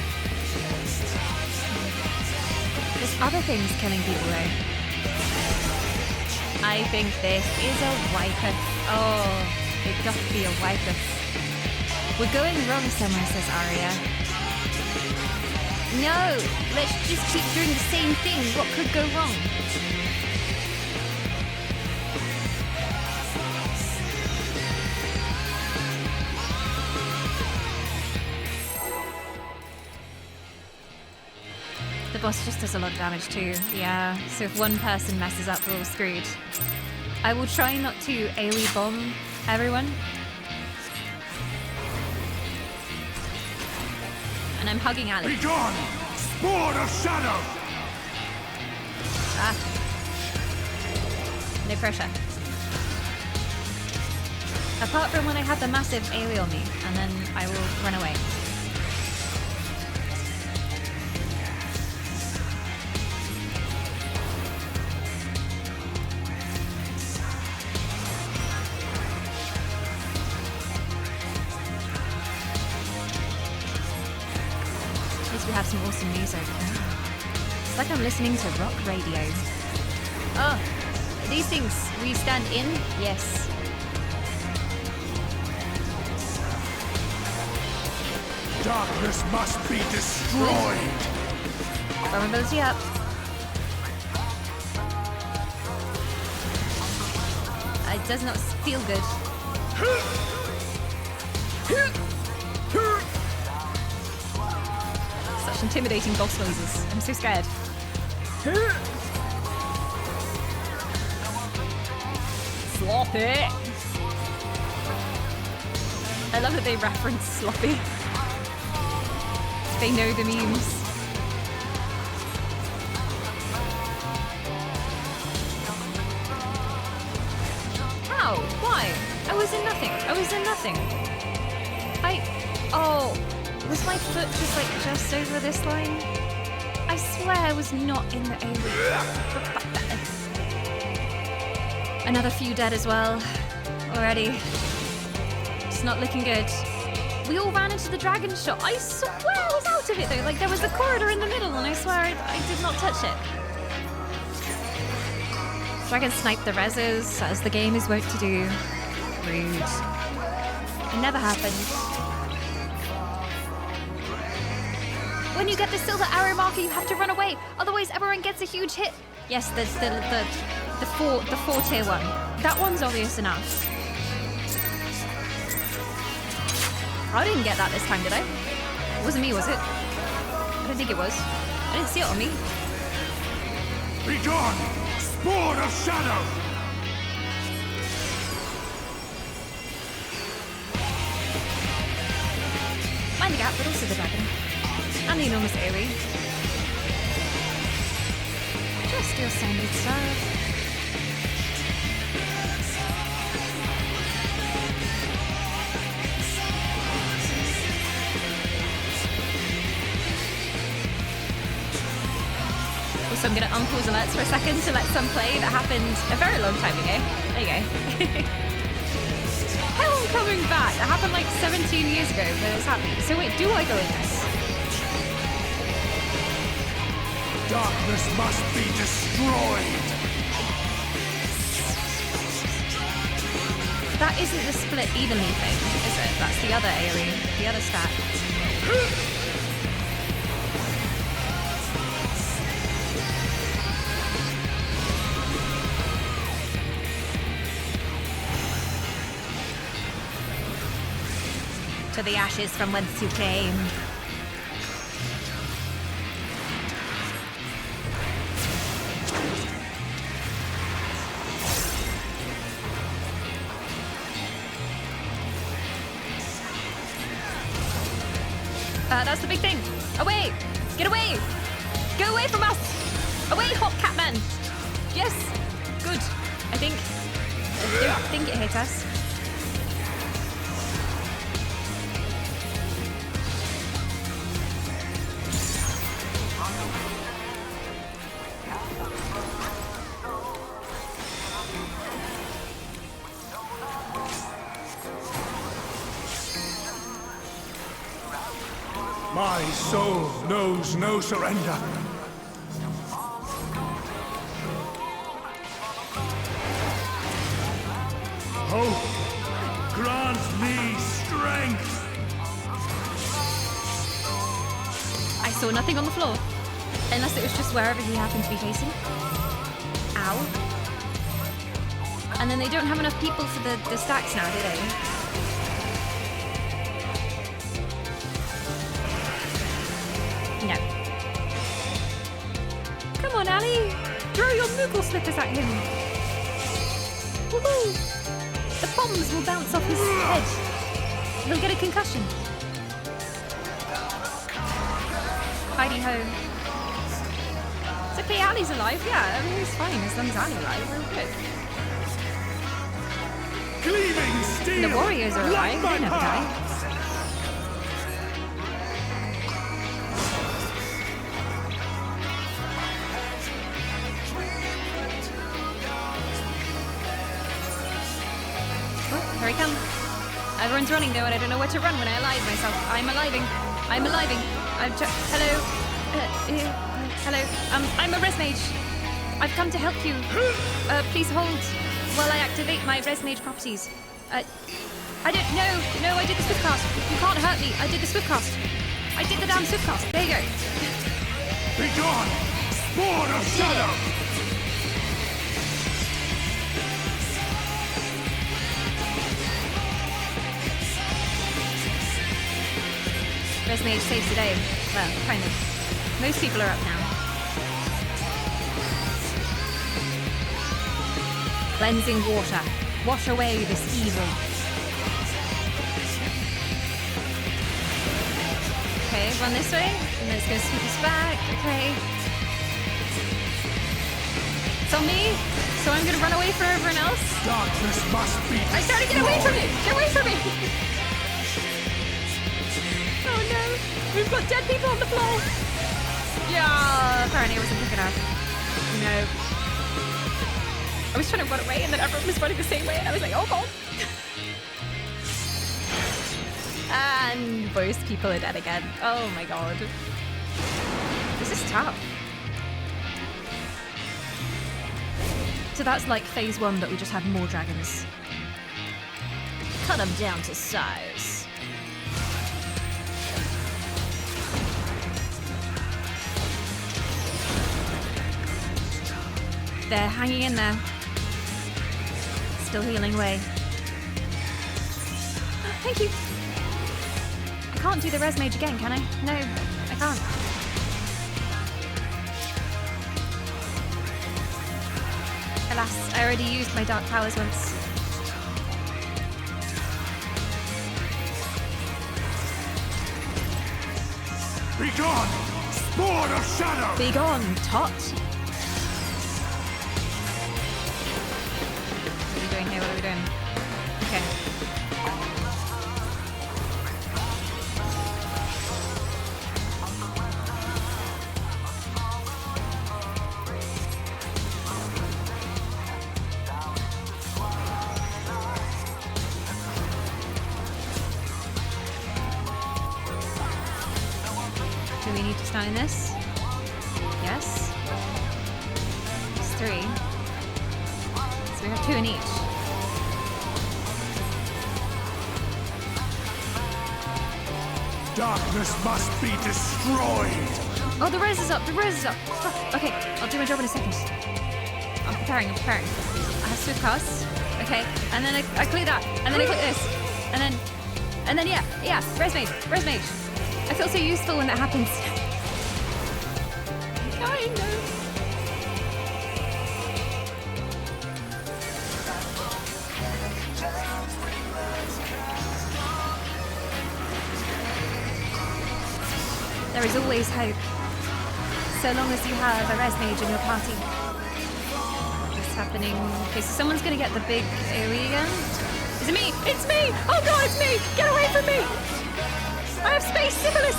Speaker 1: There's other things killing people though. I think this is a wiper. Oh, it doth be a wiper. We're going wrong somewhere, says Arya. No, let's just keep doing the same thing. What could go wrong? The boss just does a lot of damage too. Yeah, so if one person messes up, we're all screwed. I will try not to AoE bomb everyone. And I'm hugging Ali.
Speaker 6: Be gone! Spawn of shadow!
Speaker 1: Ah. No pressure. Apart from when I have the massive AoE on me, and then I will run away. We have some awesome news over there. It's like I'm listening to rock radio. Oh, these things we stand in? Yes.
Speaker 6: Darkness must be destroyed.
Speaker 1: Vulnerability up. It does not feel good. Such intimidating boss noises. I'm so scared. Sloppy. I love that they reference Sloppy. They know the memes. How? Why? I was in nothing. Oh. Was my foot just just over this line? I swear I was not in the area. Another few dead as well. Already. It's not looking good. We all ran into the dragon shot. I swear I was out of it though. Like there was a corridor in the middle and I swear I did not touch it. Dragon sniped the reses as the game is wont to do. Rude. It never happened. When you get the silver arrow marker, you have to run away. Otherwise, everyone gets a huge hit. Yes, the 4-tier one. That one's obvious enough. I didn't get that this time, did I? It wasn't me, was it? I don't think it was. I didn't see it on me.
Speaker 6: Be gone, spawn of shadow!
Speaker 1: My the gap, but also the dragon. And the enormous AoE. Just your standard stuff. So I'm going to unpause alerts for a second to let some play that happened a very long time ago. There you go. Hell coming back. That happened like 17 years ago, but it's happening. So wait, do I go in this?
Speaker 6: Darkness must be destroyed.
Speaker 1: That isn't the split evenly thing, is it? That's the other area, the other stat. To the ashes from whence you came. That's the big thing. Away! Get away! Go away from us! Away, hot catman! Yes! Good. I think it hit us.
Speaker 6: My soul knows no surrender. Hope, grant me strength.
Speaker 1: I saw nothing on the floor. Unless it was just wherever he happened to be facing. Ow. And then they don't have enough people for the stacks now, do they? No. Come on, Ali! Throw your Moogle slippers at him! Woohoo! The bombs will bounce off his head. He'll get a concussion. Heidi ho. It's okay, Ali's alive, yeah. I mean, he's fine as long as Ali's alive. We're good.
Speaker 6: Gleaming steel!
Speaker 1: The warriors are alive, they never die. Here I come. Everyone's running though, and I don't know where to run when I alive myself. I'm aliving. I'm aliving. Hello. Hello. I'm a res mage. I've come to help you. Please hold while I activate my res mage properties. I don't know. No, I did the swift cast. You can't hurt me. I did the swift cast. I did the damn swift cast. There you go.
Speaker 6: Be gone! Sword of Shadow!
Speaker 1: Res mage saves the day. Well, kind of. Most people are up now. Cleansing water. Wash away this evil. Okay, run this way. And let's go sweep us back. Okay. It's on me. So I'm gonna run away from everyone else.
Speaker 6: Darkness must be destroyed.
Speaker 1: I started to get away from you! Get away from me! Oh no! We've got dead people on the floor! Yeah! Apparently I wasn't quick enough. No. I was trying to run away and then everyone was running the same way and I was like, oh god! And most people are dead again. Oh my god. This is tough. So that's like phase 1, but we just had more dragons. Cut them down to size. They're hanging in there. Still healing away. Thank you. I can't do the res mage again, can I? No, I can't. Alas, I already used my dark powers once.
Speaker 6: gone! Spawn of shadow!
Speaker 1: Be gone, tot! What are we doing here? What are we doing? Okay. Do we need to stand in this? Yes. It's 3. So we have 2 in each.
Speaker 6: Darkness must be destroyed!
Speaker 1: Oh, the res is up! The res is up! Fuck. Okay, I'll do my job in a second. I'm preparing. I have swift casts. Okay, and then I click that, and then I click this, and then yeah, res mage. I feel so useful when that happens. I know. There is always hope, so long as you have a res mage in your party. What's happening? Okay, so someone's gonna get the big AoE again. Is it me? It's me! Oh god, it's me! Get away from me! I have space syphilis!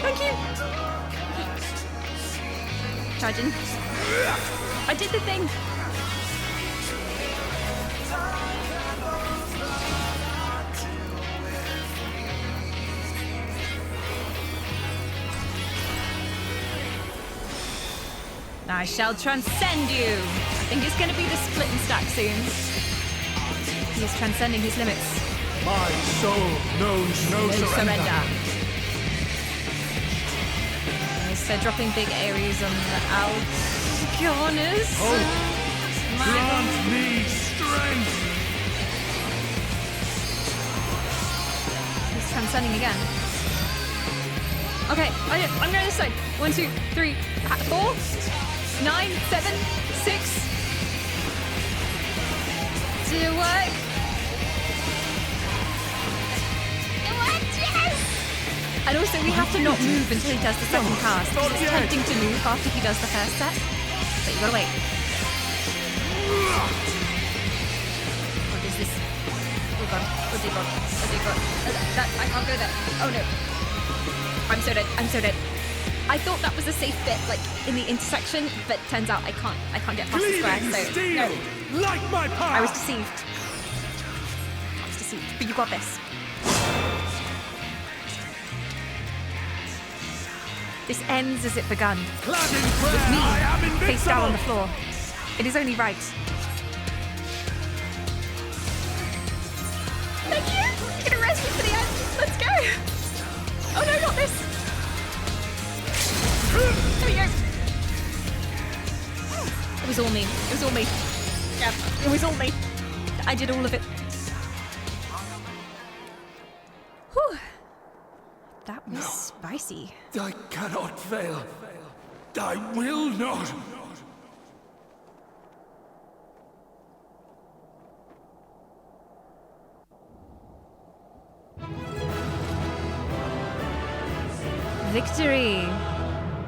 Speaker 1: Thank you! Charging. I did the thing! I shall transcend you! I think it's gonna be the split and stack soon. He's transcending his limits.
Speaker 6: My soul knows no surrender.
Speaker 1: Yes, they're dropping big Ares on the outgunners.
Speaker 6: Grant me strength!
Speaker 1: He's transcending again. Okay, I'm going this side. 1, 2, 3, 4, 9, 7, 6. Did it work? And also, we have to not move until he does the second cast. It's tempting to move after he does the first set, but you gotta wait. What is this? Oh god! Oh dear god! Oh dear god! I can't go there. Oh no! I'm so dead. I thought that was a safe bit, like in the intersection, but turns out I can't get past the square. So no.
Speaker 6: Like my path.
Speaker 1: I was deceived. But you got this. This ends as it begun. With me, face down on the floor. It is only right. Thank you! You're gonna rest me for the end. Let's go! Oh no, not this! There we go. It was all me. Yeah, it was all me. I did all of it. Whew. That was spicy.
Speaker 6: I cannot fail. I will not.
Speaker 1: Victory!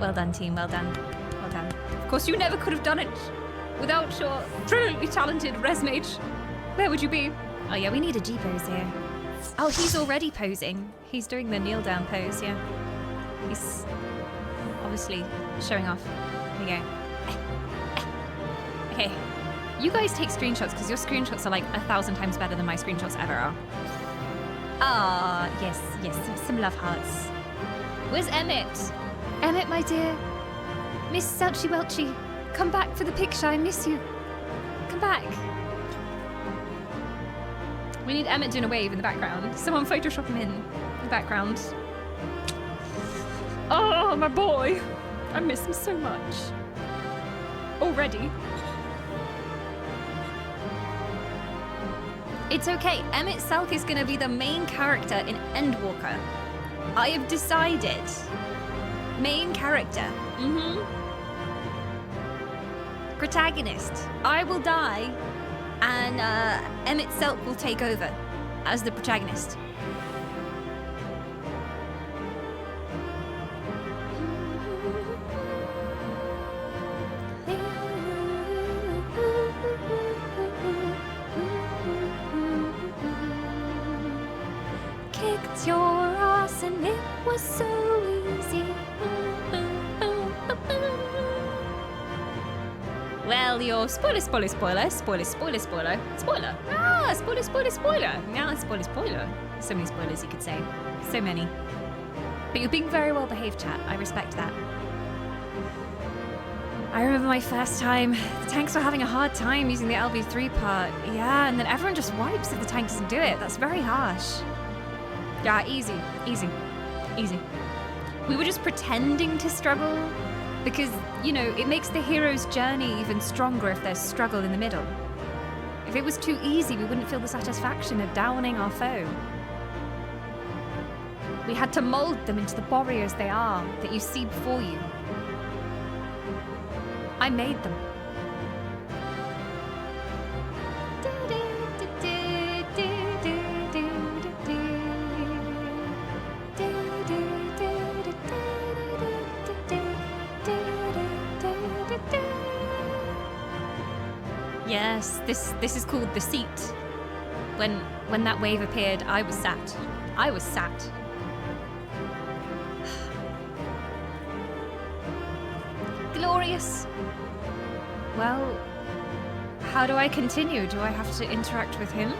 Speaker 1: Well done, team. Well done. Of course, you never could have done it without your brilliantly talented res mage. Where would you be? Oh yeah, we need a G pose here. Oh, he's already posing. He's doing the kneel down pose, yeah. He's obviously showing off. Here we go. Okay. You guys take screenshots because your screenshots are like 1,000 times better than my screenshots ever are. Ah, yes. Some love hearts. Where's Emmett? Emmett, my dear. Miss Selchy Welchy. Come back for the picture. I miss you. Come back. We need Emmett doing a wave in the background. Someone Photoshop him in the background. Oh, my boy. I miss him so much. Already. It's okay. Emmett Selk is going to be the main character in Endwalker. I have decided. Main character. Protagonist. I will die, and Emmett Selk will take over as the protagonist. was so easy. Well, your spoiler. Now, spoiler. So many spoilers you could say. So many. But you're being very well behaved, chat. I respect that. I remember my first time. The tanks were having a hard time using the LV3 part. Yeah, and then everyone just wipes if the tank doesn't do it. That's very harsh. Yeah, easy. We were just pretending to struggle because, you know, it makes the hero's journey even stronger if there's struggle in the middle. If it was too easy, we wouldn't feel the satisfaction of downing our foe. We had to mold them into the warriors they are, that you see before you. I made them. Yes, this is called the seat. When that wave appeared, I was sat. Glorious. Well, how do I continue? Do I have to interact with him?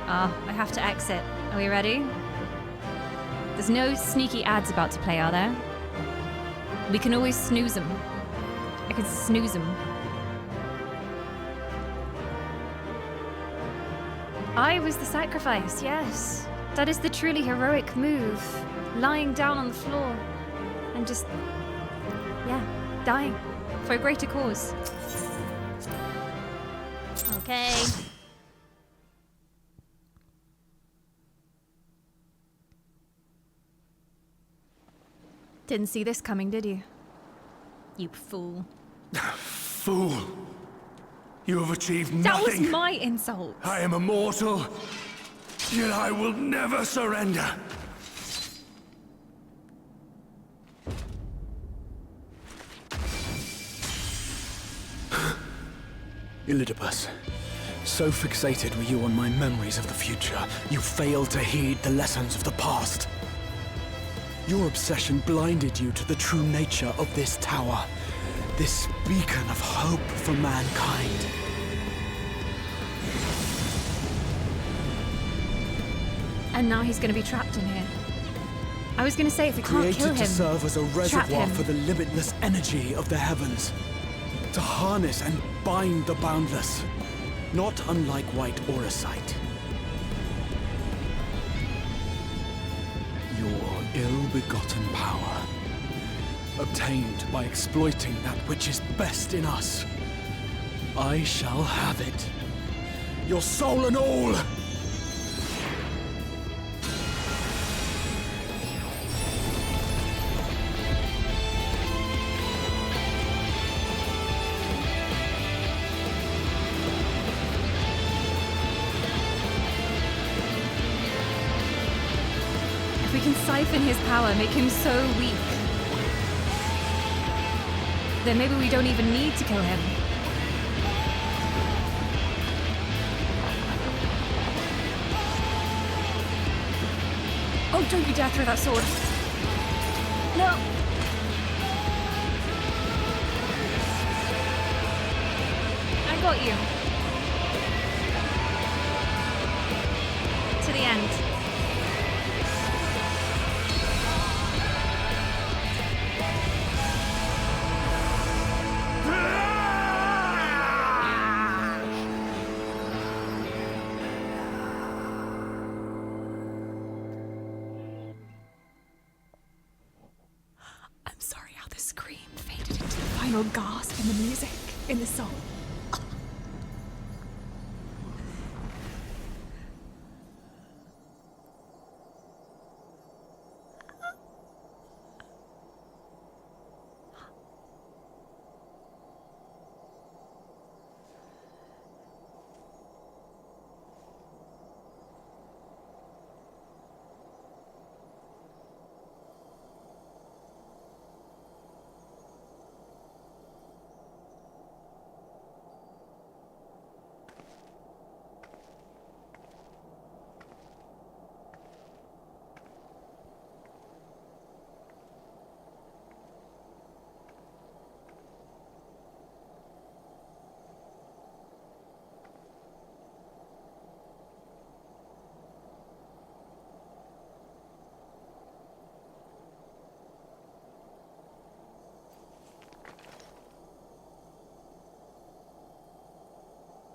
Speaker 1: I have to exit. Are we ready? There's no sneaky ads about to play, are there? We can always snooze them. I can snooze them. I was the sacrifice, yes. That is the truly heroic move. Lying down on the floor and just, yeah, dying for a greater cause. Okay. Didn't see this coming, did you? You fool.
Speaker 6: Fool! You have achieved nothing.
Speaker 1: That was my insult.
Speaker 6: I am immortal, yet I will never surrender.
Speaker 13: Elidibus, so fixated were you on my memories of the future, you failed to heed the lessons of the past. Your obsession blinded you to the true nature of this tower, this beacon of hope for mankind.
Speaker 1: And now he's going to be trapped in here. I was going to say, if we can't kill him,
Speaker 13: created to serve as a
Speaker 1: trap
Speaker 13: reservoir
Speaker 1: him.
Speaker 13: for the limitless energy of the heavens. To harness and bind the boundless. Not unlike white auracite. Your ill-begotten power. Obtained by exploiting that which is best in us. I shall have it. Your soul and all!
Speaker 1: If we can siphon his power, make him so weak, then maybe we don't even need to kill him. Oh, don't you dare throw that sword. No. I got you. To the end. I'm sorry how the scream faded into the final gasp in the music, in the song.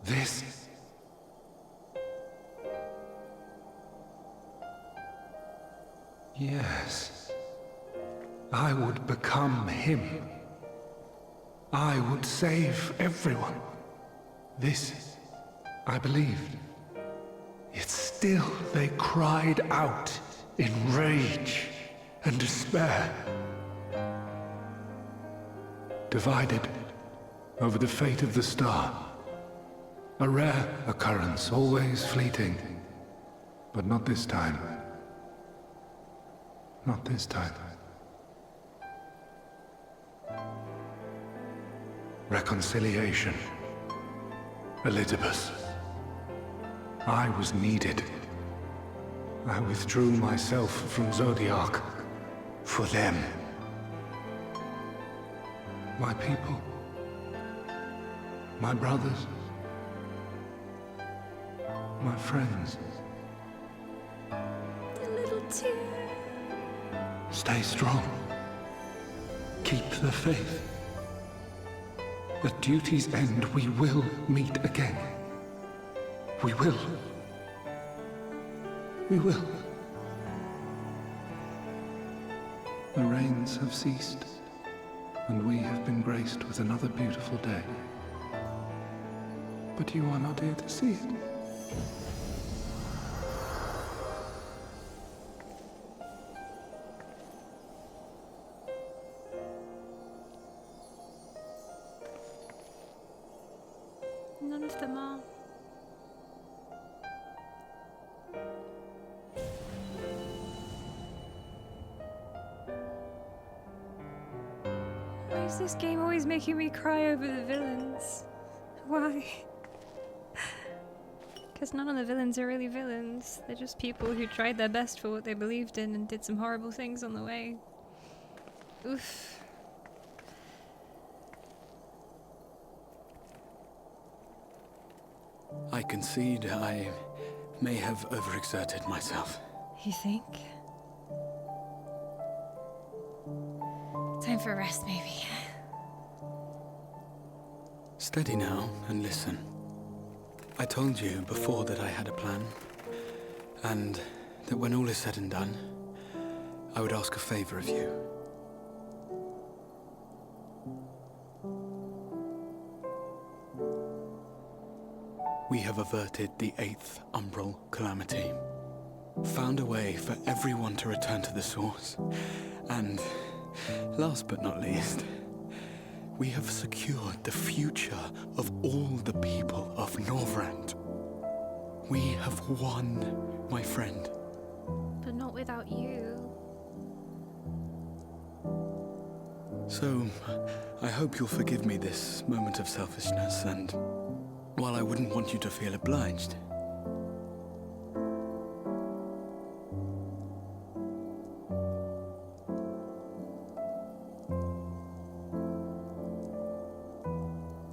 Speaker 6: This. Yes. I would become him. I would save everyone. This, I believed. Yet still they cried out in rage and despair. Divided over the fate of the star. A rare occurrence, always fleeting. But not this time. Not this time. Reconciliation. Elidibus. I was needed. I withdrew myself from Zodiac. For them. My people. My brothers. My friends.
Speaker 1: A little tear.
Speaker 6: Stay strong. Keep the faith. At duty's end, we will meet again. We will. We will. The rains have ceased, and we have been graced with another beautiful day. But you are not here to see it.
Speaker 1: None of them are. Why is this game always making me cry over the villains? Why? Because none of the villains are really villains. They're just people who tried their best for what they believed in and did some horrible things on the way. Oof.
Speaker 4: I concede I may have overexerted myself.
Speaker 1: You think? Time for a rest, maybe.
Speaker 4: Steady now and listen. I told you before that I had a plan, and that when all is said and done, I would ask a favor of you. We have averted the 8th Umbral Calamity, found a way for everyone to return to the source, and, last but not least, we have secured the future of all the people of Norvrand. We have won, my friend.
Speaker 1: But not without you.
Speaker 4: So, I hope you'll forgive me this moment of selfishness, and while I wouldn't want you to feel obliged,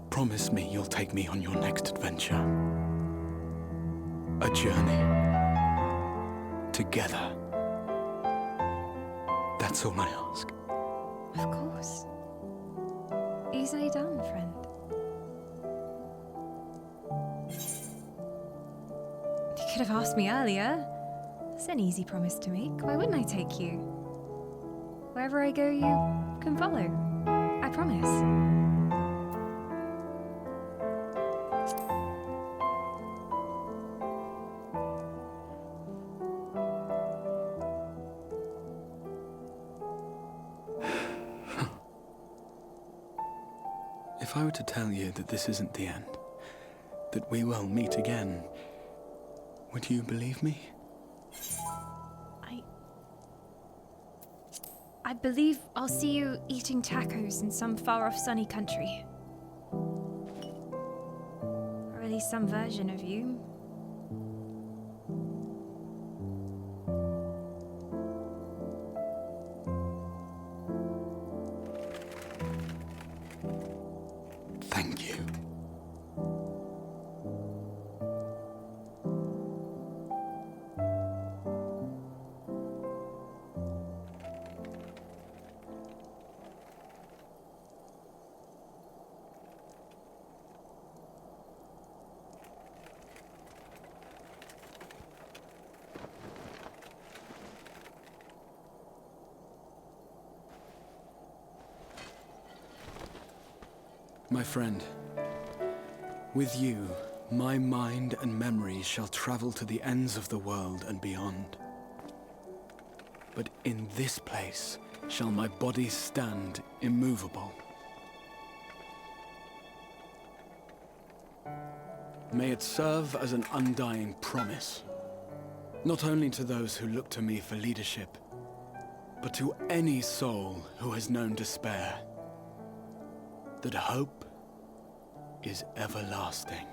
Speaker 4: promise me you'll take me on your next adventure. A journey. Together. That's all I ask.
Speaker 1: Of course. Easily done, friend. You could have asked me earlier. It's an easy promise to make. Why wouldn't I take you? Wherever I go, you can follow. I promise.
Speaker 4: If I were to tell you that this isn't the end, that we will meet again, would you believe me?
Speaker 1: I believe I'll see you eating tacos in some far-off sunny country. Or at least some version of you.
Speaker 4: Thank you.
Speaker 13: My friend, with you, my mind and memories shall travel to the ends of the world and beyond. But in this place shall my body stand immovable. May it serve as an undying promise, not only to those who look to me for leadership, but to any soul who has known despair, that hope is everlasting.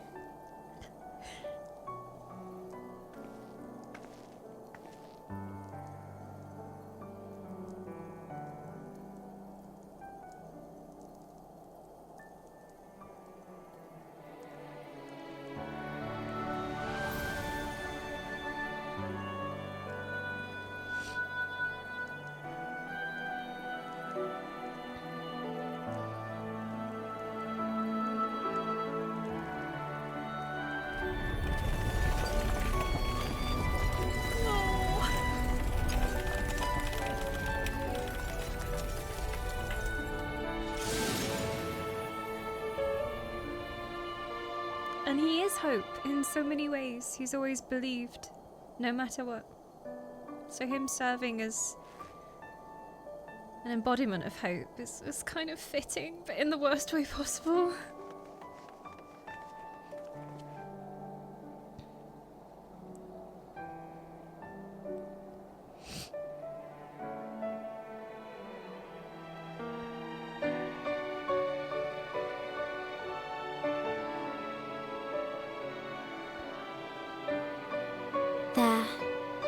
Speaker 1: And he is hope in so many ways. He's always believed, no matter what. So him serving as an embodiment of hope is kind of fitting, but in the worst way possible.
Speaker 2: There,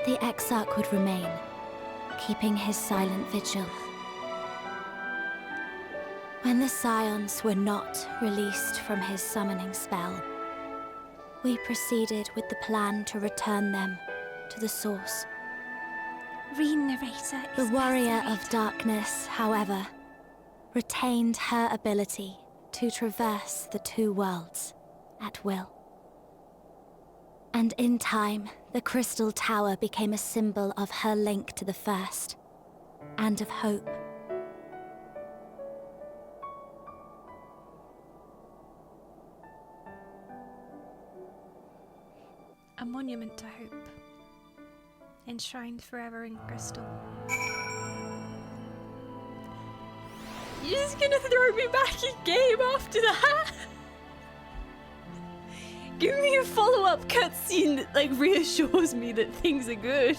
Speaker 2: the Exarch would remain, keeping his silent vigil. When the Scions were not released from his summoning spell, we proceeded with the plan to return them to the source.
Speaker 1: Re-narrator
Speaker 2: The
Speaker 1: is
Speaker 2: Warrior
Speaker 1: best
Speaker 2: of Darkness, however, retained her ability to traverse the two worlds at will. And in time, the Crystal Tower became a symbol of her link to the First, and of hope.
Speaker 1: A monument to hope, enshrined forever in crystal. You're just gonna throw me back in game after that? Give me a follow-up cutscene that like reassures me that things are good.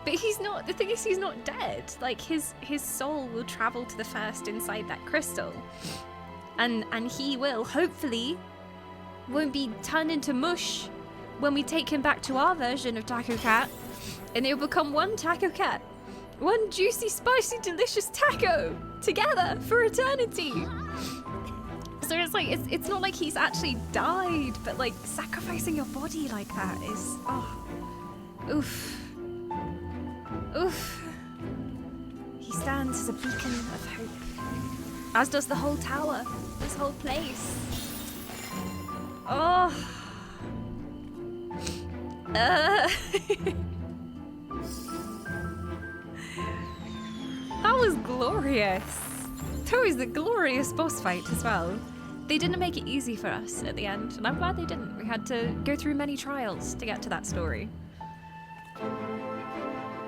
Speaker 1: But he's not. The thing is, he's not dead. Like his soul will travel to the First inside that crystal, and he will hopefully won't be turned into mush when we take him back to our version of Taco Cat, and they'll become one Taco Cat, one juicy, spicy, delicious taco together for eternity. So it's like it's not like he's actually died, but like sacrificing your body like that is oof. Oof. He stands as a beacon of hope. As does the whole tower, this whole place. Oh. That was glorious. That was a glorious boss fight as well. They didn't make it easy for us at the end, and I'm glad they didn't. We had to go through many trials to get to that story.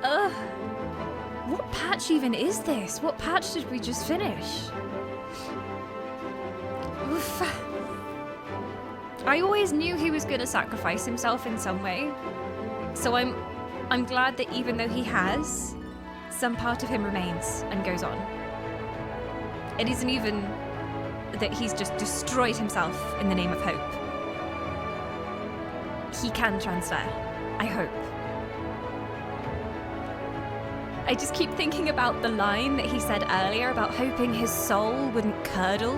Speaker 1: What patch even is this? What patch did we just finish? Oof. I always knew he was going to sacrifice himself in some way, so I'm glad that even though he has, some part of him remains and goes on. It isn't even that he's just destroyed himself in the name of hope. He can transfer, I hope. I just keep thinking about the line that he said earlier about hoping his soul wouldn't curdle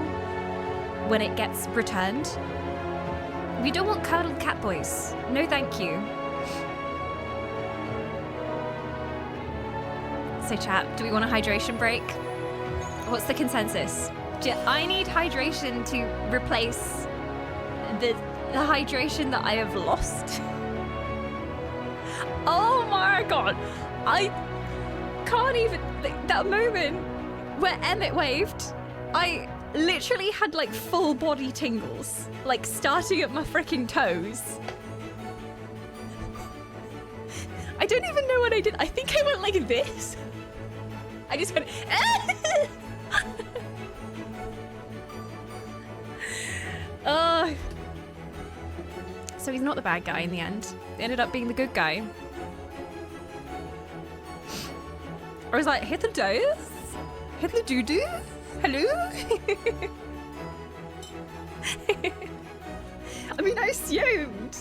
Speaker 1: when it gets returned. We don't want curdled cat boys. No thank you. So chat, do we want a hydration break? What's the consensus? I need hydration to replace the hydration that I have lost. Oh my god! I can't even... That moment where Emmett waved, I literally had like full body tingles, like starting at my freaking toes. I don't even know what I did. I think I went like this. I just went, oh. So he's not the bad guy in the end. He ended up being the good guy. I was like, hit the dose? Hit the doo-doo? Hello? I mean, I assumed.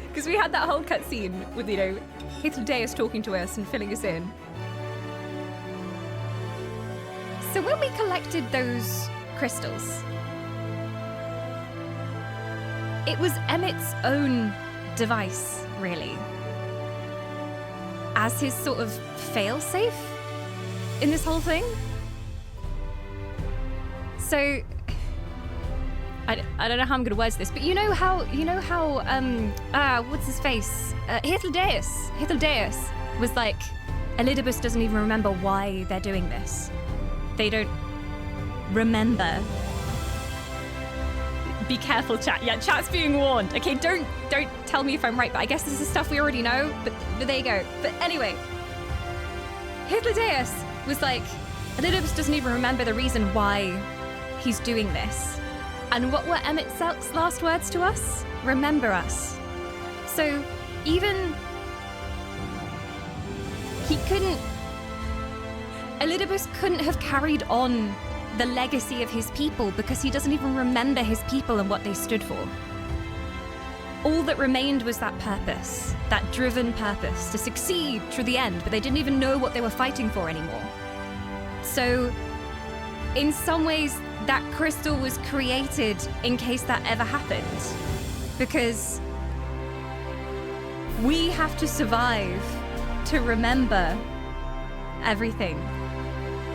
Speaker 1: Because we had that whole cutscene with, you know, Hitlerdeus talking to us and filling us in. So when we collected those crystals, it was Emmett's own device, really. As his sort of fail-safe in this whole thing. So, I don't know how I'm gonna word this, but you know how, what's his face? Hitlerdeus was like, Elidibus doesn't even remember why they're doing this. They don't remember. Be careful, chat. Yeah, chat's being warned. Okay, don't tell me if I'm right, but I guess this is stuff we already know, but there you go. But anyway, Hitlerdeus was like, Elidibus doesn't even remember the reason why he's doing this. And what were Emmett Selk's last words to us? Remember us. So even Elidibus couldn't have carried on the legacy of his people because he doesn't even remember his people and what they stood for. All that remained was that purpose, that driven purpose to succeed through the end, but they didn't even know what they were fighting for anymore. So, in some ways, that crystal was created in case that ever happened. Because we have to survive to remember everything.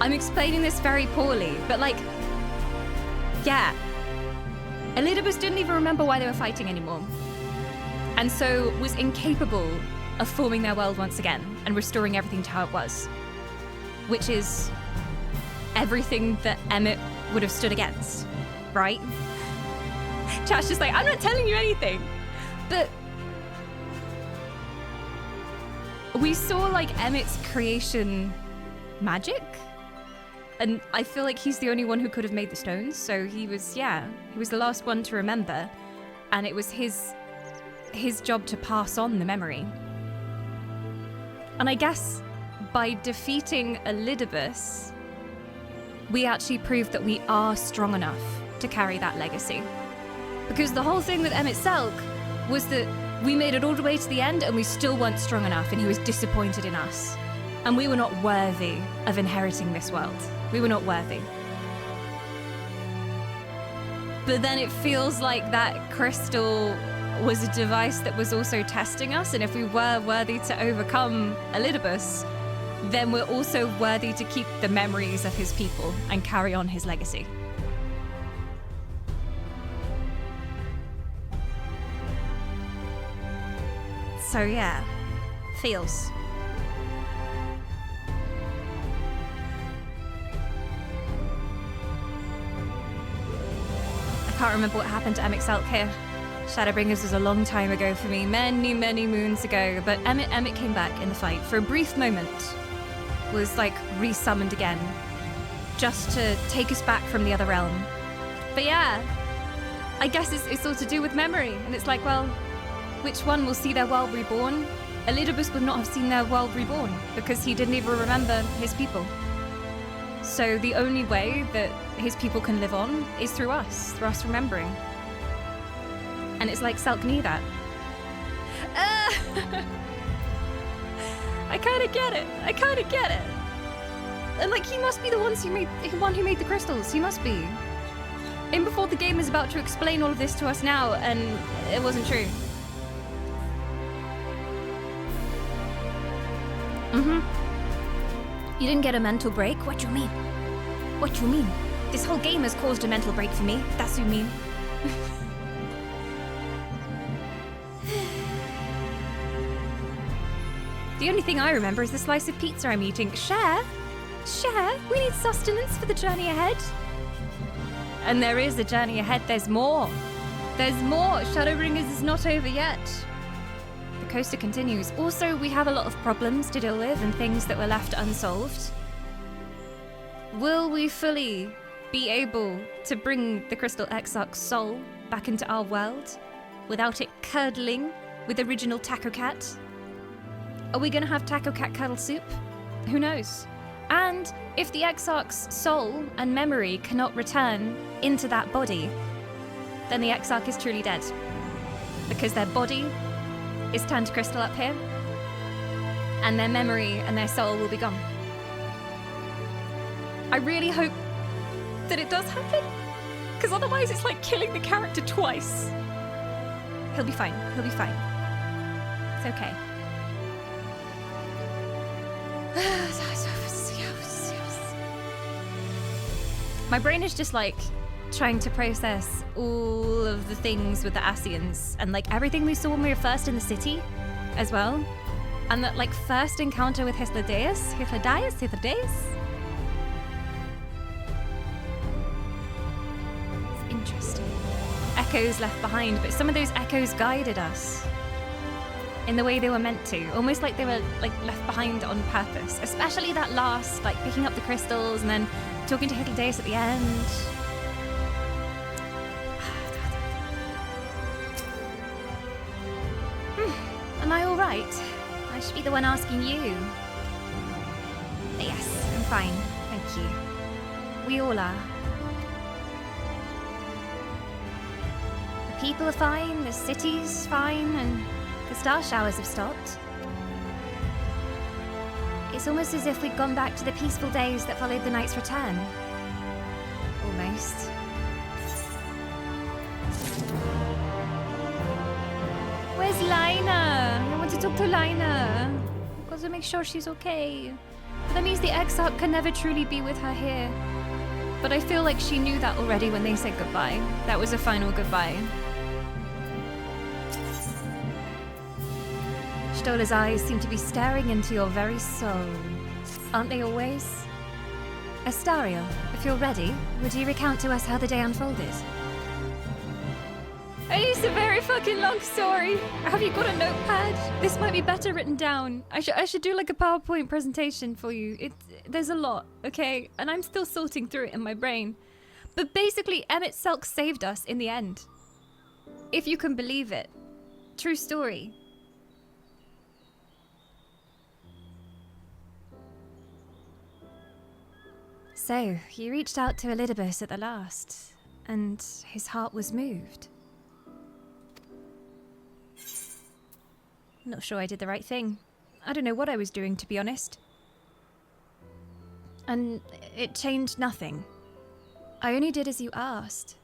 Speaker 1: I'm explaining this very poorly, but like, yeah. Elidibus didn't even remember why they were fighting anymore. And so was incapable of forming their world once again and restoring everything to how it was. Which is everything that Emmett would have stood against, right? Chat's just like, I'm not telling you anything. But we saw like Emmett's creation magic. And I feel like he's the only one who could have made the stones. So he was the last one to remember. And it was his job to pass on the memory. And I guess by defeating Elidibus, we actually proved that we are strong enough to carry that legacy. Because the whole thing with Emmett Selk was that we made it all the way to the end and we still weren't strong enough and he was disappointed in us. And we were not worthy of inheriting this world. We were not worthy. But then it feels like that crystal was a device that was also testing us, and if we were worthy to overcome Elidibus, then we're also worthy to keep the memories of his people and carry on his legacy. So yeah, feels. I can't remember what happened to Emmett Selk here. Shadowbringers was a long time ago for me, many, many moons ago, but Emmett came back in the fight for a brief moment, was like resummoned again, just to take us back from the other realm. But yeah, I guess it's all to do with memory, and it's like, well, which one will see their world reborn? Elidibus would not have seen their world reborn, because he didn't even remember his people. So the only way that his people can live on is through us remembering. And it's like Selk knew that. I kind of get it. And like, he must be the one who made the crystals. He must be. In before the game is about to explain all of this to us now, and it wasn't true. You didn't get a mental break? What do you mean? What do you mean? This whole game has caused a mental break for me. That's what you mean. The only thing I remember is the slice of pizza I'm eating. Share? share. We need sustenance for the journey ahead. And there is a journey ahead. There's more. There's more. Shadowbringers is not over yet. The coaster continues. Also, we have a lot of problems to deal with and things that were left unsolved. Will we fully be able to bring the Crystal Exarch's soul back into our world without it curdling with original Taco Cat? Are we gonna have Taco Cat cuddle soup? Who knows? And if the Exarch's soul and memory cannot return into that body, then the Exarch is truly dead. Because their body is turned to crystal up here, and their memory and their soul will be gone. I really hope that it does happen, because otherwise it's like killing the character twice. He'll be fine. He'll be fine. It's okay. My brain is just like trying to process all of the things with the Asians and like everything we saw when we were first in the city as well. And that like first encounter with Hythlodaeus. It's interesting. Echoes left behind, but some of those echoes guided us in the way they were meant to, almost like they were like left behind on purpose. Especially that last, like picking up the crystals and then talking to Hythlodaeus at the end. Am I all right? I should be the one asking you. Yes, I'm fine, thank you. We all are. The people are fine, the city's fine, and the star showers have stopped. It's almost as if we'd gone back to the peaceful days that followed the knight's return. Almost. Where's Lina? I want to talk to Lina. Got to make sure she's okay. But that means the Exarch can never truly be with her here. But I feel like she knew that already when they said goodbye. That was a final goodbye. Stola's eyes seem to be staring into your very soul. Aren't they always? Astariel, if you're ready, would you recount to us how the day unfolded? It's a very fucking long story. Have you got a notepad? This might be better written down. I should do like a PowerPoint presentation for you. There's a lot, okay? And I'm still sorting through it in my brain. But basically, Emmett Selk saved us in the end. If you can believe it. True story. So, you reached out to Elidibus at the last, and his heart was moved. Not sure I did the right thing. I don't know what I was doing, to be honest. And it changed nothing. I only did as you asked.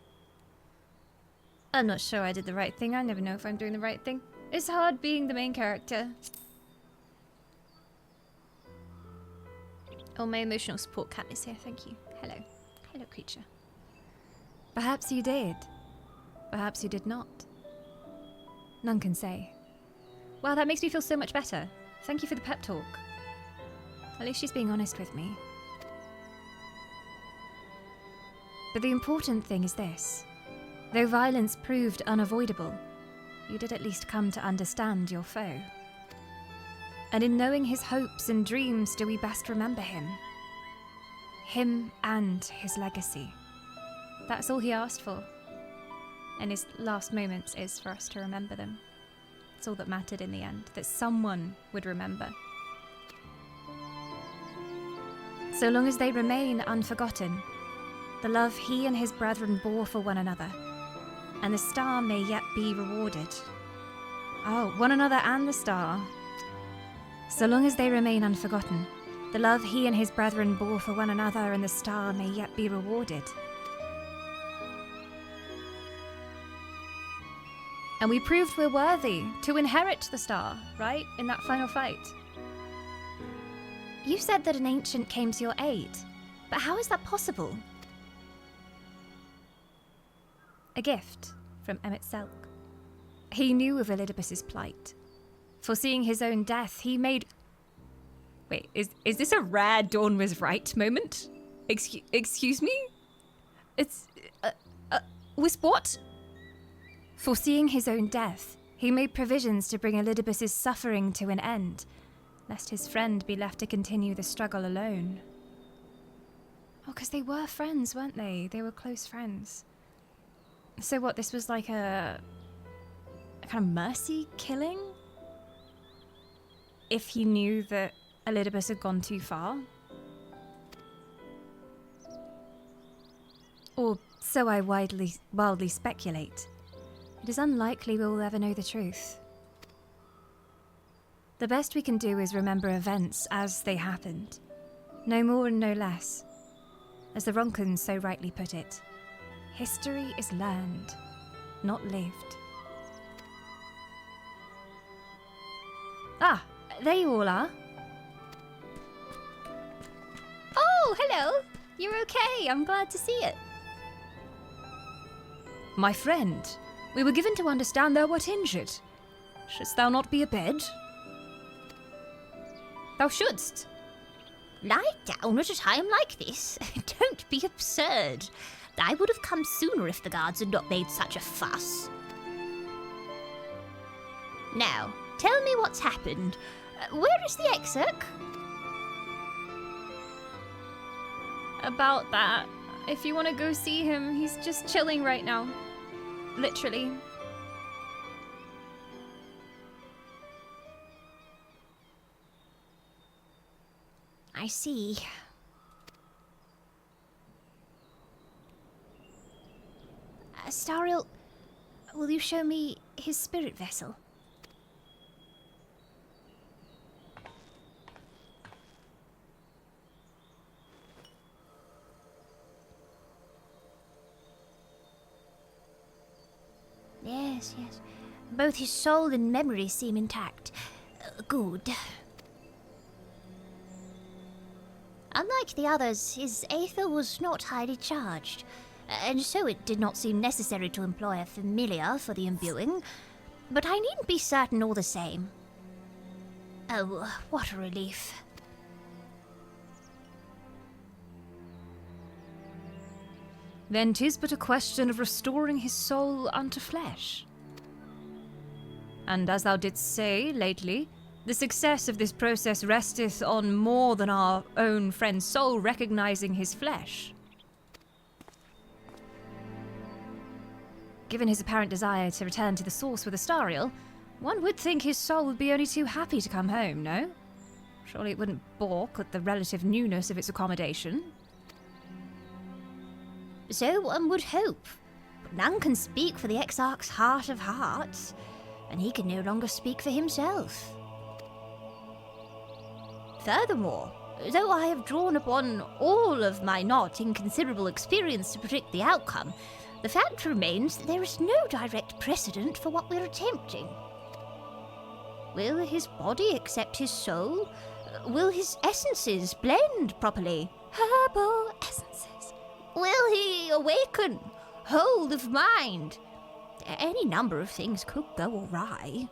Speaker 1: I'm not sure I did the right thing. I never know if I'm doing the right thing. It's hard being the main character. Oh, my emotional support cat is here, thank you. Hello. Hello, creature. Perhaps you did. Perhaps you did not. None can say. Wow, that makes me feel so much better. Thank you for the pep talk. At least she's being honest with me. But the important thing is this. Though violence proved unavoidable, you did at least come to understand your foe. And in knowing his hopes and dreams do we best remember him. Him and his legacy. That's all he asked for. And his last moments is for us to remember them. It's all that mattered in the end, that someone would remember. So long as they remain unforgotten, the love he and his brethren bore for one another, and the star may yet be rewarded. Oh, one another and the star. So long as they remain unforgotten, the love he and his brethren bore for one another and the star may yet be rewarded. And we proved we're worthy to inherit the star, right? In that final fight. You said that an ancient came to your aid, but how is that possible? A gift from Emmett Selk. He knew of Elidibus's plight. Foreseeing his own death, he made... Wait, is this a rare Dawn was right moment? Excuse me? It's... with what? Foreseeing his own death, he made provisions to bring Elidibus's suffering to an end, lest his friend be left to continue the struggle alone. Oh, because they were friends, weren't they? They were close friends. So what, this was like a kind of mercy killing? If he knew that Elidibus had gone too far? Or so I wildly speculate. It is unlikely we will ever know the truth. The best we can do is remember events as they happened. No more and no less. As the Ronkans so rightly put it, history is learned, not lived. Ah, there you all are. Oh, hello! You're okay, I'm glad to see it. My friend, we were given to understand thou wert injured. Shouldst thou not be abed? Thou shouldst.
Speaker 9: Lie down at a time like this? Don't be absurd. I would have come sooner if the guards had not made such a fuss. Now, tell me what's happened. Where is the exarch?
Speaker 1: About that, if you want to go see him, he's just chilling right now. Literally.
Speaker 9: I see.
Speaker 2: Astariel, will you show me his spirit vessel? Yes, yes. Both his soul and memory seem intact. Good. Unlike the others, his aether was not highly charged, and so it did not seem necessary to employ a familiar for the imbuing, but I needn't be certain all the same. Oh, what a relief.
Speaker 1: Then 'tis but a question of restoring his soul unto flesh. And as thou didst say lately, the success of this process resteth on more than our own friend's soul recognizing his flesh. Given his apparent desire to return to the source with Astariel, one would think his soul would be only too happy to come home, no? Surely it wouldn't balk at the relative newness of its accommodation.
Speaker 2: So one would hope, but none can speak for the Exarch's heart of hearts, and he can no longer speak for himself. Furthermore, though I have drawn upon all of my not inconsiderable experience to predict the outcome, the fact remains that there is no direct precedent for what we're attempting. Will his body accept his soul? Will his essences blend properly? Herbal essences. Will he awaken? Hold of mind? Any number of things could go awry.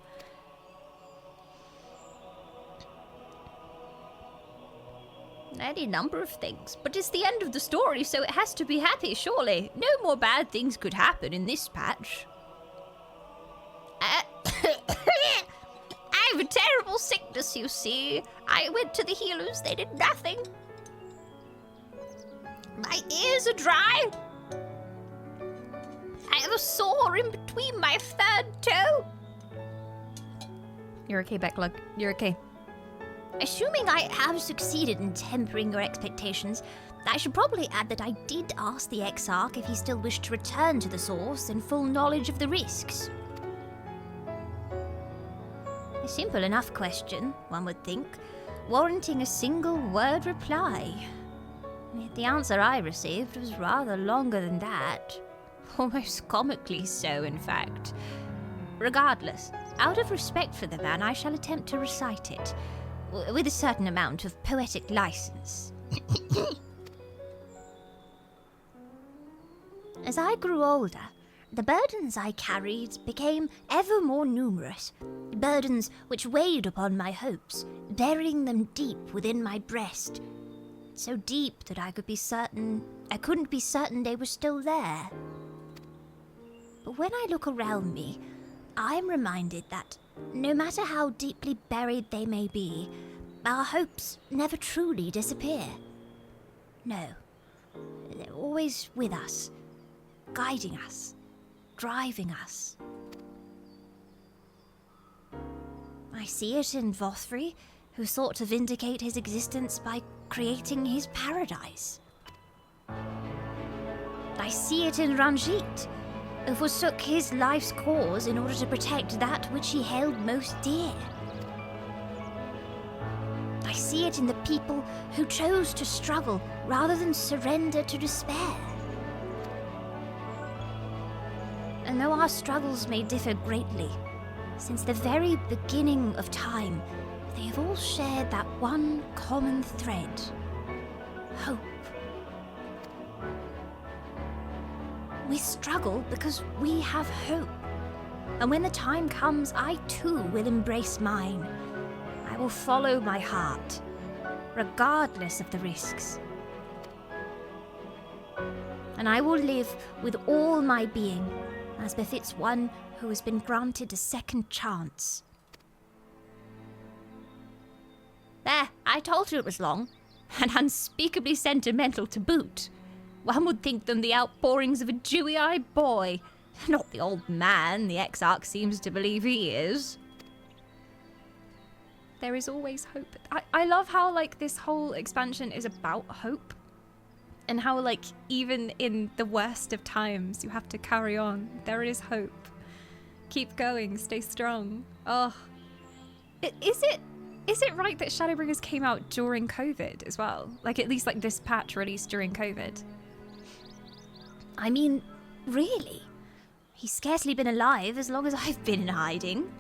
Speaker 2: Any number of things, but it's the end of the story, so it has to be happy, surely. No more bad things could happen in this patch. I have a terrible sickness, you see. I went to the healers, they did nothing. My ears are dry. I have a sore in between my third toe.
Speaker 1: You're okay, Becklug. You're okay.
Speaker 2: Assuming I have succeeded in tempering your expectations, I should probably add that I did ask the Exarch if he still wished to return to the source in full knowledge of the risks. A simple enough question, one would think, warranting a single word reply. Yet the answer I received was rather longer than that. Almost comically so, in fact. Regardless, out of respect for the man, I shall attempt to recite it, with a certain amount of poetic license. As I grew older, the burdens I carried became ever more numerous, burdens which weighed upon my hopes, burying them deep within my breast, so deep that I couldn't be certain they were still there. But when I look around me, I'm reminded that no matter how deeply buried they may be, our hopes never truly disappear. No, they're always with us, guiding us, driving us. I see it in Vothri, who sought to vindicate his existence by creating his paradise. I see it in Ranjit, who forsook his life's cause in order to protect that which he held most dear. I see it in the people who chose to struggle rather than surrender to despair. And though our struggles may differ greatly, since the very beginning of time, they have all shared that one common thread: hope. We struggle because we have hope. And when the time comes, I too will embrace mine. I will follow my heart, regardless of the risks. And I will live with all my being, as befits one who has been granted a second chance. There, I told you it was long, and unspeakably sentimental to boot. One would think them the outpourings of a dewy-eyed boy, not the old man the Exarch seems to believe he is.
Speaker 1: There is always hope. I love how, like, this whole expansion is about hope. And how, like, even in the worst of times, you have to carry on. There is hope. Keep going, stay strong. Oh. Is it right that Shadowbringers came out during COVID as well? Like, at least, like, this patch released during COVID?
Speaker 2: I mean, really? He's scarcely been alive as long as I've been in hiding.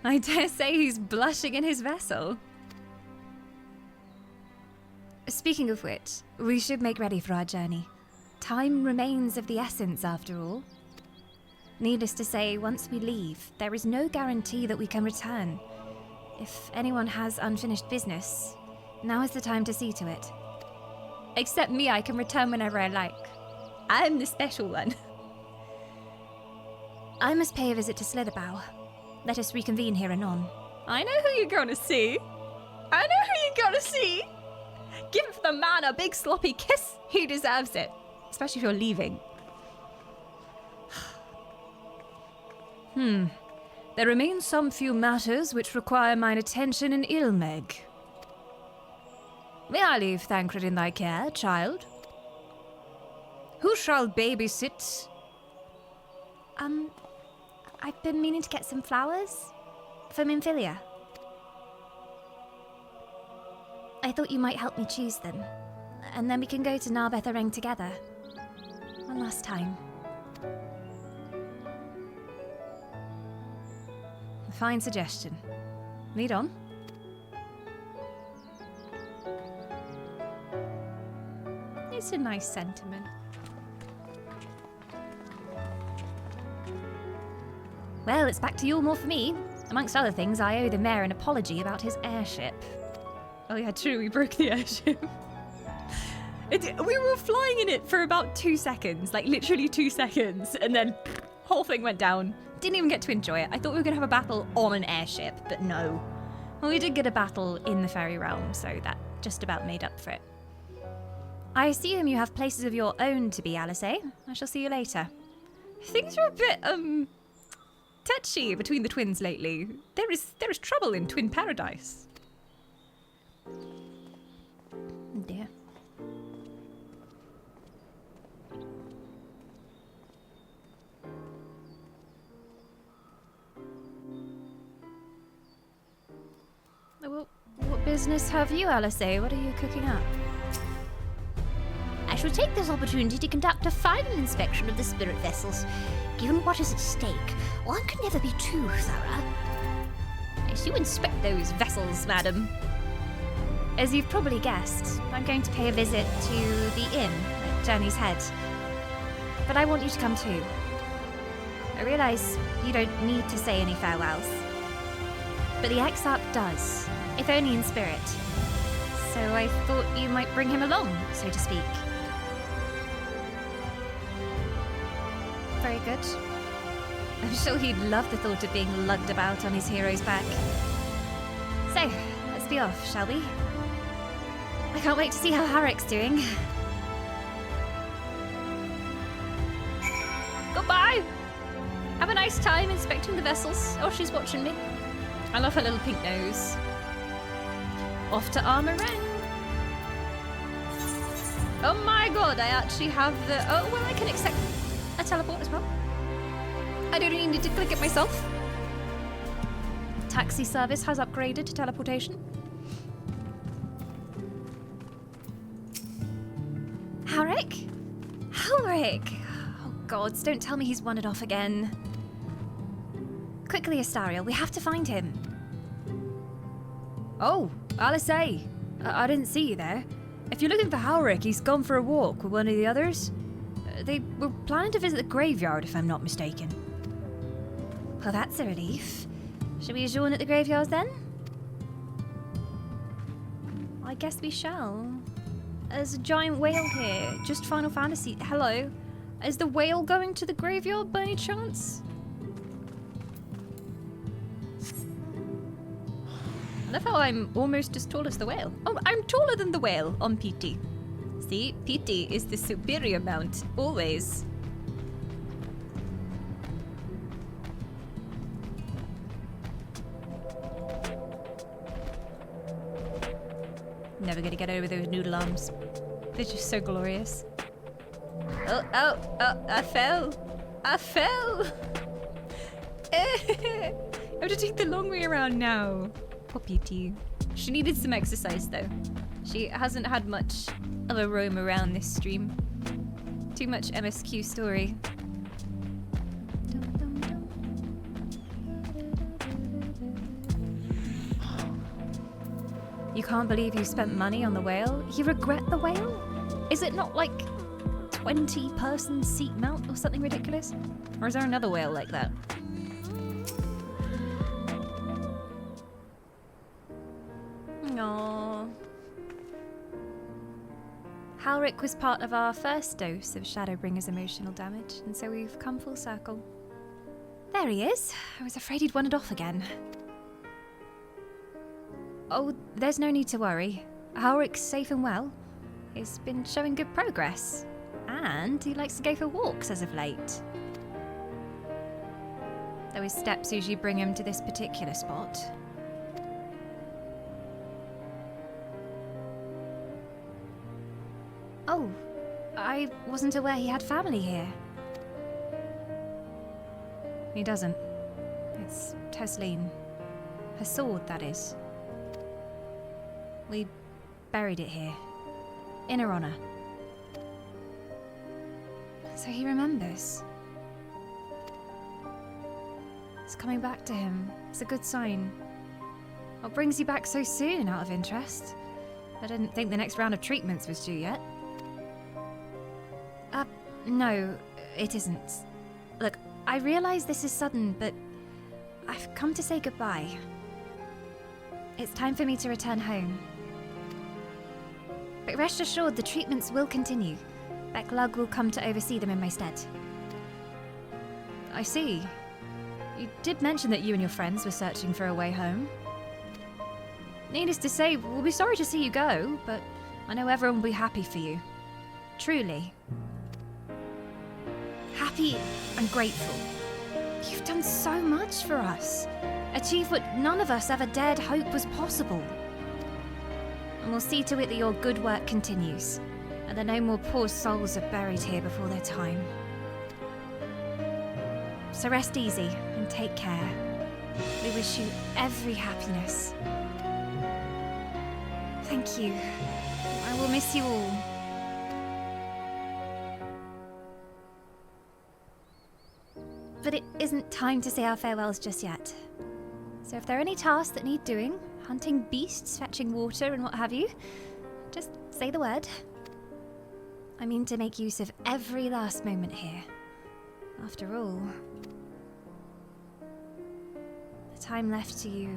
Speaker 1: I dare say he's blushing in his vessel. Speaking of which, we should make ready for our journey. Time remains of the essence, after all. Needless to say, once we leave, there is no guarantee that we can return. If anyone has unfinished business, now is the time to see to it. Except me, I can return whenever I like. I'm the special one. I must pay a visit to Slitherbough. Let us reconvene here anon. I know who you're gonna see. Give the man a big sloppy kiss. He deserves it. Especially if you're leaving. There remain some few matters which require mine attention in Ilmeg. May I leave Thancred in thy care, child? Who shall babysit?
Speaker 2: I've been meaning to get some flowers for Minfilia. I thought you might help me choose them, and then we can go to Narbethareng together. One last time.
Speaker 1: Fine suggestion. Lead on. It's a nice sentiment. Well, it's back to Yulmore for me. Amongst other things, I owe the mayor an apology about his airship. Oh yeah, true, we broke the airship. We were flying in it for about 2 seconds, like literally 2 seconds, and then whole thing went down. Didn't even get to enjoy it. I thought we were going to have a battle on an airship, but no. Well, we did get a battle in the fairy realm, so that just about made up for it. I assume you have places of your own to be, Alice, eh? I shall see you later. Things are a bit, touchy between the twins lately. There is trouble in Twin Paradise. Oh dear. Well, what business have you, Alice? What are you cooking up?
Speaker 2: I shall take this opportunity to conduct a final inspection of the spirit vessels. Given what is at stake, one can never be too thorough.
Speaker 1: As you inspect those vessels, madam. As you've probably guessed, I'm going to pay a visit to the inn at Journey's Head. but I want you to come too. I realize you don't need to say any farewells, but the Exarch does, if only in spirit. So I thought you might bring him along, so to speak. Very good. I'm sure he'd love the thought of being lugged about on his hero's back. So, let's be off, shall we? I can't wait to see how Harrick's doing. Goodbye! Have a nice time inspecting the vessels. Oh, she's watching me. I love her little pink nose. Off to Armorang. Oh my god, I actually have the... Oh, well, I can accept a teleport as well. I don't even need to click it myself. Taxi service has upgraded to teleportation. Harrick? Harrick! Oh gods, don't tell me he's wandered off again. Quickly, Astariel, we have to find him. Oh, Alice, I didn't see you there. If you're looking for Harrick, he's gone for a walk with one of the others. They were planning to visit the graveyard, if I'm not mistaken. Well, that's a relief. Shall we adjourn at the graveyard then? I guess we shall. There's a giant whale here. Just Final Fantasy. Hello. Is the whale going to the graveyard by any chance? I love how I'm almost as tall as the whale. Oh, I'm taller than the whale on PT. See, PT is the superior mount, always. Never gonna get over those noodle arms. They're just so glorious. Oh, I fell. I fell. I have to take the long way around now. Poor PT. She needed some exercise though. She hasn't had much of a roam around this stream. Too much MSQ story. You can't believe you spent money on the whale? You regret the whale? Is it not like 20-person seat mount or something ridiculous? Or is there another whale like that? Aww. Halric was part of our first dose of Shadowbringers emotional damage, and so we've come full circle. There he is. I was afraid he'd wandered off again. Oh, there's no need to worry. Halric's safe and well. He's been showing good progress. And he likes to go for walks as of late. Though his steps usually bring him to this particular spot. Oh, I wasn't aware he had family here. He doesn't. It's Tesleen. Her sword, that is. We buried it here. In her honor. So he remembers. It's coming back to him. It's a good sign. What brings you back so soon, out of interest? I didn't think the next round of treatments was due yet. No, it isn't. Look, I realize this is sudden, but I've come to say goodbye. It's time for me to return home. But rest assured, the treatments will continue. Becklug will come to oversee them in my stead. I see. You did mention that you and your friends were searching for a way home. Needless to say, we'll be sorry to see you go, but I know everyone will be happy for you. Truly. Happy and grateful. You've done so much for us. Achieved what none of us ever dared hope was possible. And we'll see to it that your good work continues, and that no more poor souls are buried here before their time. So rest easy and take care. We wish you every happiness. Thank you. I will miss you all. But it isn't time to say our farewells just yet. So if there are any tasks that need doing, hunting beasts, fetching water, and what have you, just say the word. I mean to make use of every last moment here. After all, the time left to you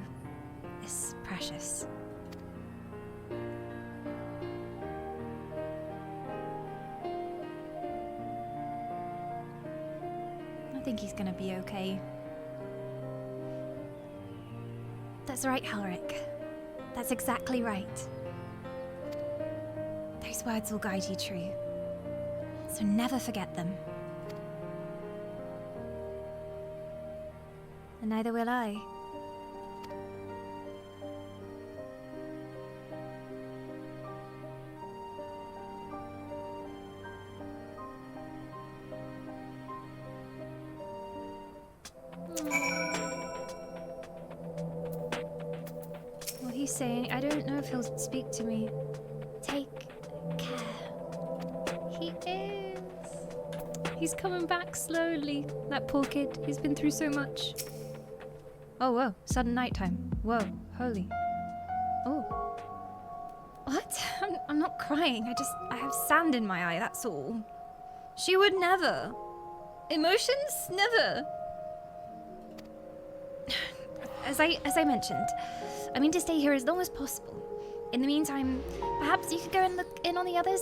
Speaker 1: is precious. I think he's gonna be okay. That's right, Halric. That's exactly right. Those words will guide you true. So never forget them. And neither will I. Well, he's saying, I don't know if he'll speak to me. Take care. He is. He's coming back slowly. That poor kid. He's been through so much. Oh, whoa. Sudden nighttime. Whoa. Holy. Oh. What? I'm not crying. I have sand in my eye, that's all. She would never. Emotions? Never. As I mentioned, I mean to stay here as long as possible. In the meantime, perhaps you could go and look in on the others?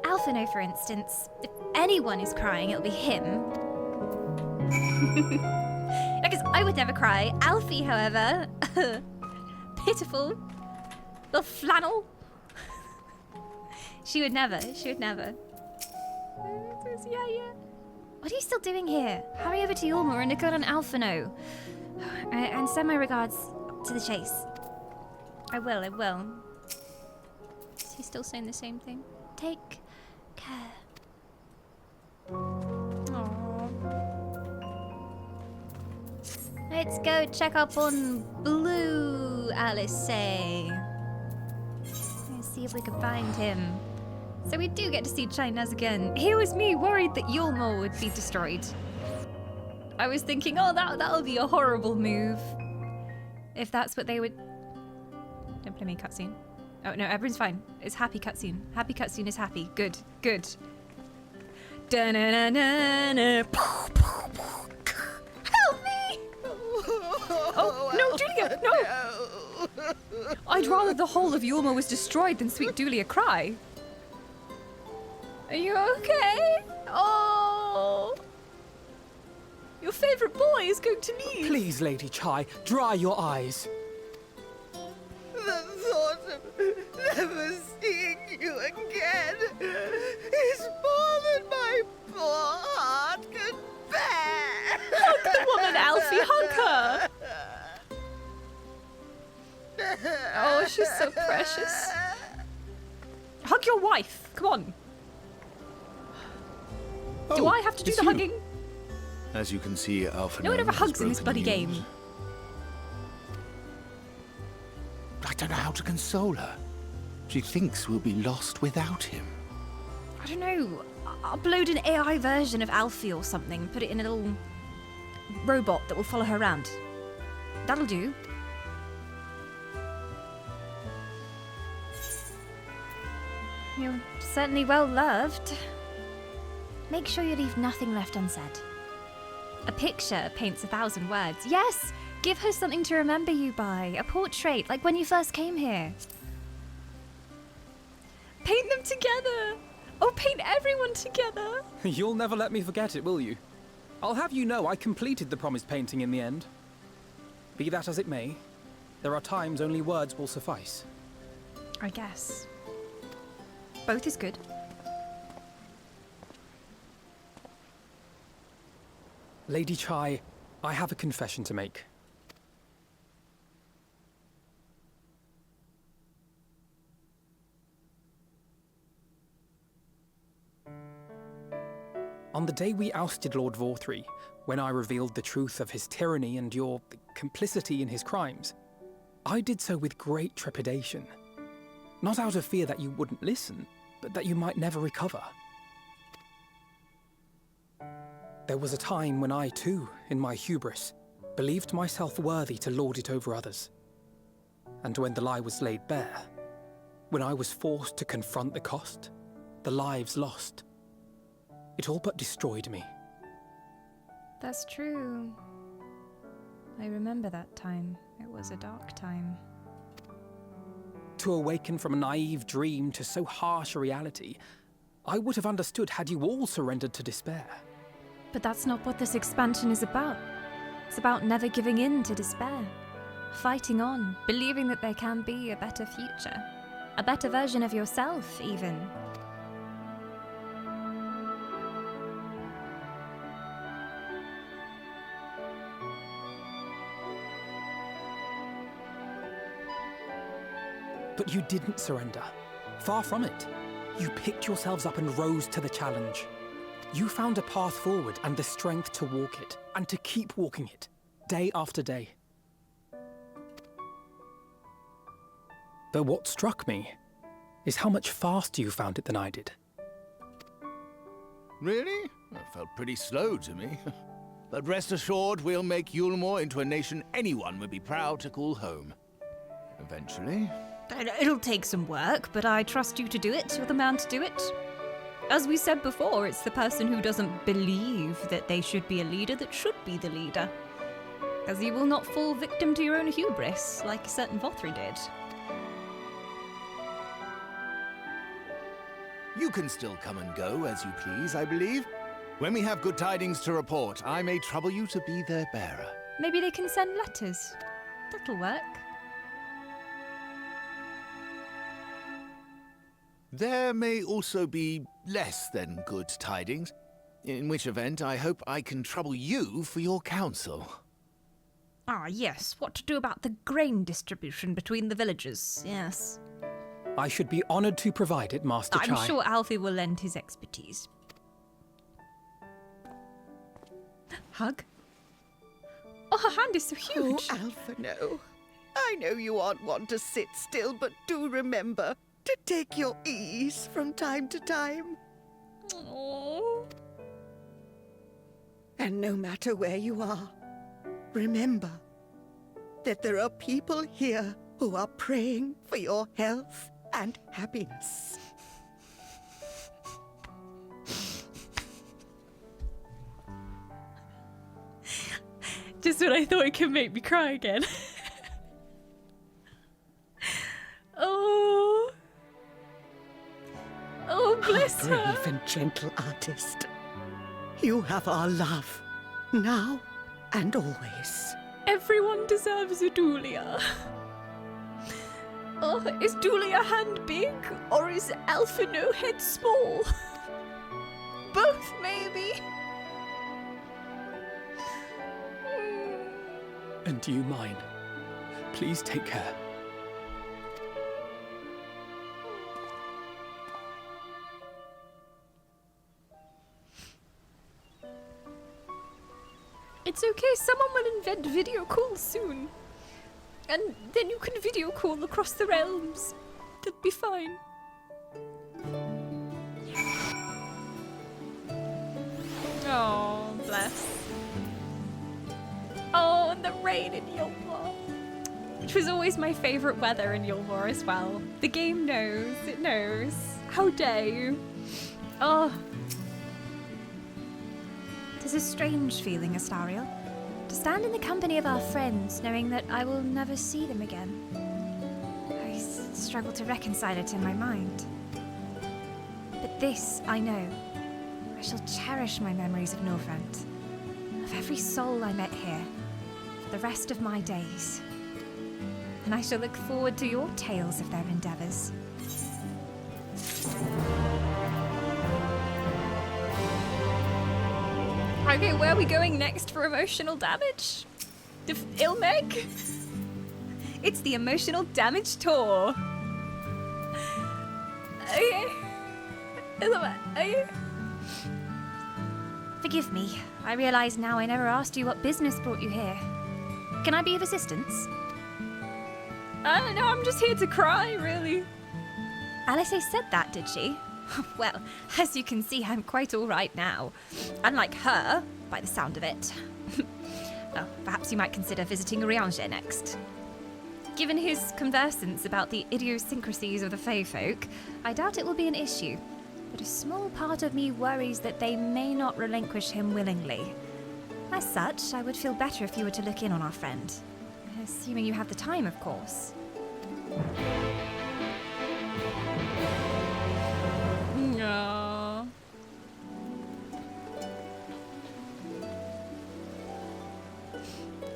Speaker 1: Alphino, for instance. If anyone is crying, it'll be him. Because I would never cry. Alfie, however, pitiful little flannel. She would never. Yeah. What are you still doing here? Hurry over to Yulma and Nicole and Alphino. And send my regards to the chase. I will. Is he still saying the same thing? Take care. Aww. Let's go check up on Blue, Alice say. Let's see if we can find him. So we do get to see Chinese again. Here was me worried that Yulma would be destroyed. I was thinking, oh, that'll be a horrible move. If that's what they would... Don't play me cutscene. Oh, no, everyone's fine. It's happy cutscene. Happy cutscene is happy. Good. Da-na-na-na-na. Help me! Oh, no, Julia, no! I'd rather the whole of Yulma was destroyed than sweet Julia cry. Are you okay? Oh! Your favorite boy is going to leave.
Speaker 8: Please, Lady Chai, dry your eyes.
Speaker 11: The thought of never seeing you again is more than my poor heart can bear.
Speaker 1: Hug the woman, Alfie, hug her. Oh, she's so precious. Hug your wife, come on. Do I have to do the hugging?
Speaker 10: As you can see, Alpha.
Speaker 1: No one ever hugs in this bloody game.
Speaker 10: I don't know how to console her. She thinks we'll be lost without him.
Speaker 1: I don't know. Upload an AI version of Alfie or something. Put it in a little robot that will follow her around. That'll do. You're certainly well loved. Make sure you leave nothing left unsaid. A picture paints 1,000 words. Yes! Give her something to remember you by. A portrait, like when you first came here. Paint them together! Oh, paint everyone together!
Speaker 8: You'll never let me forget it, will you? I'll have you know I completed the promised painting in the end. Be that as it may, there are times only words will suffice.
Speaker 1: I guess. Both is good.
Speaker 8: Lady Chai, I have a confession to make. On the day we ousted Lord Vorthree, when I revealed the truth of his tyranny and your complicity in his crimes, I did so with great trepidation. Not out of fear that you wouldn't listen, but that you might never recover. There was a time when I, too, in my hubris, believed myself worthy to lord it over others. And when the lie was laid bare, when I was forced to confront the cost, the lives lost. It all but destroyed me.
Speaker 1: That's true. I remember that time. It was a dark time.
Speaker 8: To awaken from a naive dream to so harsh a reality, I would have understood had you all surrendered to despair.
Speaker 1: But that's not what this expansion is about. It's about never giving in to despair. Fighting on, believing that there can be a better future. A better version of yourself, even.
Speaker 8: But you didn't surrender. Far from it. You picked yourselves up and rose to the challenge. You found a path forward and the strength to walk it, and to keep walking it, day after day. Though what struck me is how much faster you found it than I did.
Speaker 10: Really? That felt pretty slow to me. But rest assured, we'll make Yulmore into a nation anyone would be proud to call home. Eventually.
Speaker 1: It'll take some work, but I trust you to do it. You're the man to do it. As we said before, it's the person who doesn't believe that they should be a leader that should be the leader. As you will not fall victim to your own hubris, like a certain Vothri did.
Speaker 10: You can still come and go as you please, I believe. When we have good tidings to report, I may trouble you to be their bearer.
Speaker 1: Maybe they can send letters. That'll work.
Speaker 10: There may also be less than good tidings, in which event I hope I can trouble you for your counsel.
Speaker 1: Ah, yes, what to do about the grain distribution between the villages, yes.
Speaker 8: I should be honored to provide it, Master Chai.
Speaker 1: I'm sure Alfie will lend his expertise. Hug? Oh, her hand is so huge.
Speaker 11: Oh, Alpha, no. I know you aren't one to sit still, but do remember to take your ease from time to time.
Speaker 1: Oh.
Speaker 11: And no matter where you are, remember that there are people here who are praying for your health and happiness.
Speaker 1: Just when I thought it could make me cry again. Oh. Oh, bless her.
Speaker 11: Brave and gentle artist. You have our love, now and always.
Speaker 1: Everyone deserves a Dulia. Oh, is Dulia hand big, or is Alpha No head small? Both, maybe.
Speaker 8: And do you mine? Please take care.
Speaker 1: It's okay, someone will invent video calls soon. And then you can video call across the realms. That'll be fine. Oh, bless. Oh, and the rain in Yulmore. Which was always my favourite weather in Yulmore as well. The game knows, it knows. How dare you? Oh. There's a strange feeling, Astariel. To stand in the company of our friends, knowing that I will never see them again. I struggle to reconcile it in my mind. But this, I know. I shall cherish my memories of Northrend, of every soul I met here, for the rest of my days. And I shall look forward to your tales of their endeavours. Okay, where are we going next for emotional damage? Ilmeg? It's the emotional damage tour. Okay. Okay. Forgive me. I realise now I never asked you what business brought you here. Can I be of assistance? I don't know, I'm just here to cry, really. Alice said that, did she? Well, as you can see, I'm quite all right now. Unlike her, by the sound of it. Well, perhaps you might consider visiting Urianger next. Given his conversance about the idiosyncrasies of the Fae folk, I doubt it will be an issue. but a small part of me worries that they may not relinquish him willingly. As such, I would feel better if you were to look in on our friend. Assuming you have the time, of course.
Speaker 2: No.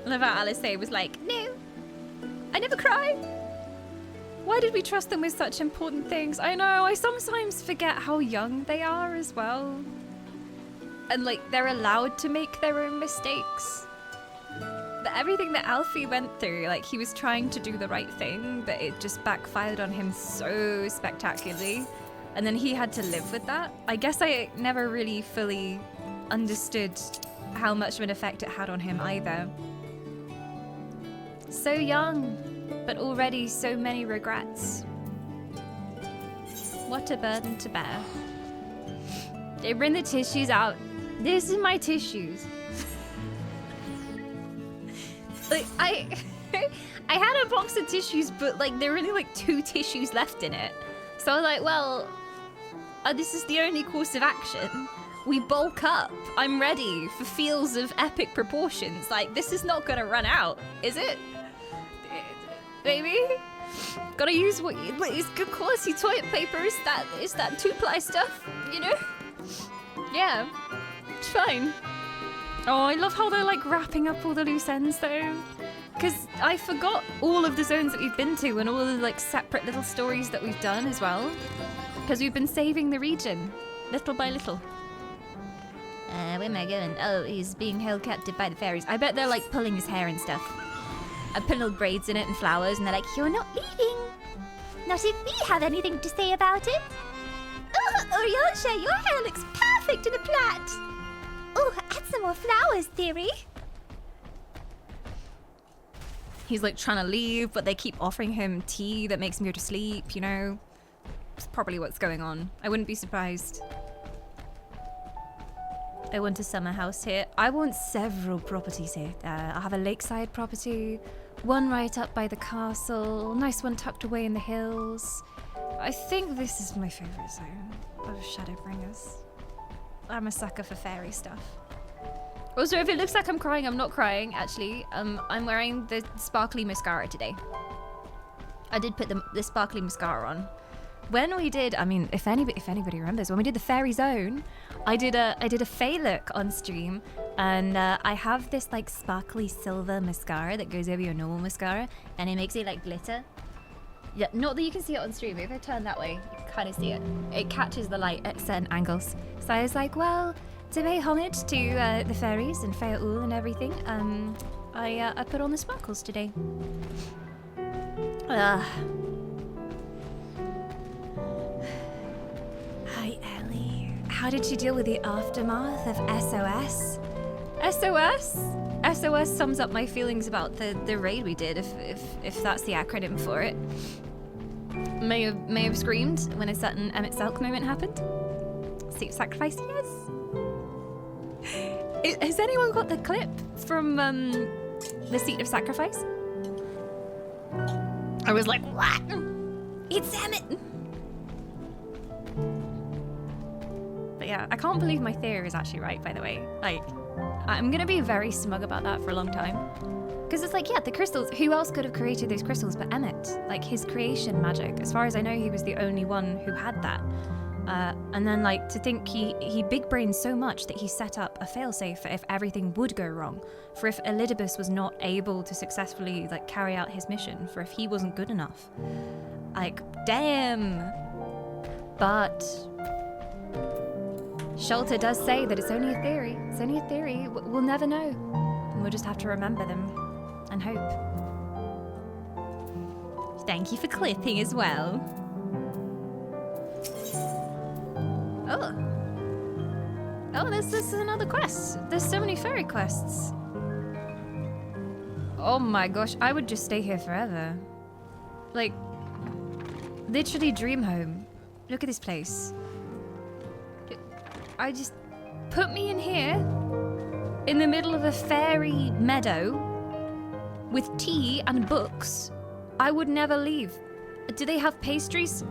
Speaker 2: I love how Alice was like, no, I never cry.
Speaker 1: Why did we trust them with such important things? I know, I sometimes forget how young they are as well. And like, they're allowed to make their own mistakes. But everything that Alfie went through, like, he was trying to do the right thing, but it just backfired on him so spectacularly. And then he had to live with that. I guess I never really fully understood how much of an effect it had on him either. So young, but already so many regrets. What a burden to bear. They bring the tissues out. This is my tissues. Like, I had a box of tissues, but like there were only like 2 tissues left in it. So I was like, well, this is the only course of action. We bulk up. I'm ready for feels of epic proportions. Like, this is not gonna run out, is it? Maybe? Gotta use what is good quality toilet paper. Is that 2-ply stuff, you know? Yeah, it's fine. Oh, I love how they're like wrapping up all the loose ends though. Because I forgot all of the zones that we've been to and all of the like separate little stories that we've done as well. Because we've been saving the region, little by little. Where am I going? Oh, he's being held captive by the fairies. I bet they're like pulling his hair and stuff. I put little braids in it and flowers and they're like, you're not leaving. Not if we have anything to say about it. Oh, Oriolsha, your hair looks perfect in a plait. Oh, add some more flowers, Theory. He's like trying to leave, but they keep offering him tea that makes him go to sleep, you know? It's probably what's going on. I wouldn't be surprised. I want a summer house here. I want several properties here. I have a lakeside property, one right up by the castle, nice one tucked away in the hills. I think this is my favorite zone of Shadowbringers. I'm a sucker for fairy stuff. Also, if it looks like I'm crying, I'm not crying, actually. I'm wearing the sparkly mascara today. I did put the sparkly mascara on. When we did, I mean, if anybody remembers, when we did the fairy zone, I did a Fae look on stream, and I have this like sparkly silver mascara that goes over your normal mascara, and it makes it like glitter. Yeah, not that you can see it on stream, but if I turn that way, you can kind of see it. It catches the light at certain angles. So I was like, well, to pay homage to the fairies and Fae-Ul and everything, I put on the sparkles today. Hi, Ellie. How did you deal with the aftermath of SOS? SOS sums up my feelings about the raid we did, if that's the acronym for it. May have screamed when a certain Emmett Selk moment happened. Seat of sacrifice, yes. Has anyone got the clip from the seat of sacrifice? I was like, what? It's Emmett. But yeah, I can't believe my theory is actually right, by the way. Like, I'm gonna be very smug about that for a long time. Because it's like, yeah, the crystals, who else could have created those crystals but Emmett? Like, his creation magic. As far as I know, he was the only one who had that. And then, like, to think he big-brained so much that he set up a failsafe for if everything would go wrong. For if Elidibus was not able to successfully, like, carry out his mission. For if he wasn't good enough. Like, damn! But Sholta does say that it's only a theory. It's only a theory. We'll never know. And we'll just have to remember them. And hope. Thank you for clipping as well. Oh, this is another quest. There's so many fairy quests. Oh my gosh, I would just stay here forever. Like, literally dream home. Look at this place. I just put me in here, in the middle of a fairy meadow, with tea and books. I would never leave. Do they have pastries?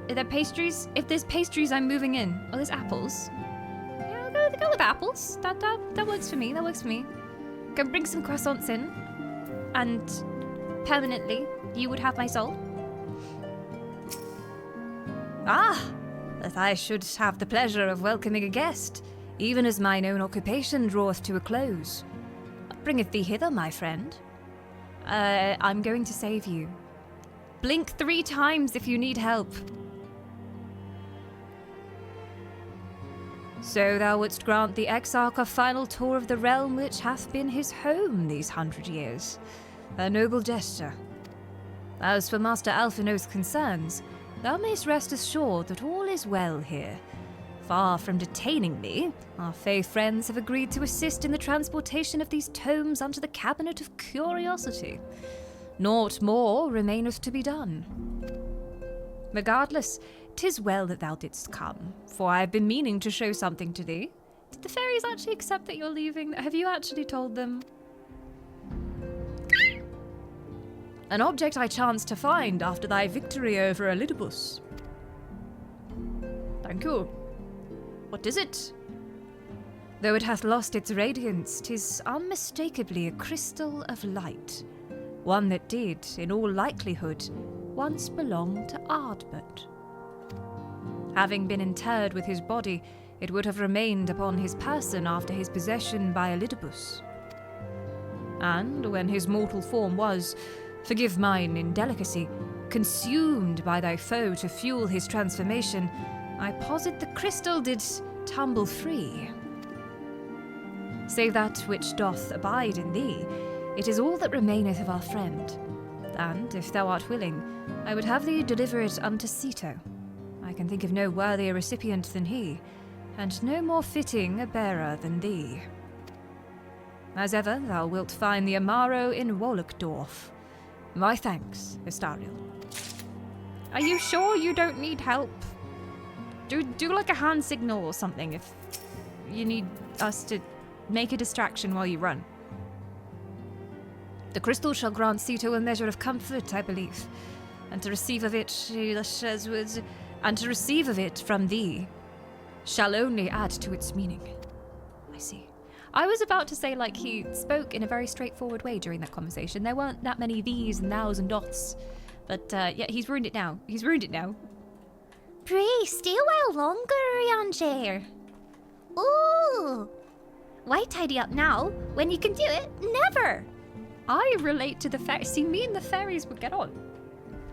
Speaker 1: Are there pastries? If there's pastries, I'm moving in. Oh, there's apples. Yeah, I'll go with apples. That works for me. That works for me. Go bring some croissants in. And permanently, you would have my soul. Ah! That I should have the pleasure of welcoming a guest, even as mine own occupation draweth to a close. What bringeth thee hither, my friend? I'm going to save you. Blink 3 times if you need help. So thou wouldst grant the Exarch a final tour of the realm which hath been his home these 100 years. A noble gesture. As for Master Alphino's concerns, thou mayst rest assured that all is well here. Far from detaining me, our Fey friends have agreed to assist in the transportation of these tomes unto the Cabinet of Curiosity. Naught more remaineth to be done. Regardless, 'tis well that thou didst come, for I have been meaning to show something to thee. Did the fairies actually accept that you're leaving? Have you actually told them? An object I chanced to find after thy victory over Elidibus. Thank you. What is it? Though it hath lost its radiance, 'tis unmistakably a crystal of light. One that did, in all likelihood, once belong to Ardbert. Having been interred with his body, it would have remained upon his person after his possession by Elidibus. And when his mortal form was, forgive mine indelicacy, consumed by thy foe to fuel his transformation, I posit the crystal did tumble free. Save that which doth abide in thee, it is all that remaineth of our friend. And, if thou art willing, I would have thee deliver it unto Ceto. I can think of no worthier recipient than he, and no more fitting a bearer than thee. As ever, thou wilt find the Amaro in Wallachdorf. My thanks, Astariel. Are you sure you don't need help? Do like a hand signal or something if you need us to make a distraction while you run. The crystal shall grant Ceto a measure of comfort, I believe, and to receive of it from thee shall only add to its meaning. I see. I was about to say, like, he spoke in a very straightforward way during that conversation. There weren't that many these and thous and dots. But, yeah, he's ruined it now. He's ruined it now.
Speaker 2: Pray, stay a while longer, Yanjir. Ooh! Why tidy up now when you can do it never?
Speaker 1: I relate to the fairies. See, me and the fairies would get on.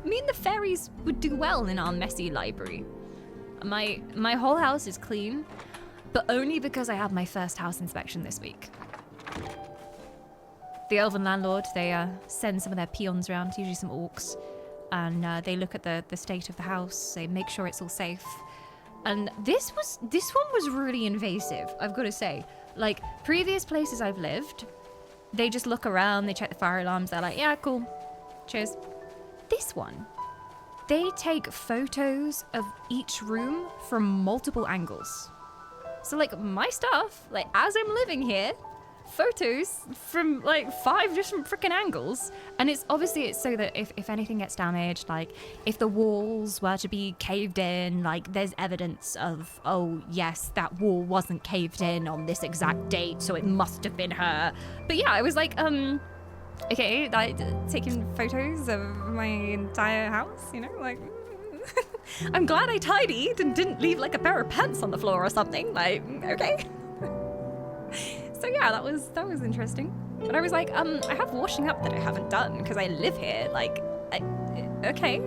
Speaker 1: Me and the fairies would do well in our messy library. My whole house is clean, but only because I have my first house inspection this week. The elven landlord, they send some of their peons around, usually some orcs, and they look at the state of the house, they make sure it's all safe. And this one was really invasive, I've got to say. Like, previous places I've lived, they just look around, they check the fire alarms, they're like, yeah, cool, cheers. This one, they take photos of each room from multiple angles. So, like, my stuff, like, as I'm living here, photos from, like, 5 different freaking angles. And it's so that if anything gets damaged, like, if the walls were to be caved in, like, there's evidence of, oh, yes, that wall wasn't caved in on this exact date, so it must have been her. But yeah, I was like, okay, taking photos of my entire house, you know, like... I'm glad I tidied and didn't leave like a pair of pants on the floor or something. Like, okay. So yeah, that was interesting. But I was like, I have washing up that I haven't done because I live here. Like, okay.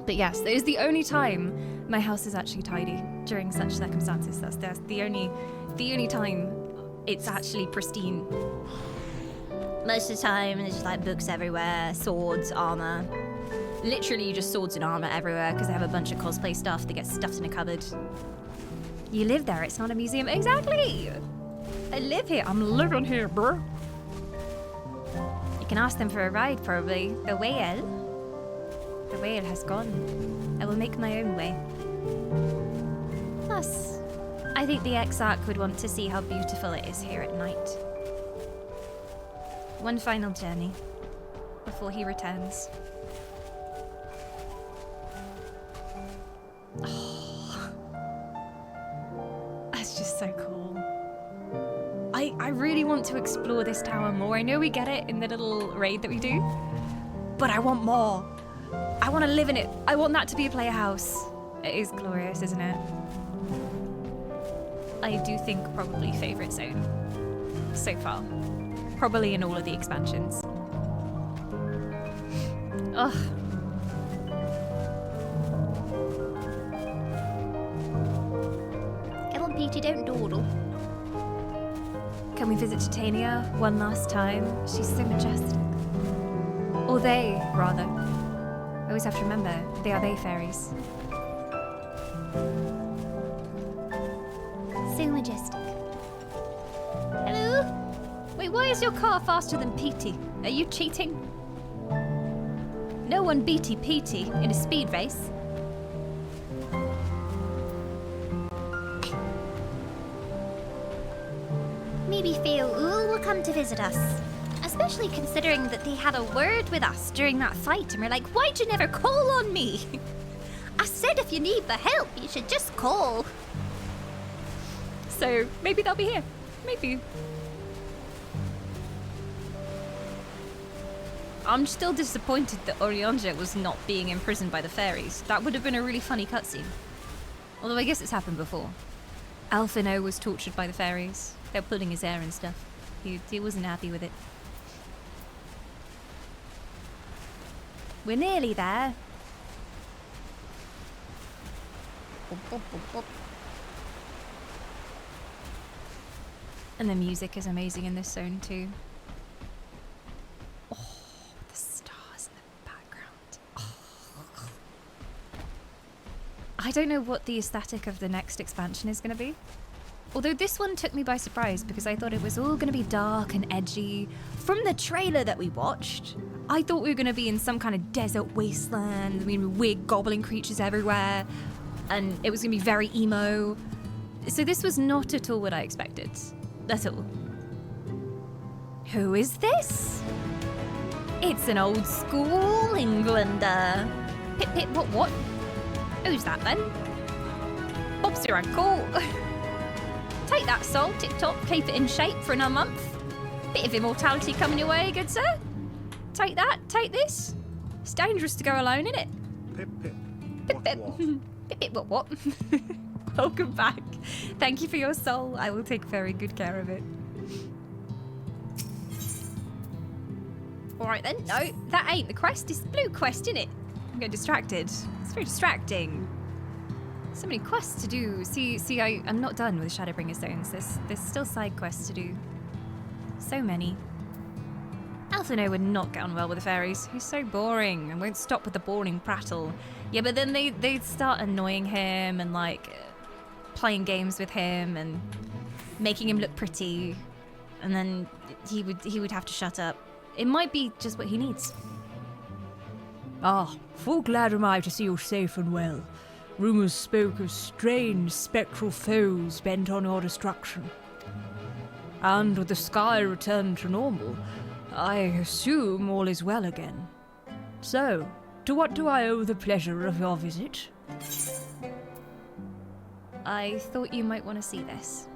Speaker 1: But yes, it is the only time my house is actually tidy during such circumstances. That's the only time it's actually pristine.
Speaker 2: Most of the time, there's just like books everywhere, swords, armor.
Speaker 1: Literally just swords and armor everywhere because they have a bunch of cosplay stuff that gets stuffed in a cupboard. You live there, it's not a museum. Exactly! I live here. I'm living here, bro.
Speaker 2: You can ask them for a ride, probably. The whale has gone. I will make my own way. Plus, I think the Exarch would want to see how beautiful it is here at night. One final journey before he returns.
Speaker 1: Oh, that's just so cool. I really want to explore this tower more. I know we get it in the little raid that we do, but I want more. I want to live in it. I want that to be a player house. It is glorious, isn't it? I do think probably favorite zone so far. Probably in all of the expansions. Ugh.
Speaker 2: Come on, Peter, don't dawdle.
Speaker 1: Can we visit Titania one last time? She's so majestic. Or they, rather. I always have to remember, they are they fairies.
Speaker 2: So majestic. Hello?
Speaker 1: Wait, why is your car faster than Petey? Are you cheating? No one beaty Petey in a speed race.
Speaker 2: Maybe feel will come to visit us. Especially considering that they had a word with us during that fight and we're like, why'd you never call on me? I said if you need the help, you should just call.
Speaker 1: So maybe they'll be here. Maybe. I'm still disappointed that Orianja was not being imprisoned by the fairies. That would have been a really funny cutscene. Although I guess it's happened before. Alphino was tortured by the fairies. They're pulling his hair and stuff. He wasn't happy with it. We're nearly there. And the music is amazing in this zone too. Oh, the stars in the background. Oh. I don't know what the aesthetic of the next expansion is going to be. Although this one took me by surprise because I thought it was all going to be dark and edgy. From the trailer that we watched, I thought we were going to be in some kind of desert wasteland. I mean, weird goblin creatures everywhere. And it was going to be very emo. So this was not at all what I expected. At all. Who is this? It's an old school Englander. Pip pip what? Who's that then? Bob's your uncle. Take that soul, tip-top, keep it in shape for another month. Bit of immortality coming your way, good sir. Take that, take this. It's dangerous to go alone, isn't it?
Speaker 6: Pip pip.
Speaker 1: Pip pip. Pip pip what? Welcome back. Thank you for your soul. I will take very good care of it. Alright then. No, that ain't the quest. It's the blue quest, isn't it? I'm getting distracted. It's very distracting. So many quests to do. See, I'm not done with the Shadowbringers zones. There's still side quests to do. So many. Alphino would not get on well with the fairies. He's so boring and won't stop with the boring prattle. Yeah, but then they'd start annoying him and like playing games with him and making him look pretty, and then he would have to shut up. It might be just what he needs.
Speaker 15: Ah, full glad am I to see you safe and well. Rumours spoke of strange spectral foes bent on your destruction. And with the sky returned to normal, I assume all is well again. So, to what do I owe the pleasure of your visit?
Speaker 1: I thought you might want to see this.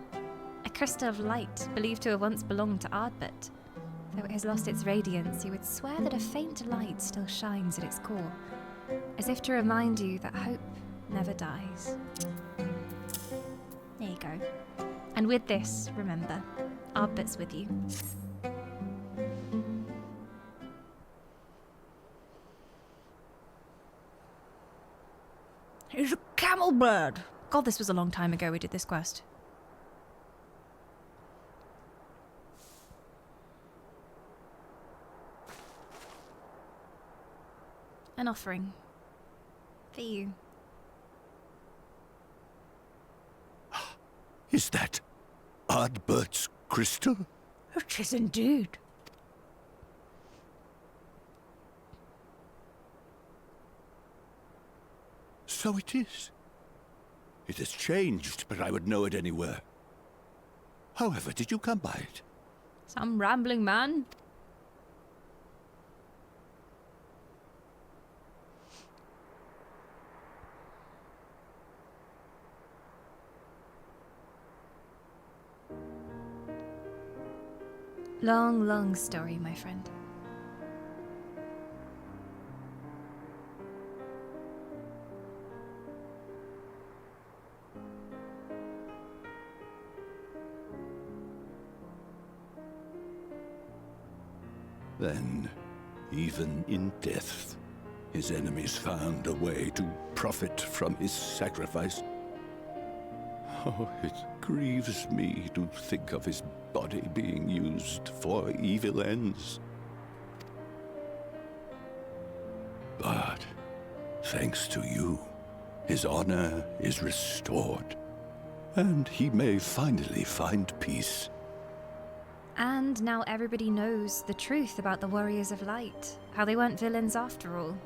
Speaker 1: A crystal of light, believed to have once belonged to Ardbert. Though it has lost its radiance, you would swear that a faint light still shines at its core, as if to remind you that hope never dies. There you go. And with this, remember, Ardbert's with you.
Speaker 15: He's a camel bird.
Speaker 1: God, this was a long time ago we did this quest. An offering. For you.
Speaker 16: Is that Ardbert's crystal?
Speaker 15: It is indeed.
Speaker 16: So it is. It has changed, but I would know it anywhere. However, did you come by it?
Speaker 1: Some rambling man. Long, long story, my friend.
Speaker 16: Then, even in death, his enemies found a way to profit from his sacrifice. Oh, it grieves me to think of his body being used for evil ends. But, thanks to you, his honor is restored, and he may finally find peace.
Speaker 1: And now everybody knows the truth about the Warriors of Light, how they weren't villains after all.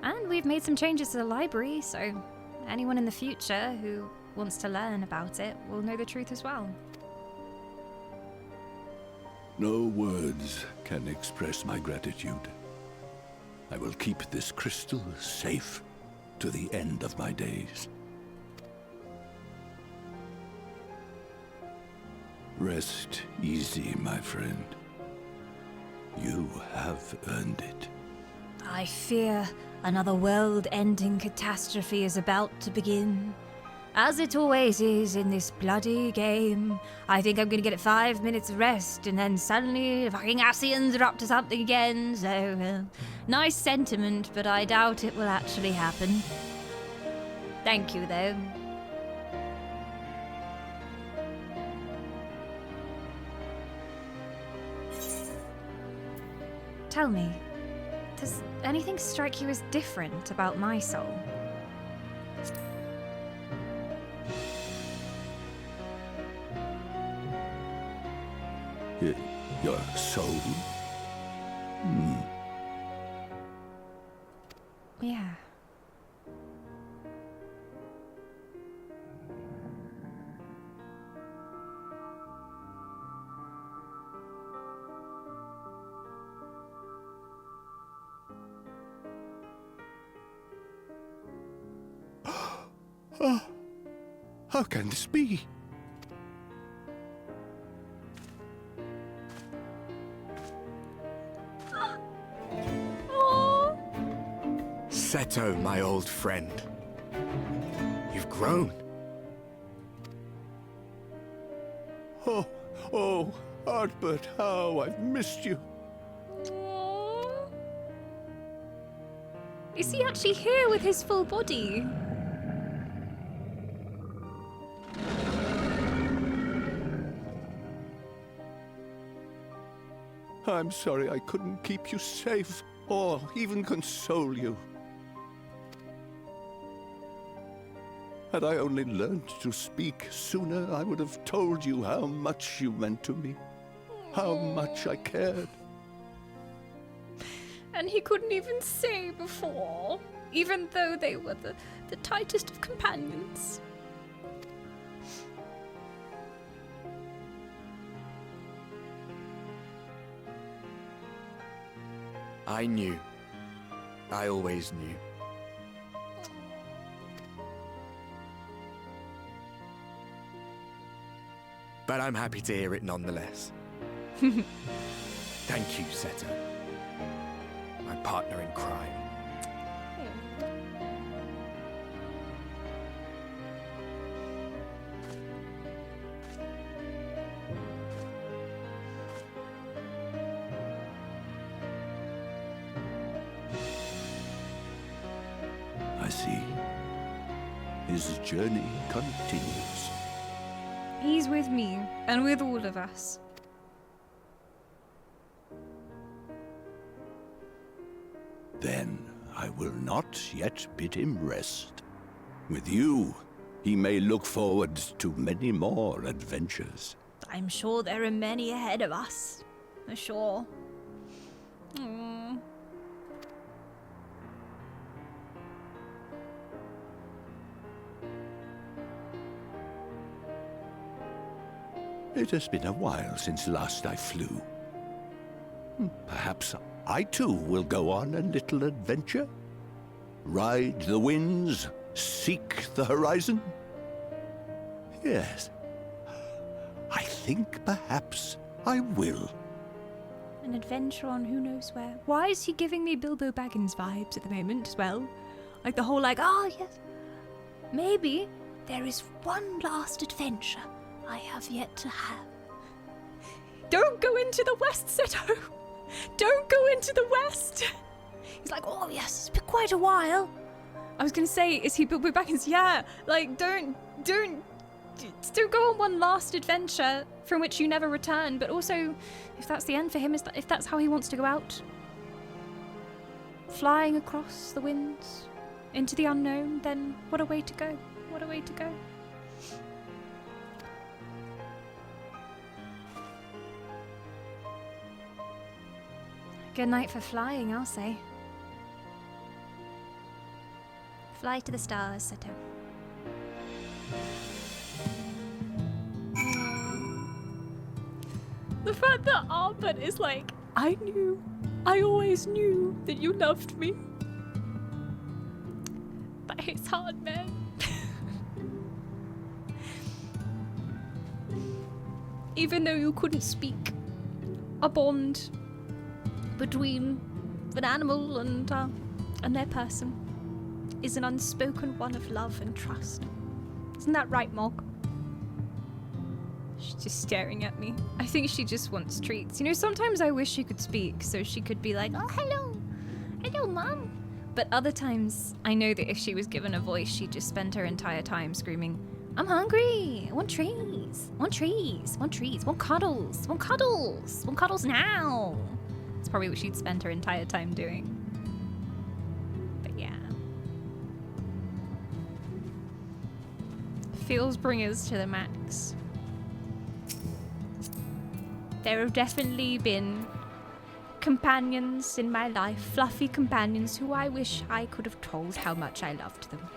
Speaker 1: And we've made some changes to the library, so anyone in the future who wants to learn about it will know the truth as well.
Speaker 16: No words can express my gratitude. I will keep this crystal safe to the end of my days. Rest easy, my friend. You have earned it.
Speaker 1: I fear another world-ending catastrophe is about to begin. As it always is in this bloody game. I think I'm gonna get 5 minutes rest, and then suddenly the fucking Ascians are up to something again, so... nice sentiment, but I doubt it will actually happen. Thank you, though. Tell me, does anything strike you as different about my soul?
Speaker 16: Your soul?
Speaker 1: Yeah.
Speaker 16: Oh, how can this be?
Speaker 13: Seto, my old friend. You've grown.
Speaker 16: Oh, Artbert, how I've missed you.
Speaker 1: Is he actually here with his full body?
Speaker 16: I'm sorry I couldn't keep you safe, or even console you. Had I only learned to speak sooner, I would have told you how much you meant to me. How much I cared.
Speaker 1: And he couldn't even say before, even though they were the tightest of companions.
Speaker 13: I knew. I always knew. But I'm happy to hear it nonetheless. Thank you, Seto. My partner in crime.
Speaker 16: I see. His journey continues.
Speaker 1: He's with me, and with all of us.
Speaker 16: Then I will not yet bid him rest. With you, he may look forward to many more adventures.
Speaker 1: I'm sure there are many ahead of us. For sure.
Speaker 16: It has been a while since last I flew. Perhaps I too will go on a little adventure? Ride the winds, seek the horizon? Yes, I think perhaps I will.
Speaker 1: an adventure on who knows where. Why is he giving me Bilbo Baggins vibes at the moment as well? Like the whole oh yes. Maybe there is one last adventure I have yet to have. Don't go into the west, Seto! Don't go into the west! He's like, oh yes, it's been quite a while. I was gonna say, is he Bilbo Baggins? Yeah, like don't go on one last adventure from which you never return, but also, if that's the end for him, if that's how he wants to go out, flying across the winds into the unknown, then what a way to go. What a way to go. Good night for flying, I'll say. Fly to the stars, Seto. The fact that Arbut is like, I always knew that you loved me. But it's hard, man. Even though you couldn't speak, a bond between an animal and their person is an unspoken one of love and trust. Isn't that right, Mog? She's just staring at me. I think she just wants treats. You know, sometimes I wish she could speak so she could be like, oh, hello. Hello, Mom. But other times, I know that if she was given a voice, she'd just spend her entire time screaming, I'm hungry. I want trees. I want trees. I want trees. I want cuddles. I want cuddles. I want cuddles now. That's probably what she'd spend her entire time doing. But yeah. Feels bringers to the max. There have definitely been companions in my life, fluffy companions who I wish I could have told how much I loved them.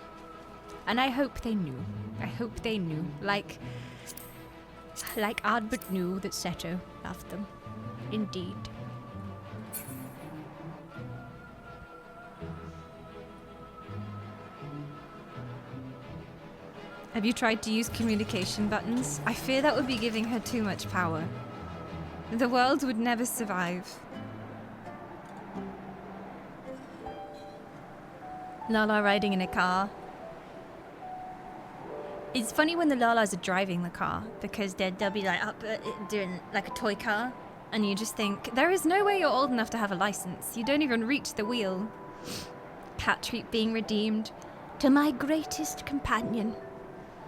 Speaker 1: And I hope they knew. I hope they knew. Like Arbut knew that Seto loved them. Indeed. Have you tried to use communication buttons? I fear that would be giving her too much power. The world would never survive. Lala riding in a car. It's funny when the Lalas are driving the car, because they'll be like up doing like a toy car, and you just think, there is no way you're old enough to have a license. You don't even reach the wheel. Cat treat being redeemed to my greatest companion.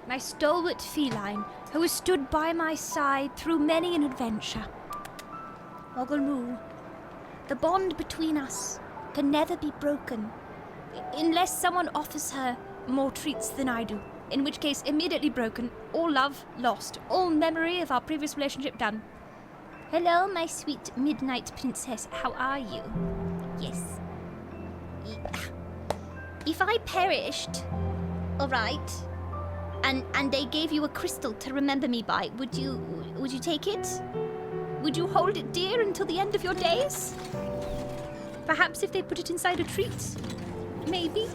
Speaker 1: My stalwart feline, who has stood by my side through many an adventure. Ogilmoo, the bond between us can never be broken, unless someone offers her more treats than I do, in which case immediately broken, all love lost, all memory of our previous relationship done. Hello, my sweet midnight princess, how are you? Yes. If I perished, alright, and they gave you a crystal to remember me by, would you take it? Would you hold it dear until the end of your days? Perhaps if they put it inside a treat? Maybe?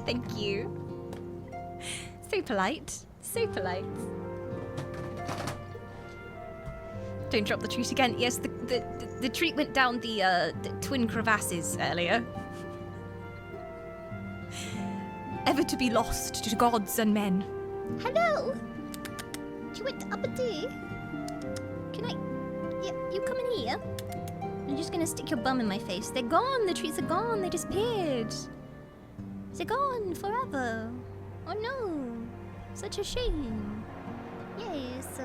Speaker 1: Thank you. So polite. So polite. Don't drop the treat again. Yes, the treat went down the twin crevasses earlier. Ever to be lost to gods and men. Hello? Do you want up a tea? Can I... Yeah, you come in here. I'm just gonna stick your bum in my face. They're gone. The treats are gone. They disappeared. They're gone forever. Oh no. Such a shame. Yes,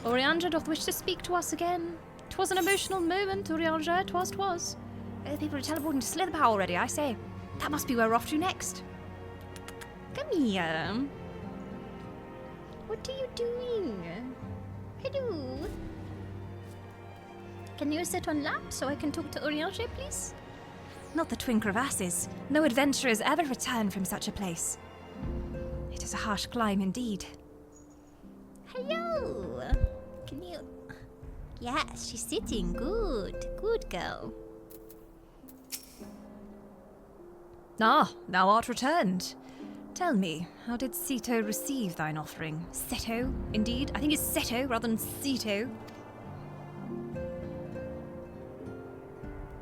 Speaker 1: Oriandra doth wish to speak to us again. 'Twas an emotional moment, Oriandra. 'Twas. People are teleporting to Slitherpower already, I say. That must be where we're off to next. Come here. What are you doing? Hello. Can you sit on lap so I can talk to Oriandra, please? Not the twin crevasses. No adventurers ever return from such a place. It is a harsh climb indeed. Hello. Can you... Yes, she's sitting. Good. Good girl. Ah, thou art returned. Tell me, how did Sito receive thine offering? Seto, indeed. I think it's Seto rather than Sito.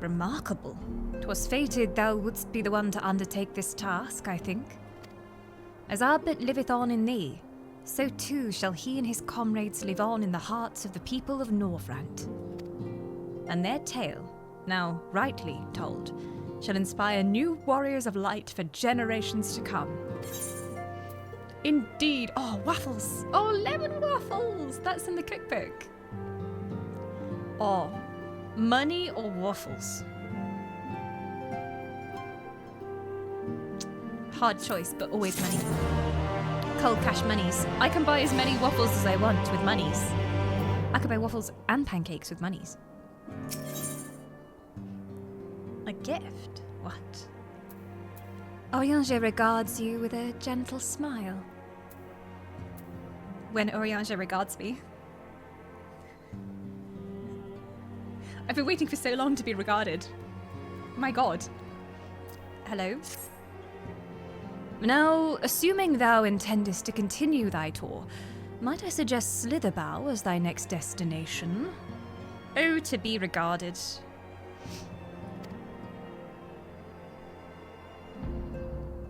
Speaker 1: Remarkable. 'Twas fated thou wouldst be the one to undertake this task, I think. As Arbit liveth on in thee, so too shall he and his comrades live on in the hearts of the people of Norvrant. And their tale, now rightly told, shall inspire new warriors of light for generations to come. Indeed. Oh, waffles. Oh, lemon waffles. That's in the cookbook. Oh, money or waffles? Hard choice, but always money. Cold cash monies. I can buy as many waffles as I want with monies. I could buy waffles and pancakes with monies. A gift? What? Oriange regards you with a gentle smile. When Oriange regards me. I've been waiting for so long to be regarded. My god. Hello? Now, assuming thou intendest to continue thy tour, might I suggest Slitherbow as thy next destination? Oh, to be regarded.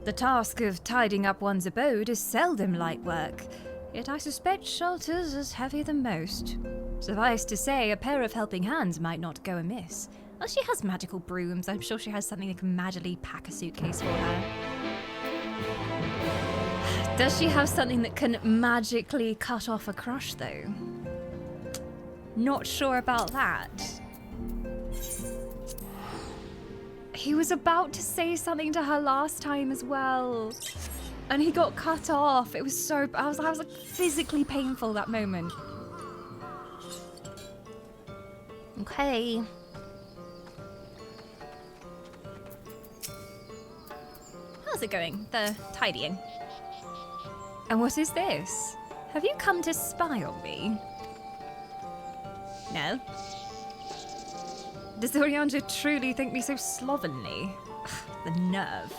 Speaker 1: The task of tidying up one's abode is seldom light work, yet I suspect shelter's as heavy than most. Suffice to say, a pair of helping hands might not go amiss. Well, she has magical brooms. I'm sure she has something that can magically pack a suitcase for her. Does she have something that can magically cut off a crush, though? Not sure about that. He was about to say something to her last time as well, and he got cut off. It was so... I was like physically painful that moment. Okay. How's it going? The tidying. And what is this? Have you come to spy on me? No? Does Oriange truly think me so slovenly? The nerve.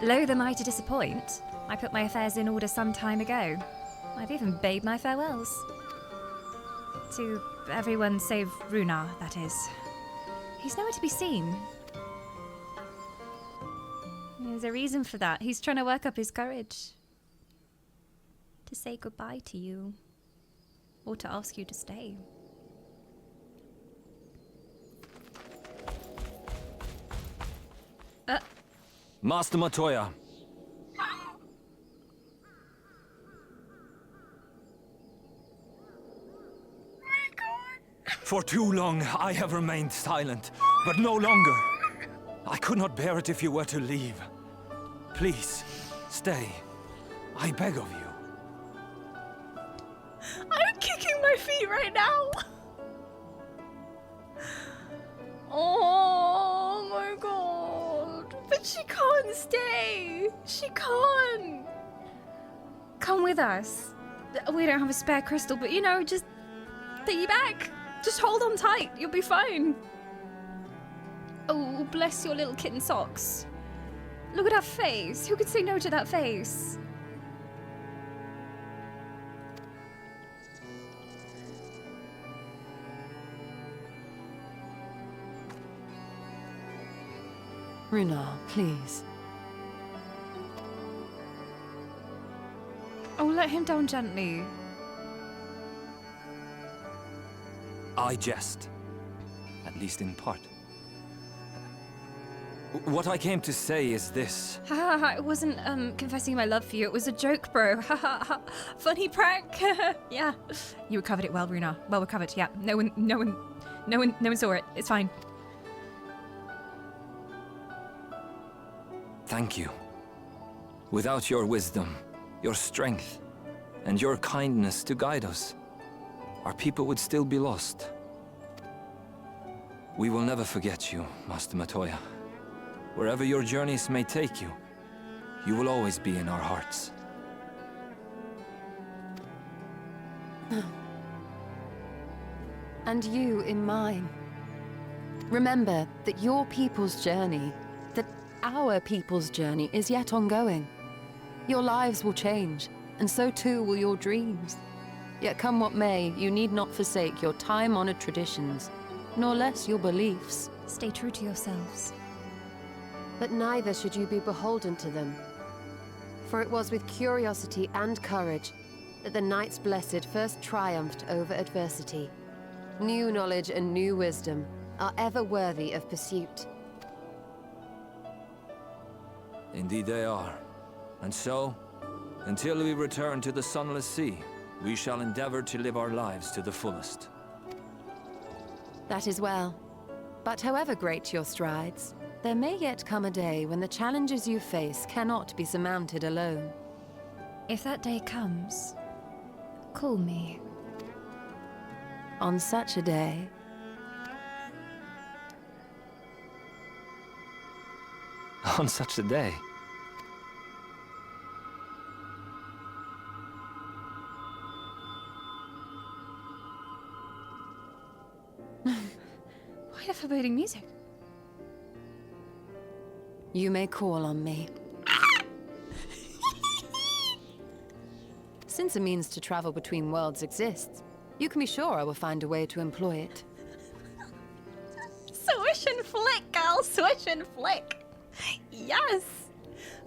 Speaker 1: Loath am I to disappoint. I put my affairs in order some time ago. I've even bade my farewells. To everyone save Runar, that is. He's nowhere to be seen. There's a reason for that. He's trying to work up his courage. To say goodbye to you. Or to ask you to stay.
Speaker 17: Master Matoya. For too long I have remained silent, but no longer. I could not bear it if you were to leave. Please, stay. I beg of you.
Speaker 1: I'm kicking my feet right now. Oh my god. But she can't stay. She can't. Come with us. We don't have a spare crystal, but you know, just take you back. Just hold on tight. You'll be fine. Oh, bless your little kitten socks. Look at her face. Who could say no to that face?
Speaker 7: Runar, please.
Speaker 1: Oh, let him down gently.
Speaker 17: I jest. At least in part. What I came to say is this.
Speaker 1: Ha ha ha, it wasn't confessing my love for you, it was a joke, bro. Ha ha ha. Funny prank. Yeah. You recovered it well, Runar. Well recovered, yeah. No one saw it. It's fine.
Speaker 17: Thank you. Without your wisdom, your strength, and your kindness to guide us, our people would still be lost. We will never forget you, Master Matoya. Wherever your journeys may take you, you will always be in our hearts.
Speaker 7: And you in mine. Remember that your people's journey, that our people's journey is yet ongoing. Your lives will change, and so too will your dreams. Yet come what may, you need not forsake your time-honored traditions, nor less your beliefs.
Speaker 1: Stay true to yourselves.
Speaker 18: But neither should you be beholden to them. For it was with curiosity and courage that the Knights Blessed first triumphed over adversity. New knowledge and new wisdom are ever worthy of pursuit.
Speaker 17: Indeed they are. And so, until we return to the Sunless Sea, we shall endeavor to live our lives to the fullest.
Speaker 7: That is well. But however great your strides, there may yet come a day when the challenges you face cannot be surmounted alone.
Speaker 1: If that day comes, call me.
Speaker 7: On such a day...
Speaker 17: On such a day.
Speaker 1: Why the foreboding music?
Speaker 7: You may call on me. Since a means to travel between worlds exists, you can be sure I will find a way to employ it.
Speaker 1: Swish and flick, girl! Swish and flick! Yes!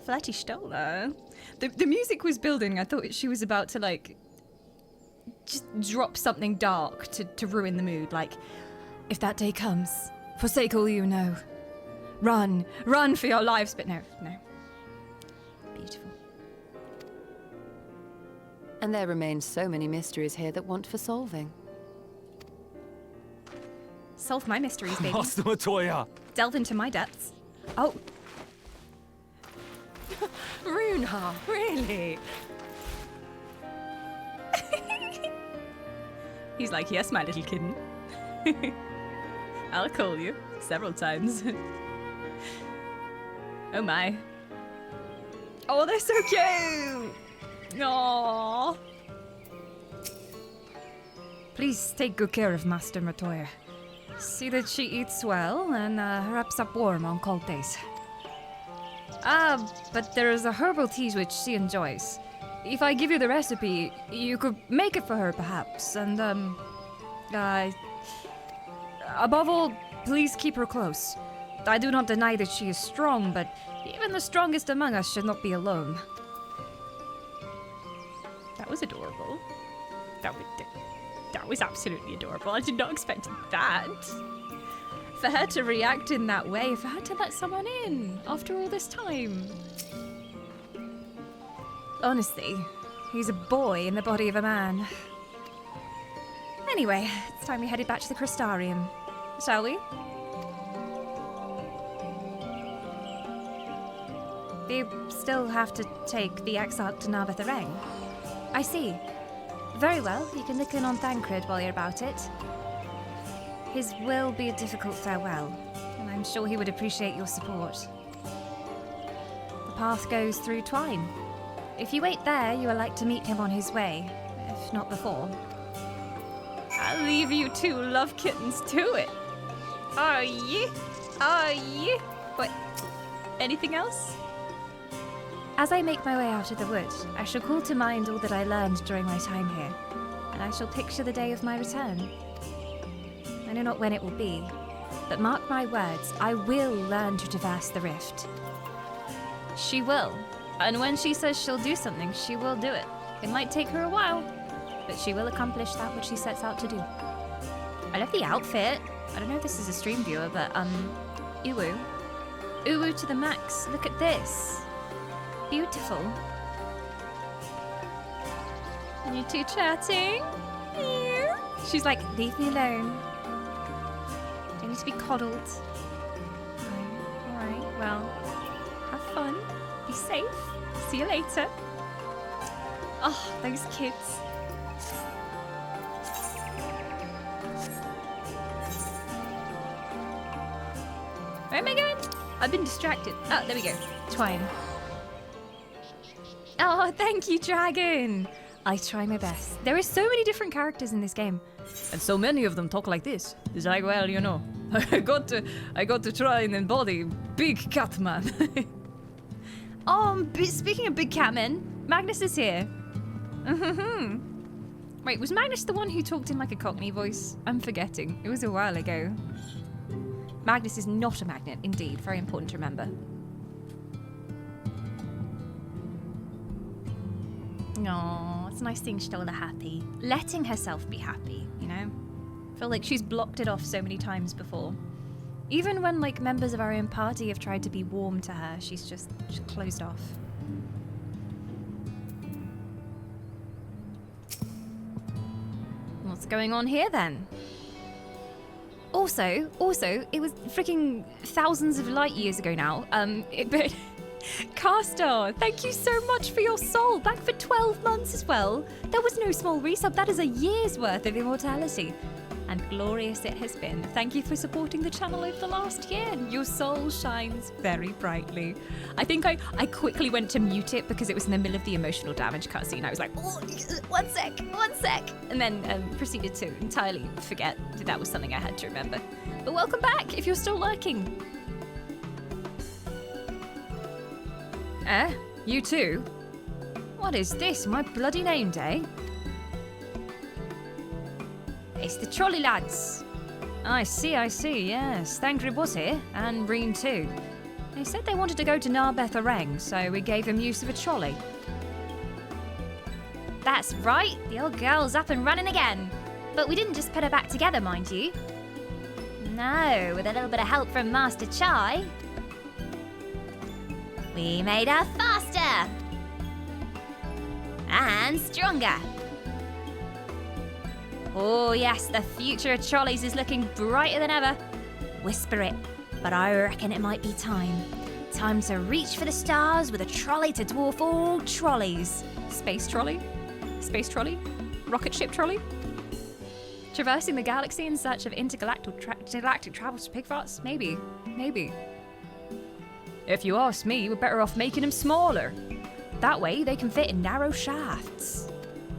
Speaker 1: Fletty Stoller. The music was building. I thought she was about to, like, just drop something dark to ruin the mood. Like, if that day comes, forsake all you know. Run! Run for your lives! But no. Beautiful.
Speaker 7: And there remain so many mysteries here that want for solving.
Speaker 1: Solve my mysteries, baby.
Speaker 17: Master Matoya!
Speaker 1: Delve into my depths. Oh.
Speaker 7: Runha, really?
Speaker 15: He's like, yes, my little kitten. I'll call you several times. Oh my. Oh, they're so cute! Aww. Please take good care of Master Matoya. See that she eats well and wraps up warm on cold days. But there is a herbal tea which she enjoys. If I give you the recipe, you could make it for her, perhaps. And, above all, please keep her close. I do not deny that she is strong, but even the strongest among us should not be alone. That was adorable. That was absolutely adorable. I did not expect that. For her to react in that way, for her to let someone in after all this time. Honestly, he's a boy in the body of a man. Anyway, it's time we headed back to the Crystarium. Shall we? We still have to take the Exarch to Navathareng. I see. Very well, you can look in on Thancred while you're about it. His will be a difficult farewell, and I'm sure he would appreciate your support. The path goes through Twine. If you wait there, you are like to meet him on his way, if not before. I'll leave you two love kittens to it. Are ye? What? Anything else? As I make my way out of the wood, I shall call to mind all that I learned during my time here, and I shall picture the day of my return. I know not when it will be, but mark my words, I will learn to traverse the rift. She will, and when she says she'll do something, she will do it. It might take her a while, but she will accomplish that which she sets out to do. I love the outfit. I don't know if this is a stream viewer, but, uwu. Uwu to the max. Look at this. Beautiful. And you two chatting? Yeah. She's like, leave me alone. I need to be coddled. Alright, well, have fun. Be safe. See you later. Oh, those kids. Where am I going? I've been distracted. Oh, there we go. Twine. Oh, thank you, Dragon. I try my best. There are so many different characters in this game. And so many of them talk like this. It's like, well, you know, I got to try and embody big cat man.
Speaker 1: Oh, speaking of big catmen, Magnus is here. Wait, was Magnus the one who talked in like a Cockney voice? I'm forgetting. It was a while ago. Magnus is not a magnet, indeed. Very important to remember. Aww, it's a nice thing Stola happy. Letting herself be happy, you know? I feel like she's blocked it off so many times before. Even when, like, members of our own party have tried to be warm to her, she's just closed off. What's going on here, then? Also, it was freaking thousands of light years ago now, but... Carstar, thank you so much for your soul, back for 12 months as well. That was no small resub, that is a year's worth of immortality. And glorious it has been. Thank you for supporting the channel over the last year. Your soul shines very brightly. I think I quickly went to mute it because it was in the middle of the emotional damage cutscene. I was like, oh, one sec. And then proceeded to entirely forget that was something I had to remember. But welcome back if you're still lurking. You too? What is this, my bloody name day? It's the trolley lads. I see, yes. Thangrid was here, and Reen too. They said they wanted to go to Narbeth Areng, so we gave them use of a trolley.
Speaker 2: That's right, the old girl's up and running again. But we didn't just put her back together, mind you. No, with a little bit of help from Master Chai. We made her faster! And stronger! Oh yes, the future of trolleys is looking brighter than ever. Whisper it, but I reckon it might be time. Time to reach for the stars with a trolley to dwarf all trolleys.
Speaker 1: Space trolley? Space trolley? Rocket ship trolley? Traversing the galaxy in search of intergalactic travel to pigfarts? Maybe. If you ask me, we're better off making them smaller. That way they can fit in narrow shafts.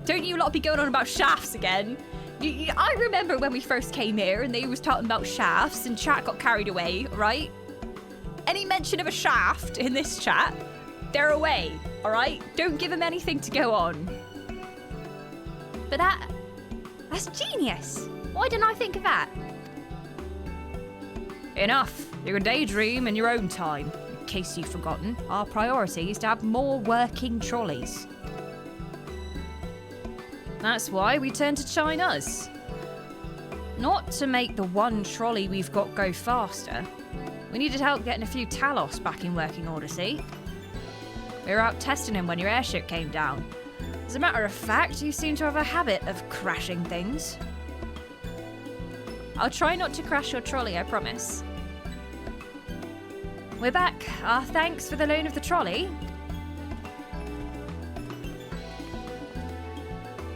Speaker 1: Don't you lot be going on about shafts again? I remember when we first came here and they was talking about shafts and chat got carried away, right? Any mention of a shaft in this chat, they're away, alright? Don't give them anything to go on.
Speaker 2: But that's genius. Why didn't I think of that?
Speaker 1: Enough. You can daydream in your own time. In case you've forgotten, our priority is to have more working trolleys. That's why we turned to China's. Not to make the one trolley we've got go faster. We needed help getting a few Talos back in working order, see? We were out testing him when your airship came down. As a matter of fact, you seem to have a habit of crashing things. I'll try not to crash your trolley, I promise. We're back. Our thanks for the loan of the trolley.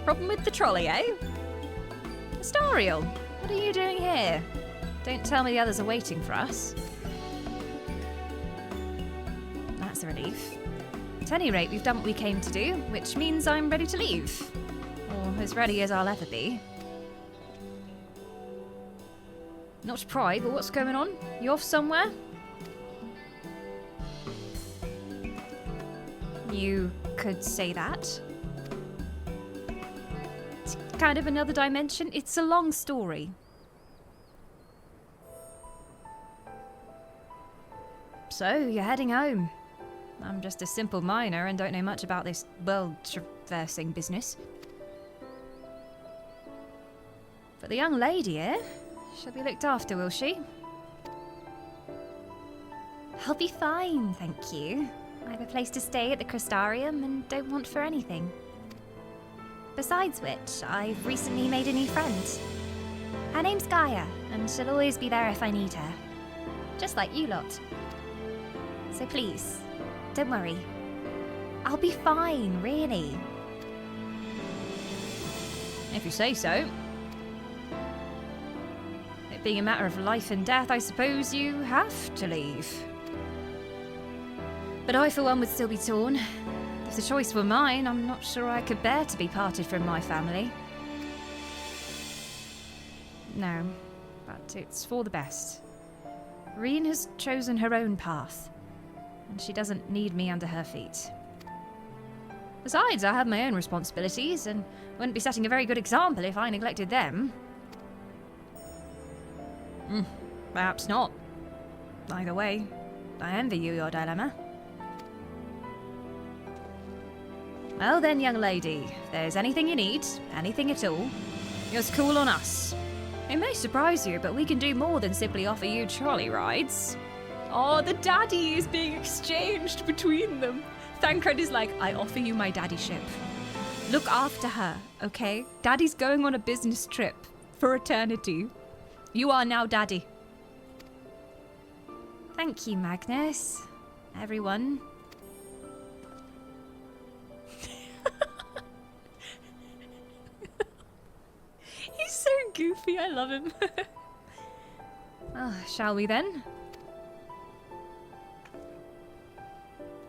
Speaker 1: Problem with the trolley, eh? Astariel, what are you doing here? Don't tell me the others are waiting for us. That's a relief. At any rate, we've done what we came to do, which means I'm ready to leave. Or as ready as I'll ever be. Not to pry, but what's going on? You off somewhere? You could say that. It's kind of another dimension. It's a long story. So, you're heading home. I'm just a simple miner and don't know much about this world-traversing business. But the young lady, eh? She'll be looked after, will she?
Speaker 2: I'll be fine, thank you. I have a place to stay at the Crystarium and don't want for anything. Besides which, I've recently made a new friend. Her name's Gaia, and she'll always be there if I need her. Just like you lot. So please, don't worry. I'll be fine, really.
Speaker 1: If you say so. It being a matter of life and death, I suppose you have to leave. But I, for one, would still be torn. If the choice were mine, I'm not sure I could bear to be parted from my family. No, but it's for the best. Reen has chosen her own path. and she doesn't need me under her feet. Besides, I have my own responsibilities, and wouldn't be setting a very good example if I neglected them. Perhaps not. Either way, I envy you your dilemma. Well then, young lady, if there's anything you need, anything at all, just call on us. It may surprise you, but we can do more than simply offer you trolley rides. Oh, the daddy is being exchanged between them. Thancred is like, I offer you my daddyship. Look after her, okay? Daddy's going on a business trip for eternity. You are now daddy. Thank you, Magnus. Everyone. He's so goofy, I love him. Shall we then?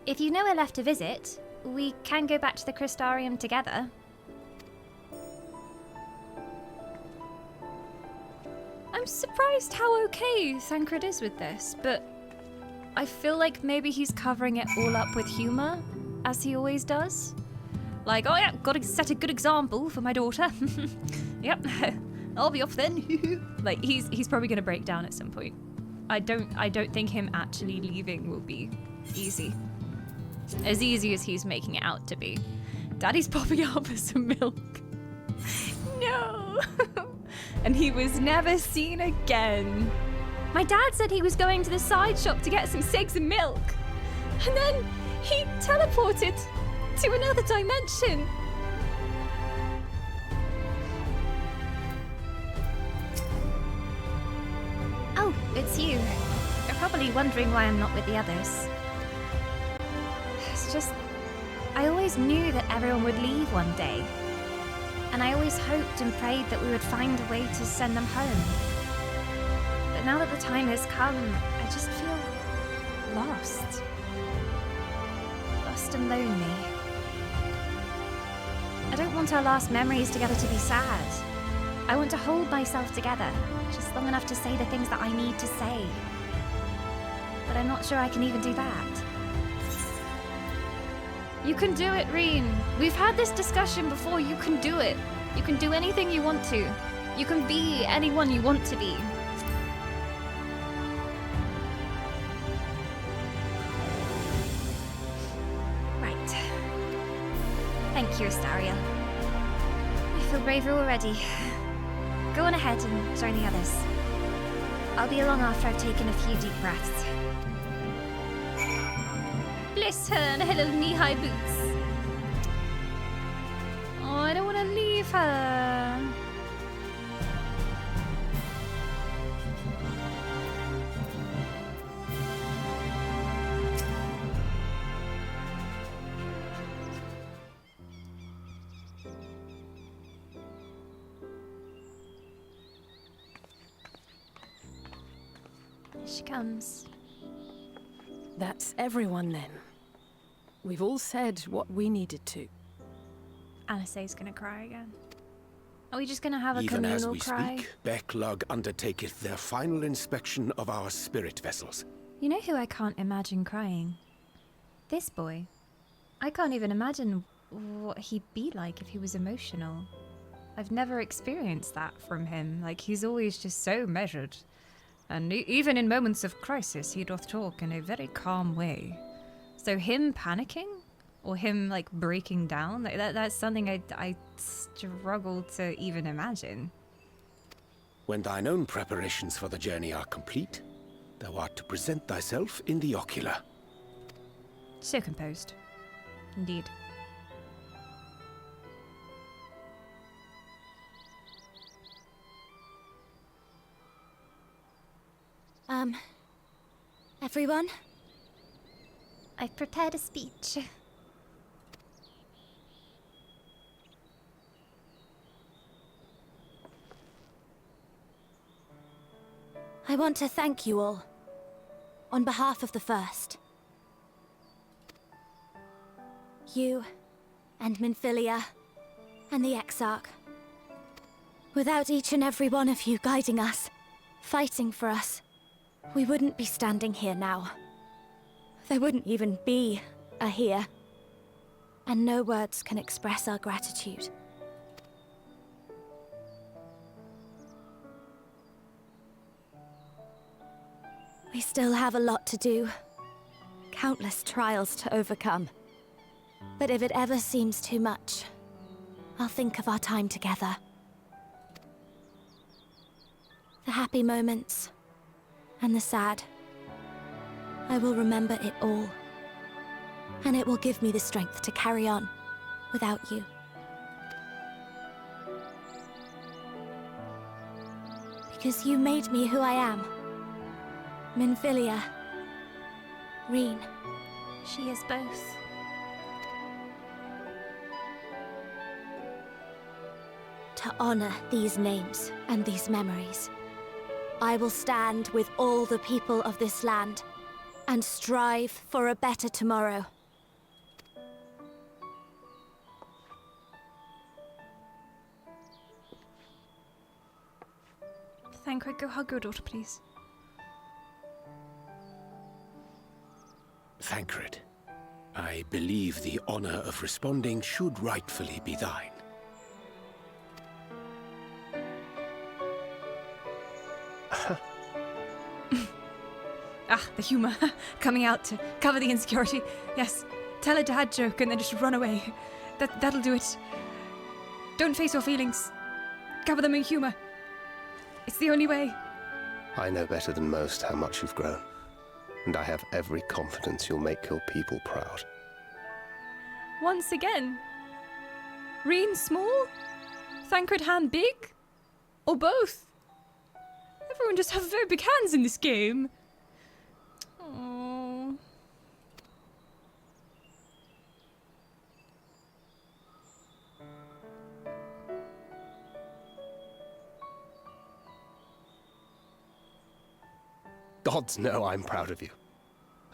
Speaker 2: If you nowhere left to visit, we can go back to the Crystarium together.
Speaker 1: I'm surprised how okay Thancred is with this, but I feel like maybe he's covering it all up with humor, as he always does. Like, oh yeah, gotta set a good example for my daughter. Yep, I'll be off then. Like, he's probably gonna break down at some point. I don't think him actually leaving will be easy. As easy as he's making it out to be. Daddy's popping out for some milk. No. And he was never seen again. My dad said he was going to the side shop to get some cigs and milk. And then he teleported to another dimension.
Speaker 2: Oh, it's you. You're probably wondering why I'm not with the others. It's just, I always knew that everyone would leave one day. And I always hoped and prayed that we would find a way to send them home. But now that the time has come, I just feel lost. Lost and lonely. I don't want our last memories together to be sad. I want to hold myself together, just long enough to say the things that I need to say. But I'm not sure I can even do that.
Speaker 1: You can do it, Reen. We've had this discussion before. You can do it. You can do anything you want to. You can be anyone you want to be.
Speaker 2: Right. Thank you, Astariel. I feel braver already. Go on ahead and join the others. I'll be along after I've taken a few deep breaths.
Speaker 1: Bless her and her little knee-high boots. Oh, I don't want to leave her.
Speaker 2: Here she comes.
Speaker 14: That's everyone then. We've all said what we needed to.
Speaker 1: Alisay's gonna cry again. Are we just gonna have a
Speaker 19: Even as
Speaker 1: communal
Speaker 19: we
Speaker 1: cry?
Speaker 19: speak, Backlog undertaketh their final inspection of our spirit vessels.
Speaker 1: You know who I can't imagine crying? This boy. I can't even imagine what he'd be like if he was emotional. I've never experienced that from him. Like, he's always just so measured. And even in moments of crisis, he doth talk in a very calm way. So him panicking? Or him, like, breaking down? That's something I struggle to even imagine.
Speaker 19: When thine own preparations for the journey are complete, thou art to present thyself in the ocular.
Speaker 1: So composed. Indeed.
Speaker 2: Everyone? I've prepared a speech. I want to thank you all, on behalf of the First. You, and Minfilia, and the Exarch. Without each and every one of you guiding us, fighting for us, we wouldn't be standing here now. there wouldn't even be a here. And no words can express our gratitude. We still have a lot to do. Countless trials to overcome. But if it ever seems too much, I'll think of our time together. The happy moments, and the sad. I will remember it all. And it will give me the strength to carry on without you. Because you made me who I am. Minfilia. Reen.
Speaker 1: She is both.
Speaker 2: To honor these names and these memories, I will stand with all the people of this land and strive for a better tomorrow.
Speaker 1: Thancred, go hug your daughter, please.
Speaker 19: Thancred, I believe the honor of responding should rightfully be thine.
Speaker 1: The humor coming out to cover the insecurity. Yes, tell a dad joke and then just run away. That'll do it. Don't face your feelings. Cover them in humor. It's the only way.
Speaker 5: I know better than most how much you've grown, and I have every confidence you'll make your people proud.
Speaker 1: Once again. Reen small? Thancred hand big? Or both? Everyone just have very big hands in this game. Aww.
Speaker 5: Gods know I'm proud of you.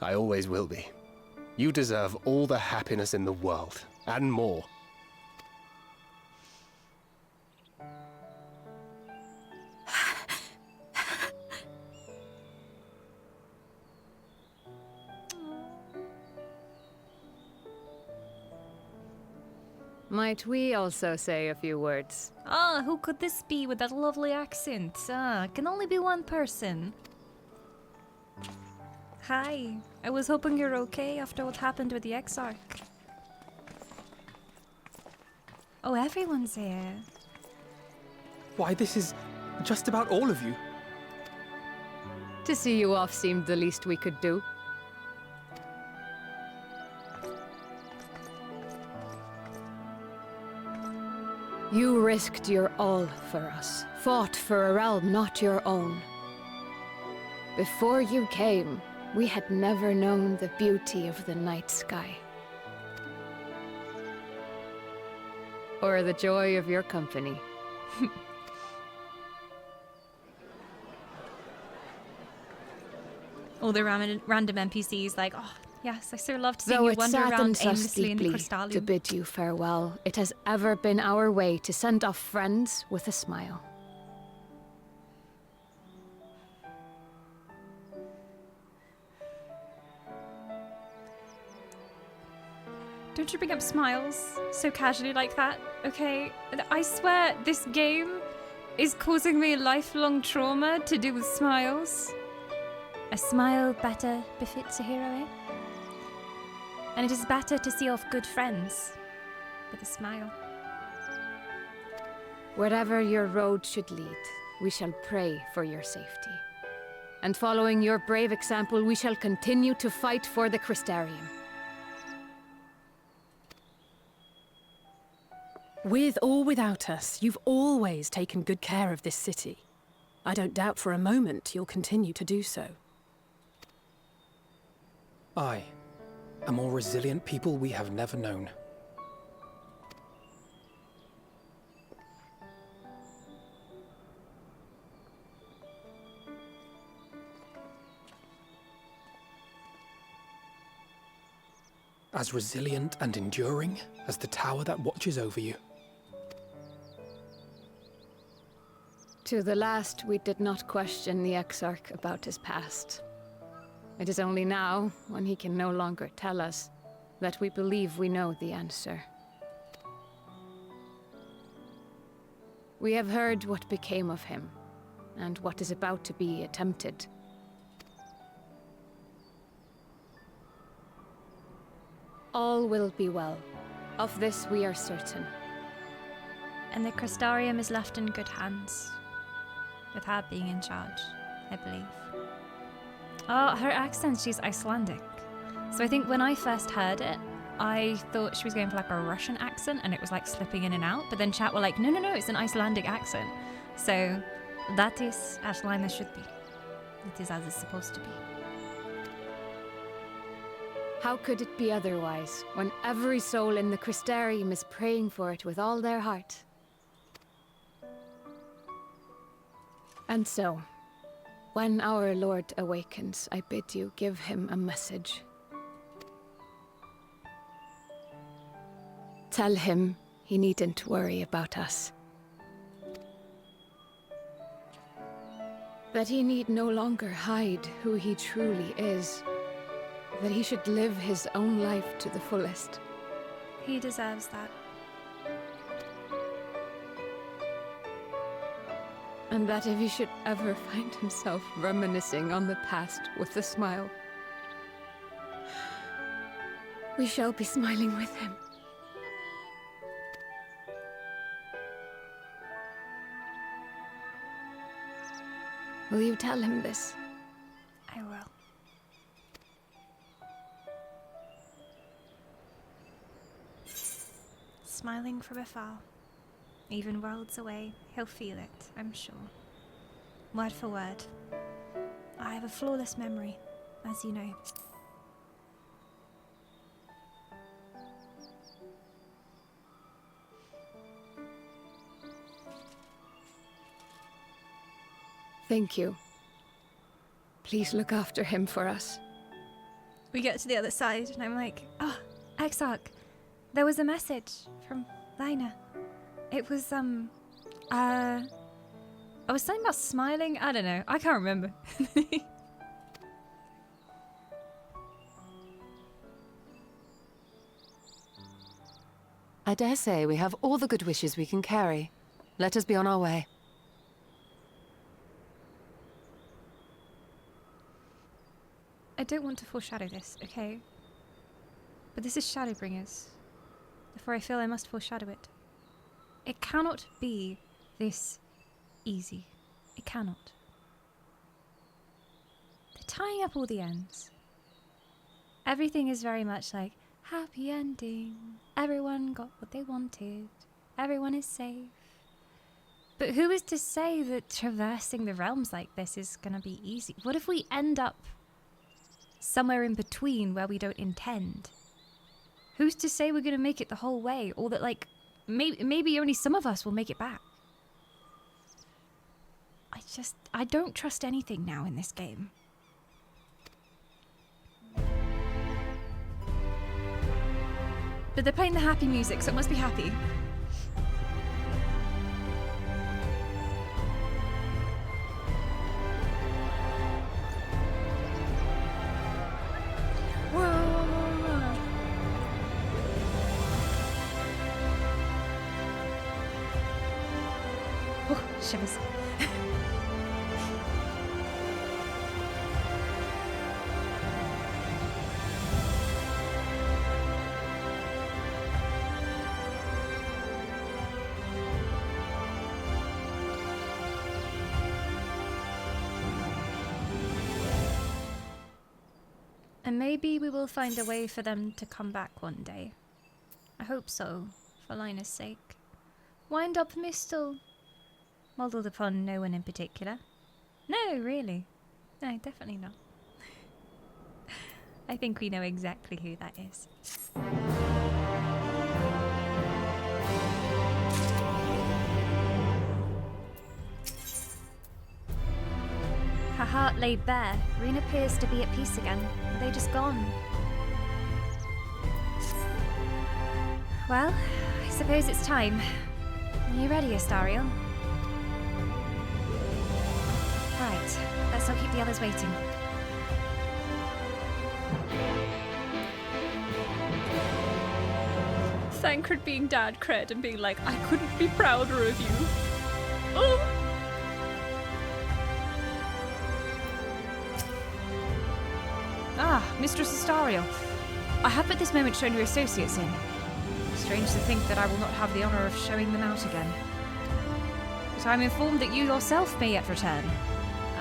Speaker 5: I always will be. You deserve all the happiness in the world, and more.
Speaker 18: Might we also say a few words?
Speaker 1: Who could this be with that lovely accent? Can only be one person. Hi. I was hoping you're okay after what happened with the Exarch. Oh, everyone's here.
Speaker 8: Why, this is just about all of you.
Speaker 18: To see you off seemed the least we could do. You risked your all for us, fought for a realm not your own. Before you came, we had never known the beauty of the night sky. Or the joy of your company.
Speaker 1: All the random NPCs like, oh, yes, I so loved seeing
Speaker 18: Though
Speaker 1: you
Speaker 18: it
Speaker 1: wander around
Speaker 18: saddens us
Speaker 1: aimlessly in the
Speaker 18: deeply
Speaker 1: Crystallium.
Speaker 18: to bid you farewell, it has ever been our way to send off friends with a smile.
Speaker 1: Don't you bring up smiles so casually like that, okay? I swear this game is causing me lifelong trauma to do with smiles. A smile better befits a hero, eh? And it is better to see off good friends with a smile.
Speaker 18: Wherever your road should lead, we shall pray for your safety. And following your brave example, we shall continue to fight for the Crystarium.
Speaker 14: With or without us, you've always taken good care of this city. I don't doubt for a moment you'll continue to do so.
Speaker 8: Aye. A more resilient people we have never known. As resilient and enduring as the tower that watches over you.
Speaker 18: To the last, we did not question the Exarch about his past.
Speaker 14: It is only now, when he can no longer tell us, that we believe we know the answer. We have heard what became of him, and what is about to be attempted. All will be well. Of this we are certain.
Speaker 1: And the Crystarium is left in good hands, with her being in charge, I believe. Oh, her accent, she's Icelandic. So I think when I first heard it, I thought she was going for like a Russian accent and it was like slipping in and out, but then chat were like, no, it's an Icelandic accent. So that is as Lina should be. It is as it's supposed to be.
Speaker 14: How could it be otherwise, when every soul in the Crystarium is praying for it with all their heart? And so, when our Lord awakens, I bid you give him a message. Tell him he needn't worry about us. That he need no longer hide who he truly is. That he should live his own life to the fullest.
Speaker 1: He deserves that.
Speaker 14: And that if he should ever find himself reminiscing on the past with a smile, we shall be smiling with him. Will you tell him this?
Speaker 1: I will. Smiling from afar, even worlds away, he'll feel it, I'm sure. Word for word. I have a flawless memory, as you know.
Speaker 14: Thank you. Please look after him for us.
Speaker 1: We get to the other side, and I'm like, oh, Exarch, there was a message from Lina. It was, I was something about smiling? I don't know. I can't remember.
Speaker 18: I dare say we have all the good wishes we can carry. Let us be on our way.
Speaker 1: I don't want to foreshadow this, okay? But this is Shadowbringers. Therefore I feel I must foreshadow it. It cannot be this easy. It cannot. They're tying up all the ends. Everything is very much like, happy ending. Everyone got what they wanted. Everyone is safe. But who is to say that traversing the realms like this is gonna be easy? What if we end up somewhere in between where we don't intend? Who's to say we're gonna make it the whole way, or that like maybe only some of us will make it back? I don't trust anything now in this game. But they're playing the happy music, so it must be happy. Shivers. And maybe we will find a way for them to come back one day. I hope so, for Lina's sake. Wind up Mistle. Modelled upon no one in particular. No, really. No, definitely not. I think we know exactly who that is. Her heart laid bare, Reen appears to be at peace again. Are they just gone? Well, I suppose it's time. Are you ready, Astariel? Right, let's not keep the others waiting.
Speaker 15: Thancred being dad cred and being like, I couldn't be prouder of you. Oh! Ah, Mistress Astariel. I have at this moment shown your associates in. Strange to think that I will not have the honor of showing them out again. But I'm informed that you yourself may yet return,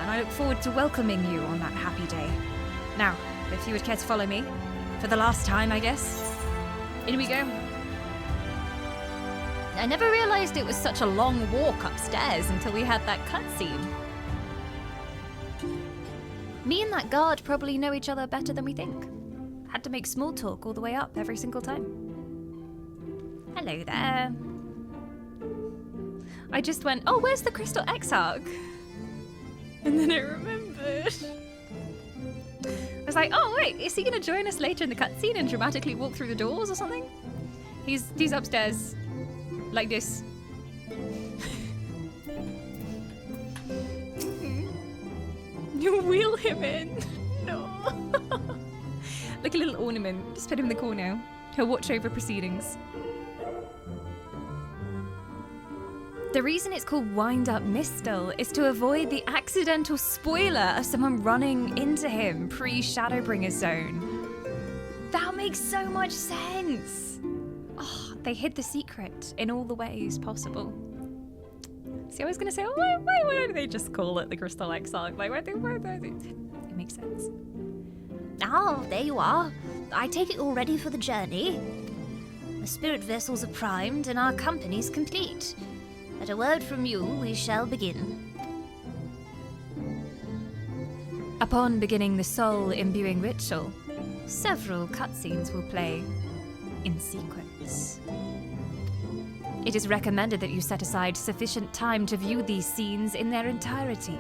Speaker 15: and I look forward to welcoming you on that happy day. Now, if you would care to follow me, for the last time, I guess. In we go.
Speaker 1: I never realized it was such a long walk upstairs until we had that cutscene. Me and that guard probably know each other better than we think. Had to make small talk all the way up every single time. Hello there. I just went, oh, where's the Crystal Exarch? And then I remembered. I was like, oh wait, is he gonna join us later in the cutscene and dramatically walk through the doors or something? He's upstairs, like this. You wheel him in. No. Like a little ornament. Just put him in the corner. He'll watch over proceedings. The reason it's called Wind Up Mistle is to avoid the accidental spoiler of someone running into him pre-Shadowbringers zone. That makes so much sense. Oh, they hid the secret in all the ways possible. See, I was gonna say, oh, why don't they just call it the Crystal Exarch? Like, why they? It makes sense.
Speaker 9: Ah, there you are. I take it all ready for the journey. The spirit vessels are primed and our company's complete. At a word from you, we shall begin.
Speaker 1: Upon beginning the soul-imbuing ritual, several cutscenes will play in sequence. It is recommended that you set aside sufficient time to view these scenes in their entirety.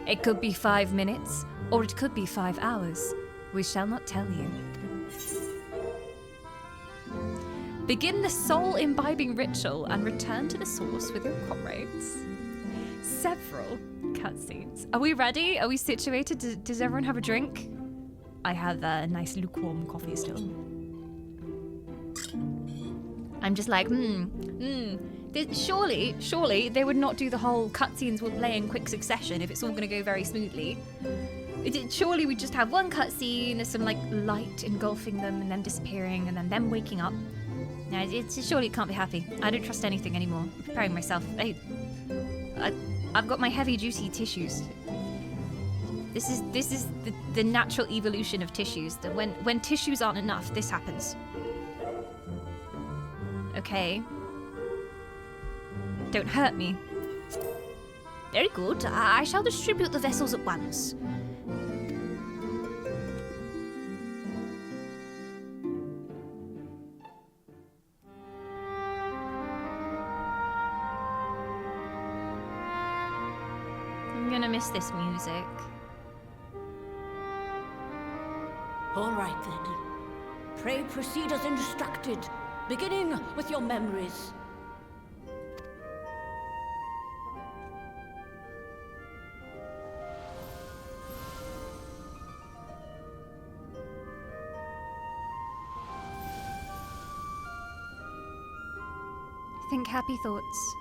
Speaker 1: It could be 5 minutes, or it could be 5 hours. We shall not tell you. Begin the soul-imbibing ritual and return to the source with your comrades. Several cutscenes. Are we ready? Are we situated? Does everyone have a drink? I have a nice lukewarm coffee still. I'm just like, Surely they would not do the whole cutscenes will play in quick succession if it's all going to go very smoothly. Surely we just have one cutscene, some like light engulfing them and then disappearing and then them waking up. No, surely it can't be happy. I don't trust anything anymore. I'm preparing myself. I've got my heavy-duty tissues. This is the natural evolution of tissues. That when tissues aren't enough, this happens. Okay. Don't hurt me.
Speaker 9: Very good. I shall distribute the vessels at once.
Speaker 1: I'm gonna miss this music.
Speaker 9: All right then. Pray proceed as instructed, beginning with your memories.
Speaker 1: Think happy thoughts.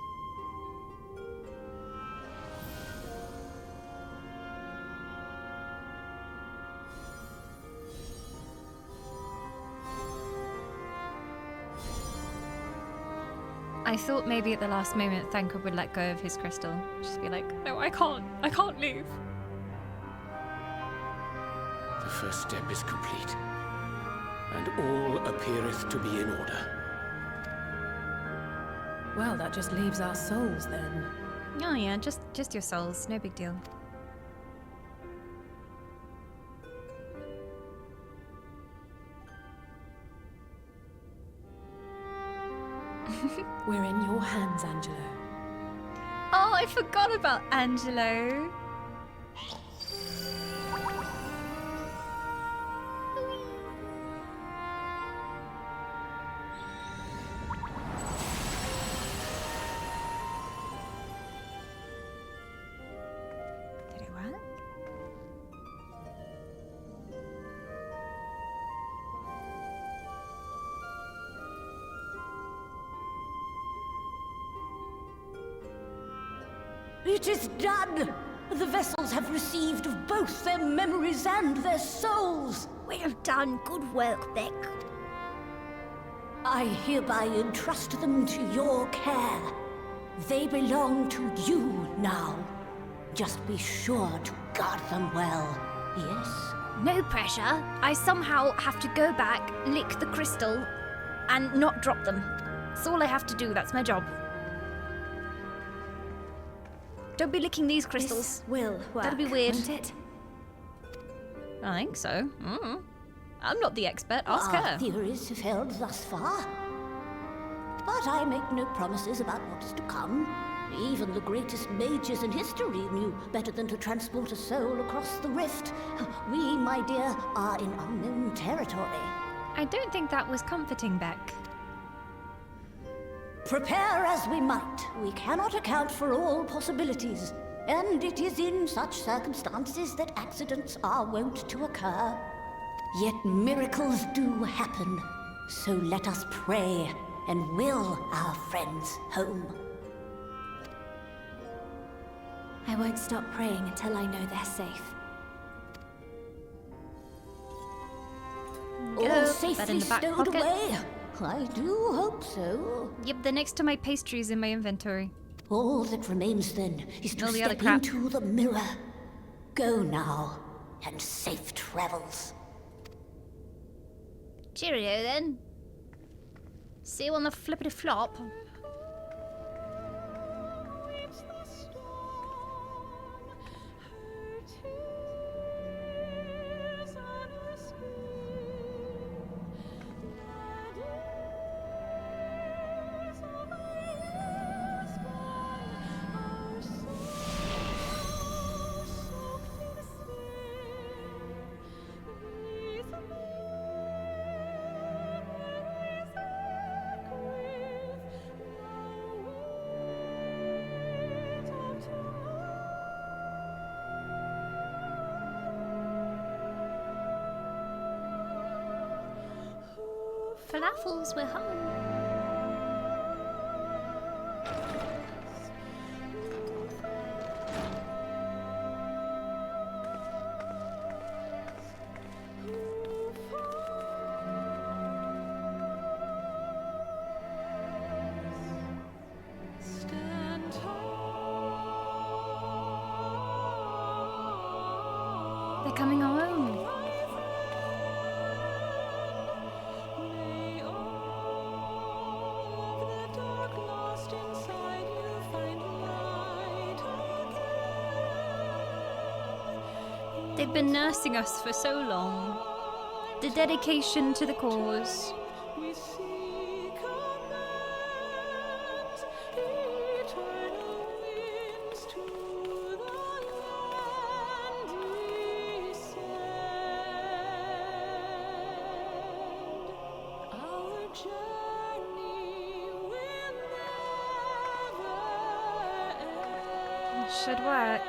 Speaker 1: I thought maybe at the last moment Thancred would let go of his crystal. Just be like, no, I can't leave.
Speaker 19: The first step is complete, and all appeareth to be in order.
Speaker 14: Well, that just leaves our souls then.
Speaker 1: Oh yeah, just your souls, no big deal.
Speaker 14: We're in your hands, Angelo.
Speaker 1: Oh, I forgot about Angelo. Did it work?
Speaker 9: It is done! The vessels have received of both their memories and their souls!
Speaker 2: Well done, good work, Beck.
Speaker 9: I hereby entrust them to your care. They belong to you now. Just be sure to guard them well, yes?
Speaker 2: No pressure. I somehow have to go back, lick the crystal, and not drop them. That's all I have to do, that's my job. Don't be licking these crystals.
Speaker 9: This will work,
Speaker 2: That'll be weird.
Speaker 9: won't it?
Speaker 1: I think so. I'm not the expert. Ask
Speaker 9: Our
Speaker 1: her.
Speaker 9: theories have held thus far. But I make no promises about what is to come. Even the greatest mages in history knew better than to transport a soul across the rift. We, my dear, are in unknown territory.
Speaker 1: I don't think that was comforting, Beck.
Speaker 9: Prepare as we might, we cannot account for all possibilities. And it is in such circumstances that accidents are wont to occur. Yet miracles do happen. So let us pray and will our friends home.
Speaker 2: I won't stop praying until I know they're safe.
Speaker 9: All
Speaker 1: That
Speaker 9: safely
Speaker 1: in the back
Speaker 9: stowed
Speaker 1: pocket.
Speaker 9: away? I do hope so.
Speaker 1: Yep, they're next to my pastries in my inventory.
Speaker 9: All that remains then is to
Speaker 1: All the other
Speaker 9: step
Speaker 1: crap.
Speaker 9: into the mirror. Go now, and safe travels.
Speaker 2: Cheerio then. See you on the flippity flop. Falafels, we're home.
Speaker 1: They're coming home. They've been nursing us for so long. The dedication to the cause. Should work.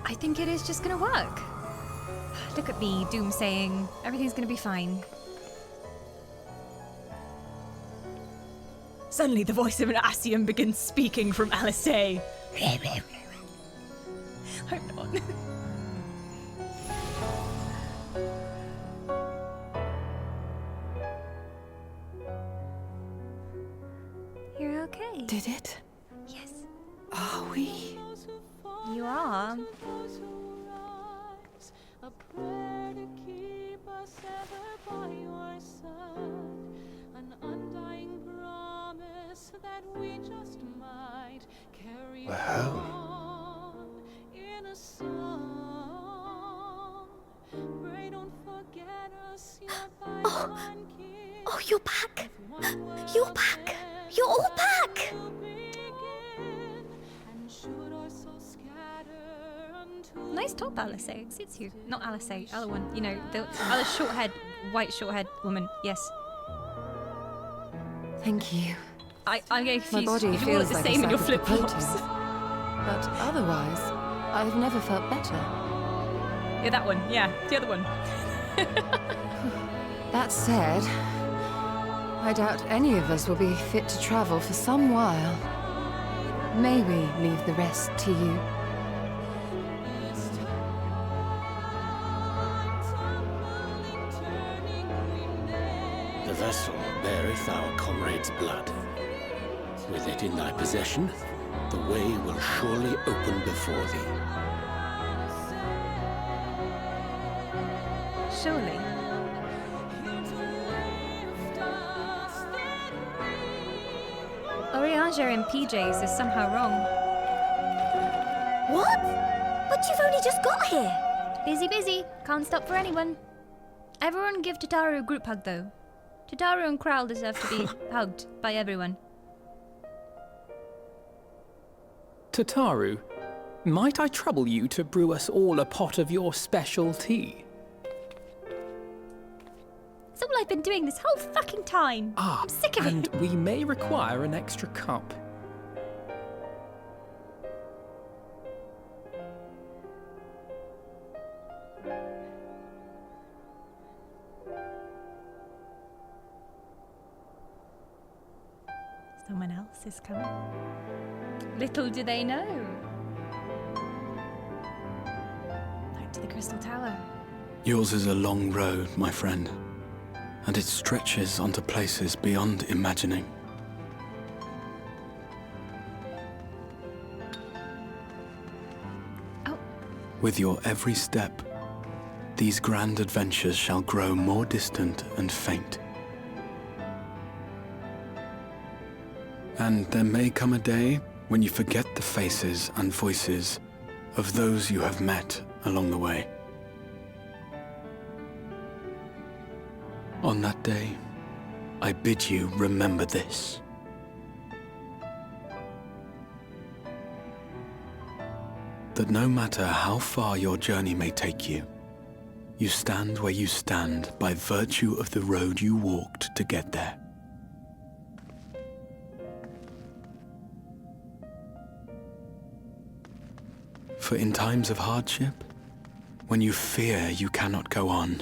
Speaker 1: I think it is just gonna work. Look at me, doomsaying. Everything's gonna be fine.
Speaker 15: Suddenly, the voice of an Asian begins speaking from Alisay. I'm not.
Speaker 1: You're okay.
Speaker 14: Did it?
Speaker 1: Yes.
Speaker 14: Are we?
Speaker 1: You are.
Speaker 3: A prayer to keep us ever by your side, an undying promise that we just might carry on in a song. Pray don't forget us, your by one kiss.
Speaker 2: Oh, you're back. You're back. You're all back.
Speaker 3: And should our souls scatter unto
Speaker 1: Nice top, Alice. It suits you. Not Alice, other one. You know, the other white short-haired woman. Yes.
Speaker 7: Thank you.
Speaker 1: I'm getting confused.
Speaker 7: My body
Speaker 1: you all
Speaker 7: feels
Speaker 1: look the
Speaker 7: like
Speaker 1: same
Speaker 7: a
Speaker 1: in your
Speaker 7: sack of
Speaker 1: flip-flops.
Speaker 7: potatoes. But otherwise, I've never felt better.
Speaker 1: Yeah, that one. Yeah, the other one.
Speaker 7: That said, I doubt any of us will be fit to travel for some while. May we leave the rest to you?
Speaker 19: The vessel beareth our comrade's blood. With it in thy possession, the way will surely open before thee.
Speaker 1: Surely. Orianger in PJs is somehow wrong.
Speaker 2: What? But you've only just got here.
Speaker 1: Busy. Can't stop for anyone. Everyone give Tataru a group hug, though. Tataru and Kral deserve to be hugged by everyone.
Speaker 8: Tataru, might I trouble you to brew us all a pot of your special tea?
Speaker 1: It's all I've been doing this whole fucking time. I'm sick of
Speaker 8: and
Speaker 1: it.
Speaker 8: we may require an extra cup.
Speaker 1: Someone else is coming. Little do they know. Back to the Crystal Tower.
Speaker 4: Yours is a long road, my friend, and it stretches onto places beyond imagining.
Speaker 1: Oh.
Speaker 4: With your every step, these grand adventures shall grow more distant and faint. And there may come a day when you forget the faces and voices of those you have met along the way. On that day, I bid you remember this. That no matter how far your journey may take you, you stand where you stand by virtue of the road you walked to get there. For in times of hardship, when you fear you cannot go on,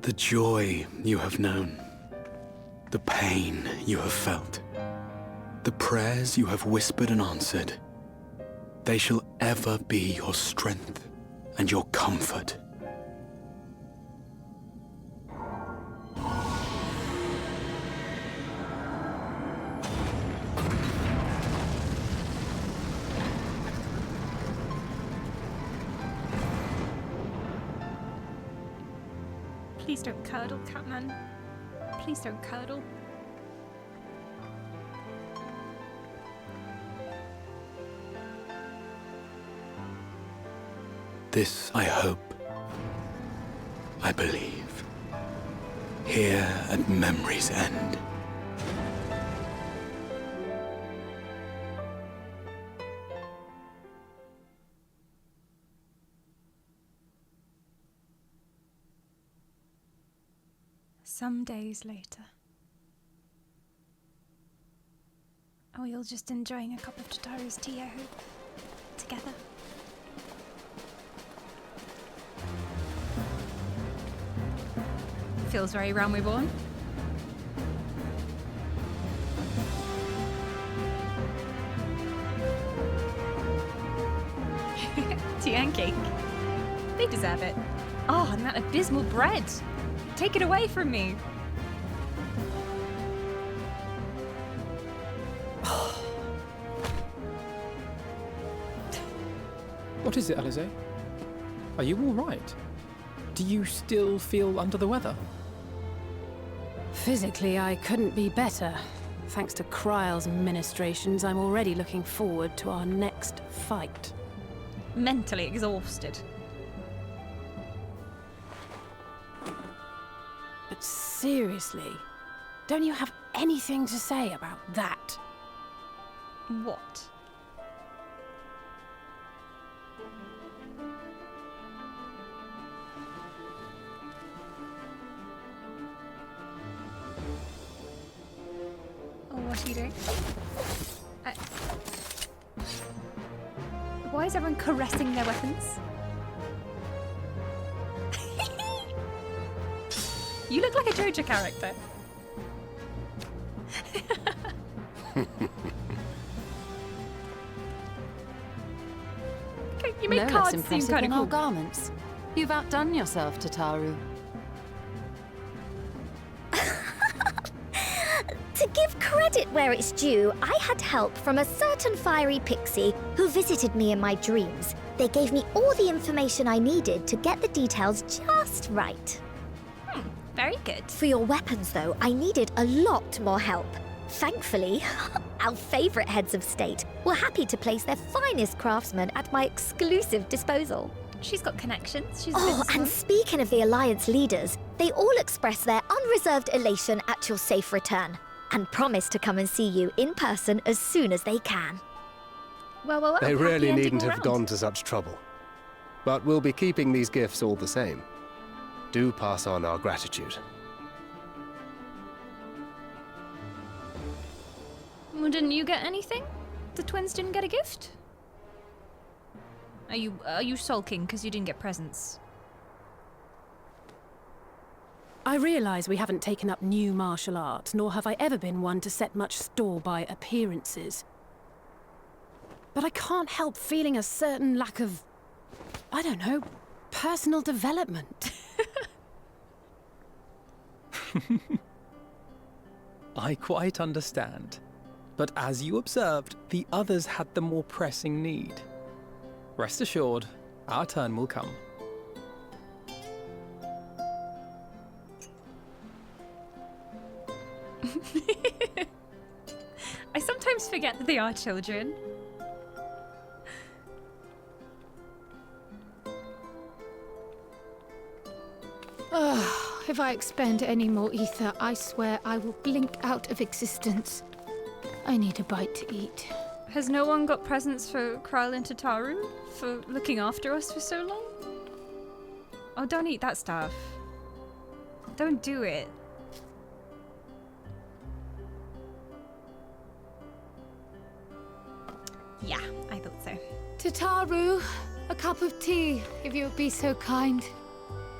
Speaker 4: the joy you have known, the pain you have felt, the prayers you have whispered and answered, they shall ever be your strength and your comfort.
Speaker 1: Please don't curdle, Catman. Please don't curdle.
Speaker 4: This I hope, I believe, here at memory's end.
Speaker 1: Some days later. Are we all just enjoying a cup of Tataru's tea, I hope? Together? Feels very Realm Reborn. Tea and cake. They deserve it. Oh, and that abysmal bread. Take it away from me.
Speaker 8: What is it, Alize? Are you all right? Do you still feel under the weather?
Speaker 14: Physically, I couldn't be better. Thanks to Kryle's ministrations, I'm already looking forward to our next fight.
Speaker 1: Mentally exhausted.
Speaker 14: But seriously, don't you have anything to say about that?
Speaker 1: What? What are you doing? Why is everyone caressing their weapons? You look like a JoJo character. Okay, you make
Speaker 7: no
Speaker 1: cards
Speaker 7: less
Speaker 1: seem
Speaker 7: impressive
Speaker 1: kind
Speaker 7: than
Speaker 1: of
Speaker 7: our
Speaker 1: cool.
Speaker 7: garments. You've outdone yourself, Tataru.
Speaker 2: To give credit where it's due, I had help from a certain fiery pixie who visited me in my dreams. They gave me all the information I needed to get the details just right.
Speaker 1: Very good.
Speaker 2: For your weapons, though, I needed a lot more help. Thankfully, our favourite heads of state were happy to place their finest craftsmen at my exclusive disposal.
Speaker 1: She's got connections. She's a
Speaker 2: Oh,
Speaker 1: businesswoman.
Speaker 2: and speaking of the Alliance leaders, they all express their unreserved elation at your safe return and promise to come and see you in person as soon as they can.
Speaker 1: Well,
Speaker 5: They
Speaker 1: happy
Speaker 5: really
Speaker 1: ending
Speaker 5: needn't
Speaker 1: all
Speaker 5: have
Speaker 1: round.
Speaker 5: gone to such trouble. But we'll be keeping these gifts all the same. Do pass on our gratitude.
Speaker 1: Well, didn't you get anything? The twins didn't get a gift? Are you sulking because you didn't get presents?
Speaker 14: I realise we haven't taken up new martial arts, nor have I ever been one to set much store by appearances. But I can't help feeling a certain lack of, I don't know, personal development.
Speaker 8: I quite understand. But as you observed, the others had the more pressing need. Rest assured, our turn will come.
Speaker 1: I sometimes forget that they are children.
Speaker 20: If I expend any more ether, I swear I will blink out of existence. I need a bite to eat.
Speaker 1: Has no one got presents for Krile and Tataru for looking after us for so long? Oh, don't eat that stuff. Don't do it. Yeah, I thought so.
Speaker 20: Tataru, a cup of tea, if you would be so kind.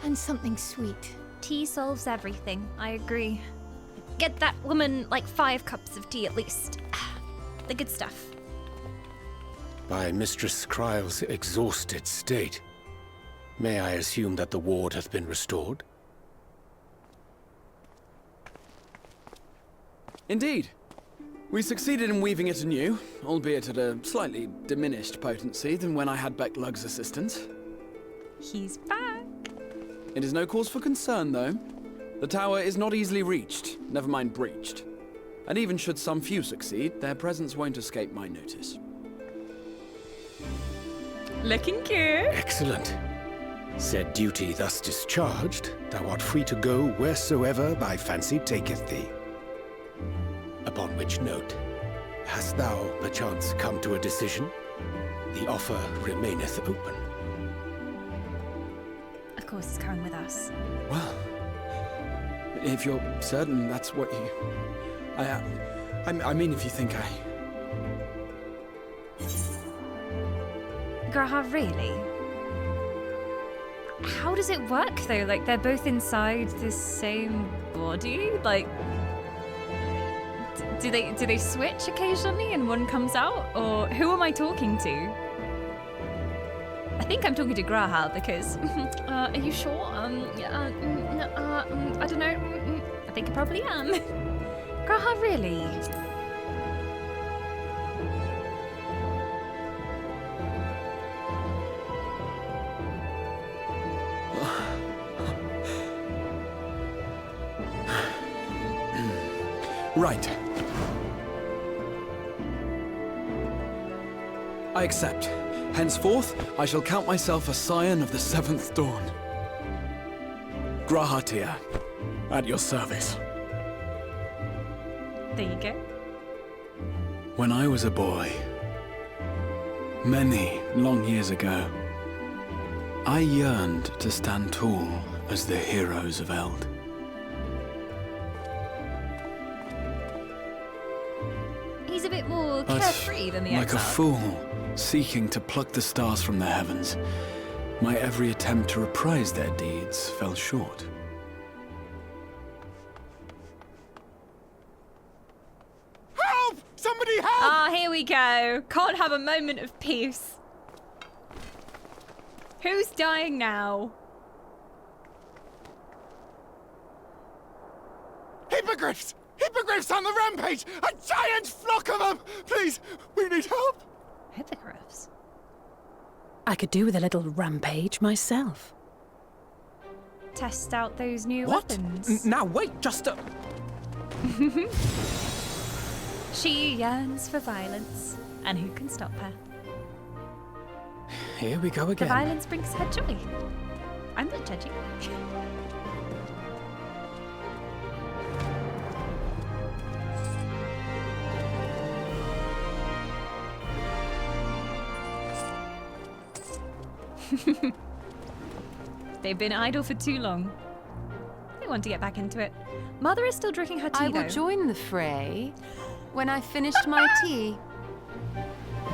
Speaker 20: And something sweet.
Speaker 1: Tea solves everything, I agree. Get that woman like 5 cups of tea at least. The good stuff.
Speaker 19: By Mistress Kryle's exhausted state, may I assume that the ward hath been restored?
Speaker 4: Indeed. We succeeded in weaving it anew, albeit at a slightly diminished potency than when I had Becklug's assistance.
Speaker 1: He's back.
Speaker 4: It is no cause for concern, though. The tower is not easily reached, never mind breached. And even should some few succeed, their presence won't escape my notice.
Speaker 1: Looking good.
Speaker 19: Excellent. Said duty thus discharged, thou art free to go wheresoever thy fancy taketh thee. Upon which note, hast thou perchance come to a decision? The offer remaineth open.
Speaker 1: Of course, he's coming with us.
Speaker 4: Well, if you're certain that's what you... I mean, if you think I...
Speaker 1: Graha, really? How does it work, though? Like, they're both inside the same body? Like... Do they switch occasionally and one comes out? Or who am I talking to? I think I'm talking to Graha because... are you sure? I don't know. I think I probably am. Graha, really?
Speaker 4: Right. I accept. Henceforth, I shall count myself a scion of the 7th dawn. Grahatia, at your service.
Speaker 1: There you go.
Speaker 4: When I was a boy, many long years ago, I yearned to stand tall as the heroes of Eld.
Speaker 1: He's a bit more
Speaker 4: But
Speaker 1: carefree than the
Speaker 4: like a
Speaker 1: exile.
Speaker 4: fool, seeking to pluck the stars from the heavens, my every attempt to reprise their deeds fell short.
Speaker 6: Help! Somebody help!
Speaker 1: Ah, here we go. Can't have a moment of peace. Who's dying now?
Speaker 6: Hippogriffs! Hippogriffs on the rampage! A giant flock of them! Please, we need help!
Speaker 1: Hippogriffs?
Speaker 14: I could do with a little rampage myself.
Speaker 1: Test out those new
Speaker 8: What?
Speaker 1: weapons.
Speaker 8: Now wait, just a...
Speaker 1: She yearns for violence, and who can stop her?
Speaker 8: Here we go
Speaker 1: The
Speaker 8: again.
Speaker 1: violence brings her joy. I'm not judging. They've been idle for too long. They want to get back into it. Mother is still drinking her tea,
Speaker 18: I will
Speaker 1: though.
Speaker 18: join the fray when I've finished my tea.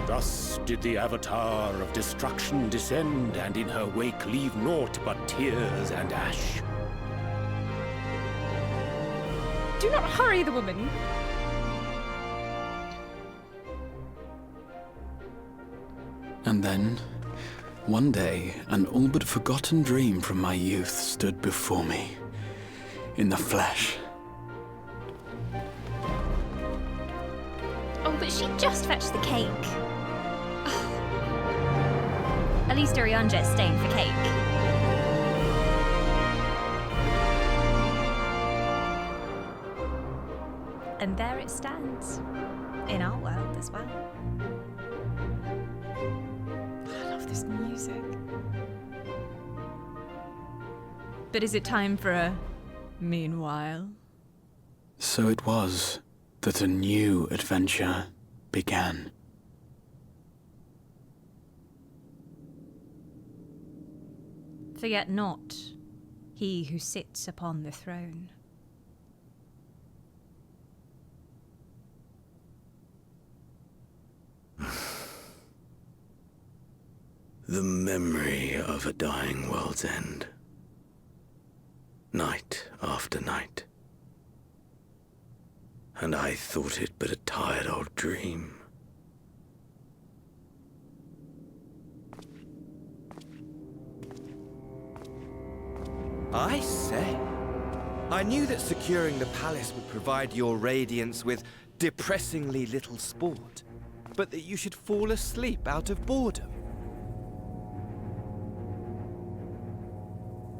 Speaker 19: Thus did the Avatar of Destruction descend, and in her wake leave naught but tears and ash.
Speaker 1: Do not hurry the woman.
Speaker 4: And then, one day, an all but forgotten dream from my youth stood before me, in the flesh.
Speaker 1: Oh, but she just fetched the cake. At least Orianja's staying for cake. And there it stands. In our world as well. I love this music. But is it time for a meanwhile?
Speaker 4: So it was that a new adventure began.
Speaker 1: Forget not, he who sits upon the throne.
Speaker 21: The memory of a dying world's end. Night after night. And I thought it but a tired old dream.
Speaker 22: I say, I knew that securing the palace would provide your radiance with depressingly little sport, but that you should fall asleep out of boredom.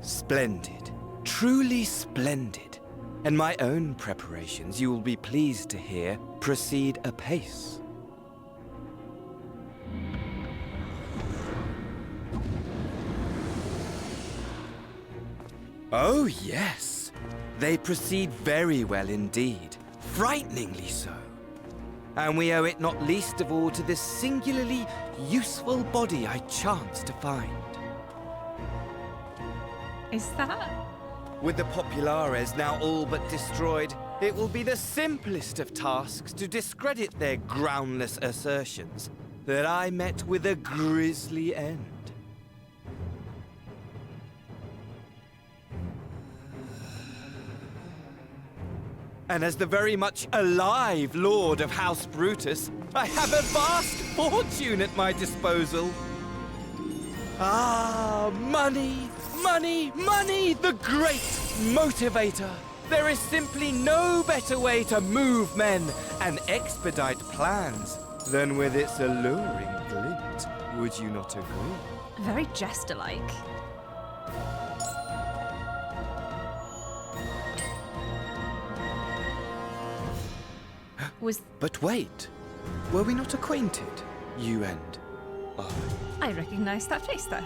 Speaker 22: Splendid. Truly splendid. And my own preparations, you will be pleased to hear, proceed apace. Oh, yes. They proceed very well indeed. Frighteningly so. And we owe it not least of all to this singularly useful body I chanced to find.
Speaker 1: Is that?
Speaker 22: With the Populares now all but destroyed, it will be the simplest of tasks to discredit their groundless assertions that I met with a grisly end. And as the very much alive Lord of House Brutus, I have a vast fortune at my disposal. Ah, money, money, money, the great motivator. There is simply no better way to move men and expedite plans than with its alluring glint. Would you not agree?
Speaker 1: Very jester-like.
Speaker 22: But wait, were we not acquainted, you and I?
Speaker 1: I recognize that face there.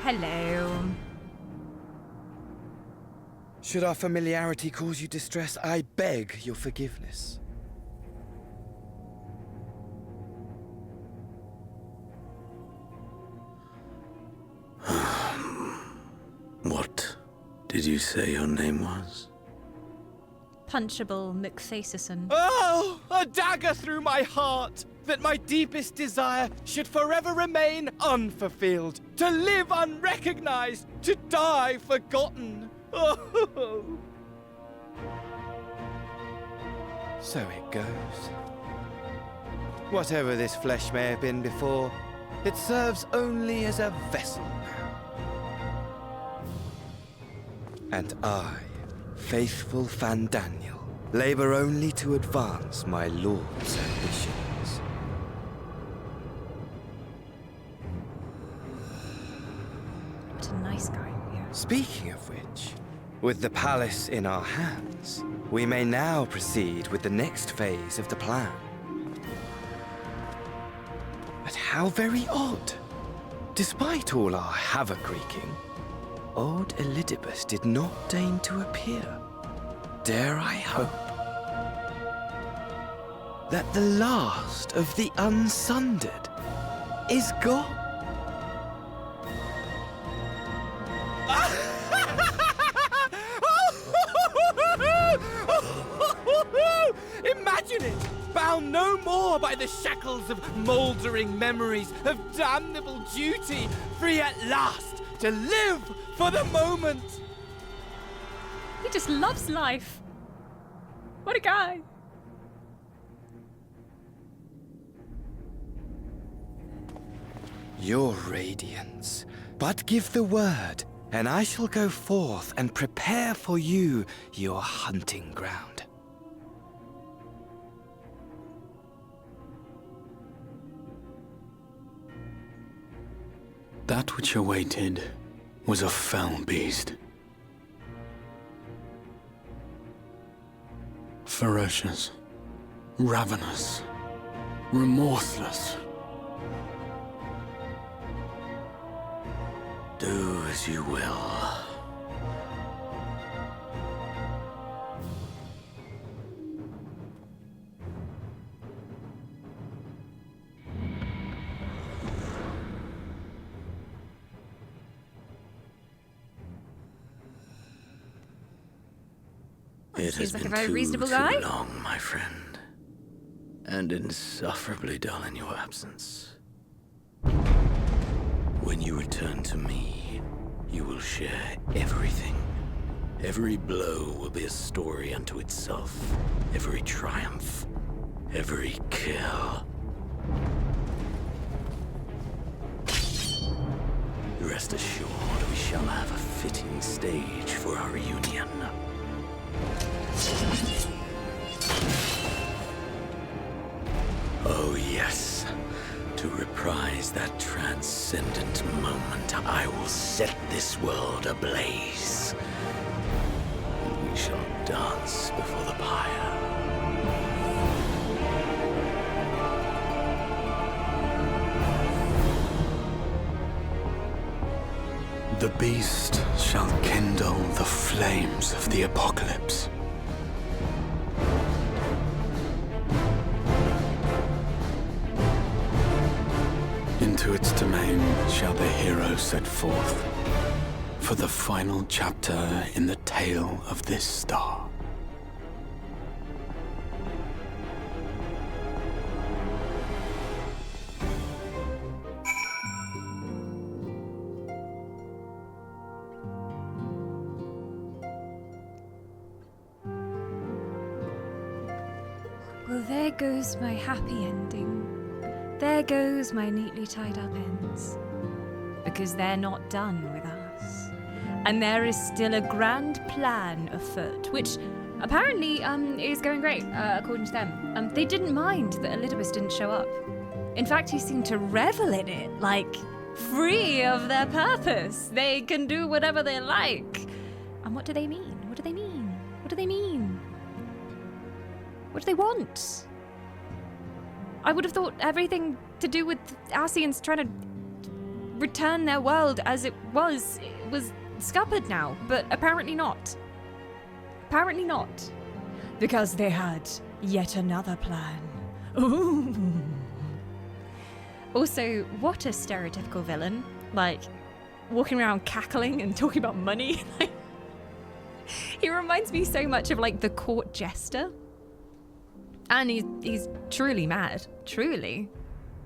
Speaker 1: Hello.
Speaker 22: Should our familiarity cause you distress, I beg your forgiveness.
Speaker 21: did you say your name was?
Speaker 1: Punchable McFacerson.
Speaker 22: Oh, a dagger through my heart! That my deepest desire should forever remain unfulfilled, to live unrecognized, to die forgotten. Oh. So it goes. Whatever this flesh may have been before, it serves only as a vessel now. And I, faithful Fandaniel, labor only to advance my lord's ambitions.
Speaker 1: What a nice guy, yeah.
Speaker 22: Speaking of which, with the palace in our hands, we may now proceed with the next phase of the plan. But how very odd. Despite all our havoc wreaking, old Elidibus did not deign to appear. Dare I hope that the last of the unsundered is gone? Imagine it! Bound no more by the shackles of mouldering memories of damnable duty, free at last to live for the moment!
Speaker 1: He just loves life. What a guy.
Speaker 22: Your radiance. But give the word, and I shall go forth and prepare for you your hunting ground.
Speaker 13: That which awaited was a fell beast. Ferocious, ravenous, remorseless.
Speaker 21: Do as you will. It has
Speaker 1: Seems like
Speaker 21: been
Speaker 1: a very
Speaker 21: too
Speaker 1: reasonable guy.
Speaker 21: long, my friend, and insufferably dull in your absence. When you return to me, you will share everything. Every blow will be a story unto itself. Every triumph, every kill. Rest assured, we shall have a fitting stage for our reunion. Oh yes, to reprise that transcendent moment, I will set this world ablaze. And we shall dance before the pyre.
Speaker 13: The beast shall kindle the flames of the apocalypse. Into its domain shall the hero set forth for the final chapter in the tale of this star.
Speaker 1: Well, there goes my happy ending. There goes my neatly tied up ends. Because they're not done with us. And there is still a grand plan afoot, which apparently is going great, according to them. They didn't mind that Elidibus didn't show up. In fact, he seemed to revel in it, like, free of their purpose. They can do whatever they like. And what do they mean? What do they mean? What do they mean? What do they want? I would have thought everything to do with Ascians trying to return their world as it was scuppered now, but apparently not. Apparently not. Because they had yet another plan. Ooh. Also, what a stereotypical villain. Like, walking around cackling and talking about money. He reminds me so much of like the court jester. And he's truly mad. Truly.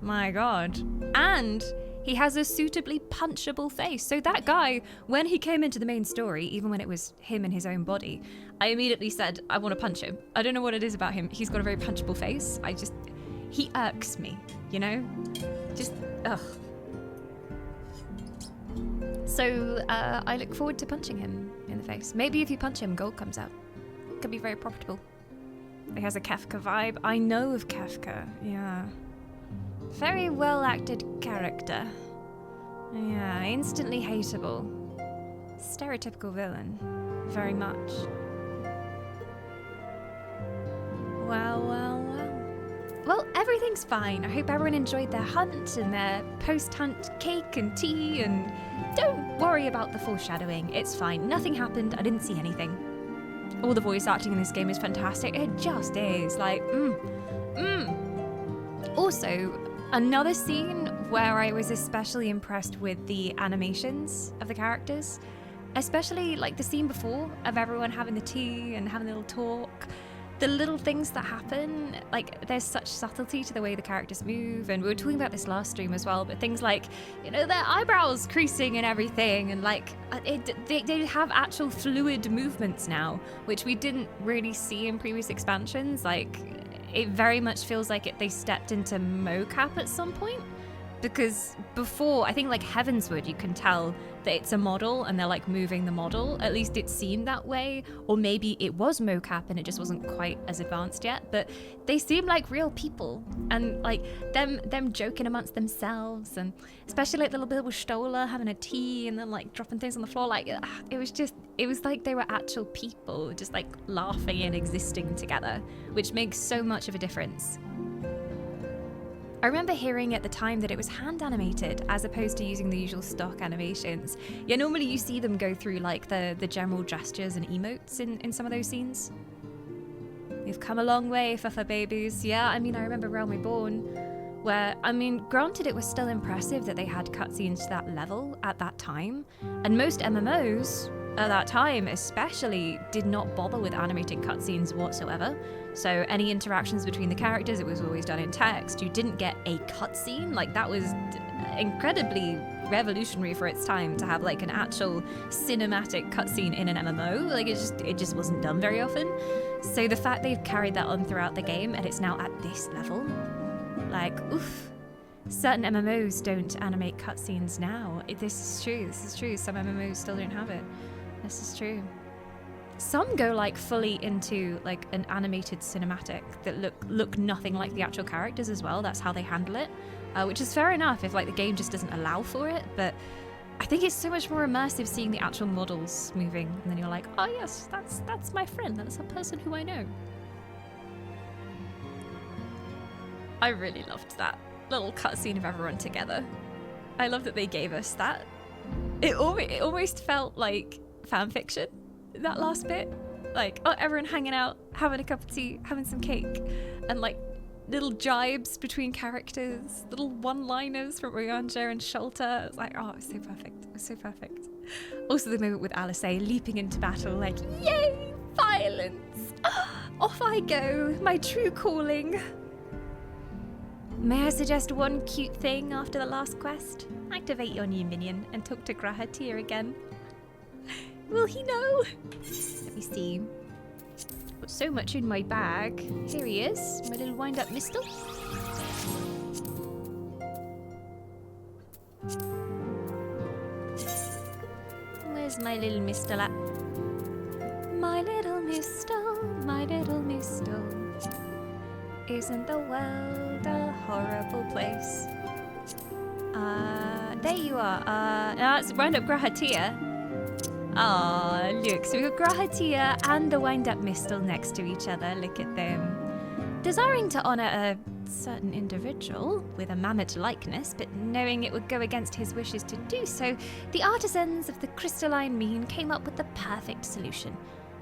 Speaker 1: My god. And he has a suitably punchable face. So that guy, when he came into the main story, even when it was him in his own body, I immediately said, I want to punch him. I don't know what it is about him. He's got a very punchable face. He irks me, you know? Just, ugh. So I look forward to punching him in the face. Maybe if you punch him, gold comes out. Could be very profitable. He has a Kafka vibe. I know of Kafka, yeah. Very well acted character. Yeah, instantly hateable. Stereotypical villain. Very much. Well. Well, everything's fine. I hope everyone enjoyed their hunt and their post-hunt cake and tea, and don't worry about the foreshadowing. It's fine. Nothing happened. I didn't see anything. All the voice acting in this game is fantastic. It just is. Like, Also, another scene where I was especially impressed with the animations of the characters, especially like the scene before of everyone having the tea and having a little talk. The little things that happen, like there's such subtlety to the way the characters move, and we were talking about this last stream as well, but things like, you know, their eyebrows creasing and everything, and like they have actual fluid movements now, which we didn't really see in previous expansions. Like, it very much feels like they stepped into mocap at some point, because before, I think like Heavensward, you can tell that it's a model and they're like moving the model. At least it seemed that way. Or maybe it was mocap and it just wasn't quite as advanced yet, but they seem like real people, and like them joking amongst themselves, and especially like the little Stola having a tea and then like dropping things on the floor. Like, it was like they were actual people just like laughing and existing together, which makes so much of a difference. I remember hearing at the time that it was hand animated as opposed to using the usual stock animations. Yeah, normally you see them go through like the general gestures and emotes in some of those scenes. You've come a long way, Fuffa babies. Yeah, I mean, I remember Realm Reborn, where, I mean, granted it was still impressive that they had cutscenes to that level at that time, and most MMOs at that time especially did not bother with animating cutscenes whatsoever. So any interactions between the characters, it was always done in text. You didn't get a cutscene. Like, that was incredibly revolutionary for its time, to have like an actual cinematic cutscene in an MMO. Like, it just wasn't done very often. So the fact they've carried that on throughout the game and it's now at this level, like, oof. Certain MMOs don't animate cutscenes now. This is true. Some MMOs still don't have it. This is true. Some go like fully into like an animated cinematic that look nothing like the actual characters as well. That's how they handle it, which is fair enough if like the game just doesn't allow for it. But I think it's so much more immersive seeing the actual models moving, and then you're like, oh yes, that's my friend. That's a person who I know. I really loved that little cutscene of everyone together. I love that they gave us that. It almost felt like fan fiction, that last bit. Like, oh, everyone hanging out, having a cup of tea, having some cake, and like little jibes between characters, little one-liners from Ryanja and Sholta. It's like, oh, it was so perfect. It was so perfect. Also the moment with Alice leaping into battle, like, yay, violence! Off I go, my true calling. May I suggest one cute thing after the last quest? Activate your new minion and talk to Grahatir again. Will he know? Let me see. Got so much in my bag. Here he is, my little wind-up mistle. Where's my little mistle at? My little mistle, my little mistle. Isn't the world a horrible place? There you are. That's wind-up Grahatir. Ah, look, so we've got Grahatir and the wind-up mistle next to each other. Look at them. Desiring to honour a certain individual with a mammoth likeness, but knowing it would go against his wishes to do so, the artisans of the crystalline mean came up with the perfect solution.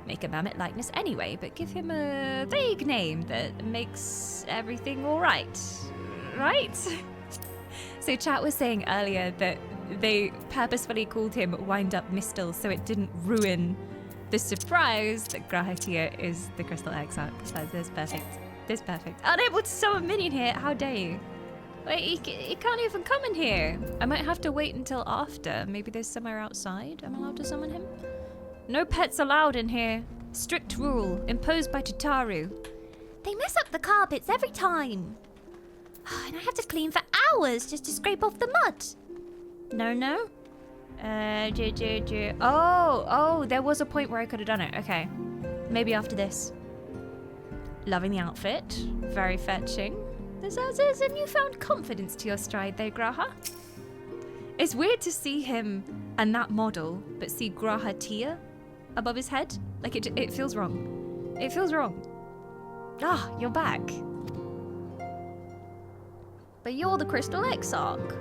Speaker 1: Make a mammoth likeness anyway, but give him a vague name that makes everything alright. Right? So chat was saying earlier that they purposefully called him Wind Up Mistle so it didn't ruin the surprise that Grahatia is the Crystal Exarch. That's perfect. This perfect. Unable to summon minion here. How dare you? Wait, he can't even come in here. I might have to wait until after. Maybe there's somewhere outside I'm allowed to summon him. No pets allowed in here. Strict rule imposed by Tataru.
Speaker 2: They mess up the carpets every time. And I have to clean for hours just to scrape off the mud.
Speaker 1: No. Oh, there was a point where I could have done it. Okay. Maybe after this. Loving the outfit. Very fetching. There's a newfound confidence to your stride there, Graha. It's weird to see him and that model, but see Grahatia above his head. Like, it feels wrong. It feels wrong. Ah, you're back. But you're the Crystal Exarch.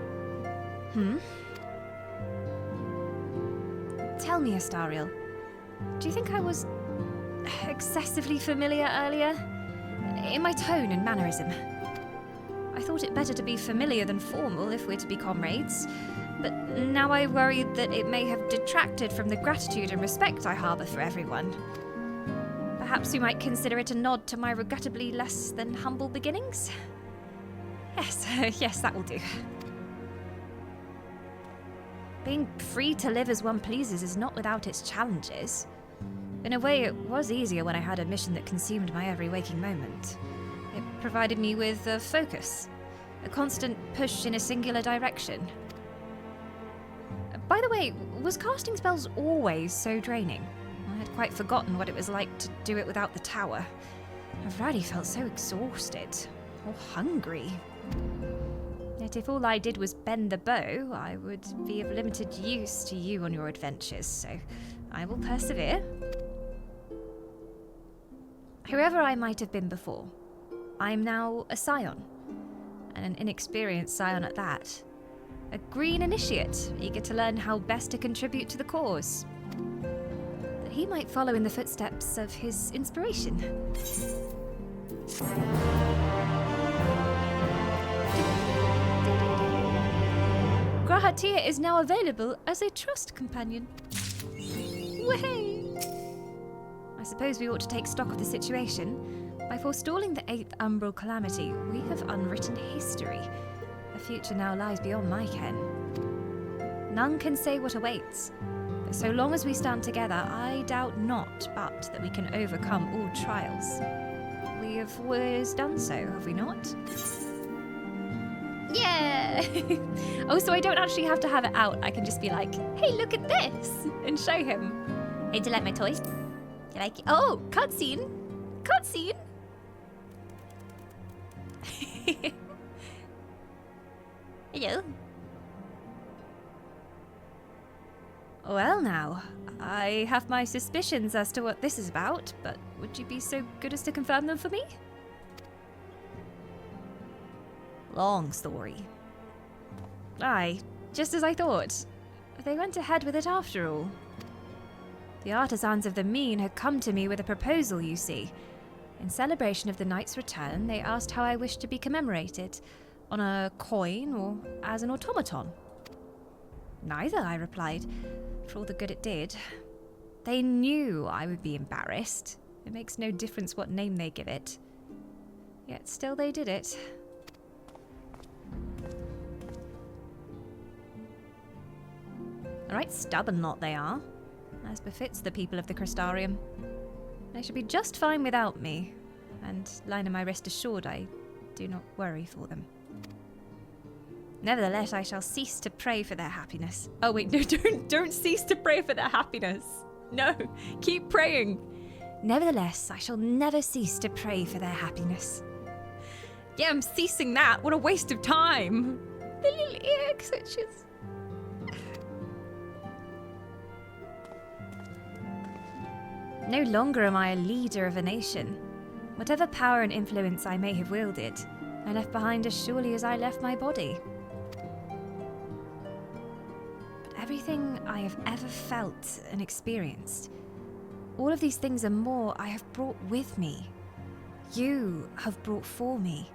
Speaker 1: Tell me, Astariel. Do you think I was excessively familiar earlier? In my tone and mannerism? I thought it better to be familiar than formal if we're to be comrades, but now I worry that it may have detracted from the gratitude and respect I harbour for everyone. Perhaps you might consider it a nod to my regrettably less than humble beginnings? Yes, yes, that will do. Being free to live as one pleases is not without its challenges. In a way, it was easier when I had a mission that consumed my every waking moment. It provided me with a focus, a constant push in a singular direction. By the way, was casting spells always so draining? I had quite forgotten what it was like to do it without the tower. I've already felt so exhausted, or hungry. Yet if all I did was bend the bow, I would be of limited use to you on your adventures, so I will persevere. Whoever I might have been before, I'm now a scion, and an inexperienced scion at that. A green initiate, eager to learn how best to contribute to the cause. That he might follow in the footsteps of his inspiration. Grahatia is now available as a trust companion. Way! I suppose we ought to take stock of the situation. By forestalling the 8th Umbral Calamity, we have unwritten history. The future now lies beyond my ken. None can say what awaits, but so long as we stand together, I doubt not but that we can overcome all trials. We have always done so, have we not? Yeah! Oh, so I don't actually have to have it out. I can just be like, hey, look at this! And show him. Hey, do you like my toys? Do you like it? Oh, cutscene! Cutscene! Hello. Well now, I have my suspicions as to what this is about, but would you be so good as to confirm them for me? Long story. Aye, just as I thought. They went ahead with it after all. The artisans of the Mean had come to me with a proposal, you see. In celebration of the knight's return, they asked how I wished to be commemorated. On a coin or as an automaton? Neither, I replied, for all the good it did. They knew I would be embarrassed. It makes no difference what name they give it. Yet still they did it. A right stubborn lot they are, as befits the people of the Crystarium. They should be just fine without me, and Lina my rest assured I do not worry for them. Nevertheless, I shall cease to pray for their happiness. Oh wait, no, don't cease to pray for their happiness. No, keep praying. Nevertheless, I shall never cease to pray for their happiness. Yeah, I'm ceasing that. What a waste of time. The little ear twitches. No longer am I a leader of a nation. Whatever power and influence I may have wielded, I left behind as surely as I left my body. Everything I have ever felt and experienced, all of these things and more I have brought with me. You have brought for me.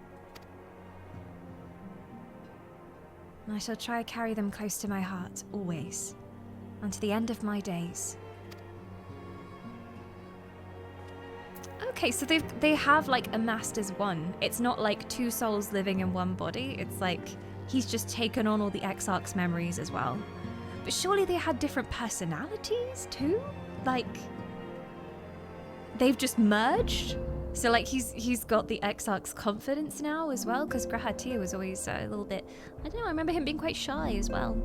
Speaker 1: And I shall try to carry them close to my heart, always, unto the end of my days. Okay, so they have like amassed as one. It's not like two souls living in one body. It's like he's just taken on all the Exarch's memories as well. But surely they had different personalities too? Like, they've just merged? So like he's got the Exarch's confidence now as well, because Grahatir was always a little bit, I don't know, I remember him being quite shy as well.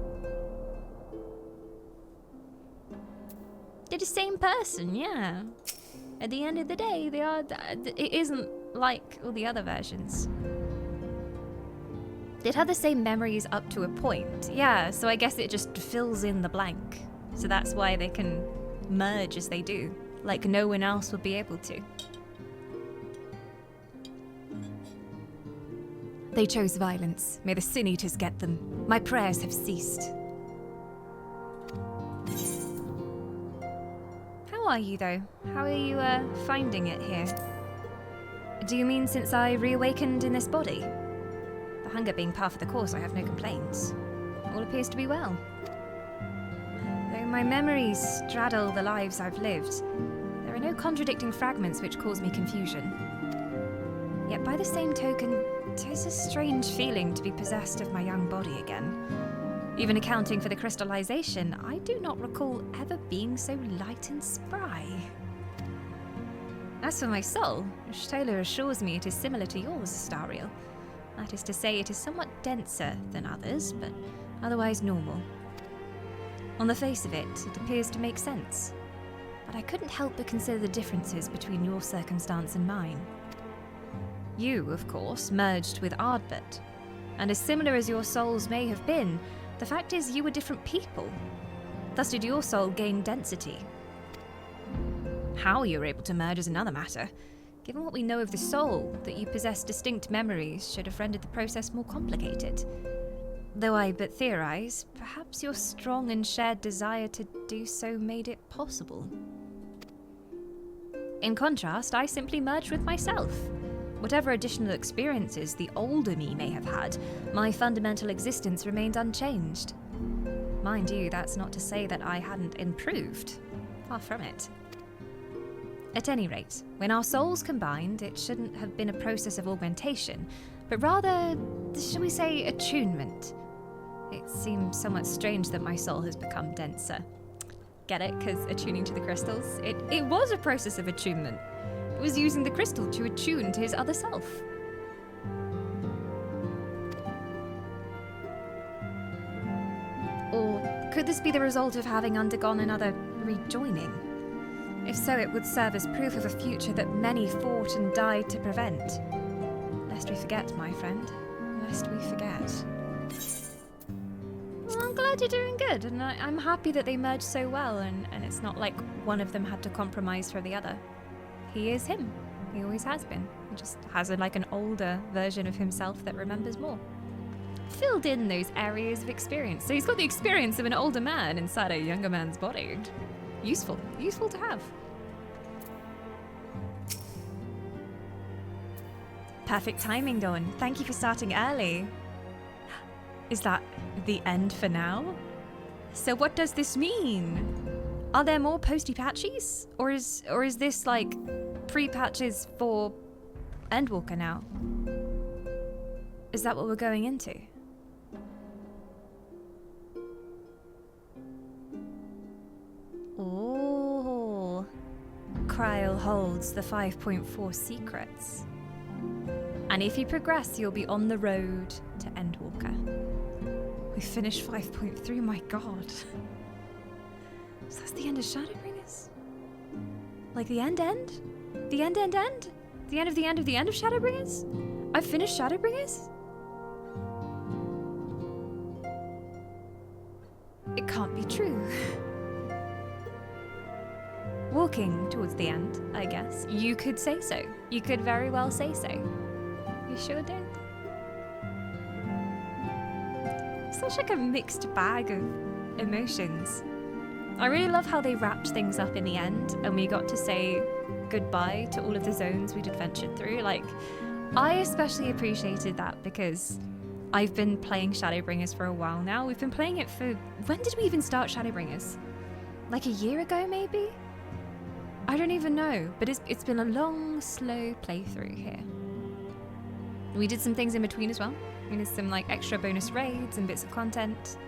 Speaker 1: They're the same person, yeah. At the end of the day, they are, it isn't like all the other versions. They'd have the same memories up to a point, yeah, so I guess it just fills in the blank. So that's why they can merge as they do, like no one else would be able to. They chose violence. May the Sin Eaters get them. My prayers have ceased. How are you, though? How are you, finding it here? Do you mean since I reawakened in this body? The hunger being par for the course, I have no complaints. All appears to be well. Though my memories straddle the lives I've lived, there are no contradicting fragments which cause me confusion. Yet by the same token, 'tis a strange feeling to be possessed of my young body again. Even accounting for the crystallization, I do not recall ever being so light and spry. As for my soul, Shtola assures me it is similar to yours, Astariel. That is to say, it is somewhat denser than others, but otherwise normal. On the face of it, it appears to make sense. But I couldn't help but consider the differences between your circumstance and mine. You, of course, merged with Ardbert. And as similar as your souls may have been, the fact is you were different people. Thus did your soul gain density. How you were able to merge is another matter. Given what we know of the soul, that you possess distinct memories should have rendered the process more complicated. Though I but theorize, perhaps your strong and shared desire to do so made it possible. In contrast, I simply merged with myself. Whatever additional experiences the older me may have had, my fundamental existence remained unchanged. Mind you, that's not to say that I hadn't improved. Far from it. At any rate, when our souls combined, it shouldn't have been a process of augmentation, but rather, shall we say, attunement. It seems somewhat strange that my soul has become denser. Get it? Because attuning to the crystals? It was a process of attunement. It was using the crystal to attune to his other self. Or could this be the result of having undergone another rejoining? If so, it would serve as proof of a future that many fought and died to prevent. Lest we forget, my friend. Lest we forget. Well, I'm glad you're doing good, and I'm happy that they merged so well, and it's not like one of them had to compromise for the other. He is him. He always has been. He just has like an older version of himself that remembers more. Filled in those areas of experience. So he's got the experience of an older man inside a younger man's body. Useful. Useful to have. Perfect timing, Dawn. Thank you for starting early. Is that the end for now? So what does this mean? Are there more posty patches? Or is this like pre-patches for Endwalker now? Is that what we're going into? Oh, Kryl holds the 5.4 secrets. And if you progress, you'll be on the road to Endwalker. We finished 5.3, my god. So that's the end of Shadowbringers? Like the end? The end? The end of the end of the end of Shadowbringers? I've finished Shadowbringers? It can't be true. Walking towards the end, I guess. You could say so. You could very well say so. You sure did. Such like a mixed bag of emotions. I really love how they wrapped things up in the end and we got to say goodbye to all of the zones we'd adventured through. Like, I especially appreciated that because I've been playing Shadowbringers for a while now. We've been playing it for... When did we even start Shadowbringers? Like a year ago, maybe? I don't even know, but it's been a long, slow playthrough here. We did some things in between as well. We did some like extra bonus raids and bits of content.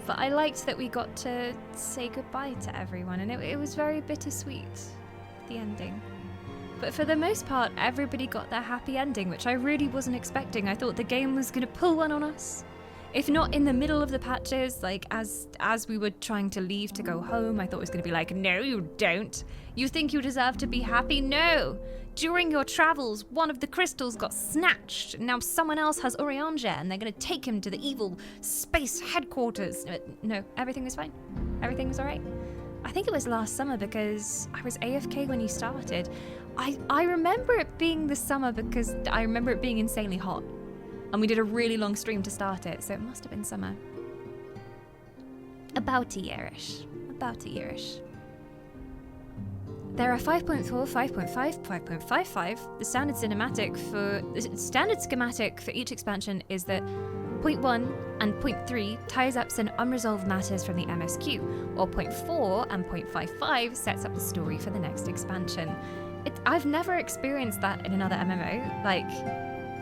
Speaker 1: But I liked that we got to say goodbye to everyone, and it was very bittersweet, the ending. But for the most part, everybody got their happy ending, which I really wasn't expecting. I thought the game was going to pull one on us. If not in the middle of the patches, like as we were trying to leave to go home, I thought it was going to be like, no, you don't. You think you deserve to be happy? No! During your travels, one of the crystals got snatched. Now someone else has Urianger, and they're going to take him to the evil space headquarters. No, everything was fine. Everything was alright. I think it was last summer because I was AFK when you started. I remember it being the summer because I remember it being insanely hot. And we did a really long stream to start it, so it must have been summer. About a yearish. About a yearish. There are 5.4, 5.5, 5.55. The standard schematic for each expansion is that 0.1 and 0.3 ties up some unresolved matters from the MSQ, while 0.4 and 0.55 sets up the story for the next expansion. I've never experienced that in another MMO. Like,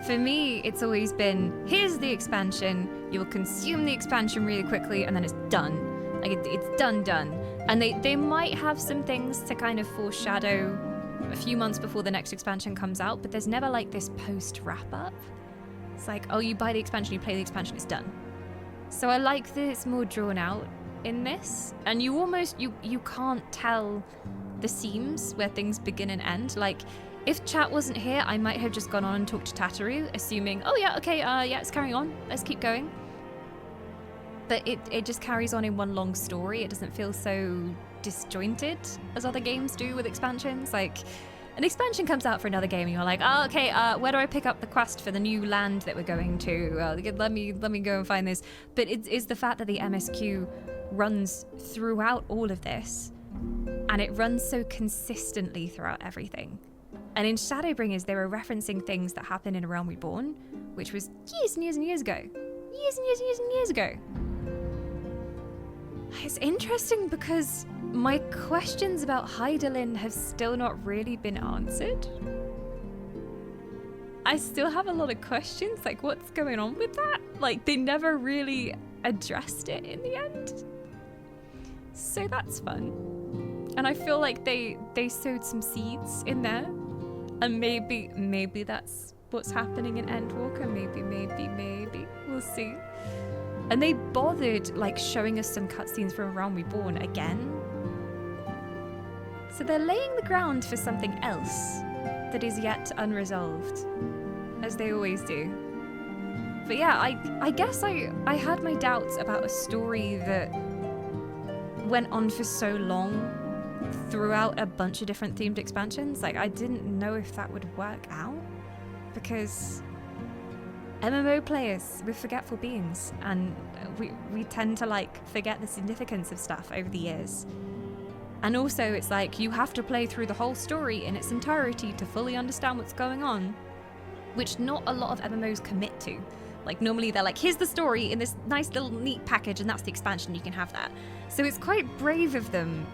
Speaker 1: for me, it's always been, here's the expansion, you'll consume the expansion really quickly, and then it's done. Like, it's done. And they might have some things to kind of foreshadow a few months before the next expansion comes out, but there's never like this post-wrap-up. It's like, oh, you buy the expansion, you play the expansion, it's done. So I like that it's more drawn out in this, and you almost, you can't tell the seams where things begin and end. Like, if chat wasn't here, I might have just gone on and talked to Tataru, assuming, oh yeah, okay, yeah, it's carrying on, let's keep going. But it just carries on in one long story. It doesn't feel so disjointed as other games do with expansions. Like, an expansion comes out for another game and you're like, oh, okay, where do I pick up the quest for the new land that we're going to? Let me go and find this. But it's the fact that the MSQ runs throughout all of this, and it runs so consistently throughout everything. And in Shadowbringers, they were referencing things that happened in A Realm Reborn, which was years and years and years ago. Years ago. It's interesting because my questions about Hydaelyn have still not really been answered. I still have a lot of questions, like what's going on with that? Like, they never really addressed it in the end. So that's fun. And I feel like they sowed some seeds in there. And maybe that's what's happening in Endwalker. Maybe. We'll see. And they bothered like showing us some cutscenes from A Realm Reborn again. So they're laying the ground for something else that is yet unresolved, as they always do. But yeah, I guess I had my doubts about a story that went on for so long throughout a bunch of different themed expansions. Like, I didn't know if that would work out, because MMO players, we're forgetful beings, and we tend to like forget the significance of stuff over the years. And also it's like you have to play through the whole story in its entirety to fully understand what's going on, which not a lot of MMOs commit to. Like, normally they're like, here's the story in this nice little neat package and that's the expansion, you can have that. So it's quite brave of them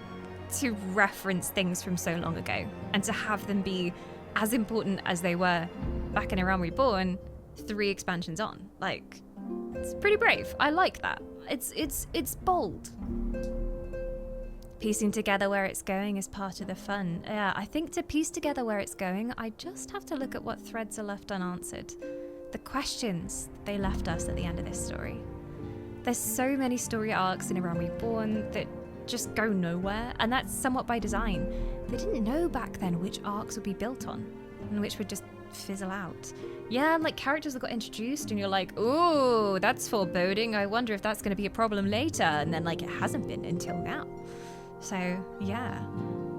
Speaker 1: to reference things from so long ago and to have them be as important as they were back in A Realm Reborn 3 expansions on. Like, it's pretty brave. I like that. It's bold. Piecing together where it's going is part of the fun. Yeah, I think to piece together where it's going, I just have to look at what threads are left unanswered. The questions they left us at the end of this story. There's so many story arcs in A Realm Reborn that just go nowhere, and that's somewhat by design. They didn't know back then which arcs would be built on, and which would just fizzle out. Yeah, and like characters that got introduced and you're like, ooh, that's foreboding. I wonder if that's going to be a problem later. And then like it hasn't been until now. So yeah,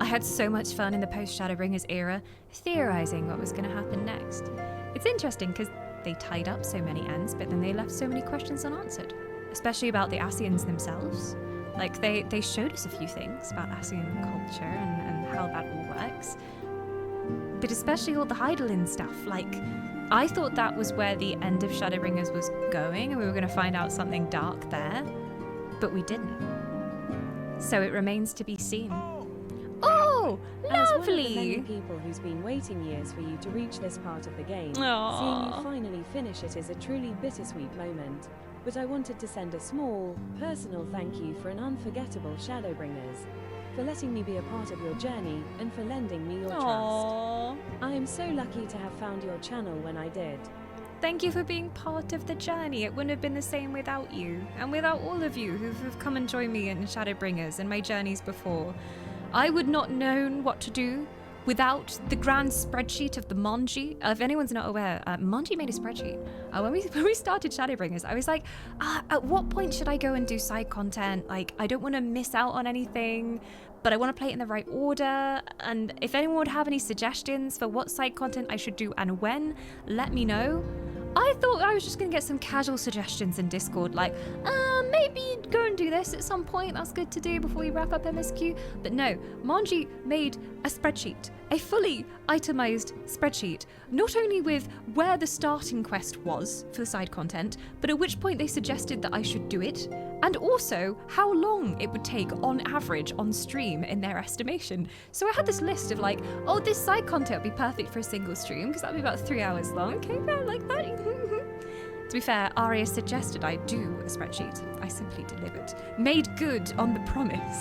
Speaker 1: I had so much fun in the post-Shadowbringers era theorizing what was going to happen next. It's interesting because they tied up so many ends, but then they left so many questions unanswered, especially about the Ascians themselves. Like they showed us a few things about Ascian culture and how that all works. But especially all the Hydaelyn stuff. Like, I thought that was where the end of Shadowbringers was going, and we were going to find out something dark there, but we didn't. So it remains to be seen. Oh,
Speaker 10: As one of the
Speaker 1: lovely.
Speaker 10: many people who's been waiting years for you to reach this part of the game,
Speaker 1: Aww.
Speaker 10: seeing you finally finish it is a truly bittersweet moment. But I wanted to send a small, personal thank you for an unforgettable Shadowbringers, for letting me be a part of your journey and for lending me your
Speaker 1: Aww.
Speaker 10: trust. I am so lucky to have found your channel when I did.
Speaker 1: Thank you for being part of the journey. It wouldn't have been the same without you, and without all of you who've come and joined me in Shadowbringers and my journeys before. I would not known what to do without the grand spreadsheet of the Manji. If anyone's not aware, Manji made a spreadsheet. When we started Shadowbringers, I was like, at what point should I go and do side content? Like, I don't want to miss out on anything, but I want to play it in the right order. And if anyone would have any suggestions for what side content I should do and when, let me know. I thought I was just going to get some casual suggestions in Discord, like, maybe go and do this at some point. That's good to do before we wrap up MSQ. But no, Manji made a spreadsheet, a fully itemized spreadsheet, not only with where the starting quest was for the side content, but at which point they suggested that I should do it, and also how long it would take on average on stream in their estimation. So I had this list of like, oh, this side content would be perfect for a single stream because that'd be about 3 hours long. Okay, yeah, I like that. To be fair, Aria suggested I do a spreadsheet. I simply delivered. Made good on the promise.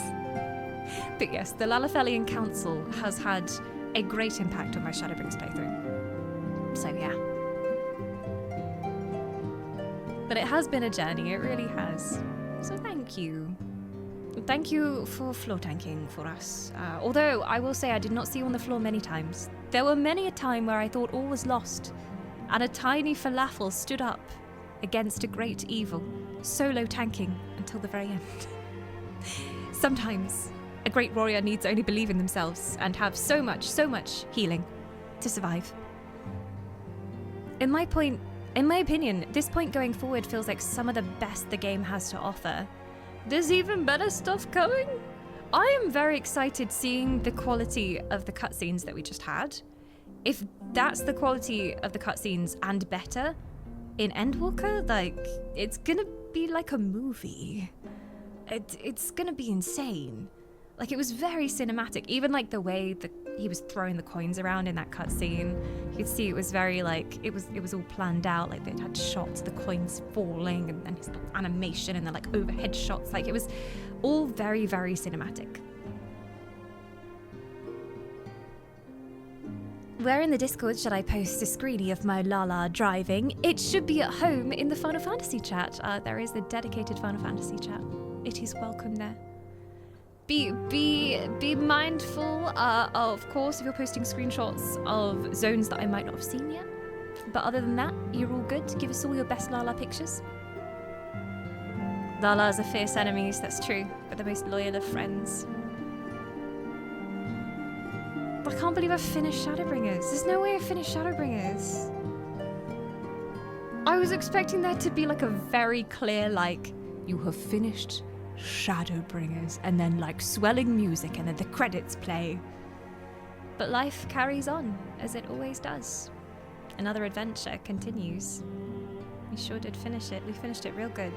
Speaker 1: But yes, the Lalafelian Council has had a great impact on my Shadowbringers playthrough. So yeah. But it has been a journey, it really has. So thank you. Thank you for floor tanking for us. Although, I will say I did not see you on the floor many times. There were many a time where I thought all was lost, and a tiny falafel stood up against a great evil, solo tanking until the very end. Sometimes, a great warrior needs only believe in themselves and have so much healing to survive. In my opinion, this point going forward feels like some of the best the game has to offer. There's even better stuff coming. I am very excited seeing the quality of the cutscenes that we just had. If that's the quality of the cutscenes and better in Endwalker, like, it's gonna be like a movie. It's gonna be insane. Like, it was very cinematic. Even like the way that he was throwing the coins around in that cutscene, you could see it was very like it was all planned out. Like, they had shots of the coins falling, and then his animation, and then like overhead shots. Like, it was all very, very cinematic. Where in the Discord should I post a screenie of my Lala driving? It should be at home in the Final Fantasy chat. There is a dedicated Final Fantasy chat. It is welcome there. Be mindful, of course, if you're posting screenshots of zones that I might not have seen yet. But other than that, you're all good. Give us all your best Lala pictures. Lalas are fierce enemies, that's true, but the most loyal of friends. I can't believe I've finished Shadowbringers. There's no way I've finished Shadowbringers. I was expecting there to be like a very clear, like, you have finished Shadowbringers, and then like swelling music, and then the credits play. But life carries on, as it always does. Another adventure continues. We sure did finish it. We finished it real good.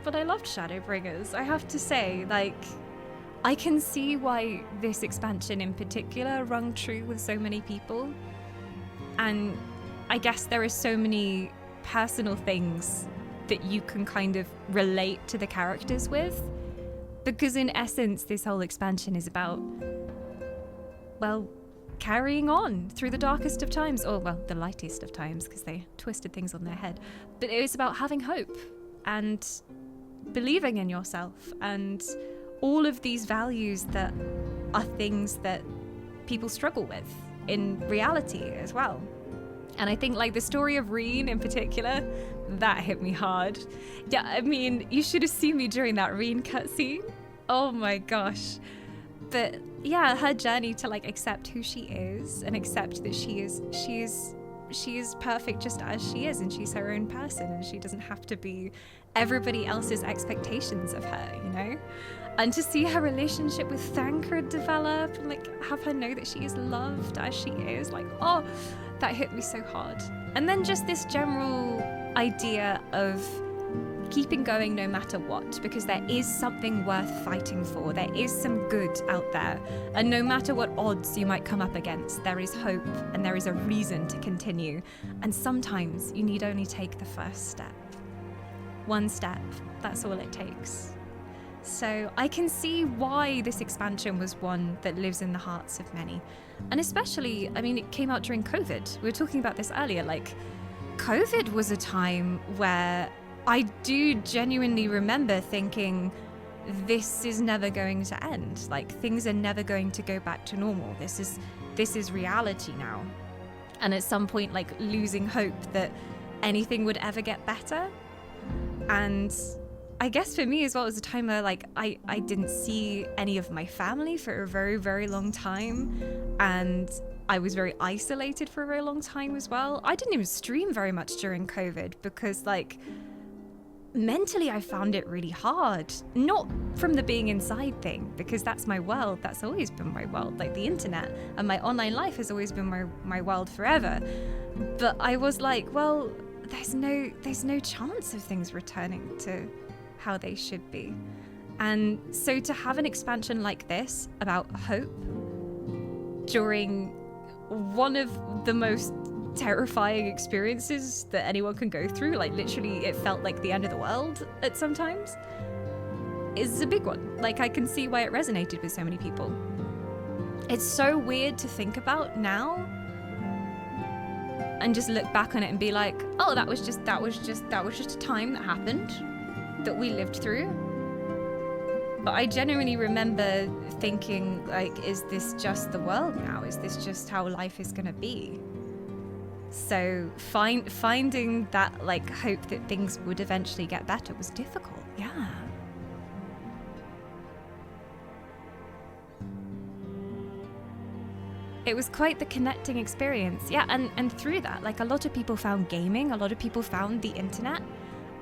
Speaker 1: But I loved Shadowbringers, I have to say. Like, I can see why this expansion in particular rung true with so many people. And I guess there are so many personal things that you can kind of relate to the characters with. Because in essence, this whole expansion is about, well, carrying on through the darkest of times, or well, the lightest of times, because they twisted things on their head. But it was about having hope and believing in yourself and all of these values that are things that people struggle with in reality as well. And I think like the story of Reen in particular, that hit me hard. Yeah, I mean, you should have seen me during that Reen cutscene. Oh my gosh. But yeah, her journey to like accept who she is and accept that she is perfect just as she is, and she's her own person, and she doesn't have to be everybody else's expectations of her, you know? And to see her relationship with Thancred develop and like have her know that she is loved as she is, like, oh, that hit me so hard. And then just this general idea of keeping going no matter what, because there is something worth fighting for. There is some good out there. And no matter what odds you might come up against, there is hope and there is a reason to continue. And sometimes you need only take the first step. One step, that's all it takes. So I can see why this expansion was one that lives in the hearts of many. And especially, I mean, it came out during COVID. We were talking about this earlier, like, COVID was a time where I do genuinely remember thinking, this is never going to end. Like, things are never going to go back to normal. This is reality now. And at some point, like, losing hope that anything would ever get better. And I guess for me as well, it was a time where, like, I didn't see any of my family for a very, very long time. And I was very isolated for a very long time as well. I didn't even stream very much during COVID because, like, mentally I found it really hard. Not from the being inside thing, because that's my world. That's always been my world. Like, the internet and my online life has always been my world forever. But I was like, well, there's no chance of things returning to how they should be. And so to have an expansion like this about hope during one of the most terrifying experiences that anyone can go through, like, literally it felt like the end of the world at some times, is a big one. Like, I can see why it resonated with so many people. It's so weird to think about now and just look back on it and be like, oh, that was just a time that happened, that we lived through. But I genuinely remember thinking, like, is this just the world now? Is this just how life is gonna be? So finding that, like, hope that things would eventually get better was difficult, yeah. It was quite the connecting experience, yeah, and through that, like, a lot of people found gaming, a lot of people found the internet,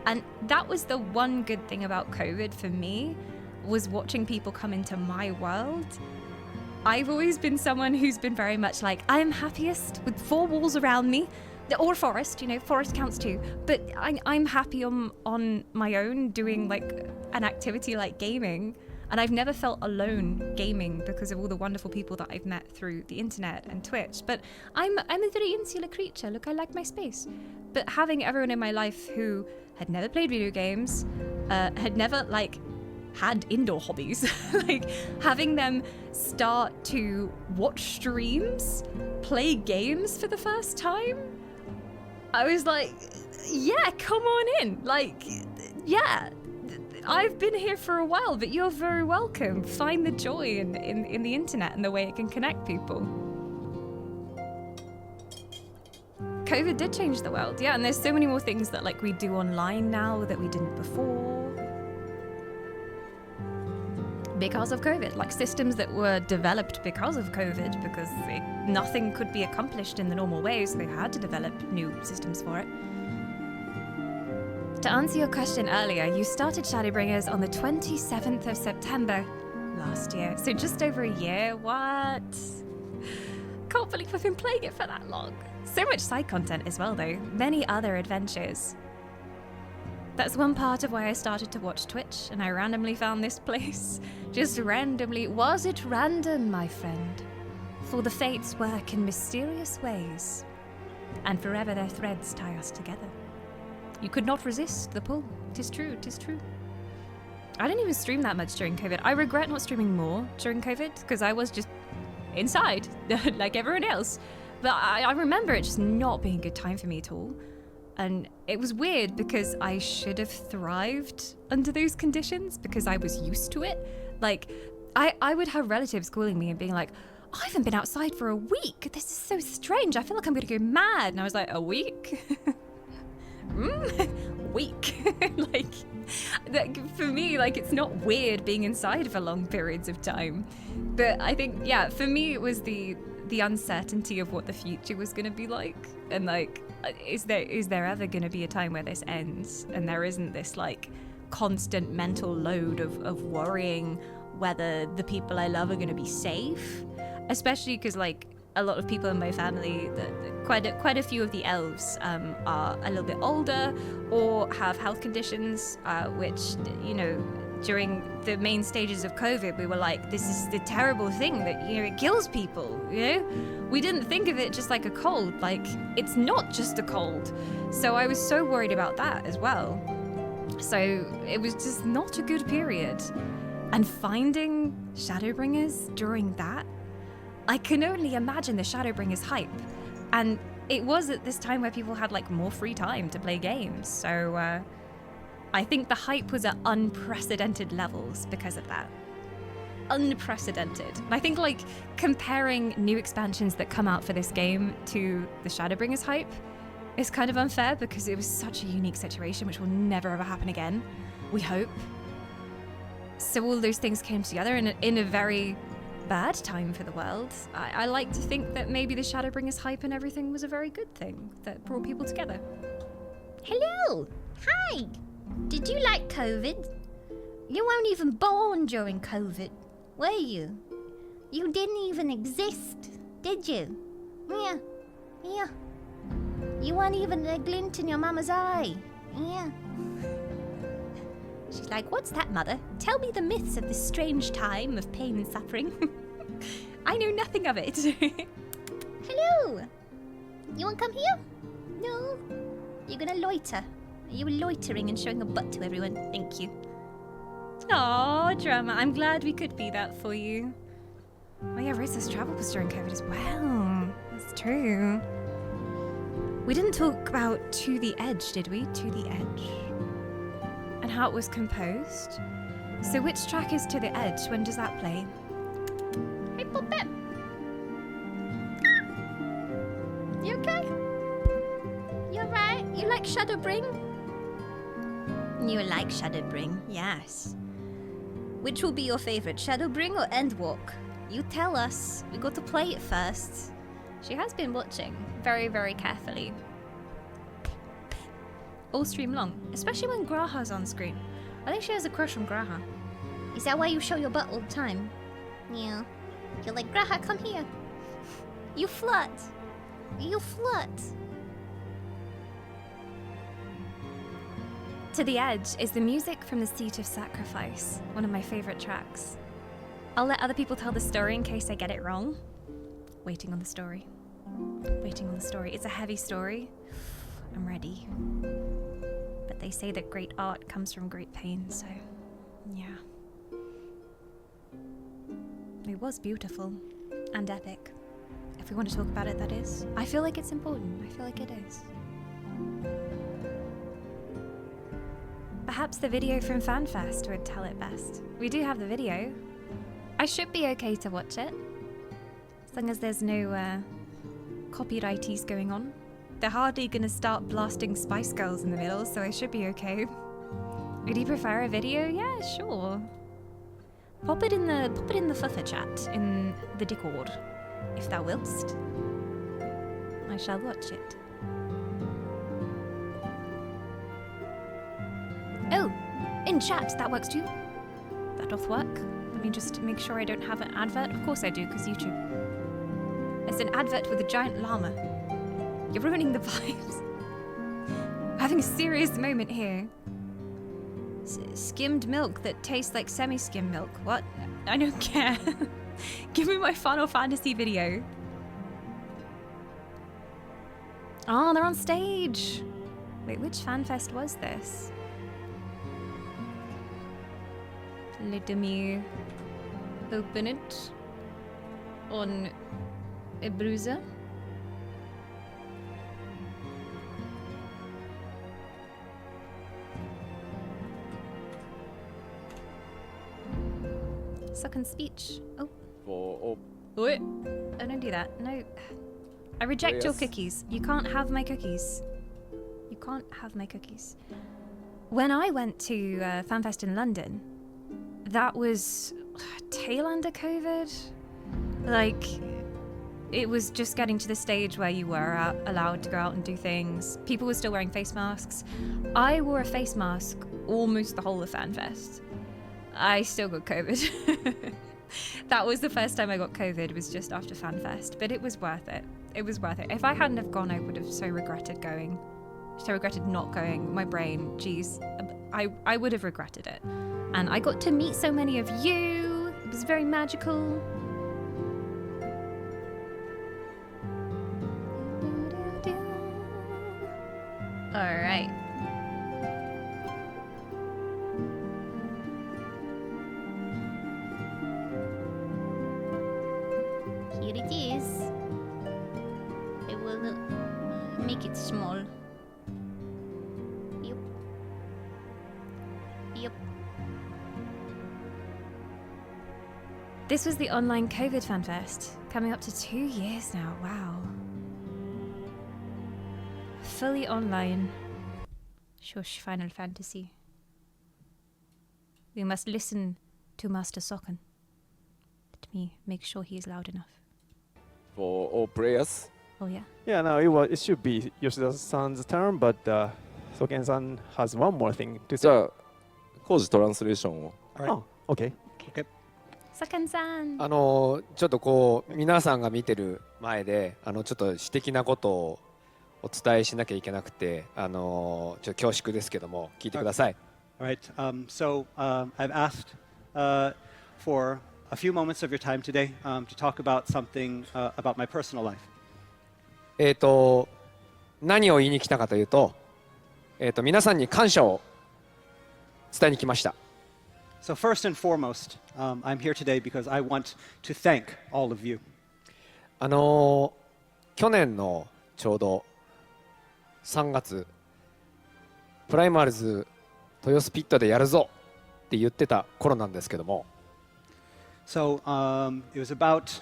Speaker 1: and that was the one good thing about COVID for me, was watching people come into my world. I've always been someone who's been very much like, I am happiest with 4 walls around me, or forest, you know, forest counts too, but I'm happy on my own doing, like, an activity like gaming. And I've never felt alone gaming because of all the wonderful people that I've met through the internet and Twitch. But I'm a very insular creature. Look, I like my space. But having everyone in my life who had never played video games, had never, like, had indoor hobbies, like, having them start to watch streams, play games for the first time, I was like, yeah, come on in. Like, yeah. I've been here for a while, but you're very welcome. Find the joy in the internet and the way it can connect people. COVID did change the world, yeah, and there's so many more things that, like, we do online now that we didn't before. Because of COVID, like systems that were developed because of COVID, because nothing could be accomplished in the normal way, so they had to develop new systems for it. To answer your question earlier, you started Shadowbringers on the 27th of September last year, so just over a year. What? Can't believe I've been playing it for that long. So much side content as well, though. Many other adventures. That's one part of why I started to watch Twitch, and I randomly found this place. Just randomly. Was it random, my friend? For the fates work in mysterious ways, and forever their threads tie us together. You could not resist the pull. 'Tis true, 'tis true. I didn't even stream that much during COVID. I regret not streaming more during COVID, because I was just inside, like everyone else. But I remember it just not being a good time for me at all. And it was weird, because I should have thrived under those conditions, because I was used to it. Like, I would have relatives calling me and being like, I haven't been outside for a week. This is so strange. I feel like I'm gonna go mad. And I was like, a week? Week. like, for me, like, it's not weird being inside for long periods of time. But I think, yeah, for me, it was the uncertainty of what the future was going to be like. And, like, is there ever going to be a time where this ends and there isn't this, like, constant mental load of worrying whether the people I love are going to be safe? Especially because, like, a lot of people in my family, quite a few of the elves are a little bit older or have health conditions, which, you know, during the main stages of COVID, we were like, this is the terrible thing that, you know, it kills people, you know? We didn't think of it just like a cold, like, it's not just a cold. So I was so worried about that as well. So it was just not a good period. And finding Shadowbringers during that, I can only imagine the Shadowbringers hype. And it was at this time where people had like more free time to play games. So I think the hype was at unprecedented levels because of that. Unprecedented. And I think like comparing new expansions that come out for this game to the Shadowbringers hype is kind of unfair because it was such a unique situation which will never ever happen again. We hope. So all those things came together in a very bad time for the world. I like to think that maybe the Shadowbringers hype and everything was a very good thing that brought people together.
Speaker 2: Hello! Hi! Did you like COVID? You weren't even born during COVID, were you? You didn't even exist, did you? Yeah. Yeah. You weren't even a glint in your mama's eye. Yeah. She's like, what's that, mother? Tell me the myths of this strange time of pain and suffering.
Speaker 1: I know nothing of it.
Speaker 2: Hello! You want to come here? No? You're gonna loiter. You were loitering and showing a butt to everyone. Thank you.
Speaker 1: Aw, drama. I'm glad we could be that for you. Oh yeah, Rosa's travel was during COVID as well. That's true. We didn't talk about To the Edge, did we? To the Edge. And how it was composed. So which track is To the Edge? When does that play?
Speaker 2: Hey, Puppet! You okay? You alright? You like Shadowbring? You like Shadowbring, yes. Which will be your favorite, Shadowbring or Endwalk? You tell us. We got to play it first.
Speaker 1: She has been watching very, very carefully. All stream long, especially when Graha's on screen. I think she has a crush on Graha.
Speaker 2: Is that why you show your butt all the time? Yeah. You're like, Graha, come here. You flirt. You flirt.
Speaker 1: To the Edge is the music from the Seat of Sacrifice, one of my favorite tracks. I'll let other people tell the story in case I get it wrong. Waiting on the story. Waiting on the story. It's a heavy story. I'm ready. But they say that great art comes from great pain, so yeah. It was beautiful and epic. If we want to talk about it, that is. I feel like it's important. I feel like it is. Perhaps the video from FanFest would tell it best. We do have the video. I should be okay to watch it. As long as there's no copyrighties going on. They're hardly gonna start blasting Spice Girls in the middle, so I should be okay. Would you prefer a video? Yeah, sure. Pop it in the Fuffa chat in the Discord, if thou willst. I shall watch it. Oh, in chat, that works too. That doth work. Let me just make sure I don't have an advert. Of course I do, because YouTube. There's an advert with a giant llama. You're ruining the vibes. I'm having a serious moment here. Skimmed milk that tastes like semi-skim milk. What? I don't care. Give me my Final Fantasy video. Oh, they're on stage. Wait, which FanFest was this? Let me open it on a browser. Soken speech. Oh. Wait. Oh, don't do that. No. I reject your cookies. You can't have my cookies. You can't have my cookies. When I went to FanFest in London, that was tail end of COVID. Like, it was just getting to the stage where you were allowed to go out and do things. People were still wearing face masks. I wore a face mask almost the whole of FanFest. I still got COVID. That was the first time I got COVID, was just after FanFest, but it was worth it. It was worth it. If I hadn't have gone, I would have so regretted going. So regretted not going. My brain, geez, I would have regretted it. And I got to meet so many of you. It was very magical. All right.
Speaker 2: Here it is. I will make it small. Yep. Yep.
Speaker 1: This was the online COVID FanFest, coming up to 2 years now. Wow. Fully online. Shush, Final Fantasy. We must listen to Master Soken. Let me make sure he is loud enough.
Speaker 11: For all players?
Speaker 1: Oh, yeah?
Speaker 12: Yeah, no, it should be Yoshida-san's turn, but Soken-san has one more thing to say.
Speaker 11: じゃあ、工事トランスレーションを。
Speaker 12: Oh, okay.
Speaker 1: Soken-san!
Speaker 23: ちょっとこう皆さんが見てる前でちょっと私的なことをお伝えしなきゃいけなくてちょっと恐縮ですけども聞いてください。
Speaker 24: All right. So I've asked for a few moments of your time today to talk about something about my personal life.
Speaker 23: 何を言いに来たかというと、皆さんに感謝を伝えに来ました。
Speaker 24: So first and foremost, I'm here today because I want to thank all of you.
Speaker 23: 去年のちょうど3月、プライマルズ豊洲ピットでやるぞって言ってた頃なんですけども。
Speaker 24: So it was about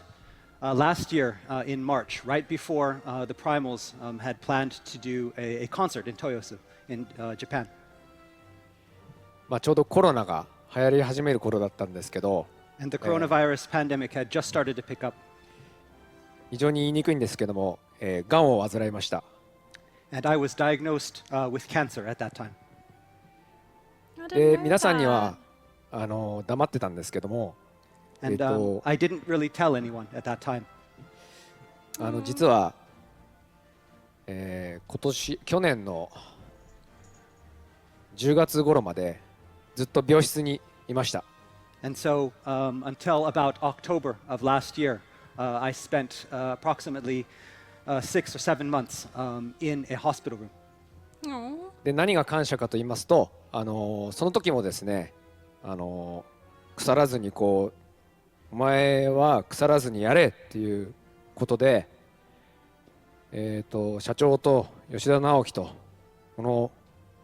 Speaker 24: last year in March, right before the Primals had planned to do a concert in Toyosu in Japan.
Speaker 23: まあちょうどコロナが流行り始める頃だったんですけど、
Speaker 24: And the coronavirus pandemic had just started to pick up.
Speaker 23: 非常に言いにくいんですけども、がんを患いました。
Speaker 24: And I was diagnosed with cancer at that time.
Speaker 23: で、皆さんには黙ってたんですけども、
Speaker 24: And I didn't really tell anyone at that time.
Speaker 23: 実は、去年の10月頃までずっと病室にいました。
Speaker 24: And so until about October of last year, I spent approximately 6 or 7 months in a hospital room.
Speaker 23: で、何が感謝かと言いますと、その時もですね、腐らずにこう、お前は腐らずにやれっていうことで、社長と吉田直樹とこの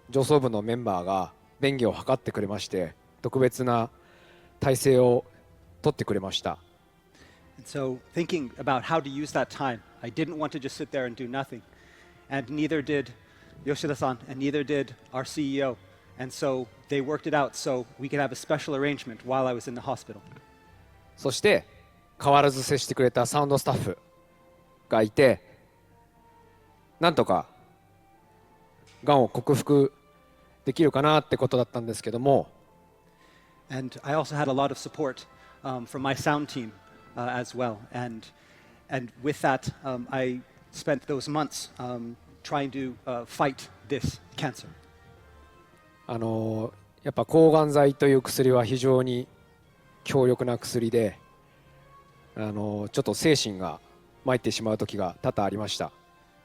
Speaker 23: 上層部のメンバーが便宜を図ってくれまして、特別な体制を取ってくれました。
Speaker 24: And so thinking about how to use that time, I didn't want to just sit there and do nothing. And neither did Yoshida-san, and neither did our CEO. And so they worked it out so we could have a special arrangement while I was in the hospital.
Speaker 23: そして変わらず接してくれたサウンドスタッフがいて、なんとかがんを克服できるかなってことだったんですけども。
Speaker 24: And I also had a lot of support from my sound team as well. And with that, I spent those months trying to fight this cancer.
Speaker 23: やっぱ抗がん剤という薬は非常に強力な薬で、ちょっと精神が参ってしまう時が多々ありました。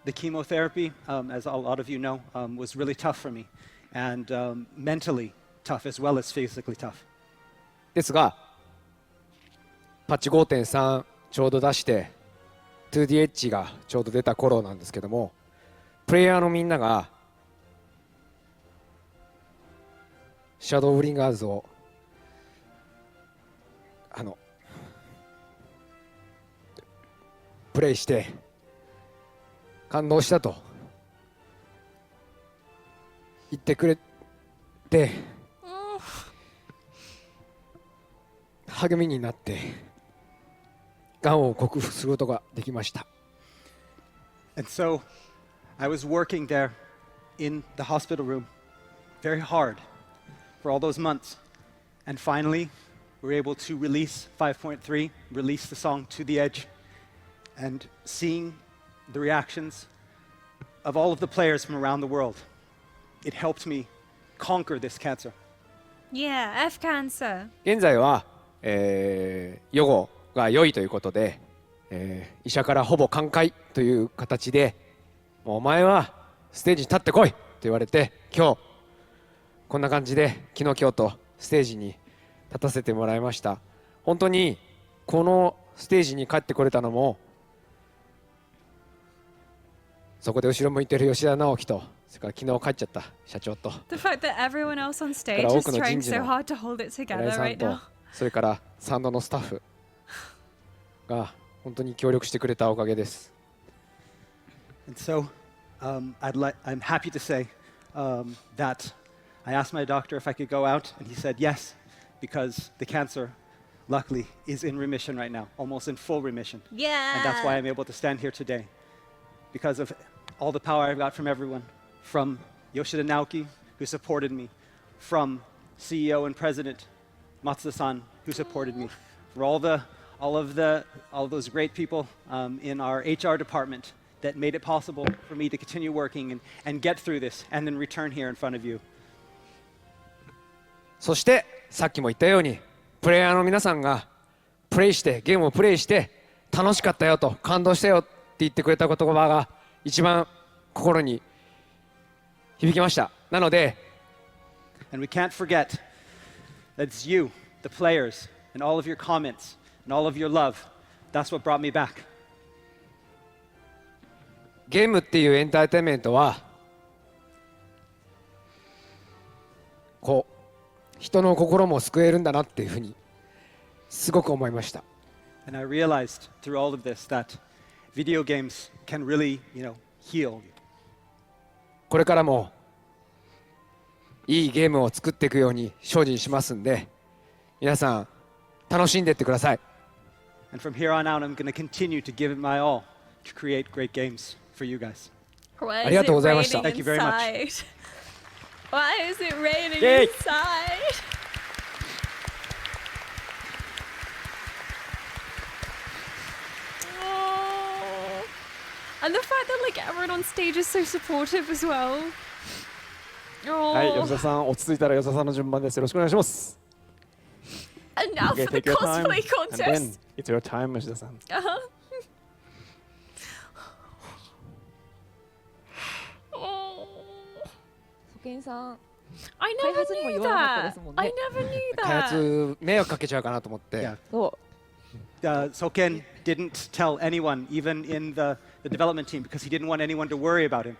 Speaker 24: The chemotherapy, as a lot of you know, was really tough for me, and mentally tough as well as physically tough.
Speaker 23: ですが、パッチ 5.3 ちょうど出して 2DH がちょうど出た頃なんですけども、プレイヤーのみんながシャドーブリンガーズをプレイして感動したと言ってくれて、励みになってがんを克服することができました。
Speaker 24: And so I was working there in the hospital room very hard for all those months, and finally were able to release 5.3, release the song To the Edge, and seeing the reactions of all of the players from around the world, it helped me conquer this cancer.
Speaker 1: Yeah, F cancer.
Speaker 23: 現在は、予後が良いということで、医者からほぼ寛解という形で、もうお前はステージに立ってこいと言われて、今日こんな感じで昨日今日とステージに立たせてもらいました。本当にこのステージに帰ってこれたのも、そこで後ろ向いてる吉田直樹と、それから昨日帰っちゃった社長と、
Speaker 1: The fact that everyone else on
Speaker 23: だ
Speaker 1: stage
Speaker 23: から多
Speaker 1: is
Speaker 23: くの
Speaker 1: trying
Speaker 23: 人事
Speaker 1: so
Speaker 23: の
Speaker 1: hard to hold it
Speaker 23: 村
Speaker 1: together
Speaker 23: 井さん
Speaker 1: right
Speaker 23: と
Speaker 1: now.
Speaker 23: それからサウンドのスタッフが本当に協力してくれたおかげです。
Speaker 24: And so, I'm happy to say that I asked my doctor if I could go out, and he said yes, because the cancer, luckily, is in remission right now, almost in full remission.
Speaker 1: Yeah.
Speaker 24: And that's why I'm able to stand here today, because of all the power I've got from everyone, from Yoshida Naoki, who supported me, from CEO and President Matsuda-san, who supported me, for all those great people in our HR department that made it possible for me to continue working and get through this and then return here in front of you.
Speaker 23: そしてさっきも言ったように、プレイヤーの皆さんがプレイしてゲームをプレイして楽しかったよと感動したよって言ってくれた言葉が一番心に響きました。なので、
Speaker 24: And we can't forget that it's you, the players, and all of your comments and all of your love. That's what brought me back.
Speaker 23: ゲームっていうエンターテインメントはこう人の心も救えるんだなっていうふうにすごく思いました。
Speaker 24: And I realized through all of this that video games can really, heal.
Speaker 23: これからもいいゲームを作っていくように精進しますんで、皆さん楽しんでいってください。
Speaker 24: And from here on out, I'm going to continue to give it my all to create great games for you guys.
Speaker 1: Why is
Speaker 23: ありがとうございました。
Speaker 1: it
Speaker 24: Thank you very much.
Speaker 1: inside? Why is it raining
Speaker 23: Yay.
Speaker 1: inside? Oh. And the fact that like everyone on stage is so supportive as well.
Speaker 12: はい、
Speaker 1: Oh.
Speaker 12: 吉田さん、落ち着いたら吉田さんの順番です。よろしくお願いします。
Speaker 1: And now
Speaker 12: Okay,
Speaker 1: for the
Speaker 12: take your time,
Speaker 1: cosplay
Speaker 12: and then
Speaker 1: contest.
Speaker 12: it's your time, 吉田さん。
Speaker 1: Uh-huh. Oh.
Speaker 9: ソケンさん、
Speaker 1: I
Speaker 9: 開
Speaker 1: never
Speaker 9: 発にも
Speaker 1: knew
Speaker 9: 言わなかったで
Speaker 1: that.
Speaker 9: すもん
Speaker 1: I
Speaker 9: ね。
Speaker 1: never knew
Speaker 23: 開
Speaker 1: that.
Speaker 23: 発迷惑かけちゃうかなと思って、
Speaker 24: Yeah.
Speaker 9: そう。
Speaker 24: Soken didn't tell anyone, even in the development team, because he didn't want anyone to worry about him.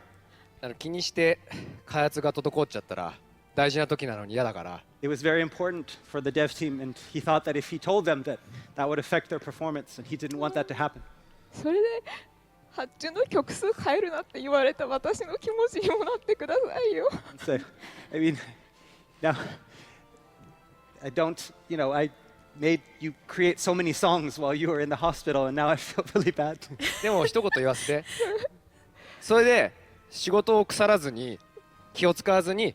Speaker 23: 気にして開発が滞っちゃったら大事な時なのに嫌だから。
Speaker 24: It was very important for the dev team, and he thought that if he told them that would affect their performance, and he didn't want that to happen.
Speaker 9: それで発注の曲数変えるなって言われた私の気持ちにもなってくださいよ。
Speaker 24: So, I mean, now, I don't, I made you create so many songs while you were in the hospital, and now I feel really bad.
Speaker 23: でも一言言わせて。それで仕事を腐らずに気を使わずに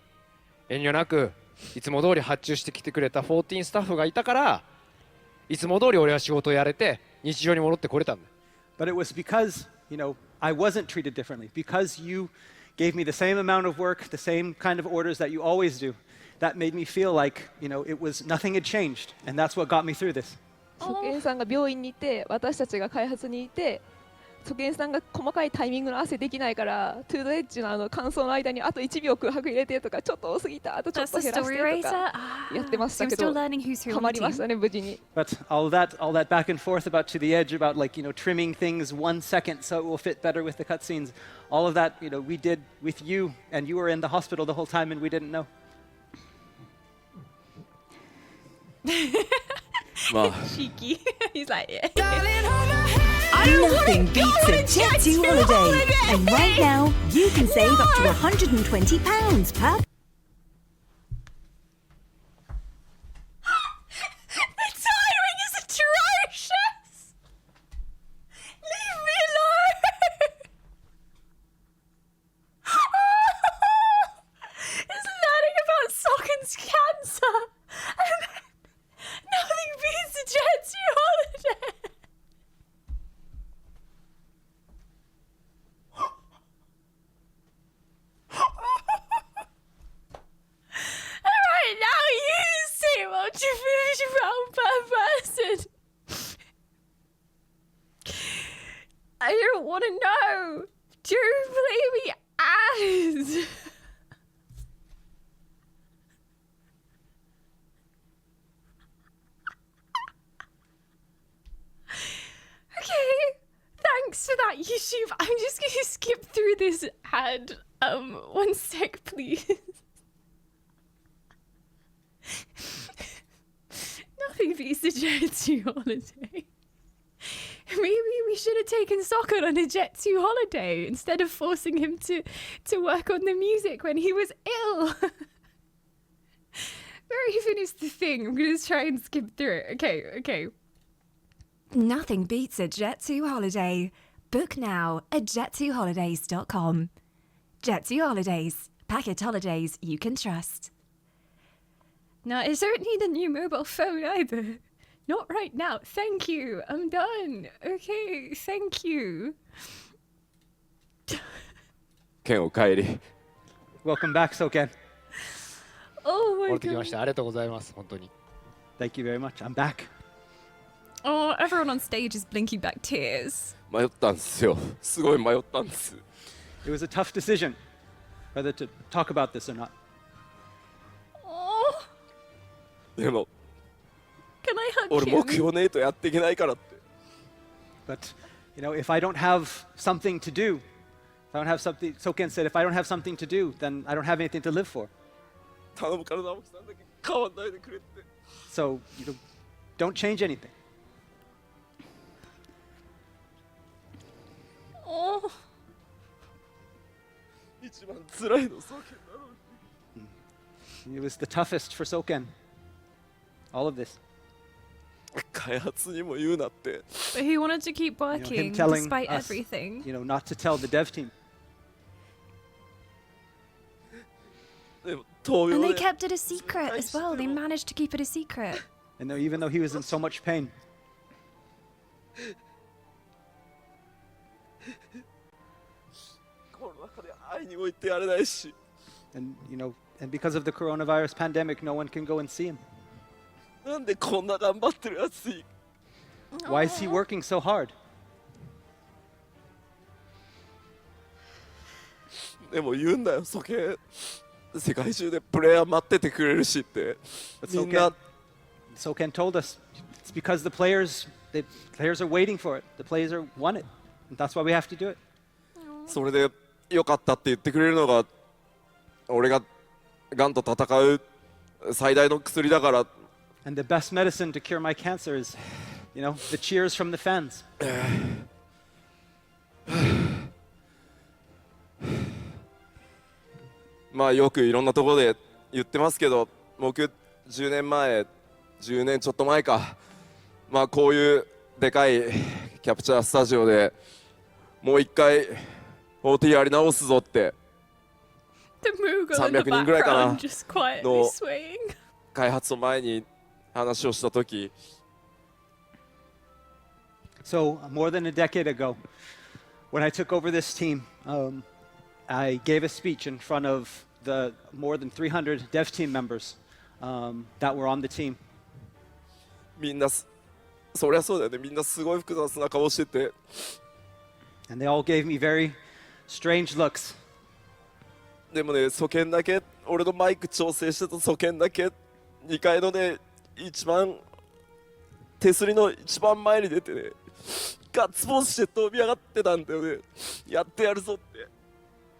Speaker 23: 遠慮なくいつも通り発注してきてくれた14スタッフがいたから、いつも通り俺は仕事をやれて日常に戻ってこれたんだ。
Speaker 24: But it was because, I wasn't treated differently, because you gave me the same amount of work, the same kind of orders that you always do. That made me feel like, it was nothing had changed, and that's what got me through this.
Speaker 9: ソケンさんが病院にいて、私たちが開発にいて、ソケンさんが細かいタイミングの汗できないから、トゥードエッジの感想の間にあと1秒空白入れてとか、ちょっと多すぎた、あとちょっと減らしてとかやってましたけど、ハマりましたね、無事に。
Speaker 24: But all that back and forth about To the Edge, about trimming things 1 second so it will fit better with the cutscenes, all of that, we did with you, and you were in the hospital the whole time and we didn't know.
Speaker 1: Cheeky. He's like, yeah.
Speaker 15: Nothing beats a Jet2 holiday. And right now, you can save up to £120 per...
Speaker 1: The timing is atrocious! Leave me alone! It's learning about Soken's cancer! And then now the such a foolish round person. I don't want to know. Don't play me as. Okay, thanks for that, YouTube. I'm just gonna skip through this ad. 1 sec, please. Nothing beats a Jet 2 holiday. Maybe we should have taken Soken on a Jet 2 holiday instead of forcing him to work on the music when he was ill. Where even is the thing? I'm gonna try and skip through it. Okay. Nothing beats a Jet 2 holiday. Book now at jet2holidays.com. Jet 2 Holidays. Packet holidays you can trust. Now, I don't need a new mobile phone either. Not right now. Thank you. I'm done. Okay, thank you.
Speaker 11: Ken お帰り。
Speaker 24: Welcome back, Soken.
Speaker 1: Oh my
Speaker 23: 戻ってきまし
Speaker 1: god.
Speaker 23: た。ありがとうございます。本当に。
Speaker 24: Thank you very much. I'm back.
Speaker 1: Oh, everyone on stage is blinking back tears.
Speaker 11: 迷ったんですよ。すごい迷ったんです。
Speaker 24: It was a tough decision whether to talk about this or not.
Speaker 11: でも、
Speaker 1: Can I hug
Speaker 11: 俺
Speaker 1: him?
Speaker 11: 目標ねえとやっていけないからって。
Speaker 24: But, you know, if I don't have something to do, if I don't have something, Soken said, if I don't have something to do, then I don't have anything to live for.
Speaker 11: 頼むから直樹さんだけ変わんないでくれって。
Speaker 24: So, you know, don't change anything.
Speaker 1: Oh.
Speaker 11: 一番辛いのソケンだろうに。
Speaker 24: It was the toughest for Soken. All of this.
Speaker 11: 開発にも言うなって。
Speaker 1: But he wanted to keep
Speaker 24: You know,
Speaker 1: working
Speaker 24: him telling
Speaker 1: despite
Speaker 24: us,
Speaker 1: everything.
Speaker 24: you know, not to tell the dev team.
Speaker 11: でも闘
Speaker 1: And
Speaker 11: 病
Speaker 1: they
Speaker 11: で
Speaker 1: kept it a secret as well. They managed to keep it a secret.
Speaker 24: And even though he was in so much pain,
Speaker 11: この中で会いにも行ってやれないし。
Speaker 24: and you know, and because of the coronavirus pandemic, no one can go and see him.
Speaker 11: なんでこんな頑張ってるやつに。
Speaker 24: Why is he working so hard?
Speaker 11: でも言うんだよ、ソケン。世界中でプレイヤー待っててくれるしって。
Speaker 24: But
Speaker 11: みんな。
Speaker 24: Soken told us it's because the players are waiting for it. The players want it. And that's why we have to do it.
Speaker 11: それで良かったって言ってくれるのが俺ががんと戦う最大の薬だから。
Speaker 24: And the best medicine to cure my cancer is, you know, the cheers from the fans.
Speaker 11: まあよくいろんなところで言ってますけど、僕10年ちょっと前か、まあこういうでかいキャプチャースタジオでもう一回 OT やり直すぞって
Speaker 1: The Moogle in the
Speaker 11: 300人ぐらいかな
Speaker 1: background just quietly
Speaker 11: の
Speaker 1: swaying.
Speaker 11: 開発の前に話をしたとき。
Speaker 24: So, more than a decade ago, when I took over this team, I gave a speech in front of the more than 300 dev team members that were on the team.
Speaker 11: みんなそりゃそうだよね。みんなすごい複雑な顔してて。
Speaker 24: And they all gave me very strange looks.
Speaker 11: でもね、ソケンだけ、俺のマイク調整してたソケンだけ、2階のね、一番、手すりの一番前に出てね、ガッツポーズして飛び上がってたんだよね。やってやるぞって。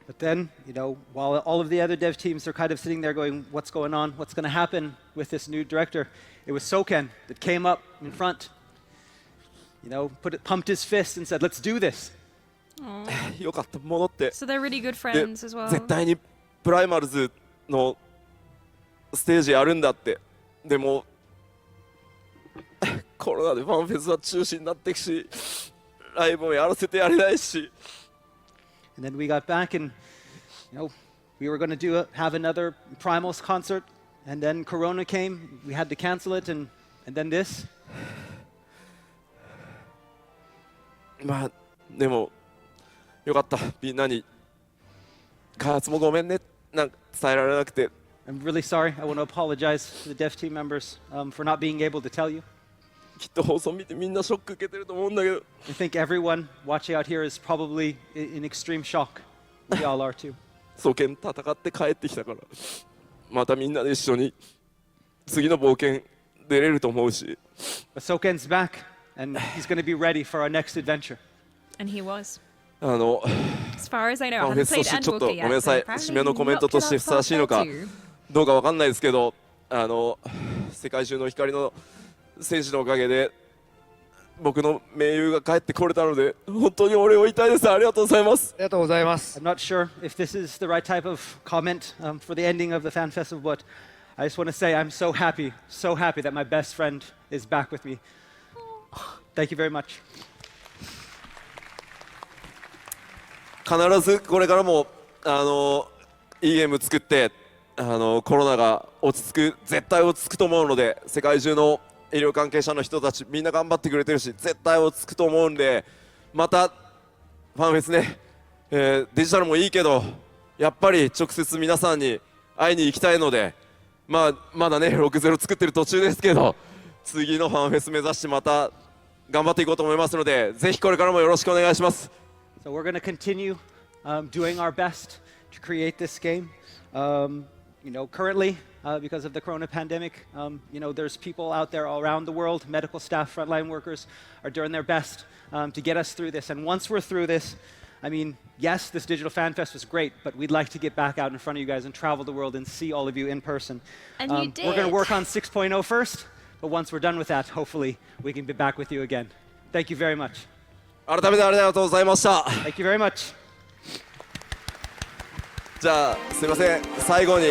Speaker 24: But then, you know, while all of the other dev teams are kind of sitting there going, what's going on? What's going to happen with this new director? It was Soken that came up in front, you know, pumped his fist and said, let's do this.
Speaker 11: よかった、戻って。
Speaker 1: So they're really good friends as well.
Speaker 11: 絶対にプライマルズのステージやるんだって。でも、コロナでファンフェスは中止になっていくし、ライブもやらせてやれないし。
Speaker 24: And then we got back and, you know, we were going to have another Primals concert. And then Corona came. We had to cancel it. And then this.
Speaker 11: まあ、でも、よかった。みんなに、開発もごめんね。なんか伝えられなくて。
Speaker 24: I'm really sorry. I want to apologize to the dev team members for not being able to tell you.
Speaker 11: きっと放送見てみんなショック受けてると思うんだけど。
Speaker 24: I think everyone watching out here is probably in extreme shock. We all are too.
Speaker 11: ソケン戦って帰ってきたから、またみんなで一緒に次の冒険出れると思うし。
Speaker 24: But Soken's back, and he's going to be ready for our next adventure.
Speaker 1: And he was.
Speaker 11: As
Speaker 1: far as I know, I
Speaker 11: フェ
Speaker 1: haven't
Speaker 11: スと
Speaker 1: played
Speaker 11: してちょっと
Speaker 1: Endwalker
Speaker 11: ごめん
Speaker 1: yet,
Speaker 11: なさ
Speaker 1: so
Speaker 11: い、締
Speaker 1: apparently
Speaker 11: めのコメントとしてふさわしいのかどうかわかんないですけど、世界中の光の戦士のおかげで僕の盟友が帰ってこれたので本当にお礼を言いたいです。ありがとうございます。
Speaker 24: ありがとうございます。I'm not sure if this is the right type of comment for the ending of the fan festival, but I just want to say I'm so happy that my best friend is back with me. Thank you very much.
Speaker 11: 必ずこれからもいいゲーム作ってコロナが落ち着く、絶対落ち着くと思うので、世界中の医療関係者の人たちみんな頑張ってくれてるし絶対落ち着くと思うんで、またファンフェスね、デジタルもいいけどやっぱり直接皆さんに会いに行きたいので、まだね60作ってる途中ですけど、次のファンフェス目指してまた頑張っていこうと思いますので、ぜひこれからもよろしくお願いします。
Speaker 24: So we're going to continue doing our best to create this game. Currently, because of the corona pandemic, there's people out there all around the world, medical staff, frontline workers, are doing their best to get us through this. And once we're through this, I mean, yes, this Digital Fan Fest was great, but we'd like to get back out in front of you guys and travel the world and see all of you in person.
Speaker 1: And you did.
Speaker 24: We're going to work on 6.0 first, but once we're done with that, hopefully we can be back with you again. Thank you very much.
Speaker 11: 改めてありがとうございました。
Speaker 24: Thank you very much.
Speaker 11: じゃあすいません、最後に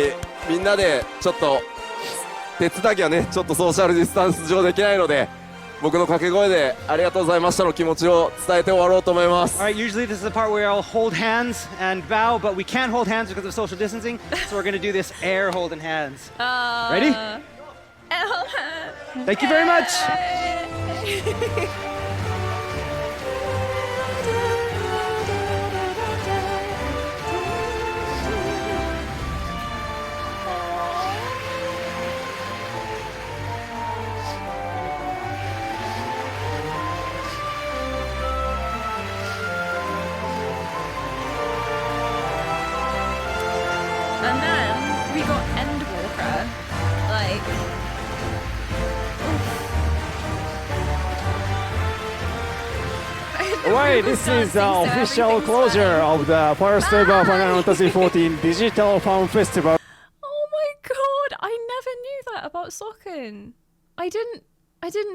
Speaker 11: みんなでちょっと手伝いはねちょっとソーシャルディスタンス上できないので、僕の掛け声でありがとうございましたの気持ちを伝えて終わろうと思います。
Speaker 24: All right, usually this is the part where I'll hold hands and bow, but we can't hold hands because of social distancing, so we're going to do this air holding hands. Ready? Thank you very much.
Speaker 1: And then we got Endwalker. Like,
Speaker 12: Alright, this is the official closure of the first ever Final Fantasy XIV Digital Fan Festival.
Speaker 1: oh my god, I never knew that about Soken. I didn't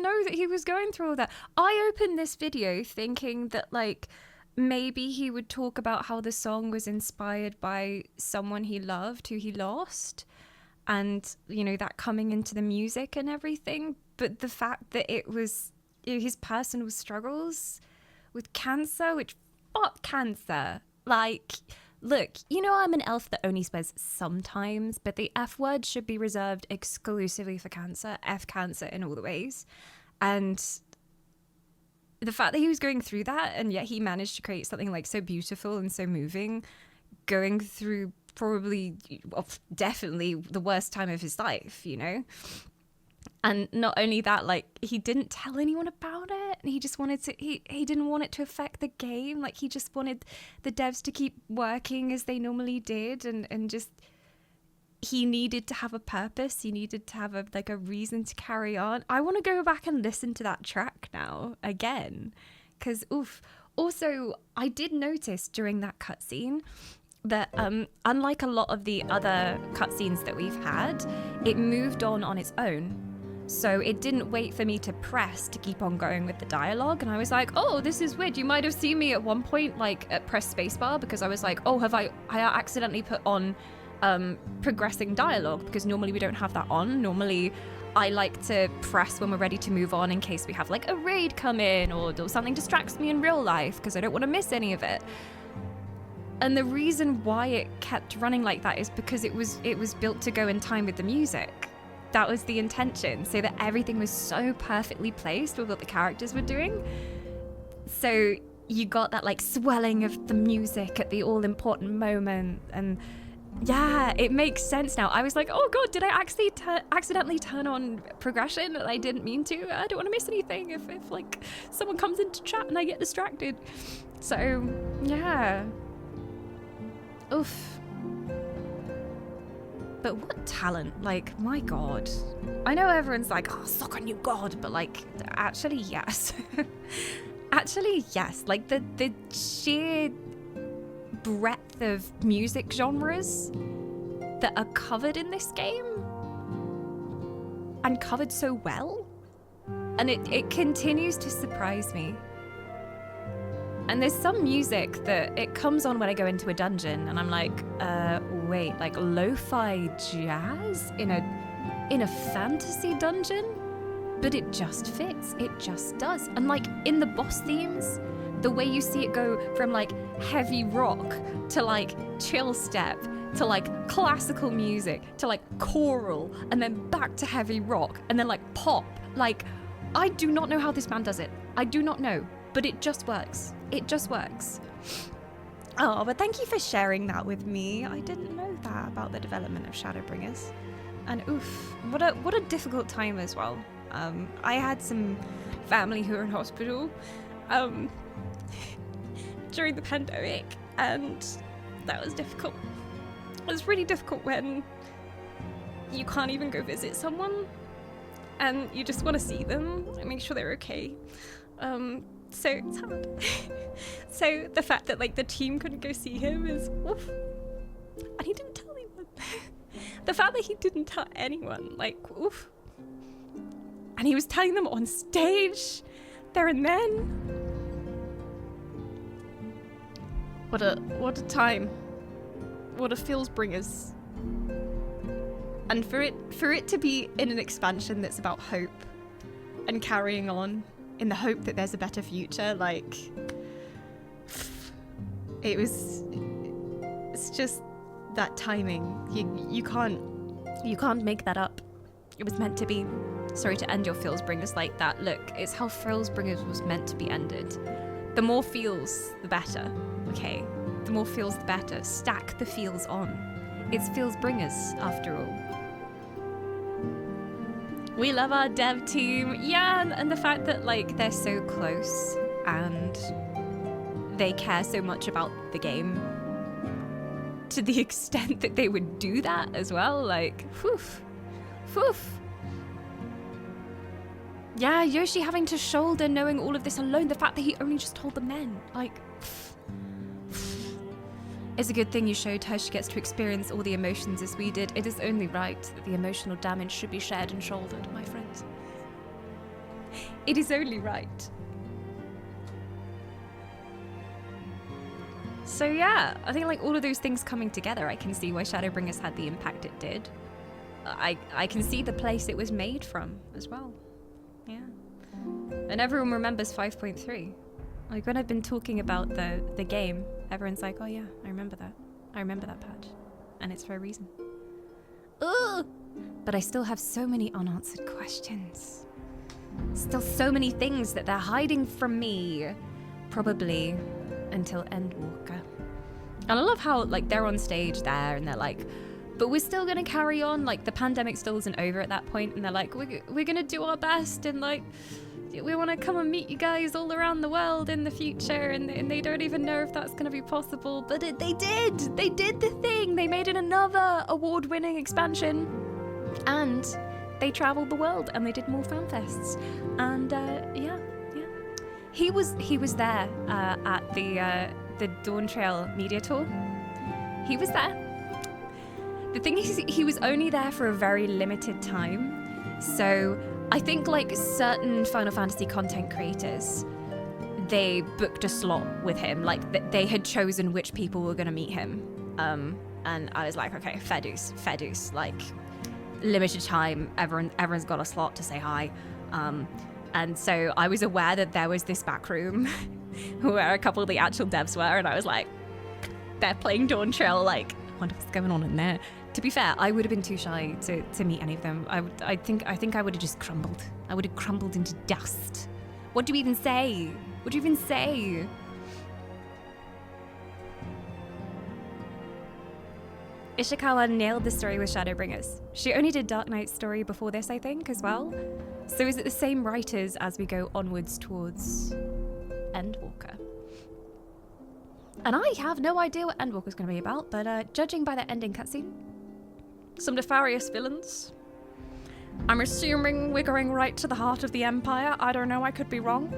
Speaker 1: know that he was going through all that. I opened this video thinking that like maybe he would talk about how the song was inspired by someone he loved who he lost, and that coming into the music and everything. But the fact that it was his personal struggles with cancer, which fuck cancer. Like, look, I'm an elf that only swears sometimes, but the F word should be reserved exclusively for cancer. F cancer in all the ways. And the fact that he was going through that, and yet he managed to create something like so beautiful and so moving, going through probably, definitely the worst time of his life, And not only that, like, he didn't tell anyone about it, and he just wanted to, he didn't want it to affect the game. Like, he just wanted the devs to keep working as they normally did, and just, he needed to have a purpose. He needed to have a reason to carry on. I want to go back and listen to that track now again, because oof. Also, I did notice during that cutscene that unlike a lot of the other cutscenes that we've had, it moved on its own. So it didn't wait for me to press to keep on going with the dialogue. And I was like, oh, this is weird. You might have seen me at one point like press spacebar, because I was like, oh, I accidentally put on progressing dialogue, because normally we don't have that on. Normally I like to press when we're ready to move on in case we have like a raid come in or something distracts me in real life, because I don't want to miss any of it. And the reason why it kept running like that is because it was built to go in time with the music. That was the intention, so that everything was so perfectly placed with what the characters were doing. So you got that like swelling of the music at the all-important moment, and Yeah, it makes sense now. I was like, oh god, did I accidentally turn on progression and I didn't mean to? I don't want to miss anything if like someone comes into chat and I get distracted. So yeah. Oof. But what talent, like, my god. I know everyone's like, oh, Soken, you god, but like, actually, yes. Actually, yes. Like, the sheer breadth of music genres that are covered in this game, and covered so well, and it continues to surprise me. And there's some music that it comes on when I go into a dungeon and I'm like, wait, like lo-fi jazz in a fantasy dungeon? But it just fits, it just does. And like in the boss themes, the way you see it go from like heavy rock to like chill step to like classical music to like choral and then back to heavy rock and then like pop. Like, I do not know how this man does it. I do not know, but it just works. It just works. Oh, but thank you for sharing that with me. I didn't know that about the development of Shadowbringers. And oof, what a difficult time as well. I had some family who were in hospital during the pandemic, and that was difficult. It was really difficult when you can't even go visit someone and you just want to see them and make sure they're okay. So it's hard. So the fact that like the team couldn't go see him is oof. And he didn't tell anyone. The fact that he didn't tell anyone, like oof. And he was telling them on stage there and then. What a time. What a FFXIV. And for it to be in an expansion that's about hope and carrying on in the hope that there's a better future, like it's just that timing. You can't make that up. It was meant to be. Sorry to end your FFXIVers like that. Look, it's how FFXIVers was meant to be ended. The more feels, the better. Okay, the more feels, the better. Stack the feels on. It's FFXIVers after all. We love our dev team. Yeah, and the fact that like they're so close and they care so much about the game to the extent that they would do that as well. Like, whew. Yeah, Yoshi having to shoulder knowing all of this alone. The fact that he only just told the men. Like, it's a good thing you showed her she gets to experience all the emotions as we did. It is only right that the emotional damage should be shared and shouldered, my friends. It is only right. So yeah, I think like all of those things coming together, I can see why Shadowbringers had the impact it did. I can see the place it was made from as well. Yeah. And everyone remembers 5.3. Like when I've been talking about the game, everyone's like, oh yeah, I remember that. I remember that patch. And it's for a reason. Ugh! But I still have so many unanswered questions. Still so many things that they're hiding from me. Probably until Endwalker. And I love how like they're on stage there and they're like, but we're still gonna carry on, like the pandemic still isn't over at that point, and they're like, we're gonna do our best, and like we want to come and meet you guys all around the world in the future, and they don't even know if that's gonna be possible, but they did the thing. They made it another award-winning expansion, and they traveled the world and they did more fan fests, and yeah. He was there at the Dawn Trail media tour. He was there. The thing is, he was only there for a very limited time. So I think like certain Final Fantasy content creators, they booked a slot with him. Like they had chosen which people were going to meet him. And I was like, okay, fair dues. Like limited time. Everyone's got a slot to say hi. And so I was aware that there was this back room where a couple of the actual devs were, and I was like, they're playing Dawn Trail, like, I wonder what's going on in there. To be fair, I would have been too shy to meet any of them. I think I would have just crumbled. I would have crumbled into dust. What do you even say? What do you even say? Ishikawa nailed the story with Shadowbringers. She only did Dark Knight's story before this, I think, as well. So is it the same writers as we go onwards towards Endwalker? And I have no idea what Endwalker's going to be about, but judging by the ending cutscene, some nefarious villains. I'm assuming we're going right to the heart of the Empire. I don't know, I could be wrong.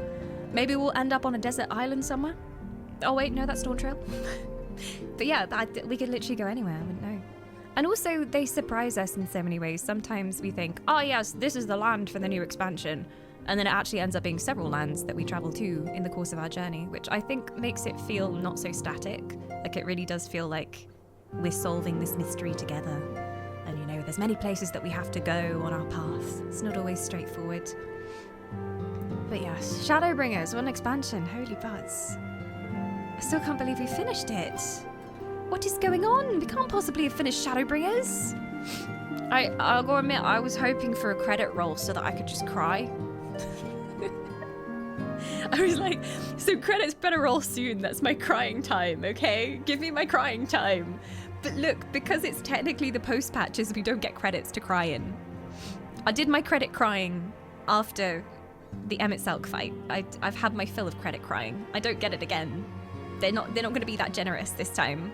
Speaker 1: Maybe we'll end up on a desert island somewhere. Oh wait, no, that's Dawn Trail. But yeah, we could literally go anywhere, I wouldn't know. And also, they surprise us in so many ways. Sometimes we think, oh yes, this is the land for the new expansion. And then it actually ends up being several lands that we travel to in the course of our journey, which I think makes it feel not so static. Like, it really does feel like we're solving this mystery together. And you know, there's many places that we have to go on our path. It's not always straightforward. But yes, Shadowbringers, what an expansion, holy butts. I still can't believe we finished it. What is going on? We can't possibly have finished Shadowbringers. I'll go admit, I was hoping for a credit roll so that I could just cry. I was like, so credits better roll soon, that's my crying time, okay? Give me my crying time. But look, because it's technically the post patches, we don't get credits to cry in. I did my credit crying after the Emmett Selk fight. I've had my fill of credit crying. I don't get it again. They're not going to be that generous this time.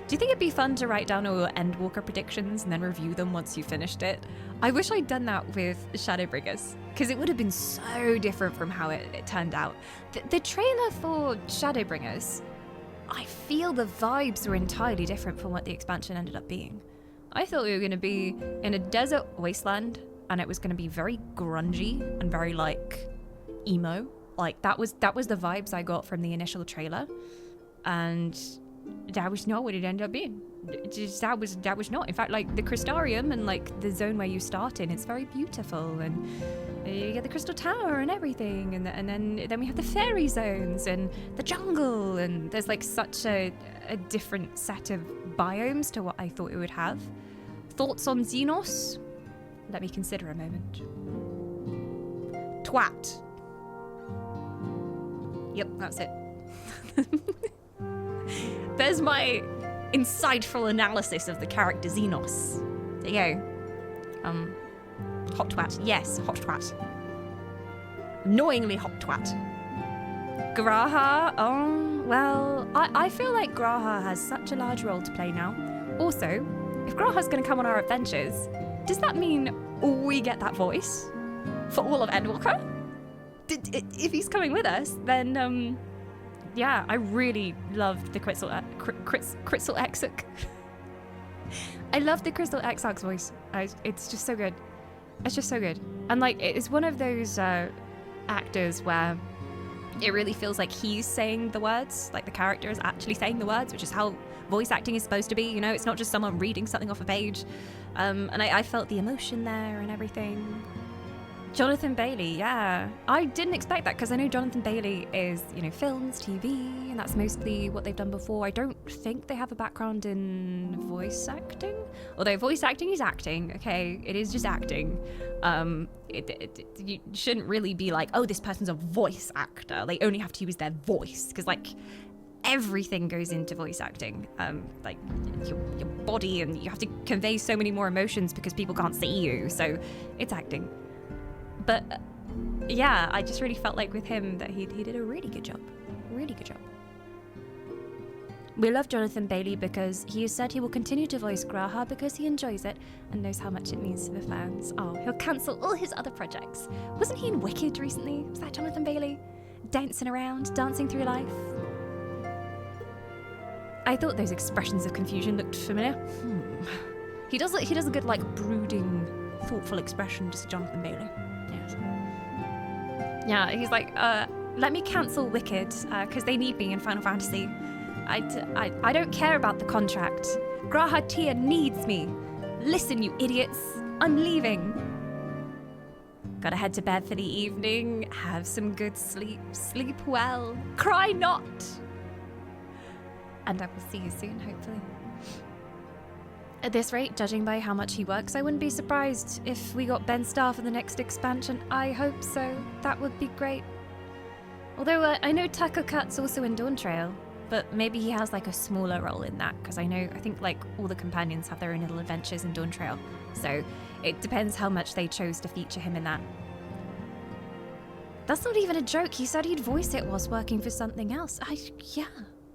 Speaker 1: Do you think it'd be fun to write down all your Endwalker predictions and then review them once you finished it? I wish I'd done that with Shadowbringers, because it would have been so different from how it turned out. The trailer for Shadowbringers, I feel the vibes were entirely different from what the expansion ended up being. I thought we were going to be in a desert wasteland, and it was going to be very grungy and very, like, emo. Like, that was the vibes I got from the initial trailer. And that was not what it ended up being. That was not. In fact, like, the Crystarium and, like, the zone where you start in, it's very beautiful. And you get the Crystal Tower and everything. And then we have the fairy zones and the jungle. And there's, like, such a different set of biomes to what I thought it would have. Thoughts on Xenos? Let me consider a moment. Twat. Yep, that's it. There's my insightful analysis of the character Xenos. There you go. Hot twat. Yes, hot twat. Annoyingly hot twat. Graha, oh, well, I feel like Graha has such a large role to play now. Also, if Graha's going to come on our adventures, does that mean we get that voice for all of Endwalker? If he's coming with us, then, yeah, I really loved the Crystal Exarch. I love the Crystal Exarch's voice. It's just so good. It's just so good. And, like, it's one of those actors where it really feels like he's saying the words, like the character is actually saying the words, which is how voice acting is supposed to be, you know? It's not just someone reading something off a page. And I felt the emotion there and everything. Jonathan Bailey, yeah. I didn't expect that because I know Jonathan Bailey is, you know, films, TV, and that's mostly what they've done before. I don't think they have a background in voice acting. Although voice acting is acting, okay? It is just acting. You shouldn't really be like, oh, this person's a voice actor. They only have to use their voice because, like, everything goes into voice acting. Like your body, and you have to convey so many more emotions because people can't see you. So it's acting. But yeah, I just really felt like with him that he did a really good job. Really good job. We love Jonathan Bailey because he has said he will continue to voice Graha because he enjoys it and knows how much it means to the fans. Oh, he'll cancel all his other projects. Wasn't he in Wicked recently? Was that Jonathan Bailey? Dancing around, dancing through life. I thought those expressions of confusion looked familiar. He does a good, like, brooding, thoughtful expression, just Jonathan Bailey. Yes. Yeah, he's like, let me cancel Wicked, because they need me in Final Fantasy. I don't care about the contract. Graha Tia needs me. Listen, you idiots. I'm leaving. Gotta head to bed for the evening, have some good sleep, sleep well, cry not. And I will see you soon, hopefully. At this rate, judging by how much he works, I wouldn't be surprised if we got Ben Starr for the next expansion. I hope so. That would be great. Although I know Taco Cat's also in Dawn Trail. but maybe he has like a smaller role in that, because I think like all the companions have their own little adventures in Dawn Trail, so it depends how much they chose to feature him in that. That's not even a joke. He said he'd voice it whilst working for something else. Yeah,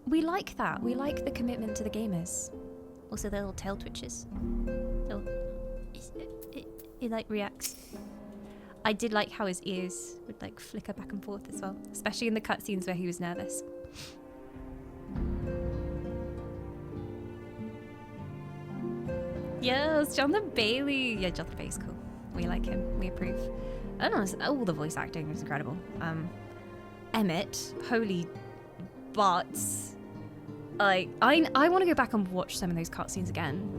Speaker 1: we like that. We like the commitment to the gamers. Also, the little tail twitches. He like reacts. I did like how his ears would like flicker back and forth as well, especially in the cutscenes where he was nervous. Yes, Jonathan Bailey. Yeah, Jonathan Bailey's cool. We like him. We approve. I don't know, all the voice acting was incredible. Emmett, holy butts. I want to go back and watch some of those cutscenes again.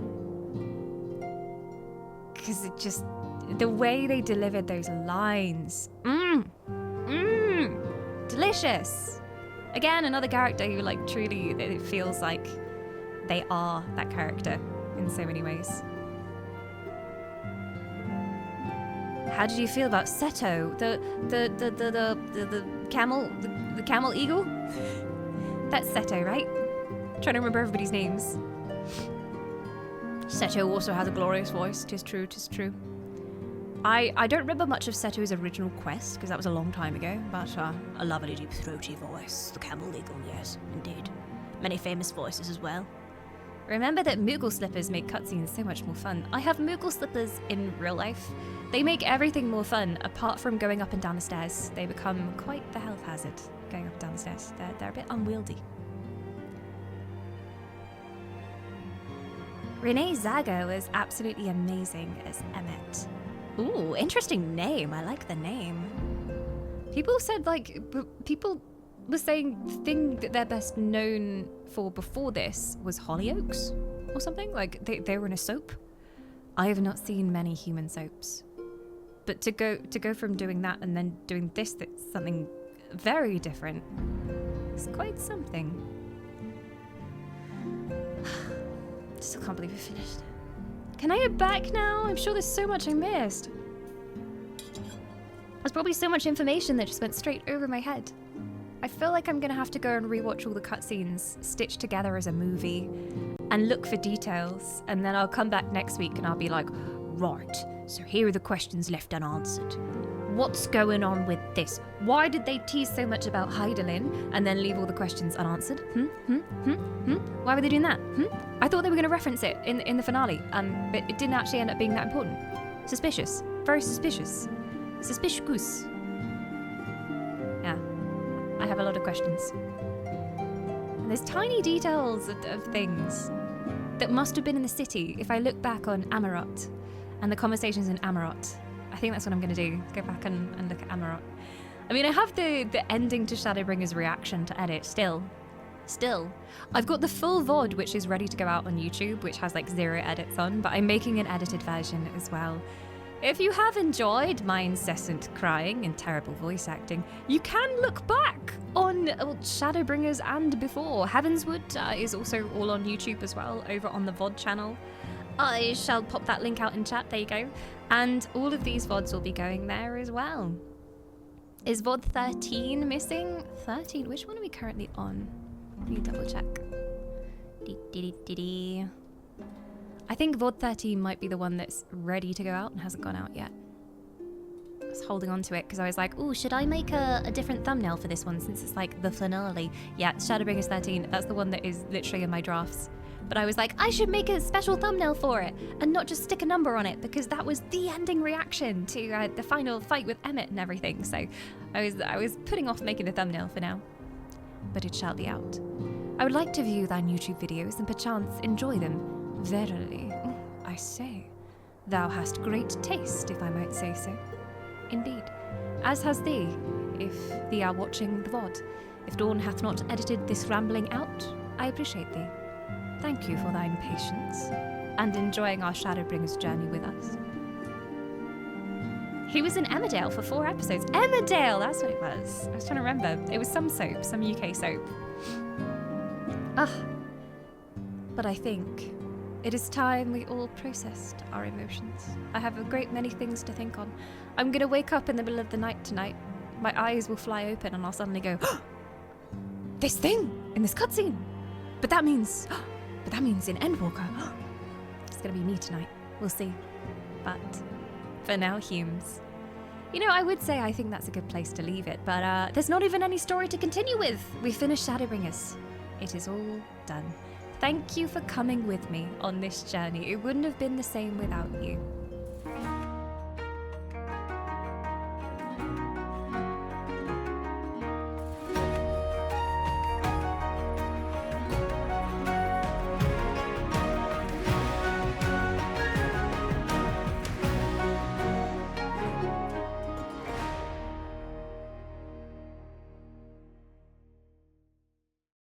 Speaker 1: Because it just, the way they delivered those lines. Delicious. Again, another character who like truly, it feels like they are that character in so many ways. How did you feel about Seto, the camel eagle? That's Seto, right? I'm trying to remember everybody's names. Seto also has a glorious voice. 'Tis true, 'tis true. I don't remember much of Seto's original quest because that was a long time ago, but a lovely deep throaty voice. The camel eagle, yes, indeed. Many famous voices as well. Remember that Moogle slippers make cutscenes so much more fun. I have Moogle slippers in real life. They make everything more fun, apart from going up and down the stairs. They become quite the health hazard, going up and down the stairs. They're a bit unwieldy. Renee Zaga was absolutely amazing as Emmett. Ooh, interesting name. I like the name. People said, like, people were saying the thing that they're best known for before this was Hollyoaks or something. Like, they were in a soap. I have not seen many human soaps. But to go from doing that and then doing this, that's something very different, it's quite something. Still can't believe we finished. Can I go back now? I'm sure there's so much I missed. There's probably so much information that just went straight over my head. I feel like I'm gonna have to go and rewatch all the cutscenes stitched together as a movie and look for details, and then I'll come back next week and I'll be like, right, so here are the questions left unanswered. What's going on with this? Why did they tease so much about Heidelin and then leave all the questions unanswered? Why were they doing that? I thought they were going to reference it in the finale, but it didn't actually end up being that important. Suspicious. Very suspicious. Suspicious. Yeah. I have a lot of questions. And there's tiny details of things that must have been in the city. If I look back on Amarot and the conversations in Amarot, I think that's what I'm going to do. Go back and look at Amarot. I mean, I have the ending to Shadowbringers reaction to edit still. I've got the full VOD, which is ready to go out on YouTube, which has like 0 edits on, but I'm making an edited version as well. If you have enjoyed my incessant crying and terrible voice acting, you can look back on Shadowbringers and before. Heavenswood is also all on YouTube as well, over on the VOD channel. I shall pop that link out in chat, there you go. And all of these VODs will be going there as well. Is VOD 13 missing? 13? Which one are we currently on? Let me double check. I think VOD 13 might be the one that's ready to go out and hasn't gone out yet. I was holding on to it because I was like, oh, should I make a different thumbnail for this one since it's like the finale? Yeah, Shadowbringers 13, that's the one that is literally in my drafts. But I was like, I should make a special thumbnail for it and not just stick a number on it because that was the ending reaction to the final fight with Emmett and everything. So I was putting off making the thumbnail for now. But it shall be out. I would like to view thine YouTube videos and perchance enjoy them. Verily, I say, thou hast great taste, if I might say so. Indeed, as has thee, if thee are watching the VOD. If Dawn hath not edited this rambling out, I appreciate thee. Thank you for thine patience, and enjoying our Shadowbringers journey with us. He was in Emmerdale for 4 episodes. Emmerdale, that's what it was. I was trying to remember. It was some soap, some UK soap. Ugh. But I think it is time we all processed our emotions. I have a great many things to think on. I'm gonna wake up in the middle of the night tonight. My eyes will fly open and I'll suddenly go, this thing in this cutscene. But that means in Endwalker, it's gonna be me tonight. We'll see. But for now, Humes. You know, I would say I think that's a good place to leave it, but there's not even any story to continue with. We finished Shadowbringers. It is all done. Thank you for coming with me on this journey. It wouldn't have been the same without you.